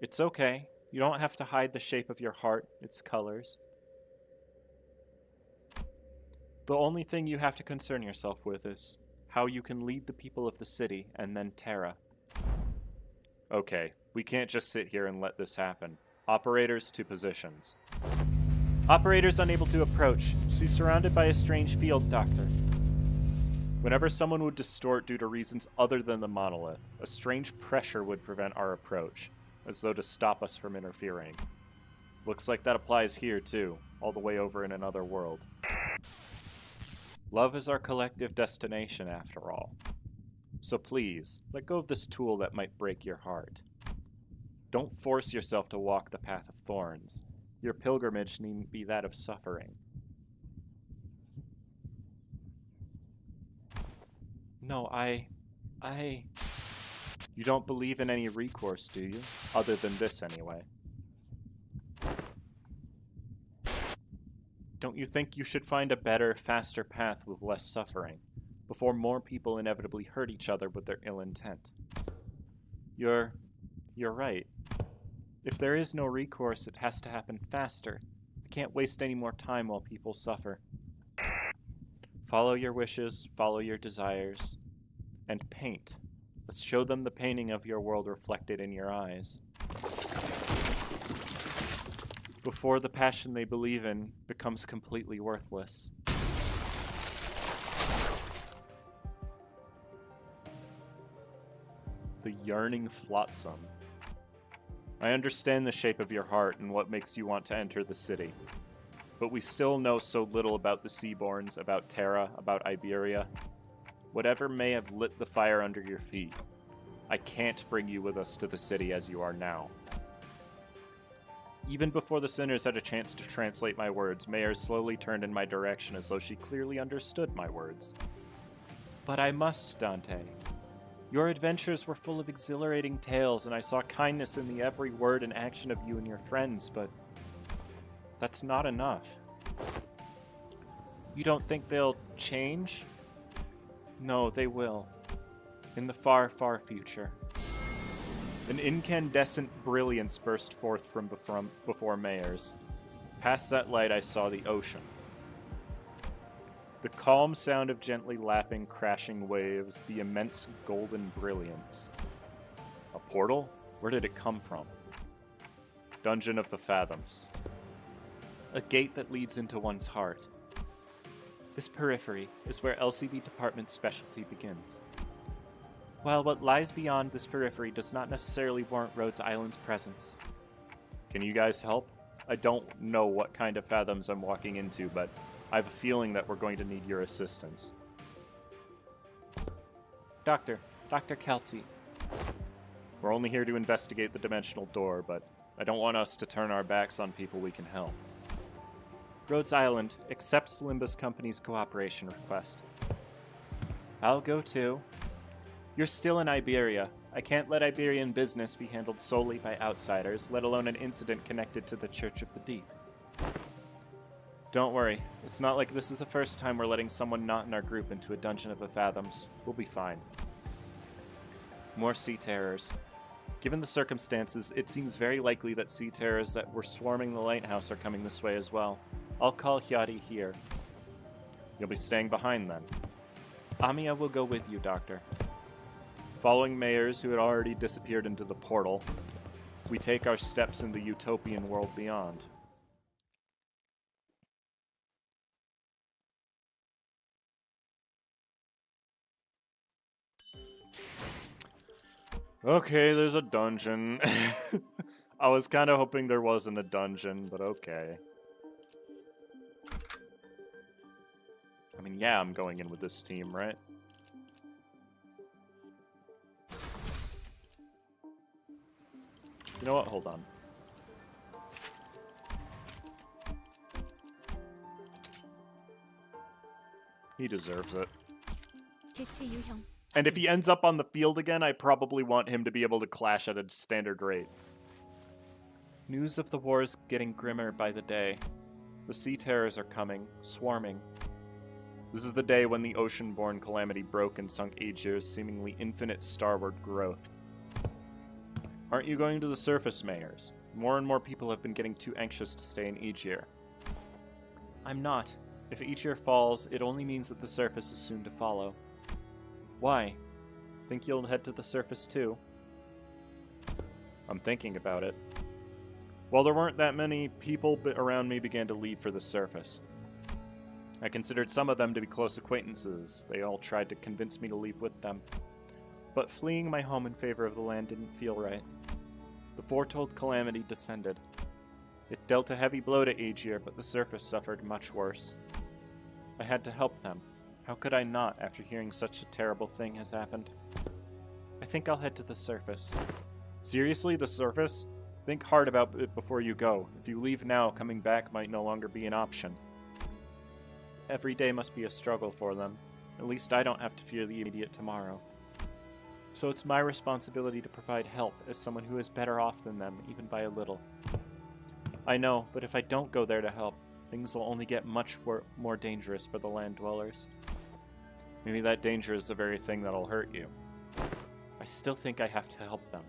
it's okay. You don't have to hide the shape of your heart, its colors. The only thing you have to concern yourself with is how you can lead the people of the city and then Terra. Okay, we can't just sit here and let this happen. Operators to positions. Operators unable to approach. She's surrounded by a strange field, Doctor. Whenever someone would distort due to reasons other than the monolith, a strange pressure would prevent our approach, as though to stop us from interfering. Looks like that applies here too, all the way over in another world. Love is our collective destination, after all. So please, let go of this tool that might break your heart. Don't force yourself to walk the path of thorns. Your pilgrimage needn't be that of suffering. No, You don't believe in any recourse, do you? Other than this, anyway. Don't you think you should find a better, faster path with less suffering, before more people inevitably hurt each other with their ill intent? You're right. If there is no recourse, it has to happen faster. I can't waste any more time while people suffer. Follow your wishes, follow your desires, and paint. Let's show them the painting of your world reflected in your eyes. Before the passion they believe in becomes completely worthless. The yearning flotsam. I understand the shape of your heart and what makes you want to enter the city. But we still know so little about the Seaborns, about Terra, about Iberia. Whatever may have lit the fire under your feet, I can't bring you with us to the city as you are now. Even before the sinners had a chance to translate my words, Mayers slowly turned in my direction as though she clearly understood my words. But I must, Dante. Your adventures were full of exhilarating tales, and I saw kindness in the every word and action of you and your friends, but that's not enough. You don't think they'll change? No, they will. In the far, far future. An incandescent brilliance burst forth from before Mayers. Past that light, I saw the ocean. The calm sound of gently lapping, crashing waves, the immense golden brilliance. A portal? Where did it come from? Dungeon of the Fathoms. A gate that leads into one's heart. This periphery is where LCB Department's specialty begins. While what lies beyond this periphery does not necessarily warrant Rhodes Island's presence. Can you guys help? I don't know what kind of fathoms I'm walking into, but I have a feeling that we're going to need your assistance. Dr. Kelsey. We're only here to investigate the dimensional door, but I don't want us to turn our backs on people we can help. Rhodes Island accepts Limbus Company's cooperation request. I'll go too. You're still in Iberia. I can't let Iberian business be handled solely by outsiders, let alone an incident connected to the Church of the Deep. Don't worry. It's not like this is the first time we're letting someone not in our group into a Dungeon of the Fathoms. We'll be fine. More sea terrors. Given the circumstances, it seems very likely that sea terrors that were swarming the Lighthouse are coming this way as well. I'll call Hyadi here. You'll be staying behind then. Amiya will go with you, Doctor. Following Mayers, who had already disappeared into the portal, we take our steps in the utopian world beyond. Okay, there's a dungeon. I was kind of hoping there wasn't a dungeon, but okay. I mean, yeah, I'm going in with this team, right? You know what? Hold on. He deserves it. And if he ends up on the field again, I probably want him to be able to clash at a standard rate. News of the war is getting grimmer by the day. The sea terrors are coming, swarming. This is the day when the ocean-born calamity broke and sunk Aegir's seemingly infinite starward growth. Aren't you going to the surface, Mayers? More and more people have been getting too anxious to stay in Aegir. I'm not. If Aegir falls, it only means that the surface is soon to follow. Why? Think you'll head to the surface too? I'm thinking about it. While there weren't that many, people around me began to leave for the surface. I considered some of them to be close acquaintances. They all tried to convince me to leave with them. But fleeing my home in favor of the land didn't feel right. The foretold calamity descended. It dealt a heavy blow to Aegir, but the surface suffered much worse. I had to help them. How could I not after hearing such a terrible thing has happened? I think I'll head to the surface. Seriously, the surface? Think hard about it before you go. If you leave now, coming back might no longer be an option. Every day must be a struggle for them. At least I don't have to fear the immediate tomorrow. So it's my responsibility to provide help as someone who is better off than them, even by a little. I know, but if I don't go there to help, things will only get much more dangerous for the land dwellers. Maybe that danger is the very thing that'll hurt you. I still think I have to help them.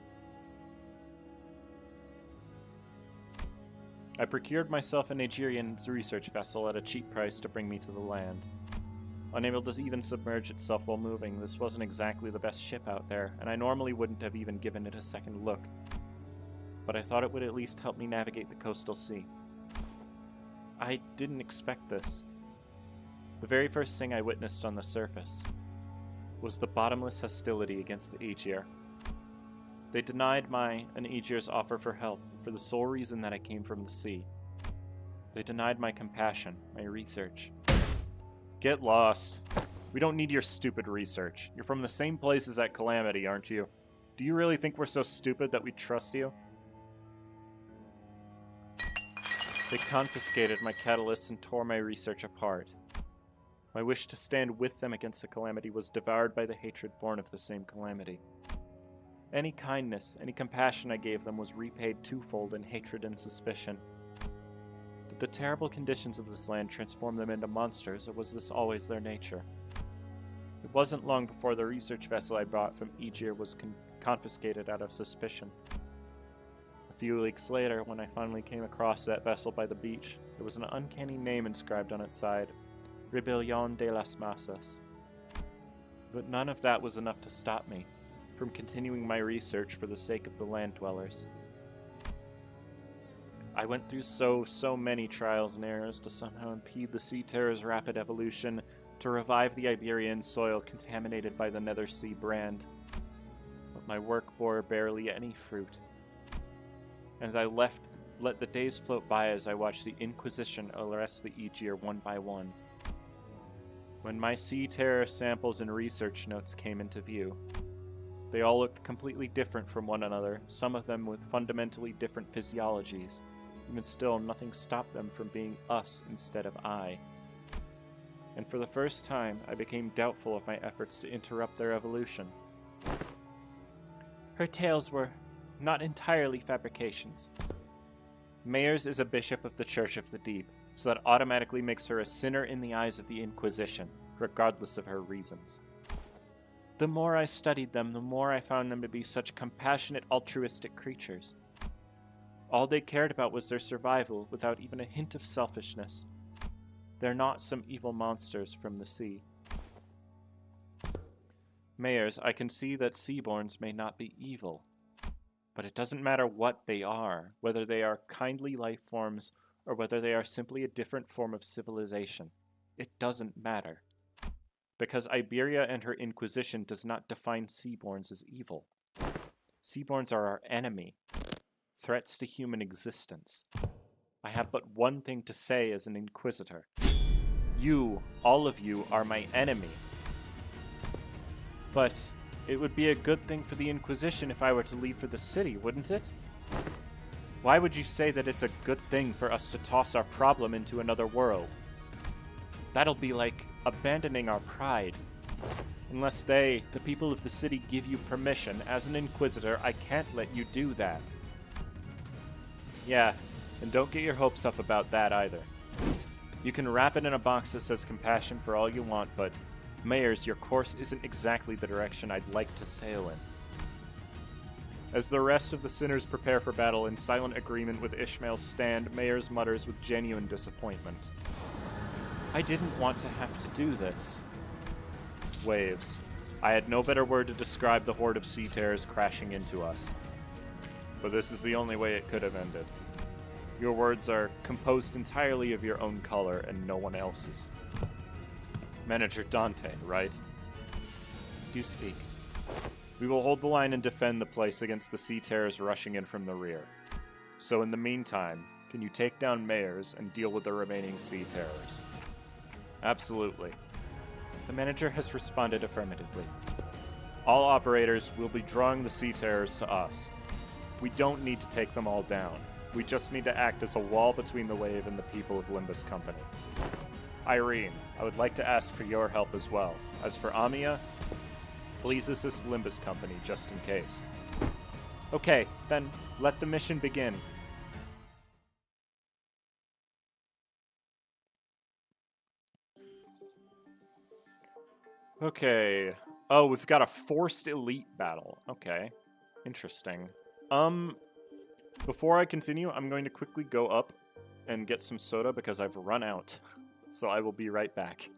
I procured myself an Aegirian research vessel at a cheap price to bring me to the land. Unable to even submerge itself while moving, this wasn't exactly the best ship out there, and I normally wouldn't have even given it a second look. But I thought it would at least help me navigate the coastal sea. I didn't expect this. The very first thing I witnessed on the surface was the bottomless hostility against the Aegir. They denied an Aegir's offer for help for the sole reason that I came from the sea. They denied my compassion, my research. Get lost. We don't need your stupid research. You're from the same place as that Calamity, aren't you? Do you really think we're so stupid that we trust you? They confiscated my catalysts and tore my research apart. My wish to stand with them against the Calamity was devoured by the hatred born of the same Calamity. Any kindness, any compassion I gave them was repaid twofold in hatred and suspicion. Did the terrible conditions of this land transform them into monsters, or was this always their nature? It wasn't long before the research vessel I brought from Aegir was confiscated out of suspicion. A few weeks later, when I finally came across that vessel by the beach, there was an uncanny name inscribed on its side, Rebelión de las Masas. But none of that was enough to stop me from continuing my research for the sake of the land dwellers. I went through so many trials and errors to somehow impede the Sea Terror's rapid evolution, to revive the Iberian soil contaminated by the Nether Sea brand. But my work bore barely any fruit. And I let the days float by as I watched the Inquisition arrest the Aegir one by one. When my Sea Terror samples and research notes came into view, they all looked completely different from one another, some of them with fundamentally different physiologies. Even still, nothing stopped them from being us instead of I. And for the first time, I became doubtful of my efforts to interrupt their evolution. Her tales were not entirely fabrications. Mayers is a bishop of the Church of the Deep, so that automatically makes her a sinner in the eyes of the Inquisition, regardless of her reasons. The more I studied them, the more I found them to be such compassionate, altruistic creatures. All they cared about was their survival, without even a hint of selfishness. They're not some evil monsters from the sea. Mayors, I can see that Seaborns may not be evil, but it doesn't matter what they are, whether they are kindly life forms or whether they are simply a different form of civilization. It doesn't matter. Because Iberia and her Inquisition does not define Seaborns as evil. Seaborns are our enemy, threats to human existence. I have but one thing to say as an Inquisitor. You, all of you, are my enemy. But it would be a good thing for the Inquisition if I were to leave for the city, wouldn't it? Why would you say that it's a good thing for us to toss our problem into another world? That'll be like abandoning our pride. Unless they, the people of the city, give you permission, as an Inquisitor, I can't let you do that. Yeah, and don't get your hopes up about that either. You can wrap it in a box that says compassion for all you want, but Mayors, your course isn't exactly the direction I'd like to sail in. As the rest of the sinners prepare for battle in silent agreement with Ishmael's stand, Mayors mutters with genuine disappointment. I didn't want to have to do this. Waves. I had no better word to describe the horde of sea terrors crashing into us. But this is the only way it could have ended. Your words are composed entirely of your own color and no one else's. Manager Dante, right? You speak. We will hold the line and defend the place against the sea terrors rushing in from the rear. So in the meantime, can you take down Mayors and deal with the remaining sea terrors? Absolutely. The manager has responded affirmatively. All operators will be drawing the sea terrors to us. We don't need to take them all down. We just need to act as a wall between the wave and the people of Limbus Company. Irene, I would like to ask for your help as well. As for Amia, please assist Limbus Company just in case. Okay, then let the mission begin. Okay. Oh, we've got a forced elite battle. Okay. Interesting. Before I continue, I'm going to quickly go up and get some soda because I've run out. So I will be right back.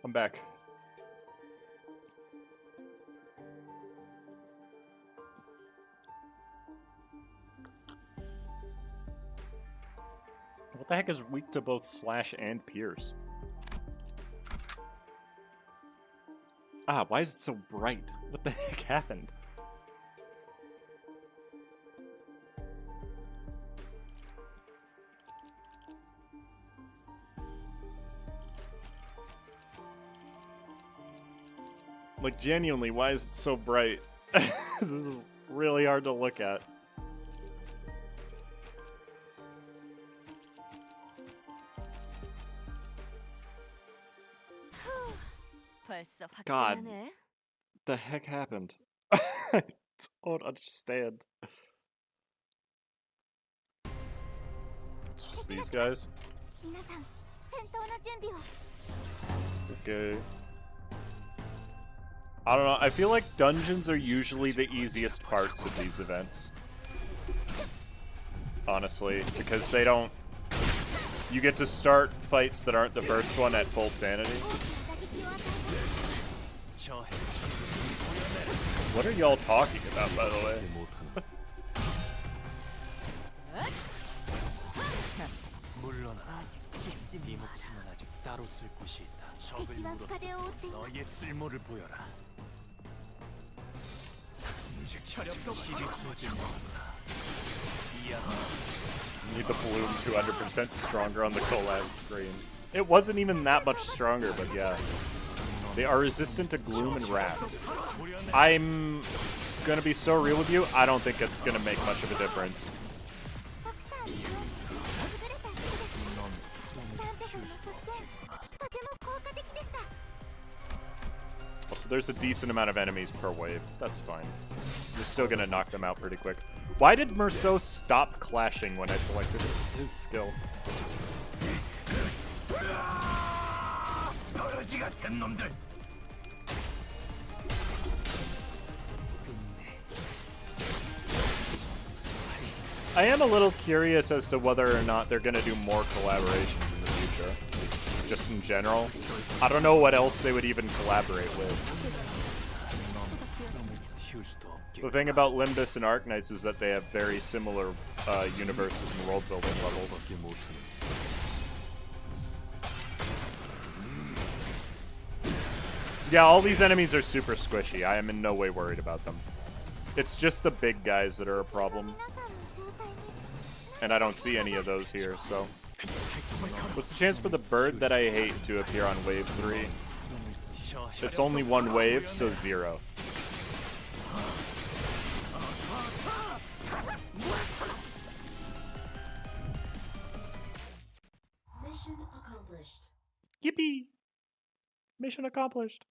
I'm back. What the heck is weak to both slash and pierce? Ah, why is it so bright? What the heck happened? Like, genuinely, why is it so bright? This is really hard to look at. 벌써 God. 화끈하네. What the heck happened? I don't understand. It's just these guys? 皆さん、戦闘の準備を。 Okay. I don't know, I feel like dungeons are usually the easiest parts of these events. Honestly, because they don't... You get to start fights that aren't the first one at full sanity. What are y'all talking about, by the way? Need the balloon 200% stronger on the collab screen. It wasn't even that much stronger, but yeah. They are resistant to gloom and wrath. I'm gonna be so real with you, I don't think it's gonna make much of a difference. Also, there's a decent amount of enemies per wave. That's fine. You're still gonna knock them out pretty quick. Why did Merceau stop clashing when I selected his skill? I am a little curious as to whether or not they're gonna do more collaborations in the future. Just in general. I don't know what else they would even collaborate with. The thing about Limbus and Arknights is that they have very similar universes and world building levels. Yeah, all these enemies are super squishy. I am in no way worried about them. It's just the big guys that are a problem. And I don't see any of those here, so... What's the chance for the bird that I hate to appear on wave 3? It's only one wave, so 0. Mission accomplished. Yippee! Mission accomplished.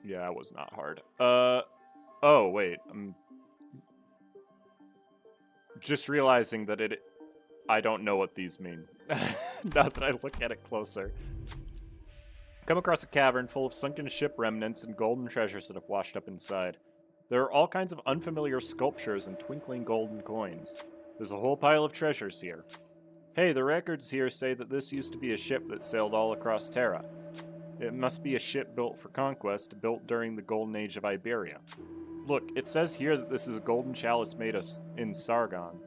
Yeah, it was not hard. Oh, wait. I'm just realizing that I don't know what these mean. Now that I look at it closer. Come across a cavern full of sunken ship remnants and golden treasures that have washed up inside. There are all kinds of unfamiliar sculptures and twinkling golden coins. There's a whole pile of treasures here. Hey, the records here say that this used to be a ship that sailed all across Terra. It must be a ship built for conquest, built during the Golden Age of Iberia. Look, it says here that this is a golden chalice made in Sargon.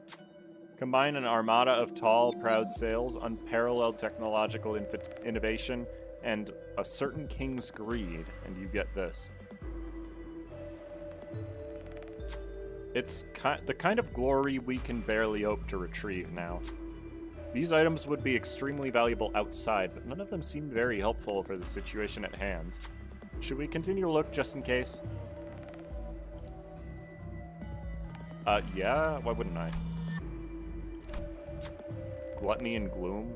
Combine an armada of tall, proud sails, unparalleled technological innovation, and a certain king's greed, and you get this. It's the kind of glory we can barely hope to retrieve now. These items would be extremely valuable outside, but none of them seem very helpful for the situation at hand. Should we continue to look just in case? Yeah, why wouldn't I? Gluttony and gloom?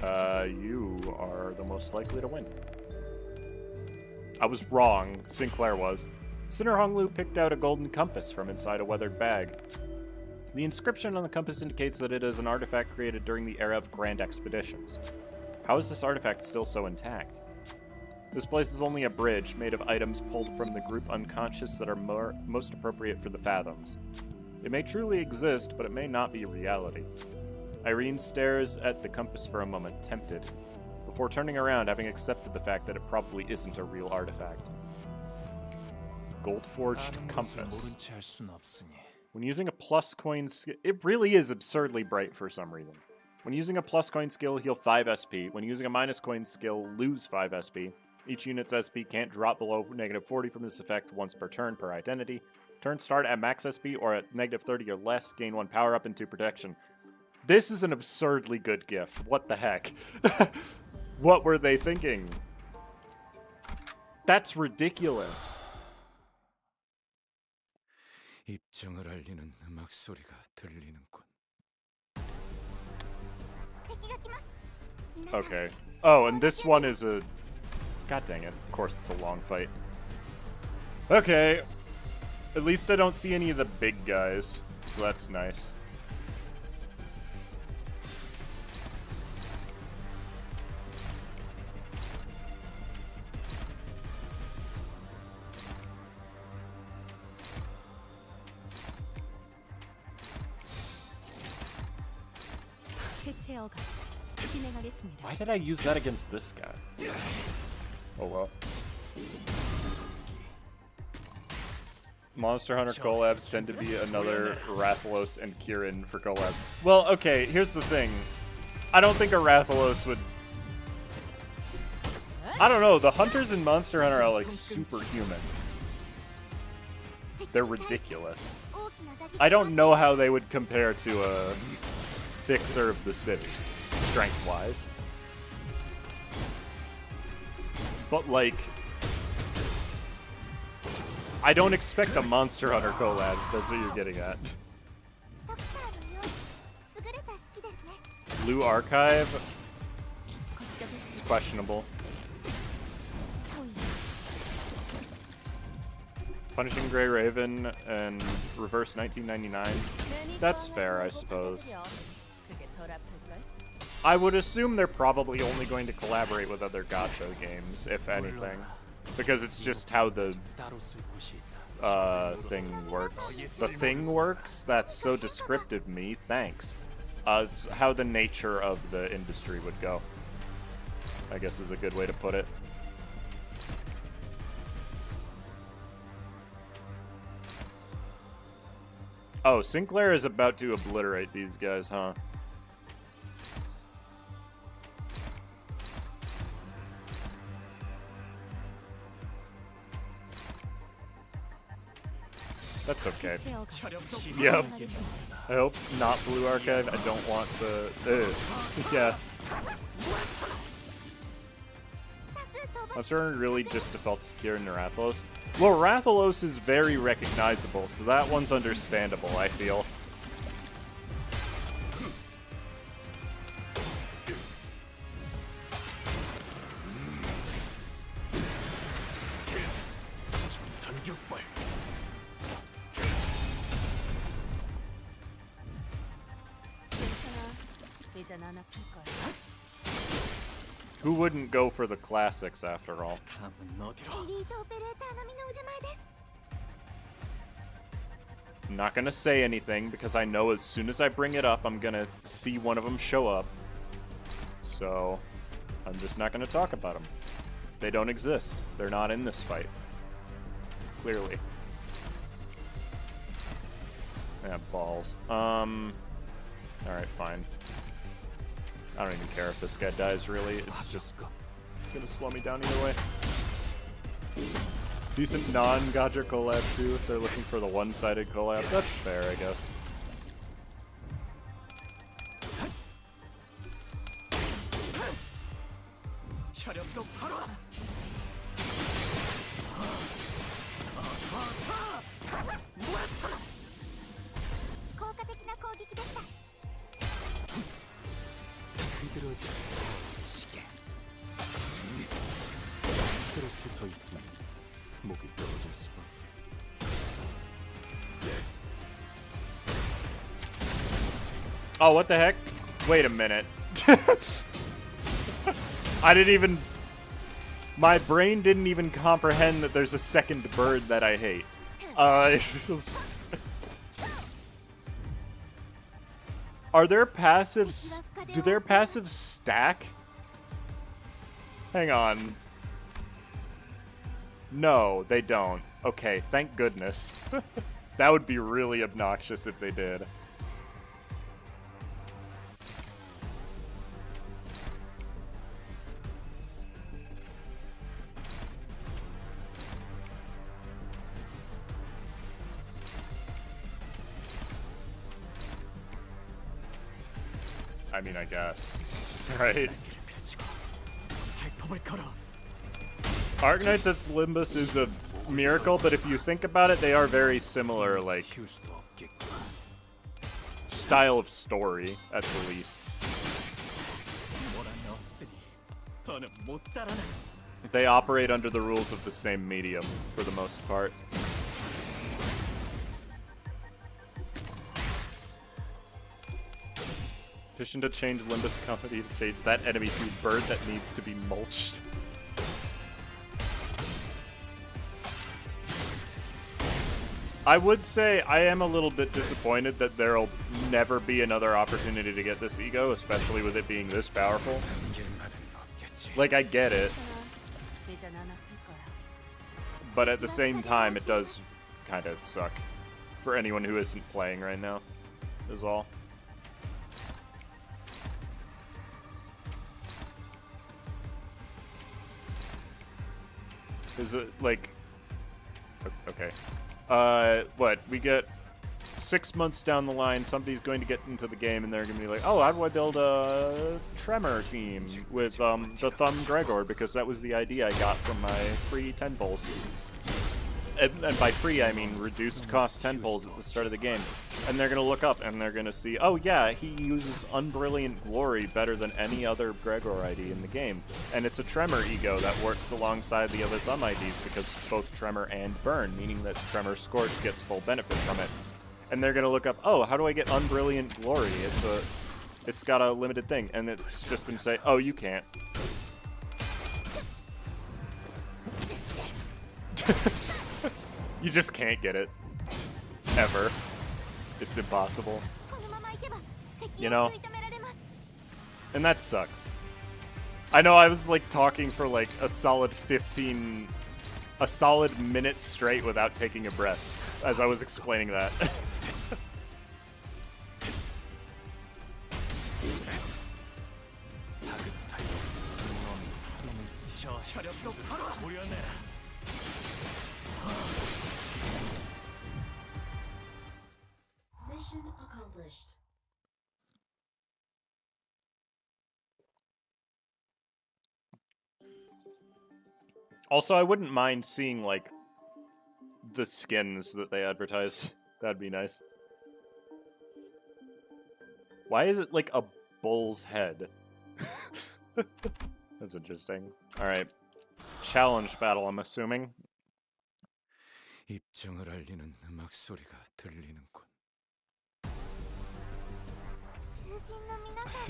You are the most likely to win. I was wrong, Sinclair was. Sinner Honglu picked out a golden compass from inside a weathered bag. The inscription on the compass indicates that it is an artifact created during the era of grand expeditions. How is this artifact still so intact? This place is only a bridge made of items pulled from the group unconscious that are most appropriate for the Fathoms. It may truly exist, but it may not be reality. Irene stares at the compass for a moment, tempted, before turning around, having accepted the fact that it probably isn't a real artifact. Gold-forged compass. When using a plus coin skill, it really is absurdly bright for some reason. When using a plus coin skill, heal 5 SP. When using a minus coin skill, lose 5 SP. Each unit's SP can't drop below -40 from this effect once per turn per identity. Turns start at max SP or at -30 or less, gain 1 power up and 2 protection. This is an absurdly good gift. What the heck? What were they thinking? That's ridiculous. 입장을 알리는 음악 소리가 들리는군. Okay. Oh, and this one is a... God dang it. Of course it's a long fight. Okay. At least I don't see any of the big guys, so that's nice. Why did I use that against this guy? Oh well. Monster Hunter collabs tend to be another Rathalos and Kirin for collab. Well, okay, here's the thing. I don't think a Rathalos would... I don't know, the hunters in Monster Hunter are like superhuman. They're ridiculous. I don't know how they would compare to fixer of the city, strength-wise. But, like, I don't expect a Monster Hunter collab, if that's what you're getting at. ドクターのよ優れた式ですね Blue Archive? It's questionable. Punishing Grey Raven and Reverse 1999. That's fair, I suppose. 그게 덜 아플걸? I would assume they're probably only going to collaborate with other gacha games, if anything. Because it's just how the 따로 쓸 곳이 있다. thing works. The thing works? That's so descriptive, me. Thanks. It's how the nature of the industry would go, I guess is a good way to put it. Oh, Sinclair is about to obliterate these guys, huh? That's okay. Yep. I hope not Blue Archive. I don't want the... yeah. Monster Hunter really just default secure in Rathalos? Well, Rathalos is very recognizable, so that one's understandable, I feel. 괜찮아. 이젠 안 아플 거야. Who wouldn't go for the classics after all? 다음은 어디로? エリートオペレーター並みの腕前です I'm not gonna say anything because I know as soon as I bring it up, I'm gonna see one of them show up. So, I'm just not gonna talk about them. They don't exist. They're not in this fight. Clearly. Yeah, balls. Alright, fine. I don't even care if this guy dies, really. It's just gonna slow me down either way. Decent non-gacha collab, too, if they're looking for the one-sided collab. That's fair, I guess. 흐드러진 시계. 그렇게 서 있으면 목이 떨어질 수밖에. Oh, what the heck? Wait a minute. I didn't even... My brain didn't even comprehend that there's a second bird that I hate. Are their passives... Do their passives stack? Hang on. No, they don't. Okay, thank goodness. That would be really obnoxious if they did. I mean, I guess. Right? Arknights as Limbus is a miracle, but if you think about it, they are very similar, like, style of story, at the least. They operate under the rules of the same medium, for the most part. Petition to change Limbus Company to change that enemy to a bird that needs to be mulched. I would say I am a little bit disappointed that there'll never be another opportunity to get this ego, especially with it being this powerful. Like, I get it, 이젠 안 아플 거야. but at the same time, it does kind of suck for anyone who isn't playing right now, is all. Is it, like... Okay. What? We get 6 months down the line, somebody's going to get into the game and they're going to be like, oh, how do I build a Tremor team with the Thumb Gregor? Because that was the idea I got from my free 10 poles. And by free, I mean reduced cost 10 poles at the start of the game. And they're going to look up and they're going to see, oh yeah, he uses Unbrilliant Glory better than any other Gregor ID in the game. And it's a Tremor ego that works alongside the other Thumb IDs because it's both Tremor and Burn, meaning that Tremor Scorch gets full benefit from it. And they're going to look up, oh, how do I get Unbrilliant Glory? It's got a limited thing. And it's just going to say, oh, you can't. You just can't get it. Ever. It's impossible. You know? And that sucks. I know I was like talking for like a solid minute straight without taking a breath as I was explaining that. Mission accomplished. Also, I wouldn't mind seeing, like, the skins that they advertised. That'd be nice. Why is it, like, a bull's head? That's interesting. Alright. Challenge battle, I'm assuming. 입장을 알리는 음악 소리가 들리는군.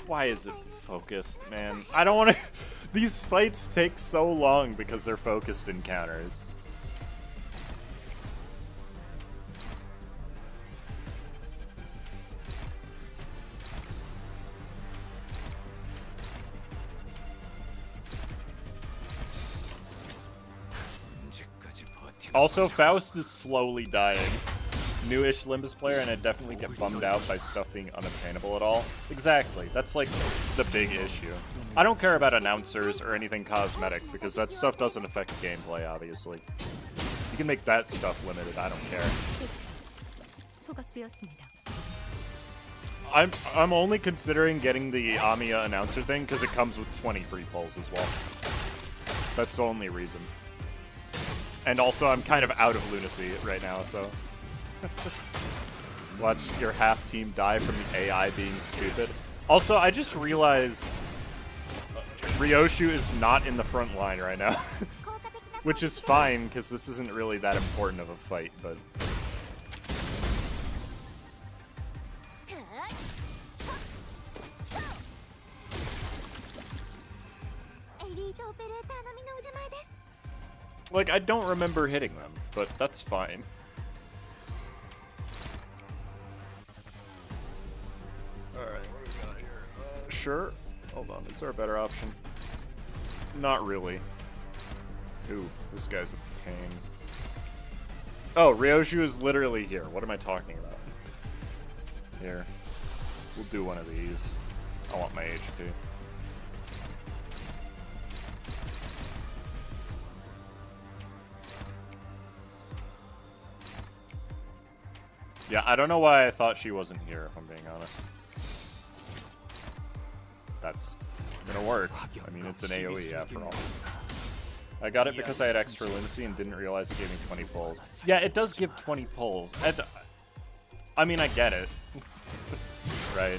Why is it focused, man? I don't want to... These fights take so long because they're focused encounters. Also, Faust is slowly dying. Newish Limbus player, and I definitely get bummed out by stuff being unobtainable at all. Exactly, that's like the big issue. I don't care about announcers or anything cosmetic, because that stuff doesn't affect gameplay, obviously. You can make that stuff limited, I don't care. I'm only considering getting the Amiya announcer thing because it comes with 20 free pulls as well. That's the only reason. And also, I'm kind of out of lunacy right now, so... Watch your half team die from the AI being stupid. Also, I just realized Ryoshu is not in the front line right now. Which is fine, because this isn't really that important of a fight, but... Like, I don't remember hitting them, but that's fine. Alright, what do we got here? Sure. Hold on, is there a better option? Not really. Ooh, this guy's a pain. Oh, Ryoshu is literally here. What am I talking about? Here. We'll do one of these. I want my HP. Yeah, I don't know why I thought she wasn't here, if I'm being honest. That's gonna work. I mean, it's an AoE after all. I got it because I had extra lunacy and didn't realize it gave me 20 pulls. Yeah, it does give 20 pulls. I mean, I get it. Right.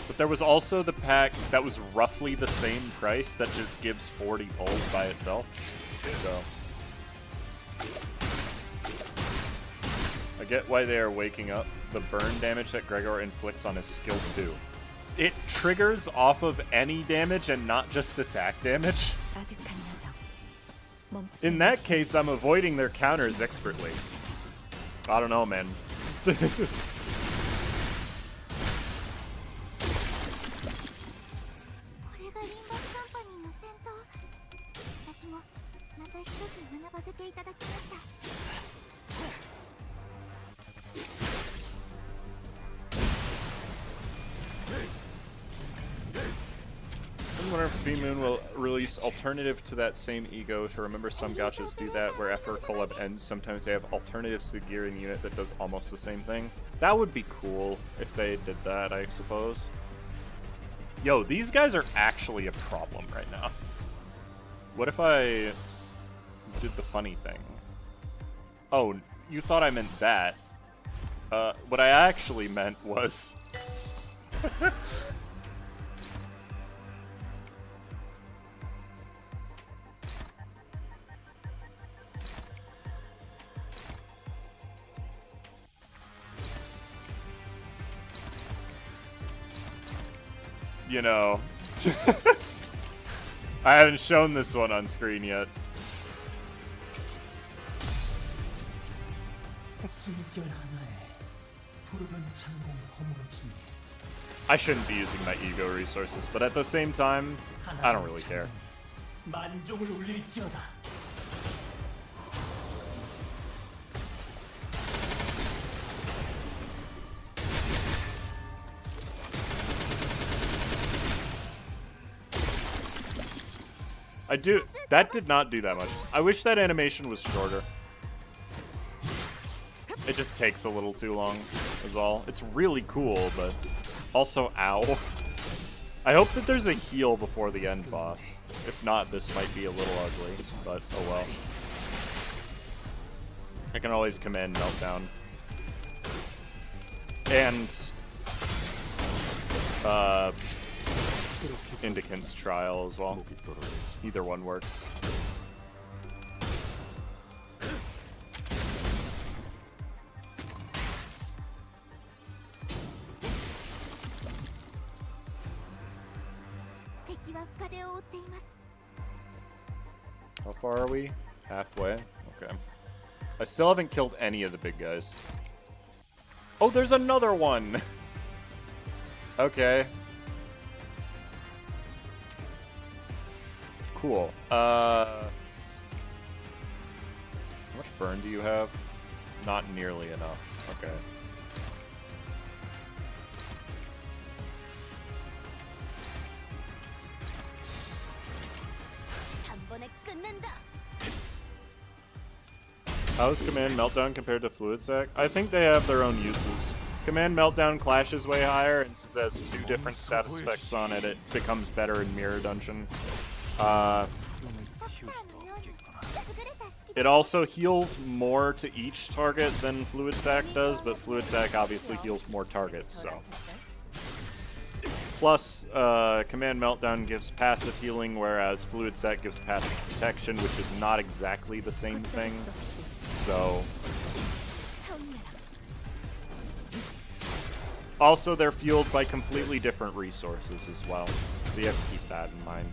But there was also the pack that was roughly the same price that just gives 40 pulls by itself. So... I get why they are waking up. The burn damage that Gregor inflicts on his skill 2. It triggers off of any damage and not just attack damage. In that case, I'm avoiding their counters expertly. I don't know, man. I wonder if V-Moon will release alternative to that same ego to remember some gachas do that, where after a collab ends, sometimes they have alternative Sigirin unit that does almost the same thing. That would be cool if they did that, I suppose. Yo, these guys are actually a problem right now. What if I did the funny thing? Oh, you thought I meant that. What I actually meant was... you know, I haven't shown this one on screen yet. I shouldn't be using my ego resources, but at the same time, I don't really care. That did not do that much. I wish that animation was shorter. It just takes a little too long, is all. It's really cool, but also, ow. I hope that there's a heal before the end boss. If not, this might be a little ugly, but oh well. I can always command Meltdown. And, Indicant's Trial as well. Either one works. How far are we? Halfway? Okay. I still haven't killed any of the big guys. Oh, there's another one! Okay. Cool. How much burn do you have? Not nearly enough. Okay. How is Command Meltdown compared to Fluid Sac? I think they have their own uses. Command Meltdown clashes way higher, and since it has 2 different status effects on it, it becomes better in Mirror Dungeon. It also heals more to each target than Fluid Sac does, but Fluid Sac obviously heals more targets, so. Plus, Command Meltdown gives passive healing, whereas Fluid Sac gives passive protection, which is not exactly the same thing. So. Also, they're fueled by completely different resources as well, so you have to keep that in mind.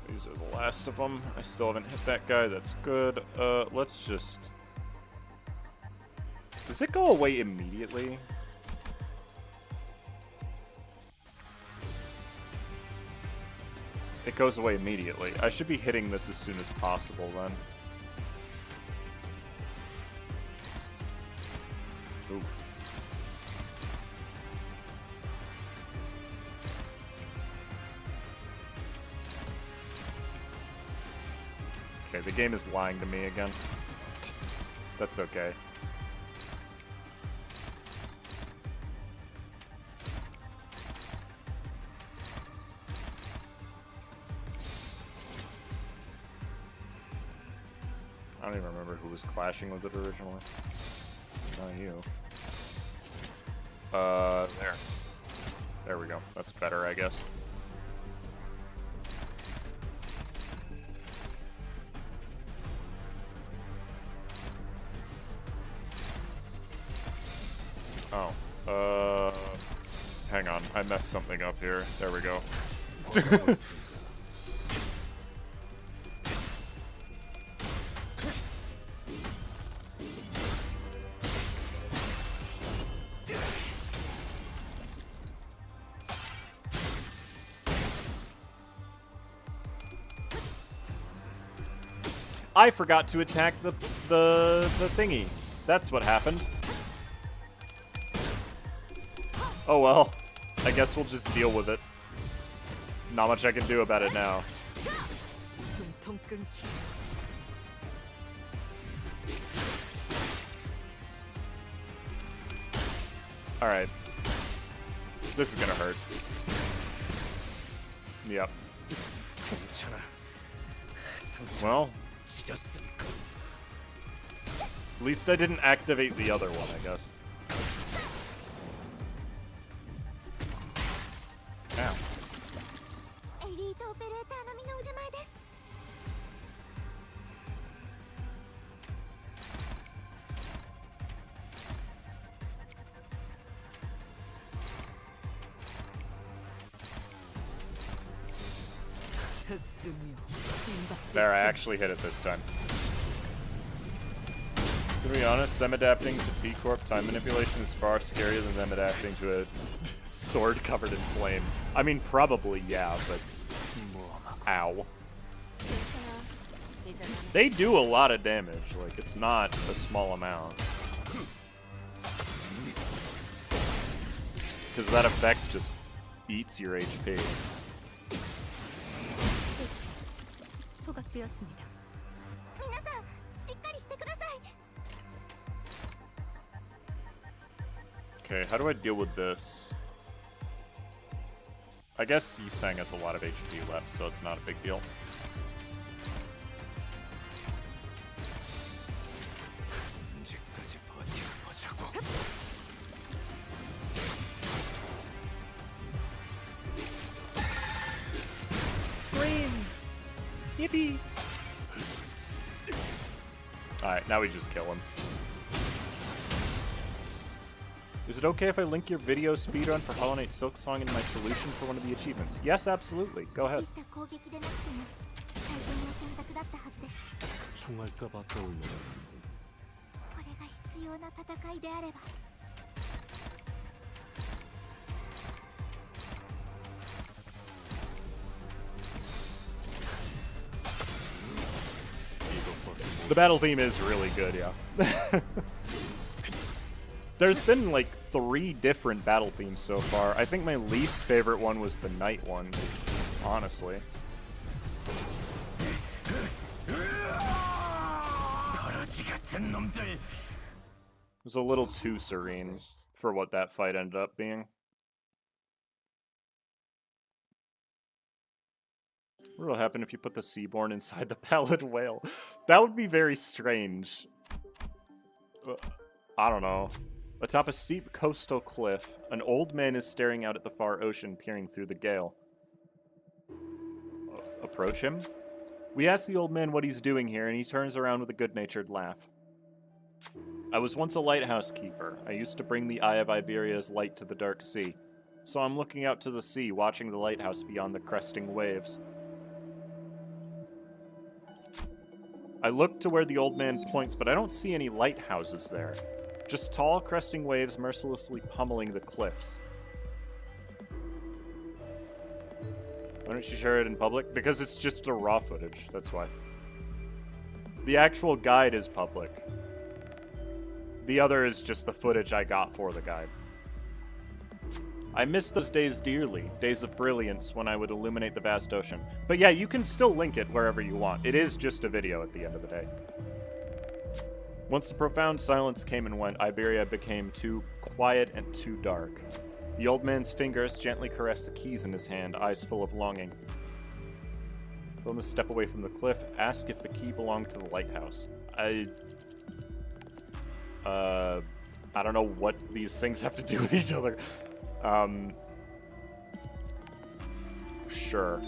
These are the last of them. I still haven't hit that guy. That's good. Let's just... Does it go away immediately? It goes away immediately. I should be hitting this as soon as possible then. Oof. Okay, the game is lying to me again. That's okay. I don't even remember who was clashing with it originally. Not you. There. There we go. That's better, I guess. Oh. Hang on. I messed something up here. There we go. I forgot to attack the thingy. That's what happened. Oh well. I guess we'll just deal with it. Not much I can do about it now. Alright. This is gonna hurt. Yep. Well. At least I didn't activate the other one, I guess. Ow. エリートオペレーター並みの腕前です。 There, I actually hit it this time. To be honest, them adapting to T-Corp time manipulation is far scarier than them adapting to a sword covered in flame. I mean, probably, yeah, but... Ow. They do a lot of damage, like, it's not a small amount. Because that effect just eats your HP. 소각되었습니다. Okay, how do I deal with this? I guess Yisang has a lot of HP left, so it's not a big deal. Scream! Yippee! Alright, now we just kill him. Is it okay if I link your video speedrun for Hollow Knight Silksong in my solution for one of the achievements? Yes, absolutely. Go ahead. 총알값 아까울려나. The battle theme is really good, yeah. There's been like 3 different battle themes so far. I think my least favorite one was the night one, honestly. It was a little too serene for what that fight ended up being. What will happen if you put the Seaborn inside the pallid whale? That would be very strange. I don't know. Atop a steep coastal cliff, an old man is staring out at the far ocean, peering through the gale. Approach him? We ask the old man what he's doing here, and he turns around with a good-natured laugh. I was once a lighthouse keeper. I used to bring the Eye of Iberia's light to the dark sea. So I'm looking out to the sea, watching the lighthouse beyond the cresting waves. I look to where the old man points, but I don't see any lighthouses there. Just tall, cresting waves mercilessly pummeling the cliffs. Why don't you share it in public? Because it's just a raw footage, that's why. The actual guide is public. The other is just the footage I got for the guide. I miss those days dearly, days of brilliance when I would illuminate the vast ocean. But yeah, you can still link it wherever you want. It is just a video at the end of the day. Once the profound silence came and went, Iberia became too quiet and too dark. The old man's fingers gently caressed the keys in his hand, eyes full of longing. Film a step away from the cliff, ask if the key belonged to the lighthouse. I don't know what these things have to do with each other. Sure.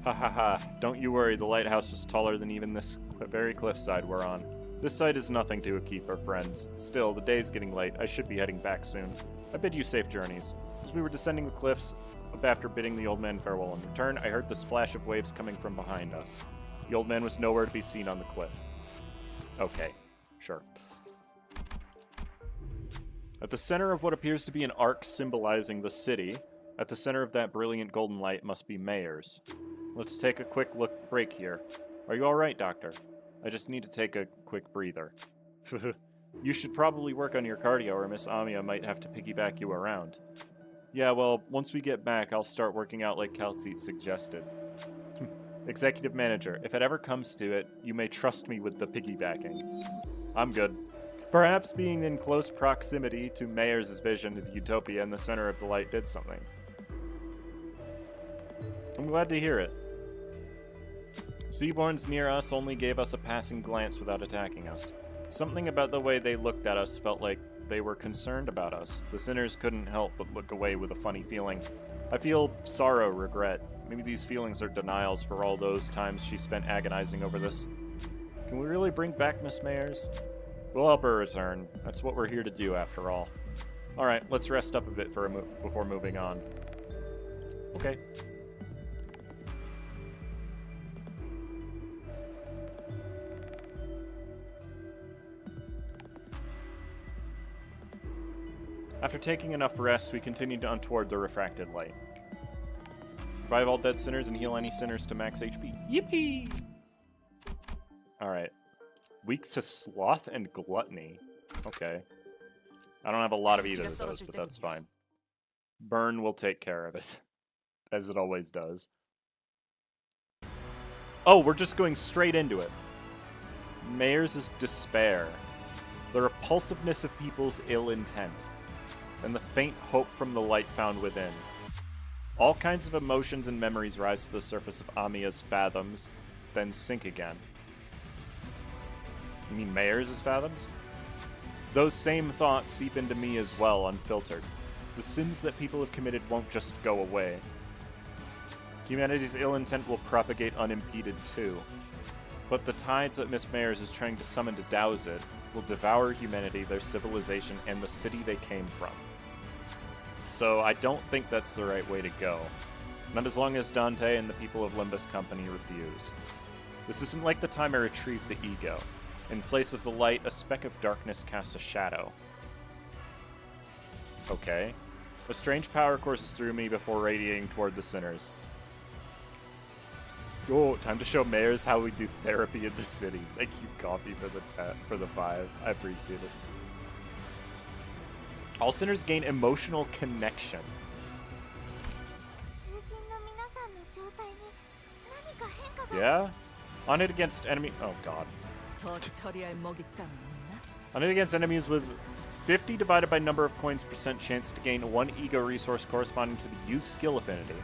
Ha ha ha. Don't you worry, the lighthouse was taller than even this very cliffside we're on. This site is nothing to a keeper, friends. Still, the day's getting late. I should be heading back soon. I bid you safe journeys. As we were descending the cliffs, after bidding the old man farewell in return, I heard the splash of waves coming from behind us. The old man was nowhere to be seen on the cliff. Okay, sure. At the center of what appears to be an arc symbolizing the city, at the center of that brilliant golden light must be Mayors. Let's take a quick break here. Are you alright, Doctor? I just need to take a quick breather. You should probably work on your cardio or Miss Amiya might have to piggyback you around. Yeah, well, once we get back, I'll start working out like Calceat suggested. Executive Manager, if it ever comes to it, you may trust me with the piggybacking. I'm good. Perhaps being in close proximity to Mayer's vision of Utopia in the center of the light did something. I'm glad to hear it. Seaborns near us only gave us a passing glance without attacking us. Something about the way they looked at us felt like they were concerned about us. The sinners couldn't help but look away with a funny feeling. I feel sorrow, regret. Maybe these feelings are denials for all those times she spent agonizing over this. Can we really bring back Miss Mayers? We'll help her return. That's what we're here to do, after all. Alright, let's rest up a bit before moving on. Okay. After taking enough rest, we continued on toward the refracted light. Revive all dead sinners and heal any sinners to max HP. Yippee! Alright. Weak to sloth and gluttony. Okay. I don't have a lot of either of those, but that's fine. Burn will take care of it. As it always does. Oh, we're just going straight into it. Mayer's is despair. The repulsiveness of people's ill intent. And the faint hope from the light found within. All kinds of emotions and memories rise to the surface of Amiya's fathoms, then sink again. You mean Mayer's fathoms? Those same thoughts seep into me as well, unfiltered. The sins that people have committed won't just go away. Humanity's ill intent will propagate unimpeded too. But the tides that Miss Mayers is trying to summon to douse it will devour humanity, their civilization, and the city they came from. So I don't think that's the right way to go. Not as long as Dante and the people of Limbus Company refuse. This isn't like the time I retrieved the ego. In place of the light, a speck of darkness casts a shadow. Okay. A strange power courses through me before radiating toward the sinners. Oh, time to show Mayers how we do therapy in the city. Thank you, Coffee, for the 5. I appreciate it. All sinners gain emotional connection. Yeah? On it against enemy... Oh, God. On it against enemies with 50 divided by number of coins % chance to gain 1 ego resource corresponding to the used skill affinity.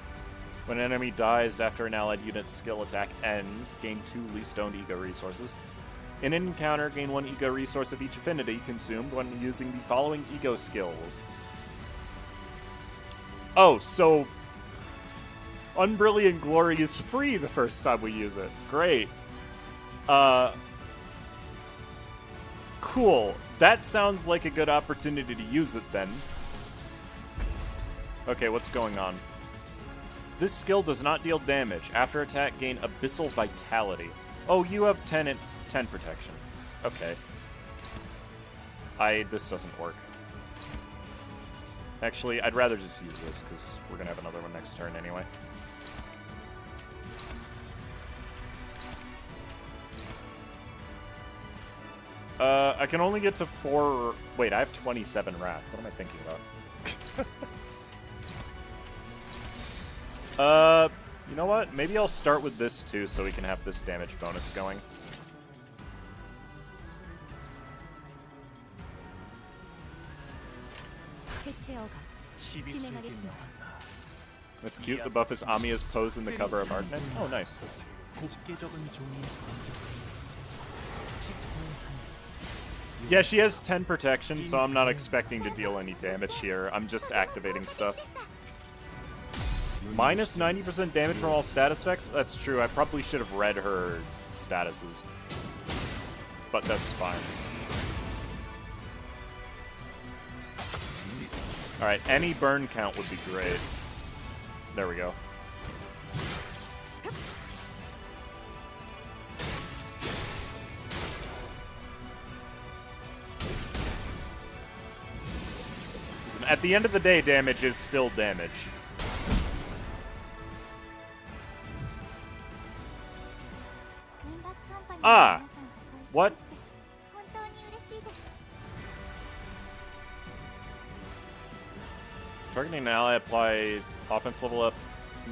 When an enemy dies after an allied unit's skill attack ends, gain 2 least owned ego resources. In an encounter, gain 1 ego resource of each affinity consumed when using the following ego skills. Oh, so Unbrilliant Glory is free the first time we use it. Great. Cool. That sounds like a good opportunity to use it then. Okay, what's going on? This skill does not deal damage. After attack, gain Abyssal Vitality. Oh, you have 10 protection. Okay. This doesn't work. Actually, I'd rather just use this, because we're going to have another one next turn anyway. I can only get to 4... Wait, I have 27 Wrath. What am I thinking about? You know what? Maybe I'll start with this too, so we can have this damage bonus going. That's cute. The buff is Amiya's pose in the cover of Arknights. Oh, nice. Yeah, she has 10 protection, so I'm not expecting to deal any damage here. I'm just activating stuff. Minus 90% damage from all status effects? That's true. I probably should have read her statuses. But that's fine. Alright, any burn count would be great. There we go. At the end of the day, damage is still damage. Ah! What? 本当に嬉しいです。 Targeting an ally, apply offense level up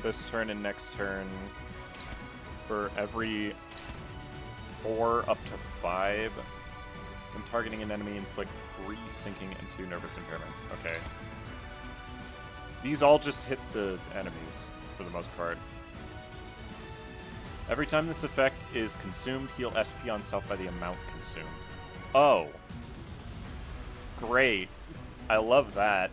this turn and next turn for every 4 up to 5. When targeting an enemy, inflict 3 sinking and 2 nervous impairment. Okay. These all just hit the enemies, for the most part. Every time this effect is consumed, heal SP on self by the amount consumed. Oh. Great. I love that.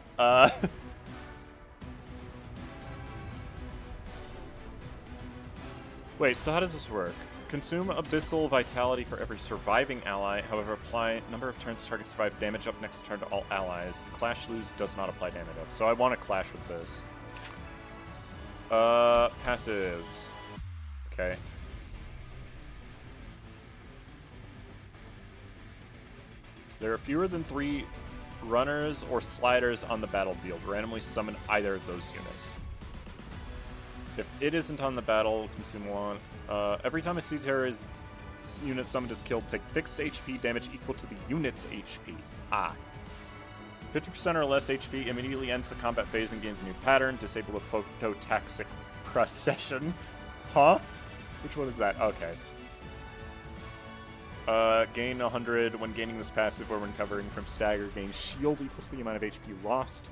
Wait, so how does this work? Consume Abyssal Vitality for every surviving ally. However, apply number of turns target survive damage up next turn to all allies. Clash lose does not apply damage up. So I want to clash with this. Passives. Okay. There are fewer than 3 runners or sliders on the battlefield. Randomly summon either of those units. If it isn't on the battle, consume 1. Every time a sea terror's unit summoned is killed, take fixed HP damage equal to the unit's HP. 50% or less HP immediately ends the combat phase and gains a new pattern. Disable the phototaxic procession. Huh? Which one is that? Okay. Gain 100 when gaining this passive or when covering from stagger. Gain shield equals the amount of HP lost.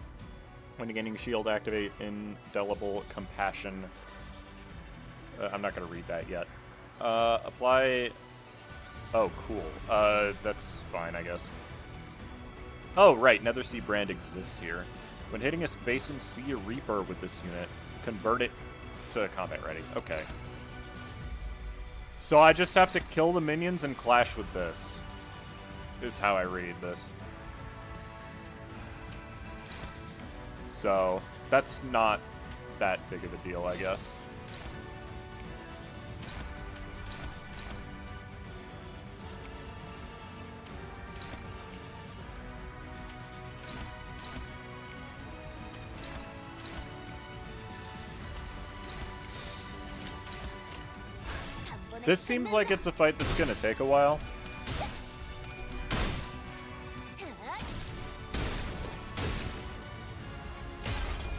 When gaining shield, activate Indelible Compassion. I'm not going to read that yet. Apply... Oh, cool. That's fine, I guess. Oh, right. Nethersea Brand exists here. When hitting a Basin Sea Reaper with this unit, convert it to combat ready. Okay. So I just have to kill the minions and clash with this, is how I read this. So that's not that big of a deal, I guess. This seems like it's a fight that's gonna take a while.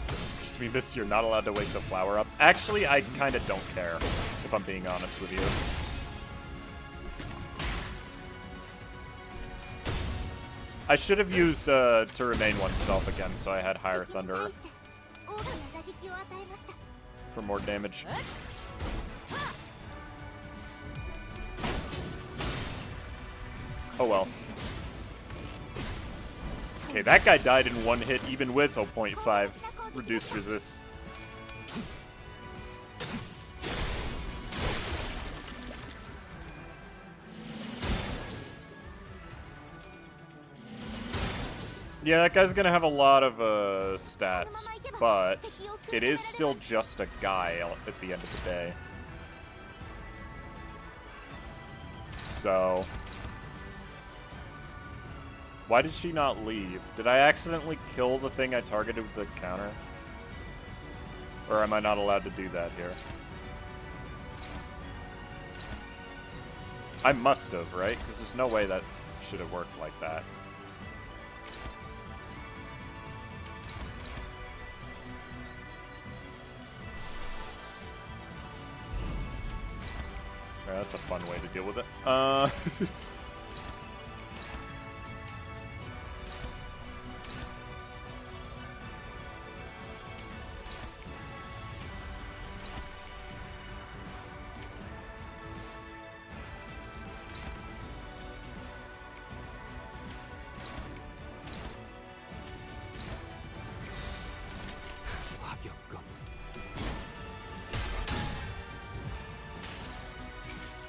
Excuse me, miss, you're not allowed to wake the flower up. Actually, I kinda don't care, if I'm being honest with you. I should have used to remain oneself again, so I had higher thunder for more damage. Oh well. Okay, that guy died in one hit, even with 0.5 reduced resist. Yeah, that guy's gonna have a lot of stats, but it is still just a guy at the end of the day. So... Why did she not leave? Did I accidentally kill the thing I targeted with the counter? Or am I not allowed to do that here? I must have, right? Because there's no way that should have worked like that. Alright, that's a fun way to deal with it.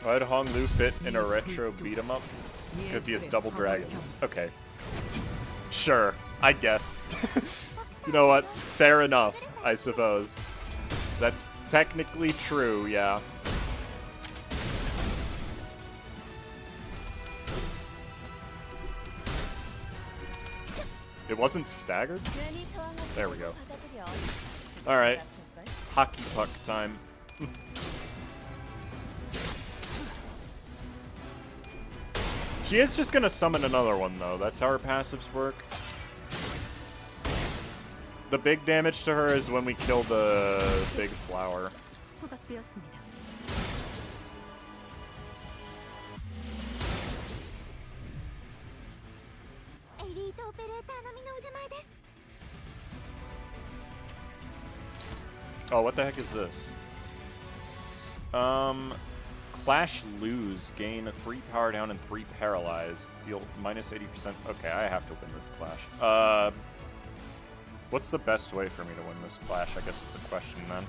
Why would Hong Lu fit in a retro beat 'em up? Because he has double dragons. Okay. Sure, I guess. You know what? Fair enough, I suppose. That's technically true, yeah. It wasn't staggered? There we go. Alright. Hockey puck time. She is just gonna summon another one, though. That's how her passives work. The big damage to her is when we kill the big flower. 소각되었습니다. 엘리트 오페레이터のみの腕前です Oh, what the heck is this? Clash lose. Gain 3 power down and 3 paralyze. Deal minus 80%. Okay, I have to win this clash. What's the best way for me to win this clash, I guess is the question then.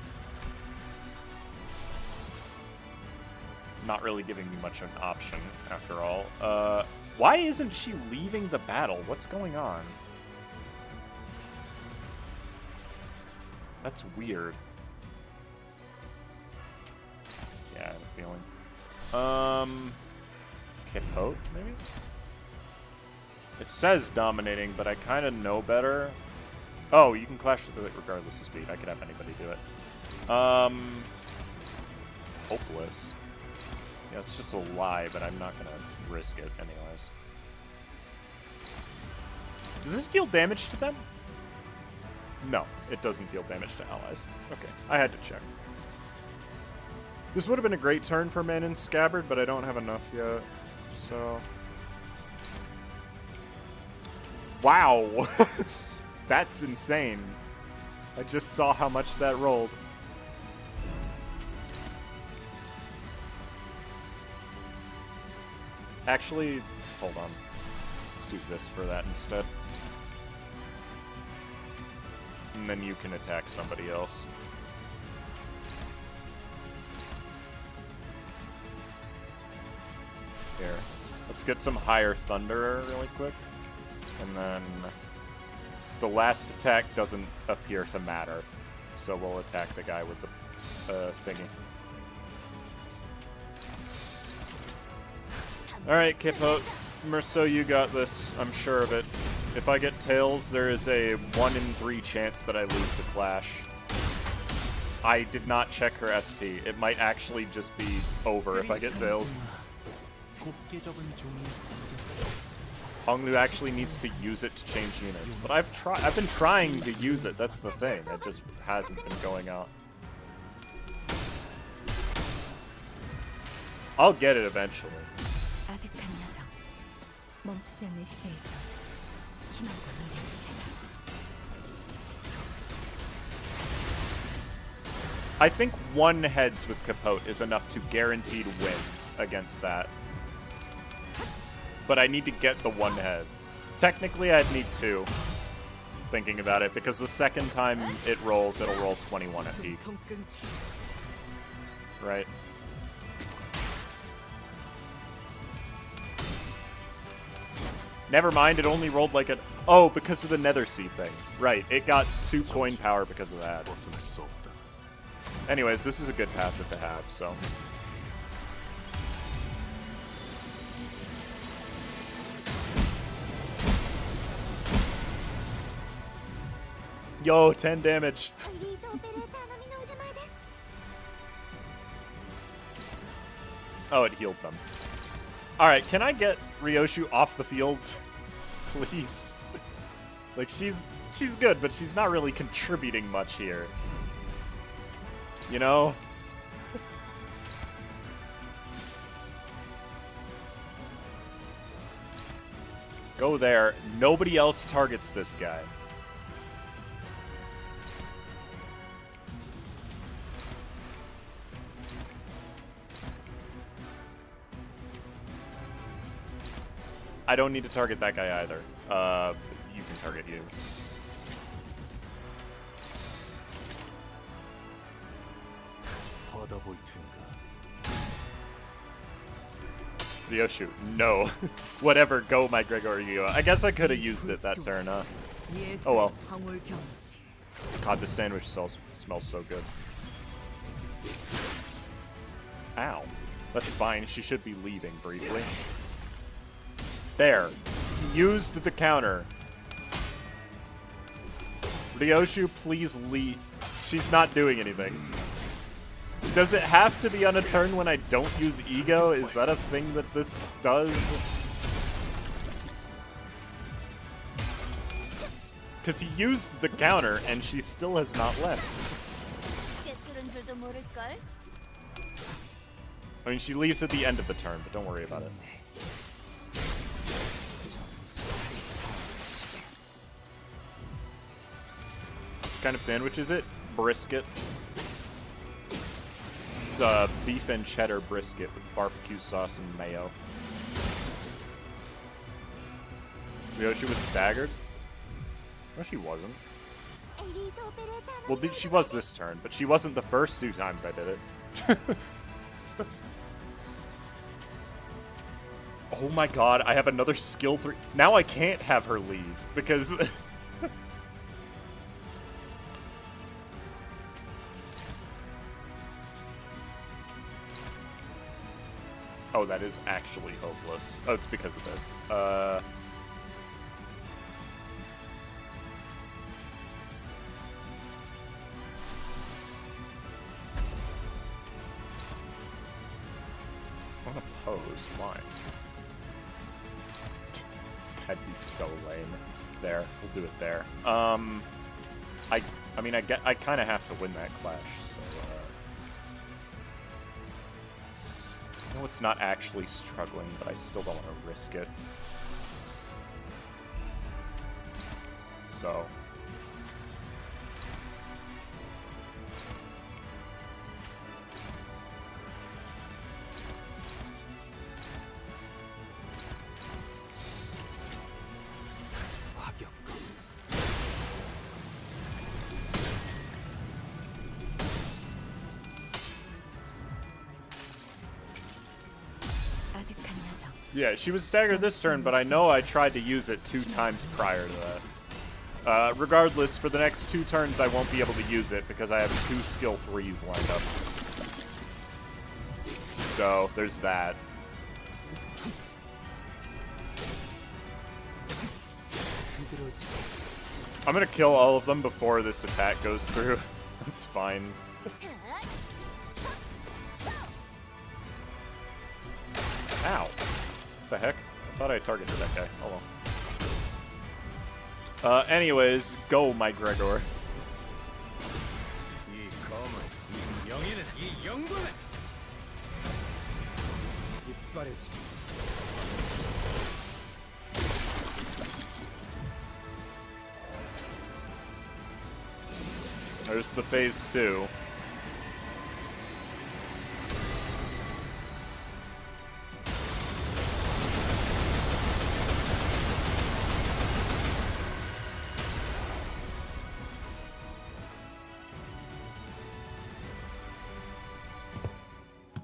Not really giving me much of an option, after all. Why isn't she leaving the battle? What's going on? That's weird. Yeah, I have a feeling. Capote, maybe? It says dominating, but I kind of know better. Oh, you can clash with it regardless of speed. I could have anybody do it. Hopeless. Yeah, it's just a lie, but I'm not gonna risk it anyways. Does this deal damage to them? No, it doesn't deal damage to allies. Okay, I had to check. This would have been a great turn for Man in Scabbard, but I don't have enough yet, so... Wow! That's insane. I just saw how much that rolled. Actually, hold on. Let's do this for that instead. And then you can attack somebody else. Here. Let's get some higher Thunderer really quick. And then the last attack doesn't appear to matter. So we'll attack the guy with the thingy. Alright, Capote. Merceau, you got this. I'm sure of it. If I get Tails, there is a 1 in 3 chance that I lose the clash. I did not check her SP. It might actually just be over if I get Tails. Honglu actually needs to use it to change units, but I've been trying to use it. That's the thing. It just hasn't been going out. I'll get it eventually. 아득한 여정, 멈추지 않는 시대에서 희망과 미래를 찾아. I think 1 heads with Capote is enough to guaranteed win against that. But I need to get the 1 heads. Technically, I'd need 2. Thinking about it, because the second time it rolls, it'll roll 21 at peak. Right. Never mind, it only rolled like a... Oh, because of the Nether Sea thing. Right, it got 2 coin power because of that. Anyways, this is a good passive to have, so... Yo, 10 damage. エリートオペレーターのみの腕前です Oh, it healed them. Alright, can I get Ryoshu off the field? Please. Like, she's good, but she's not really contributing much here. You know? Go there. Nobody else targets this guy. I don't need to target that guy either. You can target you. Ryoshu, no. Whatever, go my Gregorio. I guess I could have used it that turn, huh? Oh well. God, the sandwich smells so good. Ow. That's fine, she should be leaving briefly. There. Used the counter. Ryoshu, please leave. She's not doing anything. Does it have to be on a turn when I don't use Ego? Is that a thing that this does? Because he used the counter, and she still has not left. 꿰뚫은 줄도 모를걸? I mean, she leaves at the end of the turn, but don't worry about it. What kind of sandwich is it? Brisket. It's a beef and cheddar brisket with barbecue sauce and mayo. Yoshi was staggered? No, she wasn't. Well, she was this turn, but she wasn't the first 2 times I did it. Oh my god, I have another skill 3. Now I can't have her leave, because... Oh, that is actually hopeless. Oh, it's because of this. I want to pose. Why? That'd be so lame. There, we'll do it there. I mean, I kind of have to win that clash. So, I know it's not actually struggling, but I still don't want to risk it. So. Yeah, she was staggered this turn, but I know I tried to use it 2 times prior to that. Regardless, for the next 2 turns, I won't be able to use it because I have 2 skill 3s lined up. So, there's that. I'm gonna kill all of them before this attack goes through. That's fine. Ow. What the heck? I thought I targeted that guy. Hold on. Anyways, go, my Gregor. There's the phase 2.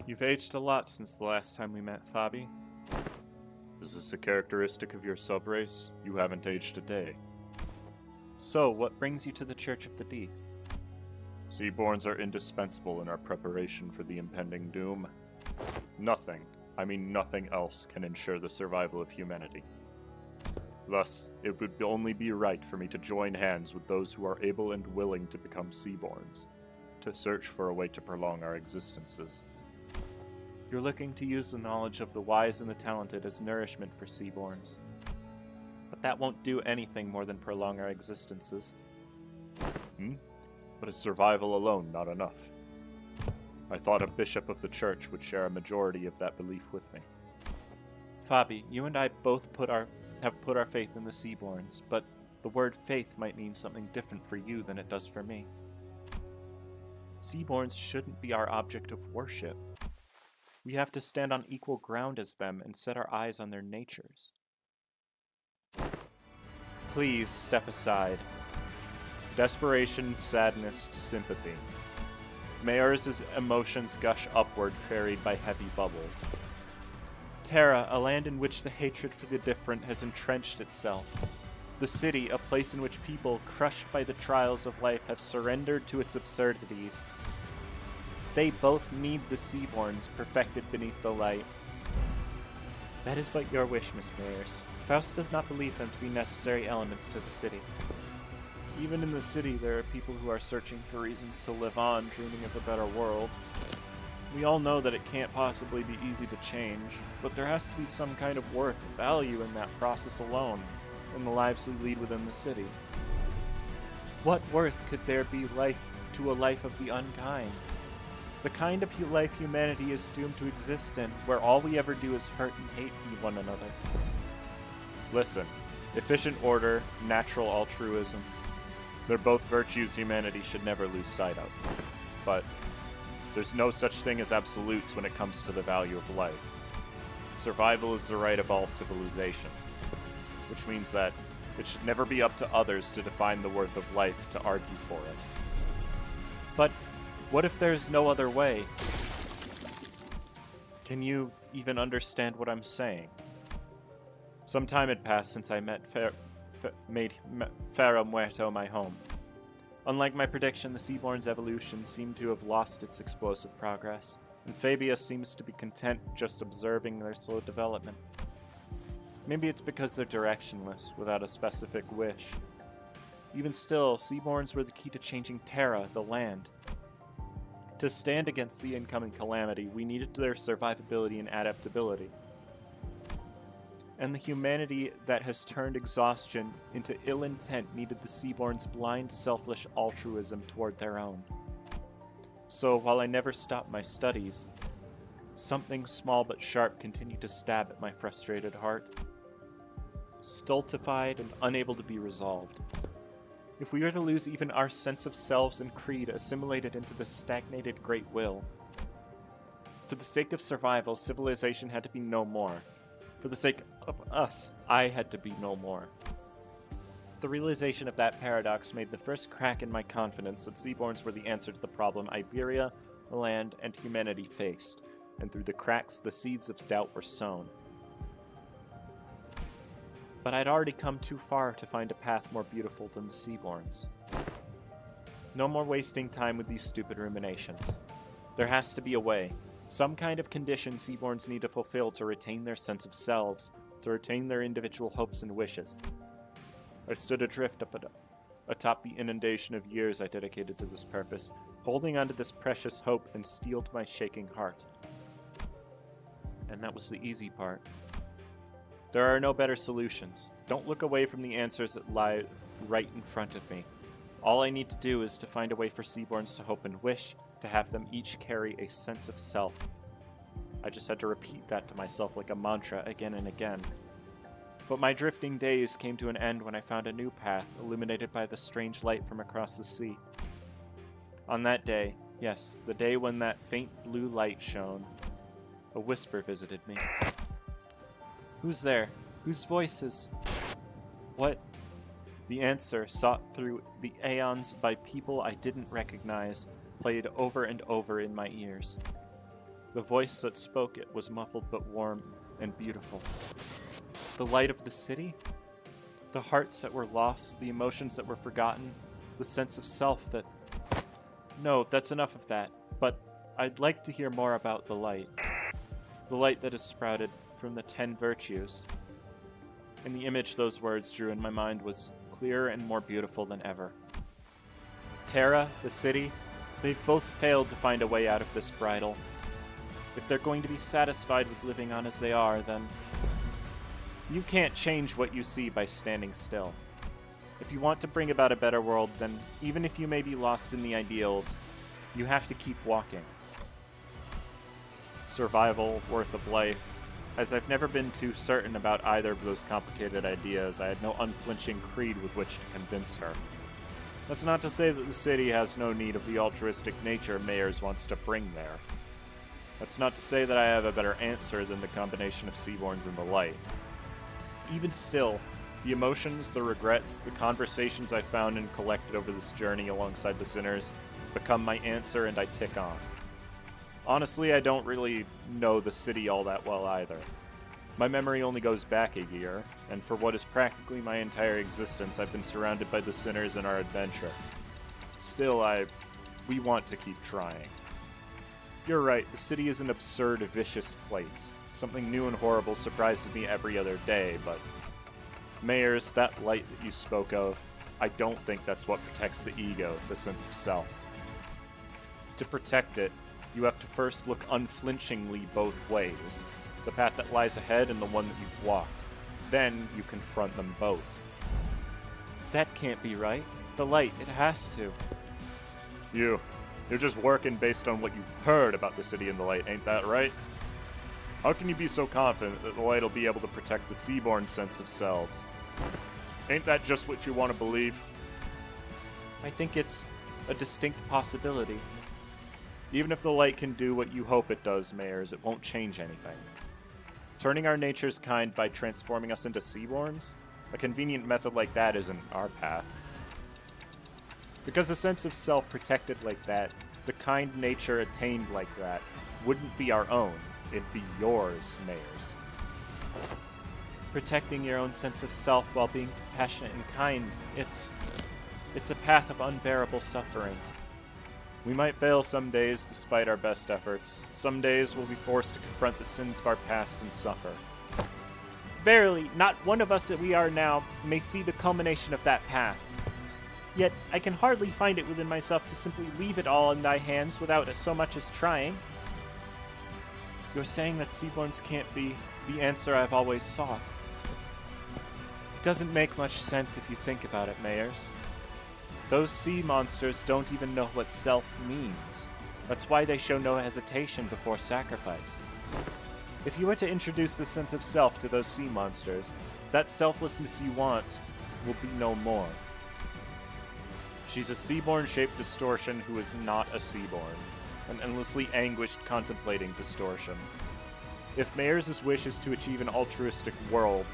You've aged a lot since the last time we met, Fabi. Is this a characteristic of your subrace? You haven't aged a day. So, what brings you to the Church of the Deep? Seaborns are indispensable in our preparation for the impending doom. Nothing, I mean nothing else, can ensure the survival of humanity. Thus, it would only be right for me to join hands with those who are able and willing to become Seaborns, to search for a way to prolong our existences. You're looking to use the knowledge of the wise and the talented as nourishment for Seaborns. But that won't do anything more than prolong our existences. But is survival alone not enough? I thought a bishop of the church would share a majority of that belief with me. Fabi, you and I both have put our faith in the Seaborns, but the word faith might mean something different for you than it does for me. Seaborns shouldn't be our object of worship. We have to stand on equal ground as them and set our eyes on their natures. Please step aside. Desperation, sadness, sympathy. Mayor's emotions gush upward, carried by heavy bubbles. Terra, a land in which the hatred for the different has entrenched itself. The city, a place in which people, crushed by the trials of life, have surrendered to its absurdities. They both need the Seaborns, perfected beneath the light. That is but your wish, Miss Mayers. Faust does not believe them to be necessary elements to the city. Even in the city, there are people who are searching for reasons to live on, dreaming of a better world. We all know that it can't possibly be easy to change, but there has to be some kind of worth, value in that process alone, in the lives we lead within the city. What worth could there be life to a life of the unkind? The kind of life humanity is doomed to exist in, where all we ever do is hurt and hate one another. Listen, efficient order, natural altruism, they're both virtues humanity should never lose sight of. But there's no such thing as absolutes when it comes to the value of life. Survival is the right of all civilization, which means that it should never be up to others to define the worth of life to argue for it. But what if there's no other way? Can you even understand what I'm saying? Some time had passed since I made Ferro Muerto my home. Unlike my prediction, the Seaborn's evolution seemed to have lost its explosive progress, and Fabius seems to be content just observing their slow development. Maybe it's because they're directionless, without a specific wish. Even still, Seaborns were the key to changing Terra, the land. To stand against the incoming calamity, we needed their survivability and adaptability. And the humanity that has turned exhaustion into ill intent needed the Seaborn's blind, selfish altruism toward their own. So, while I never stopped my studies, something small but sharp continued to stab at my frustrated heart. Stultified and unable to be resolved. If we were to lose even our sense of selves and creed assimilated into the stagnated great will, for the sake of survival, civilization had to be no more. For the sake of us, I had to be no more. The realization of that paradox made the first crack in my confidence that Seaborns were the answer to the problem Iberia, the land, and humanity faced, and through the cracks the seeds of doubt were sown. But I'd already come too far to find a path more beautiful than the Seaborns. No more wasting time with these stupid ruminations. There has to be a way. Some kind of condition Seaborns need to fulfill to retain their sense of selves, to retain their individual hopes and wishes. I stood adrift atop the inundation of years I dedicated to this purpose, holding onto this precious hope and steeled my shaking heart. And that was the easy part. There are no better solutions. Don't look away from the answers that lie right in front of me. All I need to do is to find a way for Seaborns to hope and wish, to have them each carry a sense of self. I just had to repeat that to myself like a mantra again and again. But my drifting days came to an end when I found a new path, illuminated by the strange light from across the sea. On that day, yes, the day when that faint blue light shone, a whisper visited me. Who's there? Whose voices? What? The answer, sought through the aeons by people I didn't recognize, played over and over in my ears. The voice that spoke it was muffled but warm and beautiful. The light of the city? The hearts that were lost, the emotions that were forgotten, the sense of self that... No, that's enough of that, but I'd like to hear more about the light. The light that has sprouted from the 10 virtues. And the image those words drew in my mind was clearer and more beautiful than ever. Terra, the city, they've both failed to find a way out of this bridle. If they're going to be satisfied with living on as they are, then... You can't change what you see by standing still. If you want to bring about a better world, then even if you may be lost in the ideals, you have to keep walking. Survival, worth of life. As I've never been too certain about either of those complicated ideas, I had no unflinching creed with which to convince her. That's not to say that the city has no need of the altruistic nature Mayers wants to bring there. That's not to say that I have a better answer than the combination of Seaborns and the light. Even still, the emotions, the regrets, the conversations I found and collected over this journey alongside the sinners become my answer, and I tick on. Honestly, I don't really know the city all that well either. My memory only goes back a year, and for what is practically my entire existence, I've been surrounded by the sinners in our adventure. Still, we want to keep trying. You're right, the city is an absurd, vicious place. Something new and horrible surprises me every other day, but... Mayers, that light that you spoke of, I don't think that's what protects the ego, the sense of self. To protect it, you have to first look unflinchingly both ways, the path that lies ahead and the one that you've walked. Then you confront them both. That can't be right. the light. It has to. You're just working based on what you heard about the city and the light, ain't that right? How can you be so confident that the light will be able to protect the Seaborn sense of selves? Ain't that just what you want to believe? I think it's a distinct possibility. Even if the light can do what you hope it does, Mayors, it won't change anything. Turning our nature's kind by transforming us into Seaborns? A convenient method like that isn't our path. Because a sense of self protected like that, the kind nature attained like that, wouldn't be our own. It'd be yours, Mayors. Protecting your own sense of self while being compassionate and kind, it's a path of unbearable suffering. We might fail some days despite our best efforts. Some days we'll be forced to confront the sins of our past and suffer. Verily, not one of us that we are now may see the culmination of that path. Yet, I can hardly find it within myself to simply leave it all in thy hands without so much as trying. You're saying that Seaborns can't be the answer I've always sought. It doesn't make much sense if you think about it, Mayors. Those sea monsters don't even know what self means. That's why they show no hesitation before sacrifice. If you were to introduce the sense of self to those sea monsters, that selflessness you want will be no more. She's a Seaborn-shaped distortion who is not a Seaborn, an endlessly anguished contemplating distortion. If Mayors' wish is to achieve an altruistic world,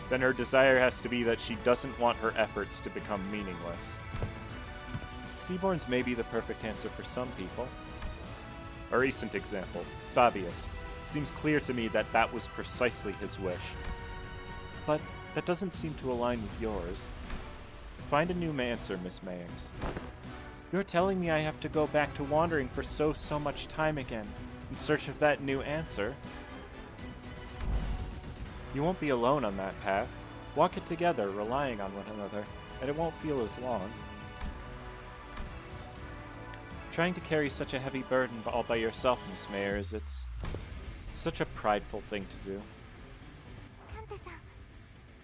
then her desire has to be that she doesn't want her efforts to become meaningless. Seaborns may be the perfect answer for some people. A recent example, Fabius. It seems clear to me that that was precisely his wish. But that doesn't seem to align with yours. Find a new answer, Miss Mayors. You're telling me I have to go back to wandering for so much time again, in search of that new answer? You won't be alone on that path. Walk it together, relying on one another, and it won't feel as long. Trying to carry such a heavy burden all by yourself, Miss Mayors, it's such a prideful thing to do.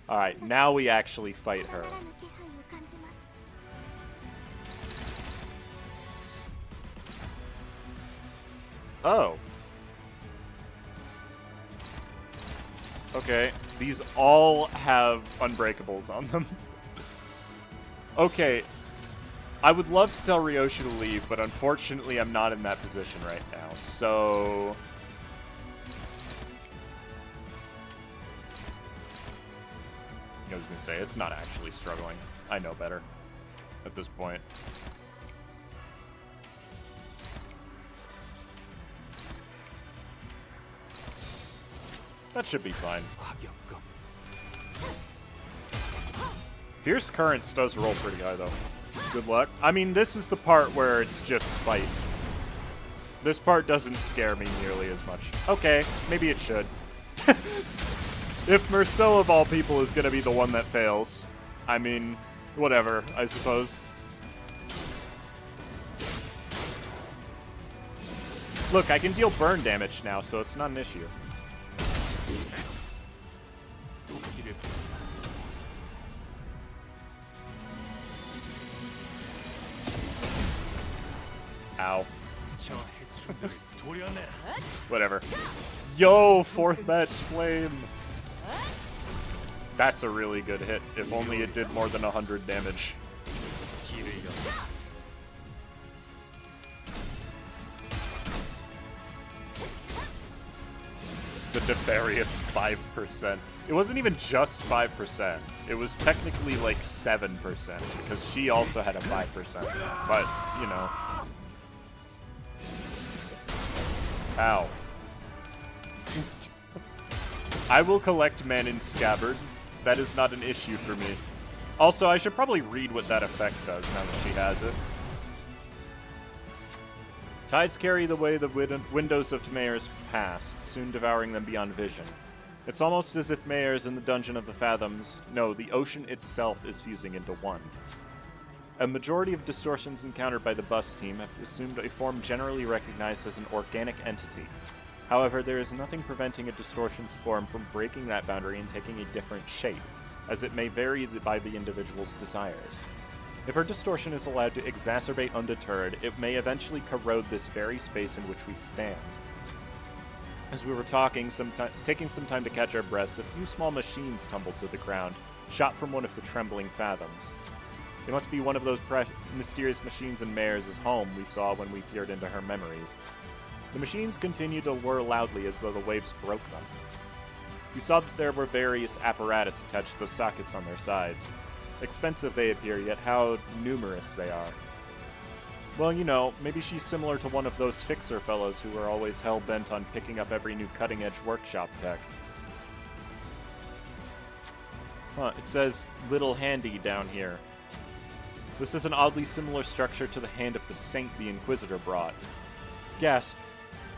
Alright, now we actually fight her. Oh. Okay, these all have unbreakables on them. Okay, I would love to tell Ryosha to leave, but unfortunately I'm not in that position right now, so... I was gonna say, it's not actually struggling. I know better at this point. That should be fine. Fierce Currents does roll pretty high, though. Good luck. I mean, this is the part where it's just fight. This part doesn't scare me nearly as much. Okay, maybe it should. If Merceau, of all people, is gonna be the one that fails, I mean, whatever, I suppose. Look, I can deal burn damage now, so it's not an issue. Ow. Whatever. Yo, fourth match flame. That's a really good hit, if only it did more than 100 damage. The nefarious 5%. It wasn't even just 5%. It was technically like 7%, because she also had a 5%. But, you know. Ow. I will collect Manin's Scabbard. That is not an issue for me. Also, I should probably read what that effect does now that she has it. Tides carry the way the windows of Mayors passed, soon devouring them beyond vision. It's almost as if Mayors in the Dungeon of the Fathoms, no, the ocean itself is fusing into one. A majority of distortions encountered by the bus team have assumed a form generally recognized as an organic entity. However, there is nothing preventing a distortion's form from breaking that boundary and taking a different shape, as it may vary by the individual's desires. If her distortion is allowed to exacerbate undeterred, it may eventually corrode this very space in which we stand. As we were talking, taking some time to catch our breaths, a few small machines tumbled to the ground, shot from one of the trembling fathoms. It must be one of those mysterious machines in Mare's home we saw when we peered into her memories. The machines continued to whir loudly as though the waves broke them. We saw that there were various apparatus attached to the sockets on their sides. Expensive they appear, yet how numerous they are. Well, you know, maybe she's similar to one of those fixer fellows who are always hell-bent on picking up every new cutting-edge workshop tech. Huh, it says Little Handy down here. This is an oddly similar structure to the Hand of the Saint the Inquisitor brought. Gasp.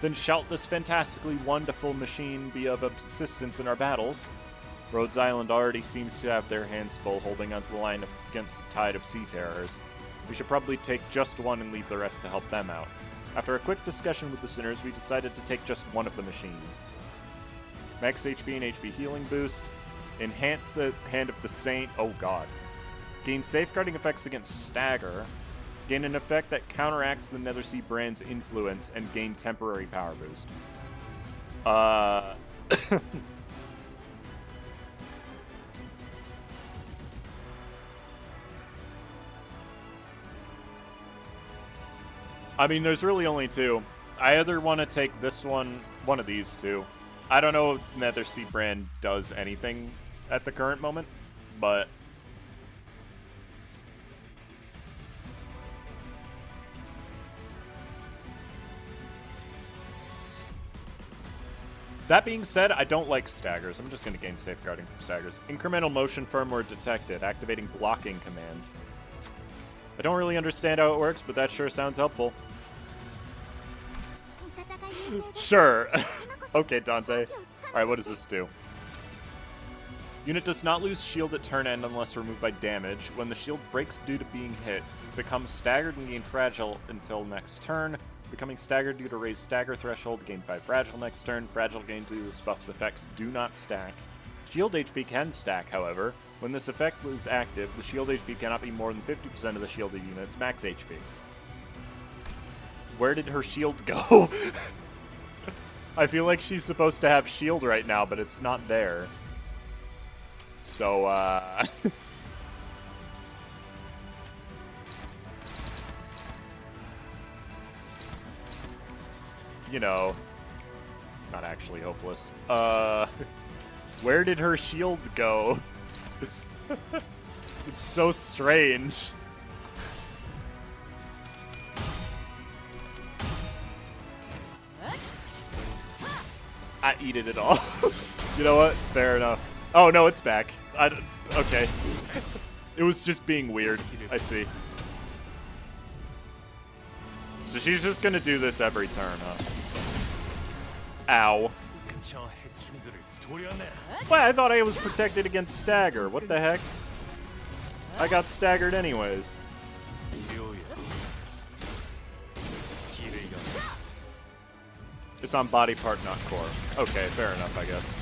Then shall this fantastically wonderful machine be of assistance in our battles? Rhodes Island already seems to have their hands full holding onto the line against the tide of sea terrors. We should probably take just one and leave the rest to help them out. After a quick discussion with the sinners, we decided to take just one of the machines. Max HP and HP healing boost. Enhance the Hand of the Saint. Oh god. Gain safeguarding effects against stagger. Gain an effect that counteracts the Nethersea brand's influence and gain temporary power boost. I mean, there's really only two. I either want to take this one of these two. I don't know if Nethersea brand does anything at the current moment, but that being said, I don't like staggers. I'm just going to gain safeguarding from staggers. Incremental motion firmware detected, activating blocking command. I don't really understand how it works, but that sure sounds helpful. Sure. Okay, Dante. Alright, what does this do? Unit does not lose shield at turn end unless removed by damage. When the shield breaks due to being hit, becomes staggered and gain fragile until next turn. Becoming staggered due to raise stagger threshold, gain 5 fragile next turn. Fragile gained due to this buff's effects do not stack. Shield HP can stack, however. When this effect is active, the shield HP cannot be more than 50% of the shielded unit's max HP. Where did her shield go? I feel like she's supposed to have shield right now, but it's not there. So, you know, it's not actually hopeless. Where did her shield go? It's so strange. I eated it all. You know what? Fair enough. Oh, no, it's back. Okay. It was just being weird. I see. So she's just gonna do this every turn, huh? Ow. Wait, I thought I was protected against stagger. What the heck? I got staggered anyways. It's on body part, not core. Okay, fair enough, I guess.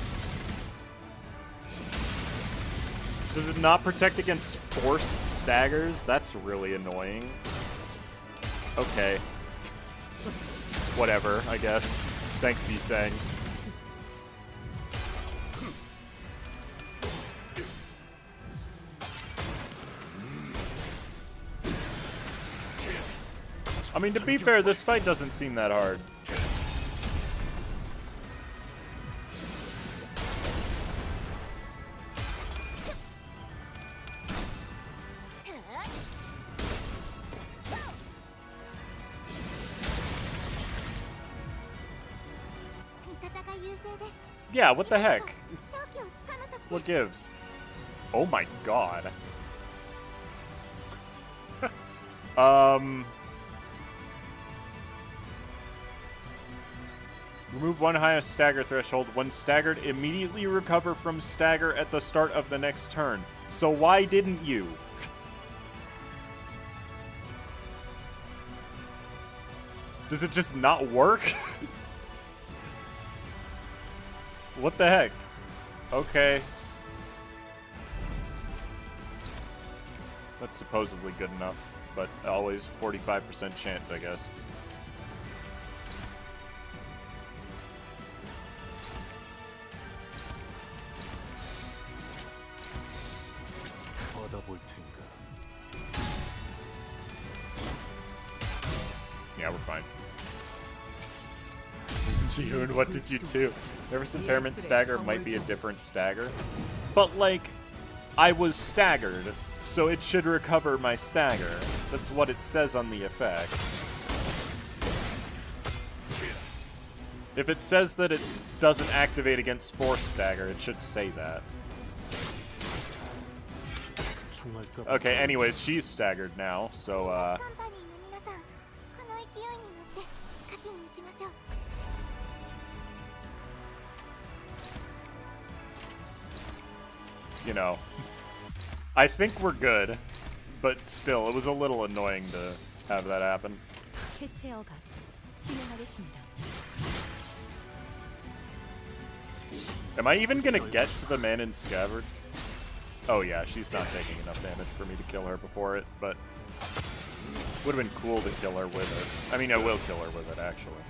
Does it not protect against forced staggers? That's really annoying. Okay. Whatever, I guess. Thanks, Yisang. I mean, to be fair, this fight doesn't seem that hard. Yeah, what the heck? What gives? Oh my god. Remove one highest stagger threshold. When staggered, immediately recover from stagger at the start of the next turn. So why didn't you? Does it just not work? What the heck? Okay. That's supposedly good enough, but always 45% chance, I guess. 받아볼 텐가. Yeah, we're fine. Jihoon, what did you do? Nervous impairment stagger might be a different stagger. But, like, I was staggered, so it should recover my stagger. That's what it says on the effect. If it says that it doesn't activate against force stagger, it should say that. Okay, anyways, she's staggered now, so, カンパニーの皆さん、この勢いに乗って勝ちに行きましょう。 you know, I think we're good, but still, it was a little annoying to have that happen. 해체어가 진행하겠습니다. Am I even gonna get to the man in Cavern? Oh yeah, she's not taking enough damage for me to kill her before it, but would have been cool to kill her with it. I mean, I will kill her with it, actually.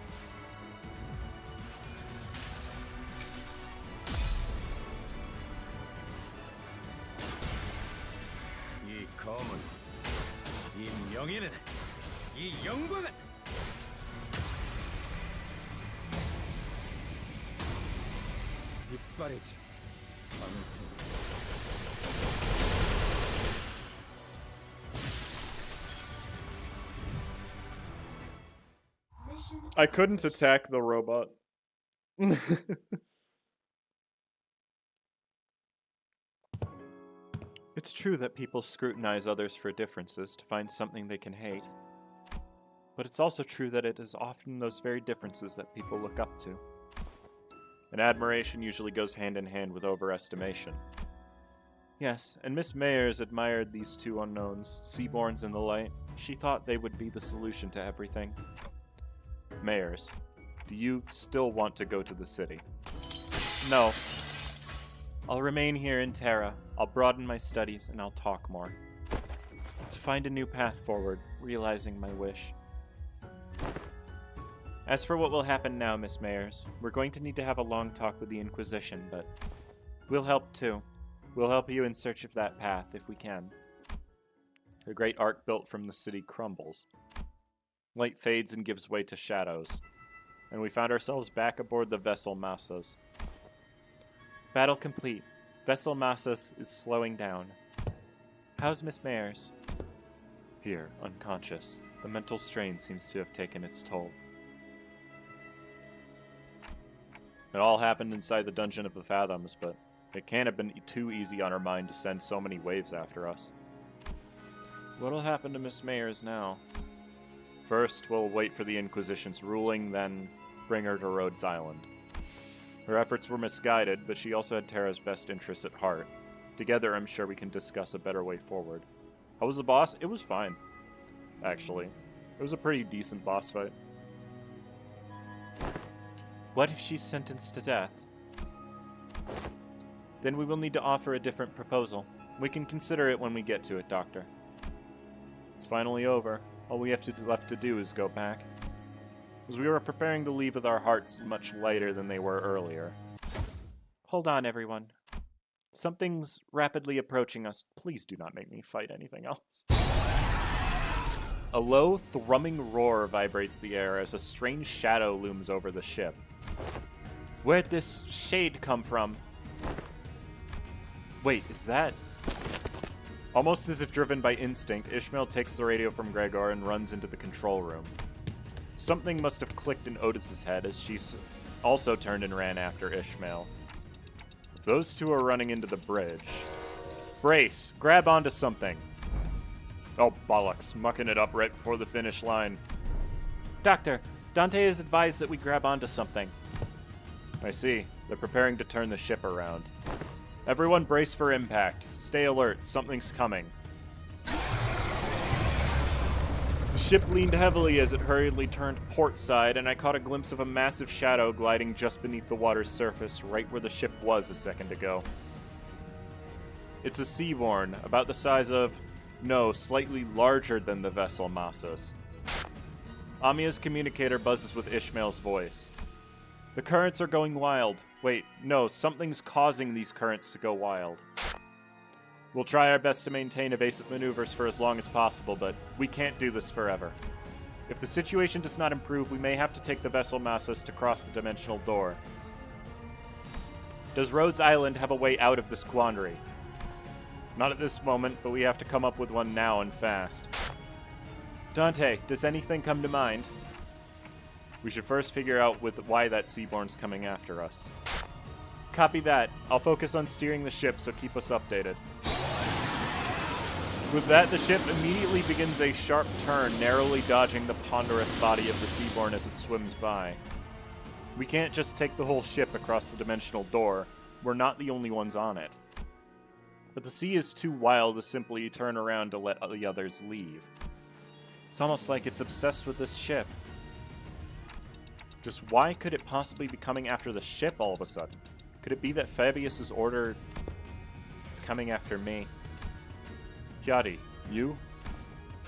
이 검은, 이 명예는, 이 영광은 이빨이지. I couldn't attack the robot. It's true that people scrutinize others for differences to find something they can hate. But it's also true that it is often those very differences that people look up to. And admiration usually goes hand in hand with overestimation. Yes, and Miss Mayers admired these two unknowns, Seaborns and the Light. She thought they would be the solution to everything. Mayers, do you still want to go to the city? No. I'll remain here in Terra. I'll broaden my studies and I'll talk more. To find a new path forward, realizing my wish. As for what will happen now, Miss Mayers, we're going to need to have a long talk with the Inquisition, but we'll help too. We'll help you in search of that path if we can. The great arc built from the city crumbles. Light fades and gives way to shadows, and we found ourselves back aboard the vessel Massas. Battle complete. Vessel Massas is slowing down. How's Miss Mayers? Here, unconscious. The mental strain seems to have taken its toll. It all happened inside the Dungeon of the Fathoms, but it can't have been too easy on her mind to send so many waves after us. What'll happen to Miss Mayers now? First, we'll wait for the Inquisition's ruling, then bring her to Rhodes Island. Her efforts were misguided, but she also had Terra's best interests at heart. Together, I'm sure we can discuss a better way forward. How was the boss? It was fine, actually. It was a pretty decent boss fight. What if she's sentenced to death? Then we will need to offer a different proposal. We can consider it when we get to it, Doctor. It's finally over. All we have left to do is go back. As we were preparing to leave with our hearts much lighter than they were earlier. Hold on, everyone. Something's rapidly approaching us. Please do not make me fight anything else. A low, thrumming roar vibrates the air as a strange shadow looms over the ship. Where'd this shade come from? Wait, is that... Almost as if driven by instinct, Ishmael takes the radio from Gregor and runs into the control room. Something must have clicked in Otis's head as she also turned and ran after Ishmael. If those two are running into the bridge... Brace! Grab onto something! Oh, bollocks. Mucking it up right before the finish line. Doctor, Dante has advised that we grab onto something. I see. They're preparing to turn the ship around. Everyone brace for impact. Stay alert. Something's coming. The ship leaned heavily as it hurriedly turned port side, and I caught a glimpse of a massive shadow gliding just beneath the water's surface, right where the ship was a second ago. It's a Seaborn, about the size of... No, slightly larger than the vessel masses. Amiya's communicator buzzes with Ishmael's voice. The currents are going wild. Wait, no, something's causing these currents to go wild. We'll try our best to maintain evasive maneuvers for as long as possible, but we can't do this forever. If the situation does not improve, we may have to take the vessel masses to cross the dimensional door. Does Rhodes Island have a way out of this quandary? Not at this moment, but we have to come up with one now and fast. Dante, does anything come to mind? We should first figure out why that Seaborn's coming after us. Copy that. I'll focus on steering the ship, so keep us updated. With that, the ship immediately begins a sharp turn, narrowly dodging the ponderous body of the Seaborn as it swims by. We can't just take the whole ship across the dimensional door. We're not the only ones on it. But the sea is too wild to simply turn around to let the others leave. It's almost like it's obsessed with this ship. Just why could it possibly be coming after the ship all of a sudden? Could it be that Fabius's order is coming after me? Hyadi, you?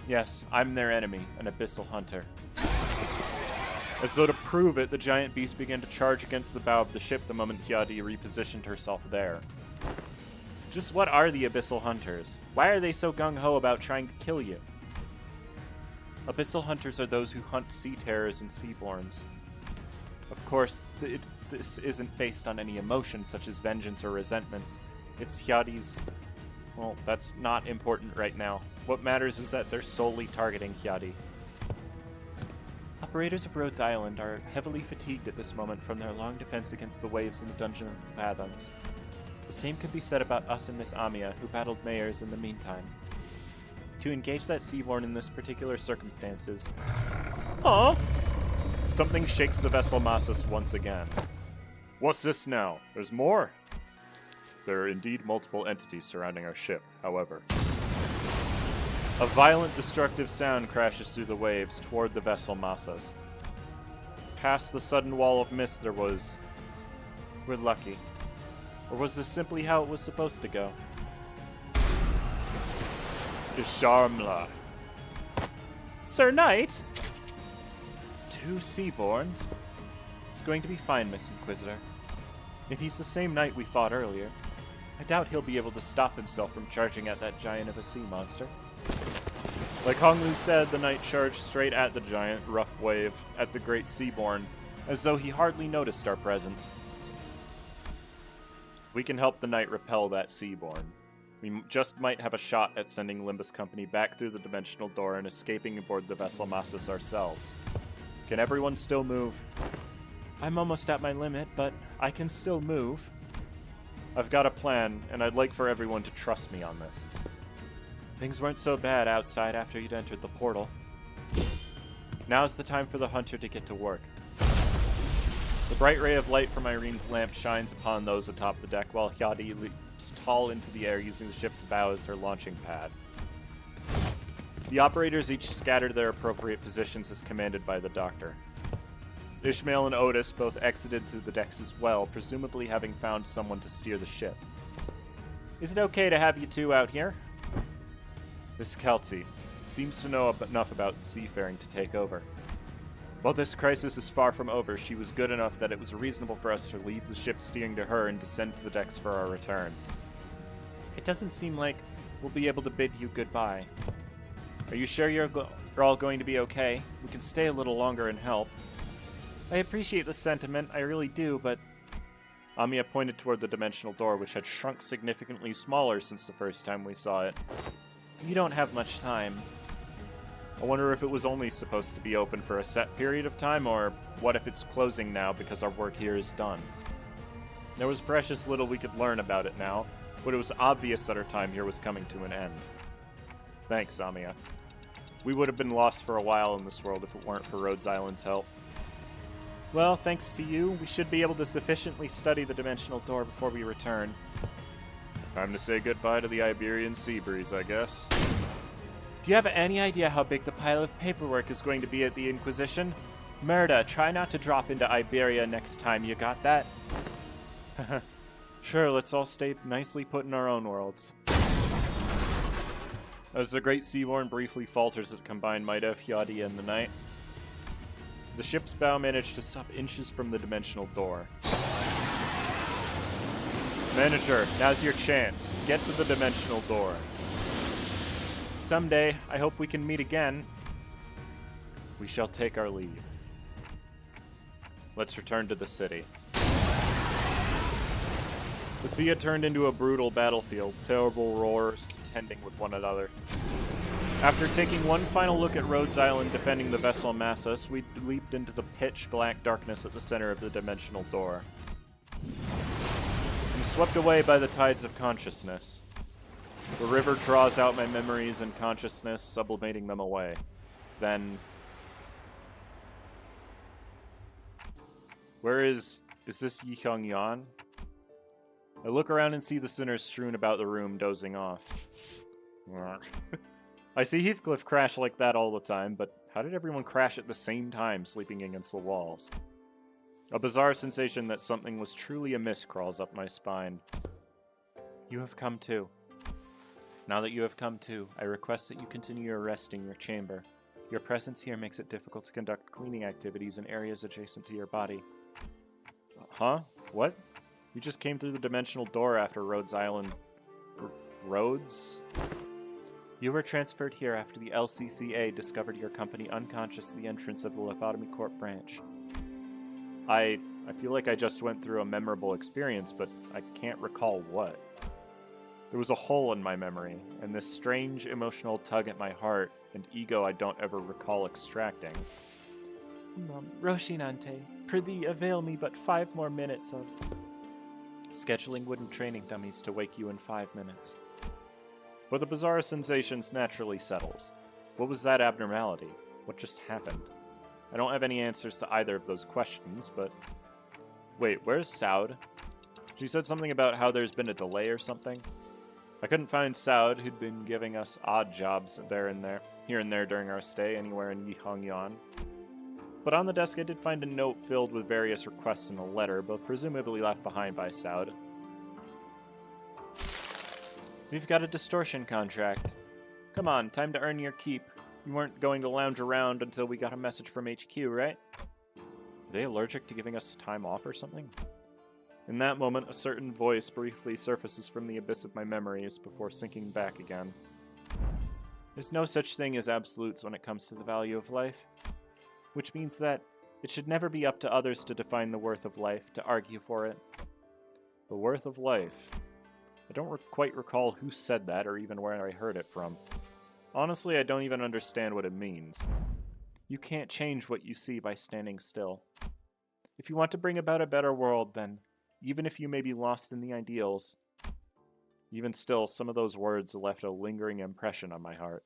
Yes, I'm their enemy, an abyssal hunter. As though to prove it, the giant beast began to charge against the bow of the ship the moment Hyadi repositioned herself there. Just what are the abyssal hunters? Why are they so gung-ho about trying to kill you? Abyssal hunters are those who hunt sea terrors and seaborns. Of course, this isn't based on any emotion such as vengeance or resentment. It's Hyadi's... Well, that's not important right now. What matters is that they're solely targeting Hyadi. Operators of Rhodes Island are heavily fatigued at this moment from their long defense against the waves in the Dungeon of the Fathoms. The same could be said about us and Miss Amiya, who battled Mayors in the meantime. To engage that Seaborn in this particular circumstances... Huh? Something shakes the vessel Massus once again. What's this now? There's more? There are indeed multiple entities surrounding our ship, however. A violent, destructive sound crashes through the waves toward the vessel Massus. Past the sudden wall of mist there was... We're lucky. Or was this simply how it was supposed to go? Isharmla. Sir Knight? 2 Seaborns? It's going to be fine, Miss Inquisitor. If he's the same knight we fought earlier, I doubt he'll be able to stop himself from charging at that giant of a sea monster. Like Honglu said, the knight charged straight at the giant, rough wave, at the great Seaborn, as though he hardly noticed our presence. If we can help the knight repel that Seaborn, we just might have a shot at sending Limbus Company back through the dimensional door and escaping aboard the vessel Massus ourselves. Can everyone still move? I'm almost at my limit, but I can still move. I've got a plan, and I'd like for everyone to trust me on this. Things weren't so bad outside after you'd entered the portal. Now's the time for the hunter to get to work. The bright ray of light from Irene's lamp shines upon those atop the deck while Hyadi leaps tall into the air using the ship's bow as her launching pad. The operators each scatter to their appropriate positions as commanded by the doctor. Ishmael and Otis both exited through the decks as well, presumably having found someone to steer the ship. Is it okay to have you two out here? Miss Kelsey seems to know enough about seafaring to take over. While this crisis is far from over, she was good enough that it was reasonable for us to leave the ship steering to her and descend to the decks for our return. It doesn't seem like we'll be able to bid you goodbye. Are you sure you're all going to be okay? We can stay a little longer and help. I appreciate the sentiment, I really do, but... Amiya pointed toward the dimensional door, which had shrunk significantly smaller since the first time we saw it. You don't have much time. I wonder if it was only supposed to be open for a set period of time, or what if it's closing now because our work here is done? There was precious little we could learn about it now, but it was obvious that our time here was coming to an end. Thanks, Amiya. We would have been lost for a while in this world if it weren't for Rhodes Island's help. Well, thanks to you, we should be able to sufficiently study the dimensional door before we return. Time to say goodbye to the Iberian sea breeze, I guess. Do you have any idea how big the pile of paperwork is going to be at the Inquisition? Merda, try not to drop into Iberia next time, you got that? Sure, let's all stay nicely put in our own worlds. As the Great Seaborn briefly falters at combined might of Hyadi and the Night, the ship's bow managed to stop inches from the dimensional door. Manager, now's your chance. Get to the dimensional door. Someday, I hope we can meet again. We shall take our leave. Let's return to the city. The sea had turned into a brutal battlefield, terrible roars contending with one another. After taking one final look at Rhodes Island defending the vessel Massus, we leaped into the pitch-black darkness at the center of the dimensional door. I'm swept away by the tides of consciousness. The river draws out my memories and consciousness, sublimating them away. Then... Where is this Yihyung Yan? I look around and see the sinners strewn about the room, dozing off. I see Heathcliff crash like that all the time, but how did everyone crash at the same time, sleeping against the walls? A bizarre sensation that something was truly amiss crawls up my spine. You have come too. Now that you have come too, I request that you continue your rest in your chamber. Your presence here makes it difficult to conduct cleaning activities in areas adjacent to your body. Huh? What? You just came through the dimensional door after Rhodes Island... Rhodes? You were transferred here after the LCCA discovered your company unconscious at the entrance of the Lobotomy Corp branch. I feel like I just went through a memorable experience, but I can't recall what. There was a hole in my memory, and this strange emotional tug at my heart and ego I don't ever recall extracting. Roshinante, prithee avail me but 5 more minutes of... Scheduling wooden training dummies to wake you in 5 minutes. But the bizarre sensations naturally settles. What was that abnormality? What just happened? I don't have any answers to either of those questions, but... Wait, where's Saud? She said something about how there's been a delay or something. I couldn't find Saud, who'd been giving us odd jobs here and there during our stay anywhere in Yihongyan. But on the desk I did find a note filled with various requests in a letter, both presumably left behind by Saud. We've got a distortion contract. Come on, time to earn your keep. You weren't going to lounge around until we got a message from HQ, right? Are they allergic to giving us time off or something? In that moment, a certain voice briefly surfaces from the abyss of my memories before sinking back again. There's no such thing as absolutes when it comes to the value of life. Which means that it should never be up to others to define the worth of life, to argue for it. The worth of life. I don't quite recall who said that or even where I heard it from. Honestly, I don't even understand what it means. You can't change what you see by standing still. If you want to bring about a better world, then, even if you may be lost in the ideals, even still, some of those words left a lingering impression on my heart.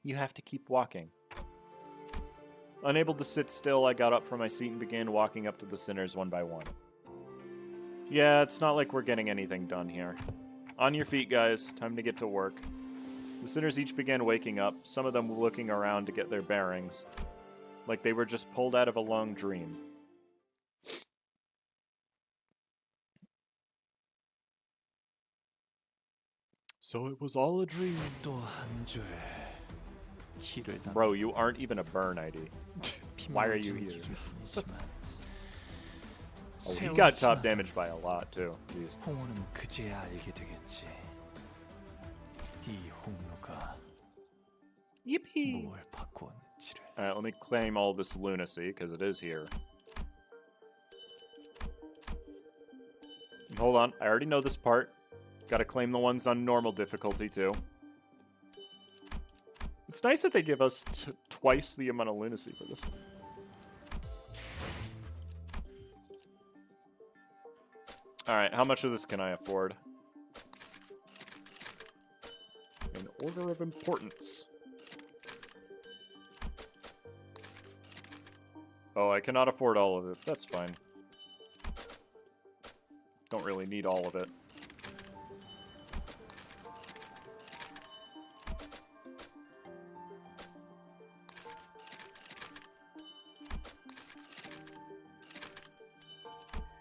You have to keep walking. Unable to sit still, I got up from my seat and began walking up to the sinners one by one. Yeah, it's not like we're getting anything done here. On your feet, guys. Time to get to work. The sinners each began waking up, some of them looking around to get their bearings, like they were just pulled out of a long dream. So it was all a dream. Bro, you aren't even a burn ID. Why are you here? Oh, he got top damaged by a lot, too. Jeez. Yippee! Alright, let me claim all this lunacy, because it is here. And hold on, I already know this part. Gotta claim the ones on normal difficulty, too. It's nice that they give us twice the amount of lunacy for this. Alright, how much of this can I afford? In order of importance. Oh, I cannot afford all of it. That's fine. Don't really need all of it.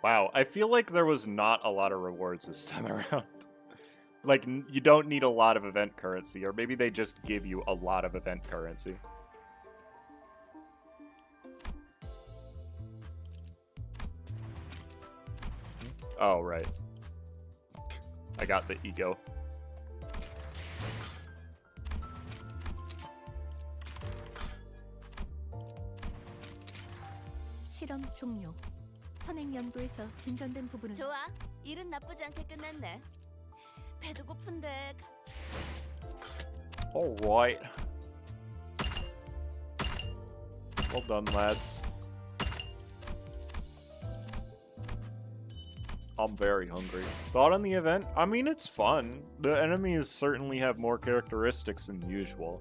Wow, I feel like there was not a lot of rewards this time around. Like, you don't need a lot of event currency, or maybe they just give you a lot of event currency. Oh, right. I got the ego. 실험 종료. 선행 연구에서 진전된 부분은 좋아. 일은 나쁘지 않게 끝냈네. 배도 고픈데. Alright. Well done, lads. I'm very hungry. Thought on the event? I mean, it's fun. The enemies certainly have more characteristics than usual.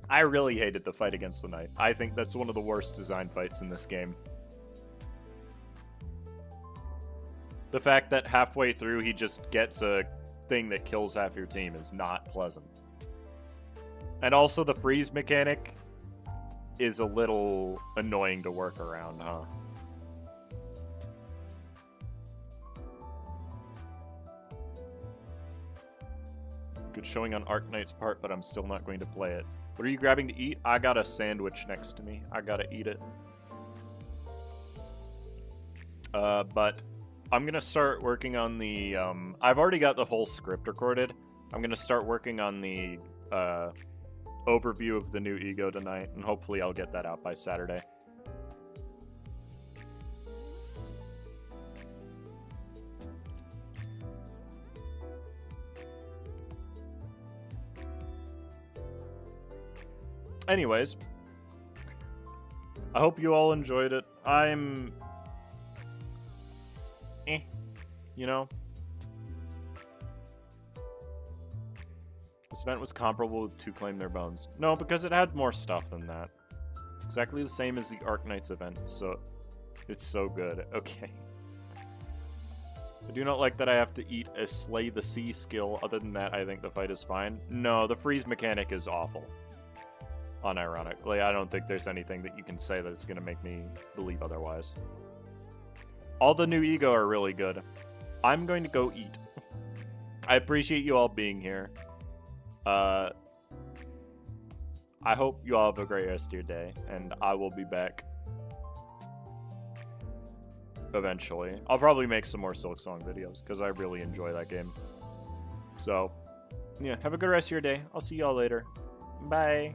I really hated the fight against the Knight. I think that's one of the worst design fights in this game. The fact that halfway through he just gets a thing that kills half your team is not pleasant. And also the freeze mechanic is a little annoying to work around, huh? Good showing on Arknights' part, but I'm still not going to play it. What are you grabbing to eat? I got a sandwich next to me. I gotta eat it. But I'm gonna start working on the, I've already got the whole script recorded. I'm gonna start working on the, overview of the new ego tonight, and hopefully I'll get that out by Saturday. Anyways, I hope you all enjoyed it. I'm... you know? This event was comparable to Claim Their Bones. No, because it had more stuff than that. Exactly the same as the Arknights event, so it's so good. Okay. I do not like that I have to eat a Slay the Sea skill. Other than that, I think the fight is fine. No, the freeze mechanic is awful. Unironically, I don't think there's anything that you can say that's going to make me believe otherwise. All the new ego are really good. I'm going to go eat. I appreciate you all being here. I hope you all have a great rest of your day, and I will be back eventually. I'll probably make some more Silksong videos, because I really enjoy that game. So, yeah, have a good rest of your day. I'll see y'all later. Bye.